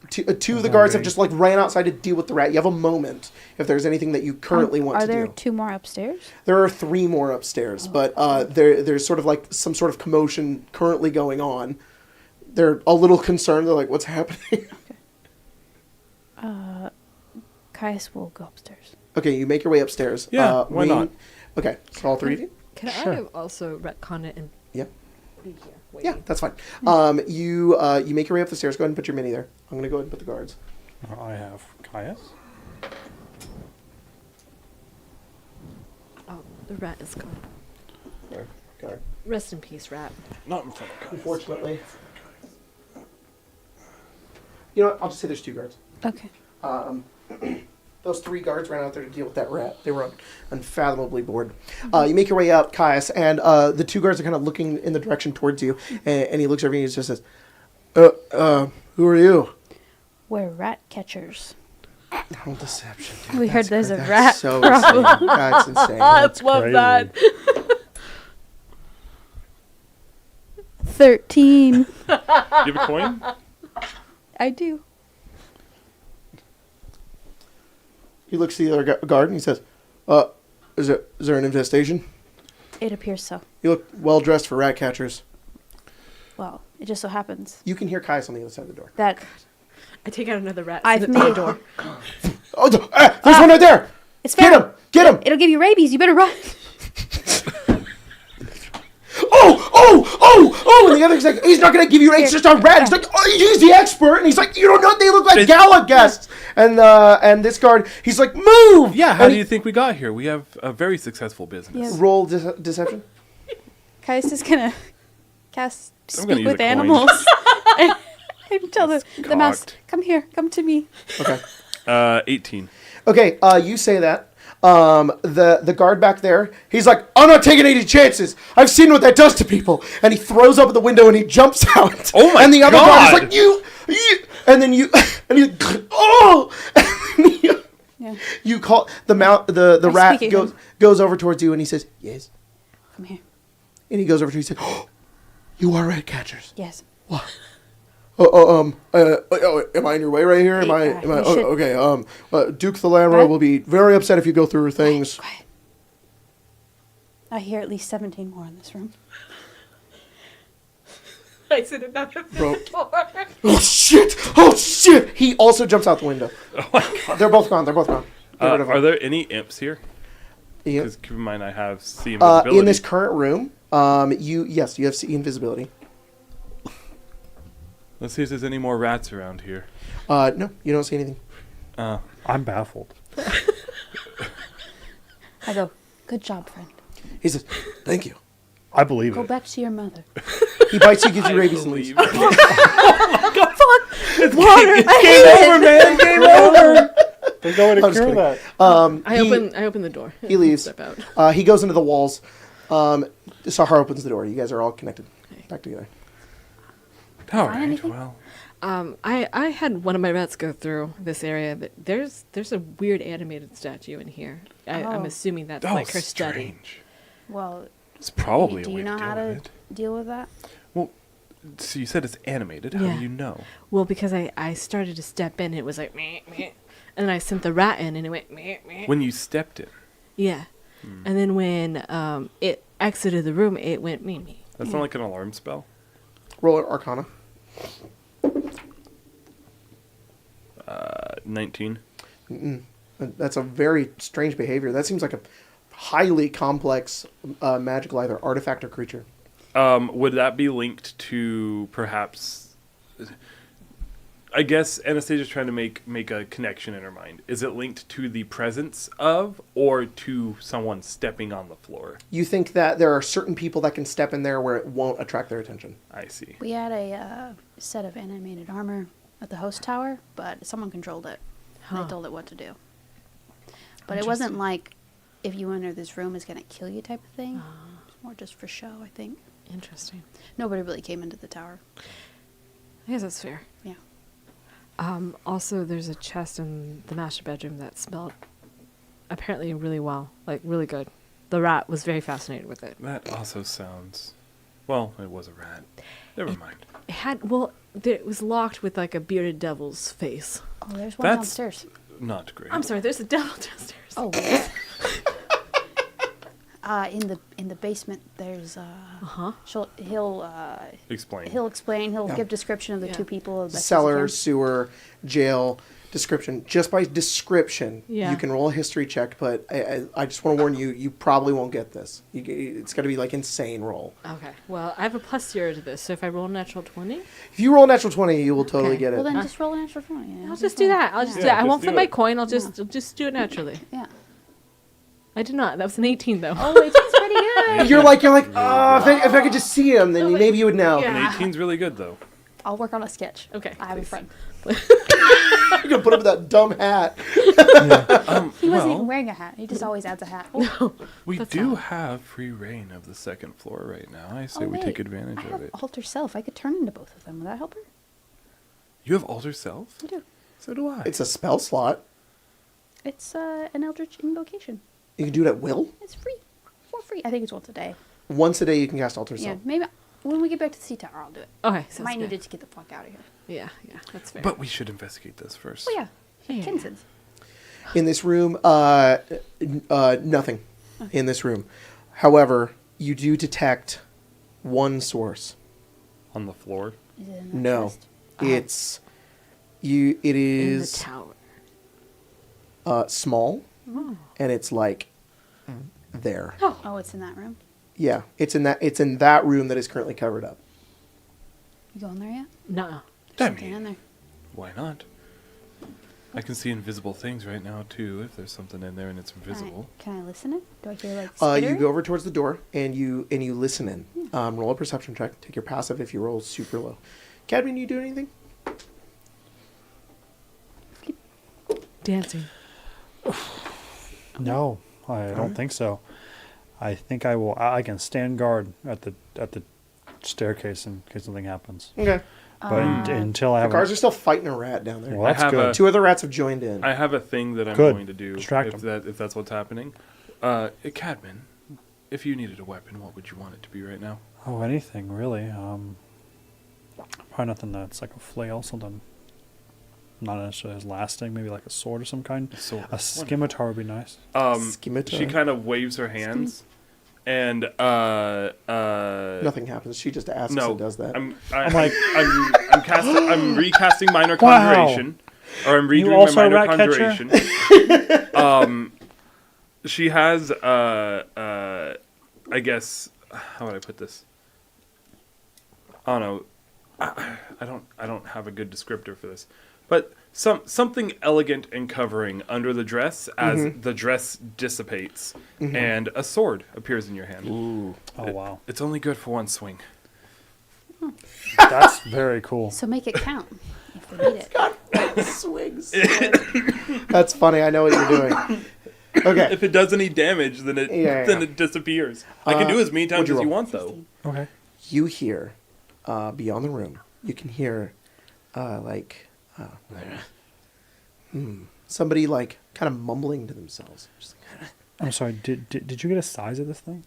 Two of the guards have just like ran outside to deal with the rat. You have a moment if there's anything that you currently want to do. Are there 2 more upstairs? There are 3 more upstairs, but there's sort of like some sort of commotion currently going on. They're a little concerned. They're like, "What's happening?" Caius will go upstairs. Okay, you make your way upstairs. Yeah, why not? Okay, so all 3 of you? Can I also retcon it and Yeah. be here? Wait. Yeah, that's fine. You make your way up the stairs. Go ahead and put your mini there. I'm going to go ahead and put the guards. I have Caius. Oh, the rat is gone. Okay. Rest in peace, rat. Not in front of Caius. Unfortunately. You know what? I'll just say there's 2 guards. Okay. Those 3 guards ran out there to deal with that rat. They were unfathomably bored. You make your way up, Caius, and the 2 guards are kind of looking in the direction towards you, and he looks over you and he just says, "Who are you?" We're rat catchers. Oh, deception. Dude. We heard there's a That's rat so problem. insane. That's insane. I love that. 13. You have a coin? I do. He looks to the other guard and he says, is there an infestation?" It appears so. You look well dressed for rat catchers. Well, it just so happens You can hear Caius on the other side of the door. that I take out another rat. I've and open made the door. Oh, there's one right there! it's Get found. him! Get him! It'll give you rabies. You better run. Oh! And the other guy's like, "He's not going to give you, it's just a rat." He's like, "Oh, he's the expert." And he's like, "You don't know, they look like Gala guests." And this guard, he's like, "Move!" Yeah, how And do you think we got here? We have a very successful business. Yeah. Roll deception. Caius is gonna cast I'm gonna speak use with a coin. animals and tell the mouse, cocked. "Come here, come to me." Okay. 18. Okay, you say that. The guard back there, he's like, I'm not taking any chances. I've seen what that does to people. And he throws up the window and he jumps out. Oh my And the other God. guard is like, you, and then you, and he's oh, and you call the rat speak at goes over towards you and he says, yes. Come here. And he goes over to you and says, oh, you are rat catchers. Yes. What? Am I in your way right here? Am I? Okay. Duke the Landlord What? will be very upset if you go through her things. Quiet. I hear at least 17 more in this room. I said another Bro. Oh shit! He also jumps out the window. Oh my God. They're both gone. Get rid of them. Are there any imps here? Yeah. Because keep in mind I have see invisibility. In this current room, you have see invisibility. Let's see if there's any more rats around here. No, you don't see anything. I'm baffled. I go, good job, friend. He says, "Thank you." I believe Go it. back to your mother. He bites you, gives you rabies, and leaves. Believe it. Water! Game over, man. Game over. There's no way to I'm just cure kidding. that. I open the door. He leaves. Step out. He goes into the walls. Sahar opens the door. You guys are all connected back together. All right. anything? Well, I had one of my rats go through this area. There's a weird animated statue in here. I'm Oh. assuming that's oh, like her study. strange. Well, It's probably do a way you know to how deal to with it. deal with that? Well, so you said it's animated. How Yeah. do you know? Well, because I started to step in, it was like meh, meh. And then I sent the rat in, and it went meh, meh. When you stepped in. Yeah. And then when it exited the room, it went meh, meh. That's not like an alarm spell. Roll an Arcana. 19. That's a very strange behavior. That seems like a highly complex magical either artifact or creature. Would that be linked to perhaps? I guess Anastasia's trying to make a connection in her mind. Is it linked to the presence of, or to someone stepping on the floor? You think that there are certain people that can step in there where it won't attract their attention. I see. We had a set of animated armor at the host tower, but someone controlled it. They told it what to do. But it wasn't like, if you enter this room, it's going to kill you type of thing. It's more just for show, I think. Interesting. Nobody really came into the tower. I guess that's fair. Yeah. Also, there's a chest in the master bedroom that smelled apparently really well, like really good. The rat was very fascinated with it. That also sounds. Well, it was a rat. Never mind. It had it was locked with like a bearded devil's face. Oh, there's one That's- downstairs. Not great. I'm sorry, there's a devil downstairs. Oh. In the basement, there's he'll Explain. explain. He'll Yeah. give description of the Yeah. two people. as best as he Cellar, can. sewer, jail, description. Just by description, Yeah. you can roll a history check, but I just want to warn you, you probably won't get this. It's going to be like insane roll. Okay. Well, I have a +0 to this, so if I roll a natural 20, If you roll a natural 20, you will totally Okay. get it. Well, then just roll an extra 20. Yeah, I'll just do that. I'll just do Yeah, that. I just won't do flip my it. coin. I'll just do it naturally. Yeah. I did not. That was an 18 though. Oh, it's pretty good. You're like, oh, if I could just see him, then maybe you would know. Yeah. An 18's really good, though. I'll work on a sketch. Okay, I have a please. friend. You're going to put up that dumb hat. He wasn't even wearing a hat. He just always adds a hat. We That's do not- have free reign of the second floor right now. I say Oh, we take wait. advantage I of have it. alter self. I could turn into both of them. Would that help her? You have alter self? I do. So do I. It's a spell slot. It's an eldritch invocation. You can do it at will. It's free. For free. I think it's once a day. Once a day, you can cast Alter Yeah, Self. maybe when we get back to the sea tower, I'll do it. Okay. I might need it to get the fuck out of here. Yeah, that's fair. But we should investigate this first. Oh, yeah. Yeah. Kinson's. In this room, nothing in this room. However, you do detect one source. On the floor? Is it in that No, chest? it's you. It in the is tower. small, and it's like there. Oh, it's in that room? Yeah, it's in that room that is currently covered up. You going there yet? No. I Something in mean, there. why not? I can see invisible things right now, too, if there's something in there and it's invisible. Can I listen in? Do I hear like You skitter? go over towards the door and you listen in. Roll a perception check. Take your passive if you roll super low. Cadmian, you do anything? Dancing. No, I don't think so. I think I will. I can stand guard at the staircase in case something happens. Okay. But until I The have guards are still fighting a rat down there. well, that's I have good. 2 other rats have joined in. I have a thing that I'm Good. going to do Distract if that's what's happening. Cadman, if you needed a weapon, what would you want it to be right now? Oh, anything really. Probably nothing that's like a flail, something not necessarily as lasting. Maybe like a sword of some kind. A scimitar would be nice. Scimitar. She kind of waves her hands, and Nothing happens. She just asks and does that. I'm recasting minor conjuration, or I'm redoing also my a minor rat catcher? conjuration. She has I guess, how would I put this? I don't know. I don't have a good descriptor for this, but something elegant and covering under the dress as the dress dissipates, and a sword appears in your hand. Ooh. Oh wow, It's only good for one swing. that's very cool. So make it count if we need it. Swings. That's funny. I know what you're doing. Okay. If it does any damage, then it disappears. I can do as many times as you want, though. Okay. You hear beyond the room. You can hear somebody like kind of mumbling to themselves. Just like, I'm sorry. Did you get a size of this thing?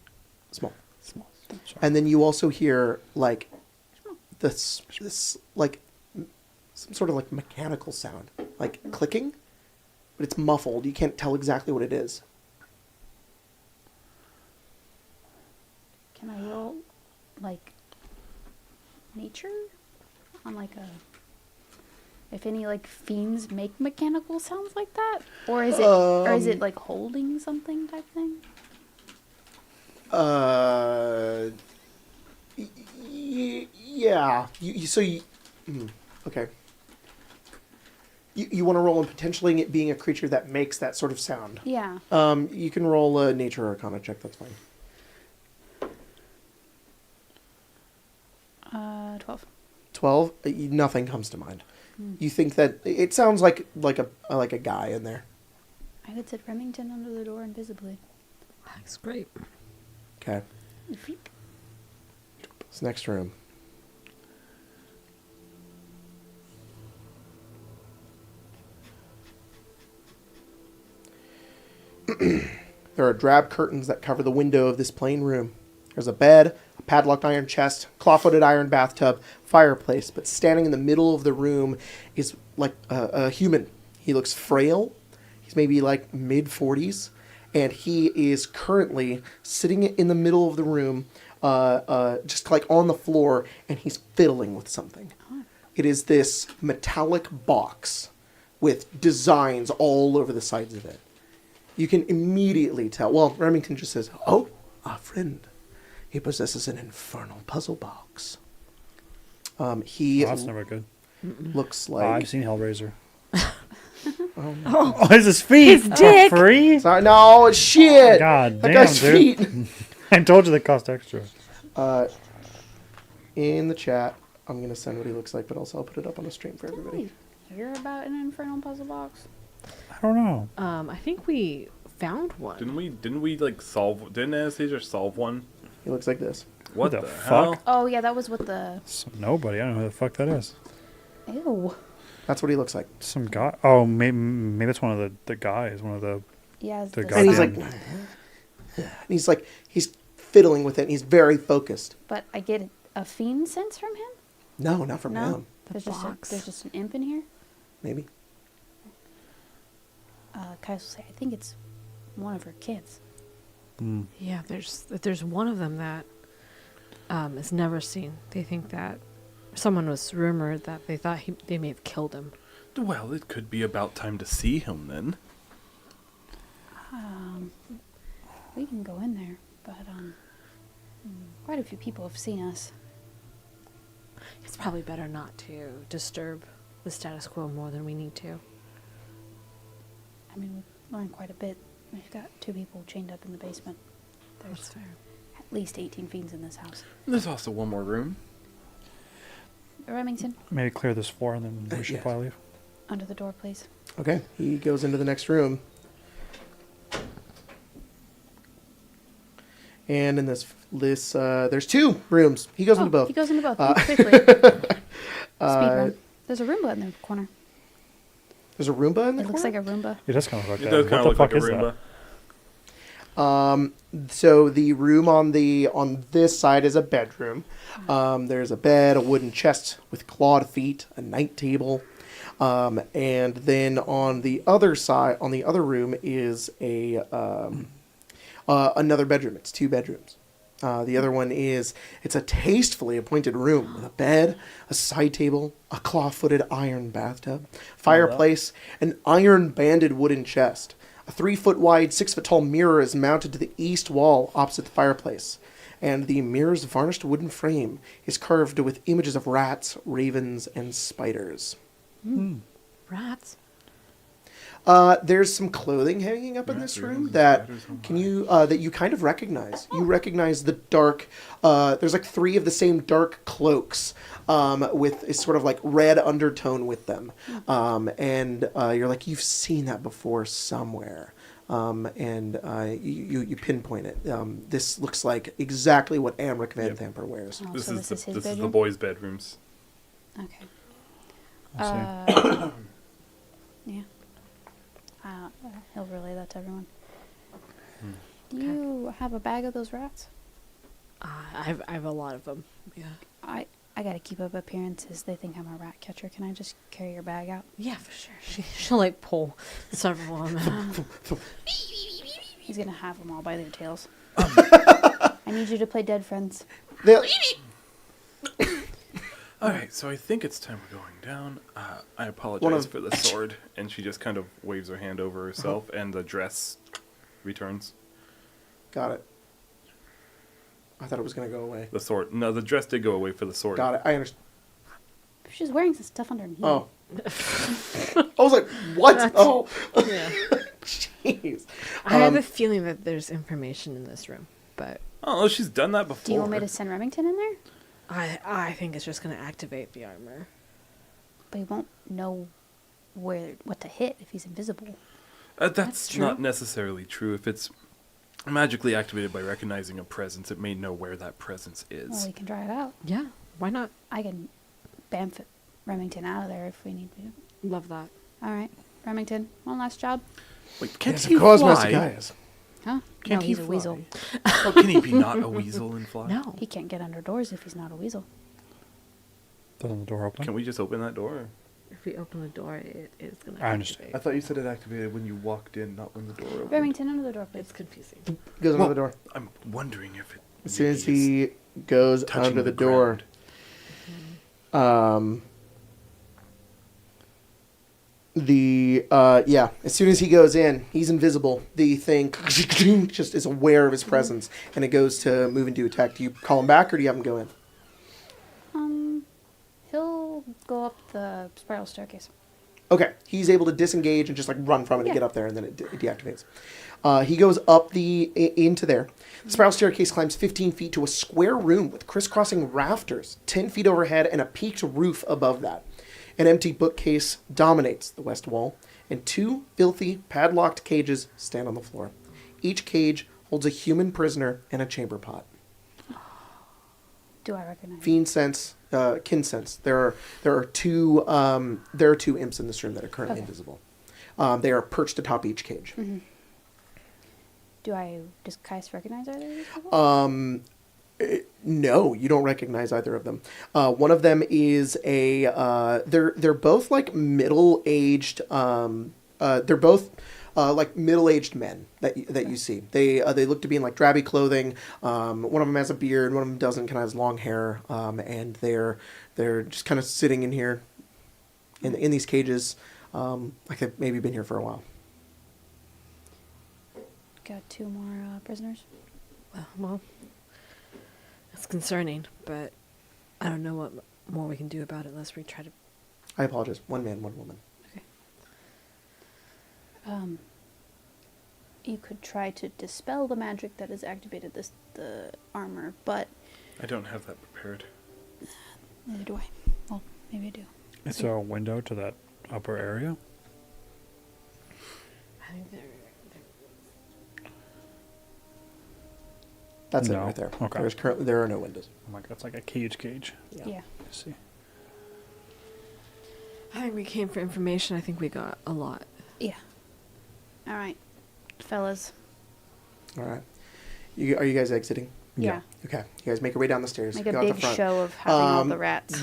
small. Small. Sorry. And then you also hear like this like some sort of like mechanical sound, like clicking, but it's muffled. You can't tell exactly what it is. Can I roll, like, nature? On, like, if any, like, fiends make mechanical sounds like that? Or is it, like, holding something type thing? Yeah. Okay. You want to roll on potentially it being a creature that makes that sort of sound. Yeah. You can roll a nature or arcana check. That's fine. 12. 12. Nothing comes to mind. You think that it sounds like a guy in there. I would set Remington under the door invisibly. That's great. Okay. This next room. There are drab curtains that cover the window of this plain room. There's a bed, a padlocked iron chest, claw-footed iron bathtub, fireplace, but standing in the middle of the room is like a human. He looks frail. He's maybe like mid-40s, and he is currently sitting in the middle of the room, just like on the floor, and he's fiddling with something. It is this metallic box with designs all over the sides of it. You can immediately tell. Well, Remington just says, "Oh, our friend. He possesses an infernal puzzle box." He that's never good. looks like... I've seen Hellraiser. Oh, Is his feet His dick. free? Sorry, no, shit! God That damn, guy's dude. feet! I told you they cost extra. In the chat, I'm going to send what he looks like, but also I'll put it up on the stream for everybody. Hear about an infernal puzzle box? I don't know. I think we found one. Didn't we like solve? Didn't Anastasia solve one? He looks like this. What the the fuck? hell? Oh, yeah, that was what the... Nobody. I don't know who the fuck that is. Ew. That's what he looks like. Some guy. Oh, maybe it's one of the guys. One of the. Yeah, it's The the guy- And he's sound. like... And he's fiddling with it, and he's very focused. But I get a fiend sense from him? No, not from No? him. The There's box. just an imp in here? Maybe. Kais will say, I think it's one of her kids. Yeah, there's one of them that is never seen. They think that someone was rumored that they thought they may have killed him. Well, it could be about time to see him then. We can go in there, but quite a few people have seen us. It's probably better not to disturb the status quo more than we need to. I mean, we've learned quite a bit. We've got 2 people chained up in the basement. That's There's fair. at least 18 fiends in this house. There's also one more room. Remington, Maybe clear this floor and then we should yes. probably leave. under the door, please. Okay, he goes into the next room. And in this there's 2 rooms. He goes into both. He goes into both. Quickly. Speed run. There's a Roomba in the corner. There's a Roomba in the corner? It looks like a Roomba. It does kind of look like It that. does kind What of the look fuck like a is Roomba. that? So the room on this side is a bedroom. There's a bed, a wooden chest with clawed feet, a night table, and then on the other side, on the other room, is another bedroom. It's 2 bedrooms. The other one it's a tastefully appointed room with a bed, a side table, a claw-footed iron bathtub, fireplace, an iron-banded wooden chest. A 3-foot wide, 6-foot tall mirror is mounted to the east wall opposite the fireplace, and the mirror's varnished wooden frame is carved with images of rats, ravens, and spiders. Rats. There's some clothing hanging up in this room that you kind of recognize. You recognize the dark. There's like 3 of the same dark cloaks with a sort of like red undertone with them, and you're like, you've seen that before somewhere, and you pinpoint it. This looks like exactly what Amric Vanthampur wears. Oh, This so is his the bedroom? boys' bedrooms. Okay. I Yeah. He'll relay that to everyone. Do you have a bag of those rats? I have a lot of them. Yeah. I gotta keep up appearances. They think I'm a rat catcher. Can I just carry your bag out? Yeah, for sure. She'll like pull several of them. He's gonna have them all by their tails. I need you to play Dead Friends. All right, so I think it's time we're going down. I apologize for the sword, and she just kind of waves her hand over herself, and the dress returns. Got it. I thought it was going to go away. The sword. No, the dress did go away for the sword. Got it. I understand. She's wearing some stuff underneath. Oh. I was like, what? Oh. Yeah. Jeez. I have a feeling that there's information in this room, but Oh, she's done that before. Do you want me to send Remington in there? I think it's just going to activate the armor. But he won't know what to hit if he's invisible. That's true. not necessarily true. If it's magically activated by recognizing a presence, it may know where that presence is. Well, we can try it out. Yeah, why not? I can bamf Remington out of there if we need to. Love that. All right, Remington, one last job. Wait, can't Yes, he of course, fly? Master Gaius. Huh? Can't no, he he's a fly? weasel. Oh, can he be not a weasel and fly? No. He can't get under doors if he's not a weasel. Doesn't the door open? Can we just open that door? If we open the door, it is going to I understand. I thought you said it activated when you walked in, not when the door opened. Remington, under the door, please. It's confusing. Goes under the door. I'm wondering if it. As soon as maybe is he goes touching under the door, ground. as soon as he goes in, he's invisible. The thing just is aware of his presence, and it goes to move and do attack. Do you call him back, or do you have him go in? He'll go up the spiral staircase. Okay, he's able to disengage and just like run from it and Yeah. get up there, and then it deactivates. He goes up into there. The spiral staircase climbs 15 feet to a square room with crisscrossing rafters, 10 feet overhead, and a peaked roof above that. An empty bookcase dominates the west wall, and 2 filthy, padlocked cages stand on the floor. Each cage holds a human prisoner and a chamber pot. Do I recognize? Fiend sense, kin sense. There are two imps in this room that are currently Okay. invisible. They are perched atop each cage. Mm-hmm. Does Kais recognize either of these people? No, you don't recognize either of them. One of them is they're both like middle-aged. They're both like middle-aged men that you see. They look to be in like drabby clothing. One of them has a beard. One of them doesn't. Kind of has long hair. And they're just kind of sitting in here, in these cages, like they've maybe been here for a while. Got 2 more prisoners. Well, it's concerning, but I don't know what more we can do about it unless we try to... I apologize. 1 man, 1 woman. You could try to dispel the magic that has activated the armor, but I don't have that prepared. neither do I. Well, maybe I do. Is there a window to that upper area? I think That's it No. right there. Okay. There are no windows. Oh my god, it's like a cage. Yeah. Let's see. I think we came for information. I think we got a lot. Yeah. All right, fellas. All right. Are you guys exiting? Yeah. Okay. You guys make your way down the stairs. Make a go out the big front. show of having all the rats.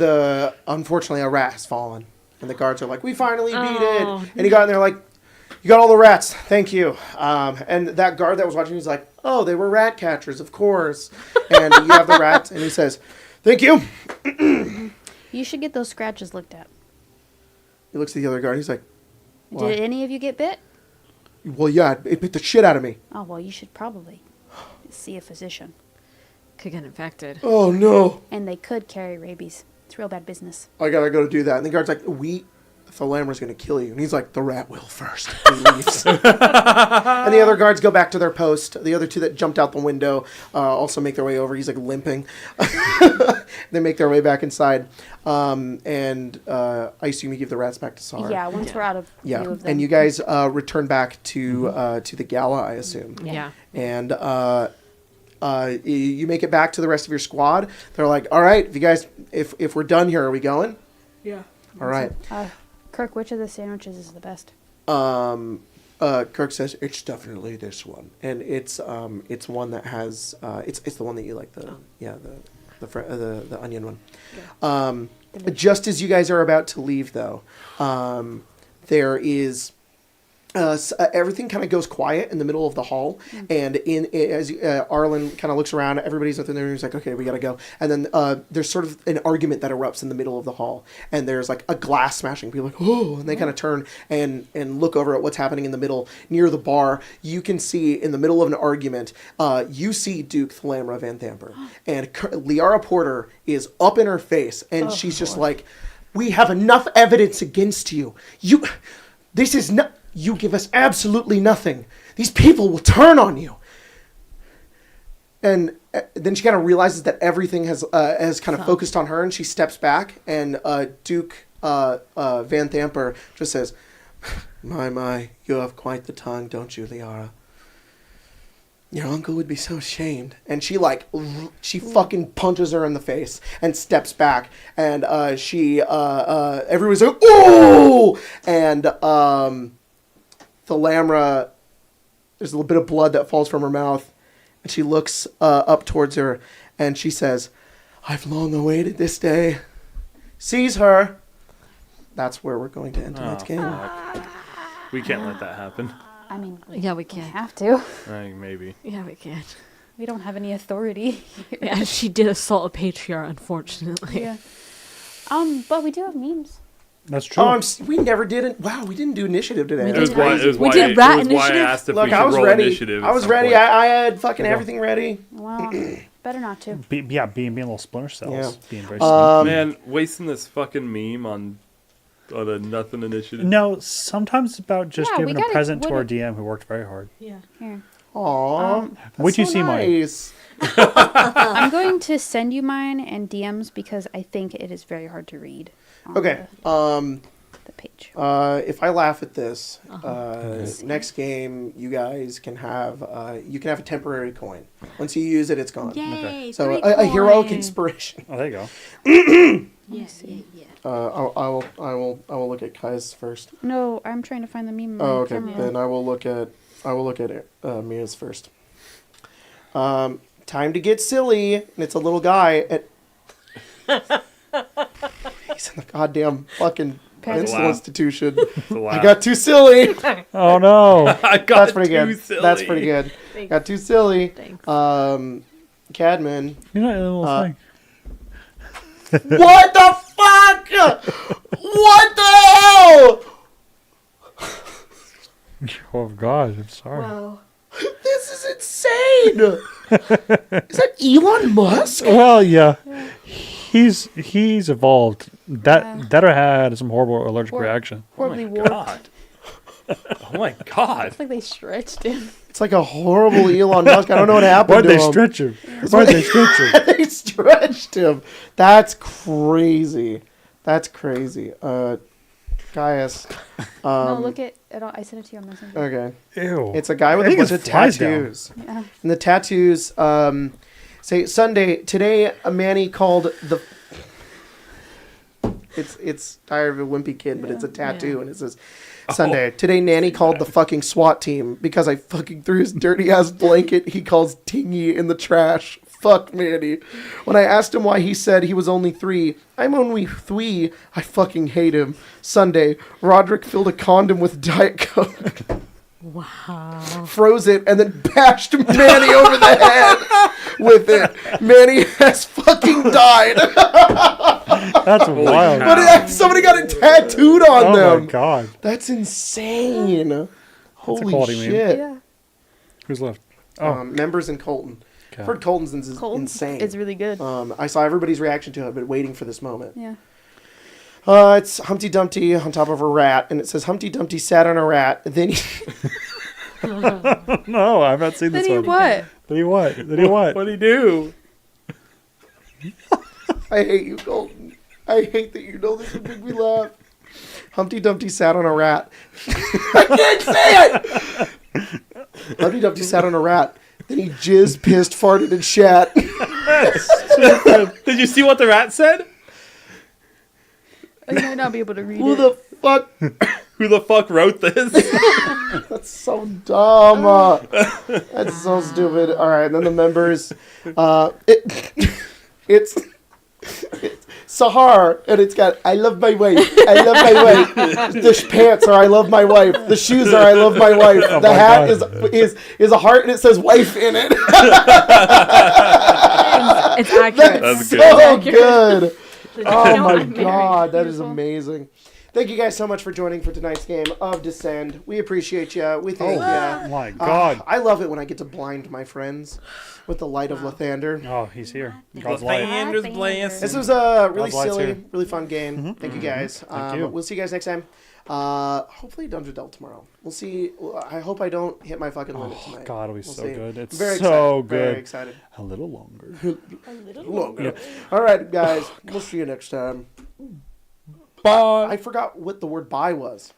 Unfortunately, a rat has fallen, and the guards are like, "We finally beat it!" Oh. And he got in there like, "You got all the rats. Thank you." And that guard that was watching, he's like, "Oh, they were rat catchers, of course." And you have the rats, and he says, "Thank you." You should get those scratches looked at. He looks at the other guard. He's like, "Why?" Did any of you get bit? "Well, yeah, it bit the shit out of me." Oh, well, you should probably see a physician. Could get infected. "Oh no, And they could carry rabies. It's real bad business. I gotta go to do that." And the guard's like, Thalamra's gonna kill you. And he's like, "The rat will first." He leaves. And the other guards go back to their post. The other two that jumped out the window also make their way over. He's like limping. They make their way back inside. And I assume you give the rats back to Sar. Yeah, once we're out of view of them. And you guys return back to the gala, I assume. Yeah. And you make it back to the rest of your squad. They're like, "All right, if we're done here, are we going?" Yeah. All right. Kirk, which of the sandwiches is the best? Kirk says it's definitely this one, and it's one that has it's the one that you like, the onion one. Yeah. Just as you guys are about to leave, though, there is. Everything kind of goes quiet in the middle of the hall, and as Arlen kind of looks around, everybody's within there, and he's like, "Okay, we gotta go." And then there's sort of an argument that erupts in the middle of the hall, and there's like a glass smashing. People are like, "Oh!" And they kind of turn and look over at what's happening in the middle near the bar. You can see in the middle of an argument, you see Duke Thalamra Vanthampur, and Liara Porter is up in her face, and she's just like, "We have enough evidence against you. This is not." You give us absolutely nothing. These people will turn on you. And then she kind of realizes that everything has kind of focused on her, and she steps back, and Duke Vanthampur just says, My, you have quite the tongue, don't you, Liara? Your uncle would be so ashamed." And she fucking punches her in the face and steps back, and everyone's like, "Oh!" And Thalamra, there's a little bit of blood that falls from her mouth, and she looks up towards her, and she says, "I've long awaited this day." Sees her. That's where we're going to end tonight's game. We can't let that happen. I mean, Yeah, we we can. have to. Maybe. Yeah, we can. We don't have any authority. Yeah, she did assault a patriarch, unfortunately. Yeah. But we do have memes. That's true. We never did it. Wow, we didn't do initiative today. We It was did why, We did rat I initiative? asked if Look, we should I was roll ready. initiative. I was at some ready. point. I had fucking everything ready. Well, better not to. Being little splinter cells. Yeah. Being very sneaky. Man, wasting this fucking meme on a nothing initiative. No, sometimes it's about just Yeah, we giving a gotta- present to what our if- DM who worked very hard. Yeah. Here. Aww. Wait till you see mine. nice. I'm going to send you mine and DMs because I think it is very hard to read. On Okay. The page. If I laugh at this, next game you guys can have a temporary coin. Once you use it, it's gone. Yay! So three a heroic coins. inspiration. Oh, there you go. Yeah. I will look at Kai's first. No, I'm trying to find the meme. on Oh, my okay. camera. Then I will look at Mia's first. Time to get silly, and it's a little guy at. He's in the goddamn fucking mental Wow. institution. Wow. I got too silly. Oh no. I got That's pretty too good. silly. That's pretty good. Thanks. Got too silly. Thanks. Cadman. You're not a little thing. What the fuck? What the hell? Oh god, I'm sorry. Wow. This is insane. Is that Elon Musk? Well, yeah. He's evolved. That had some horrible allergic reaction. Horribly warped. God. Oh my god. It's like they stretched him. It's like a horrible Elon Musk. I don't know what happened Why'd to they him. stretch him? Why'd they stretch him? They stretched him. That's crazy. That's crazy. Gaius. No, look at it. I sent it to you on Messenger. Okay. Ew. It's a guy with a bunch of tattoos. Yeah. And the tattoos say Sunday. Today, a Manny called the. It's tired of a wimpy kid, but it's a tattoo, and it says Sunday. Today, Nanny called the fucking SWAT team because I fucking threw his dirty ass blanket he calls Tingy in the trash. Fuck Manny. When I asked him why, he said he was only 3. I'm only 3. I fucking hate him. Sunday, Roderick filled a condom with Diet Coke. Wow. Froze it and then bashed Manny over the head with it. Manny has fucking died. That's wild. But somebody got it tattooed on them. Oh my god. That's insane. Holy quality meme. shit. Yeah. Who's left? Oh. Members in Colton. Okay. I've heard Colton's is insane. It's really good. I saw everybody's reaction to it. I've been waiting for this moment. Yeah. It's Humpty Dumpty on top of a rat, and it says Humpty Dumpty sat on a rat. Then he... No, I've not seen this Then he one. what? Then he what? Then he what? What'd he do? I hate you, Colton. I hate that you know this would make me laugh. Humpty Dumpty sat on a rat. I can't say it! Humpty Dumpty sat on a rat. Then he jizzed, pissed, farted, and shat. Did you see what the rat said? I might not be able to read Who it. the fuck? Who the fuck wrote this? That's so dumb. That's so stupid. All right, then the members. It's Sahar, and it's got I love my wife. I love my wife. The pants are I love my wife. The shoes are I love my wife. Oh the my hat God. is a heart, and it says wife in it. It's accurate. That's So good. good. Oh know my I'm married. god, that is Beautiful. amazing. Thank you guys so much for joining for tonight's game of Descend. We appreciate you. We thank you. Oh my god. I love it when I get to blind my friends with the light of Lathander. Oh, he's here. God's light. Lathander's blast. This was a really God's light's silly, here. really fun game. Thank you guys. you. We'll see you guys next time. Hopefully Dungeon Delta tomorrow. We'll see. I hope I don't hit my fucking limit Oh tonight. god, it'll be We'll so see. good. It's Very so excited. good. Very excited. A little longer. Longer. All right, guys. We'll see you next time. Bye. I forgot what the word bye was.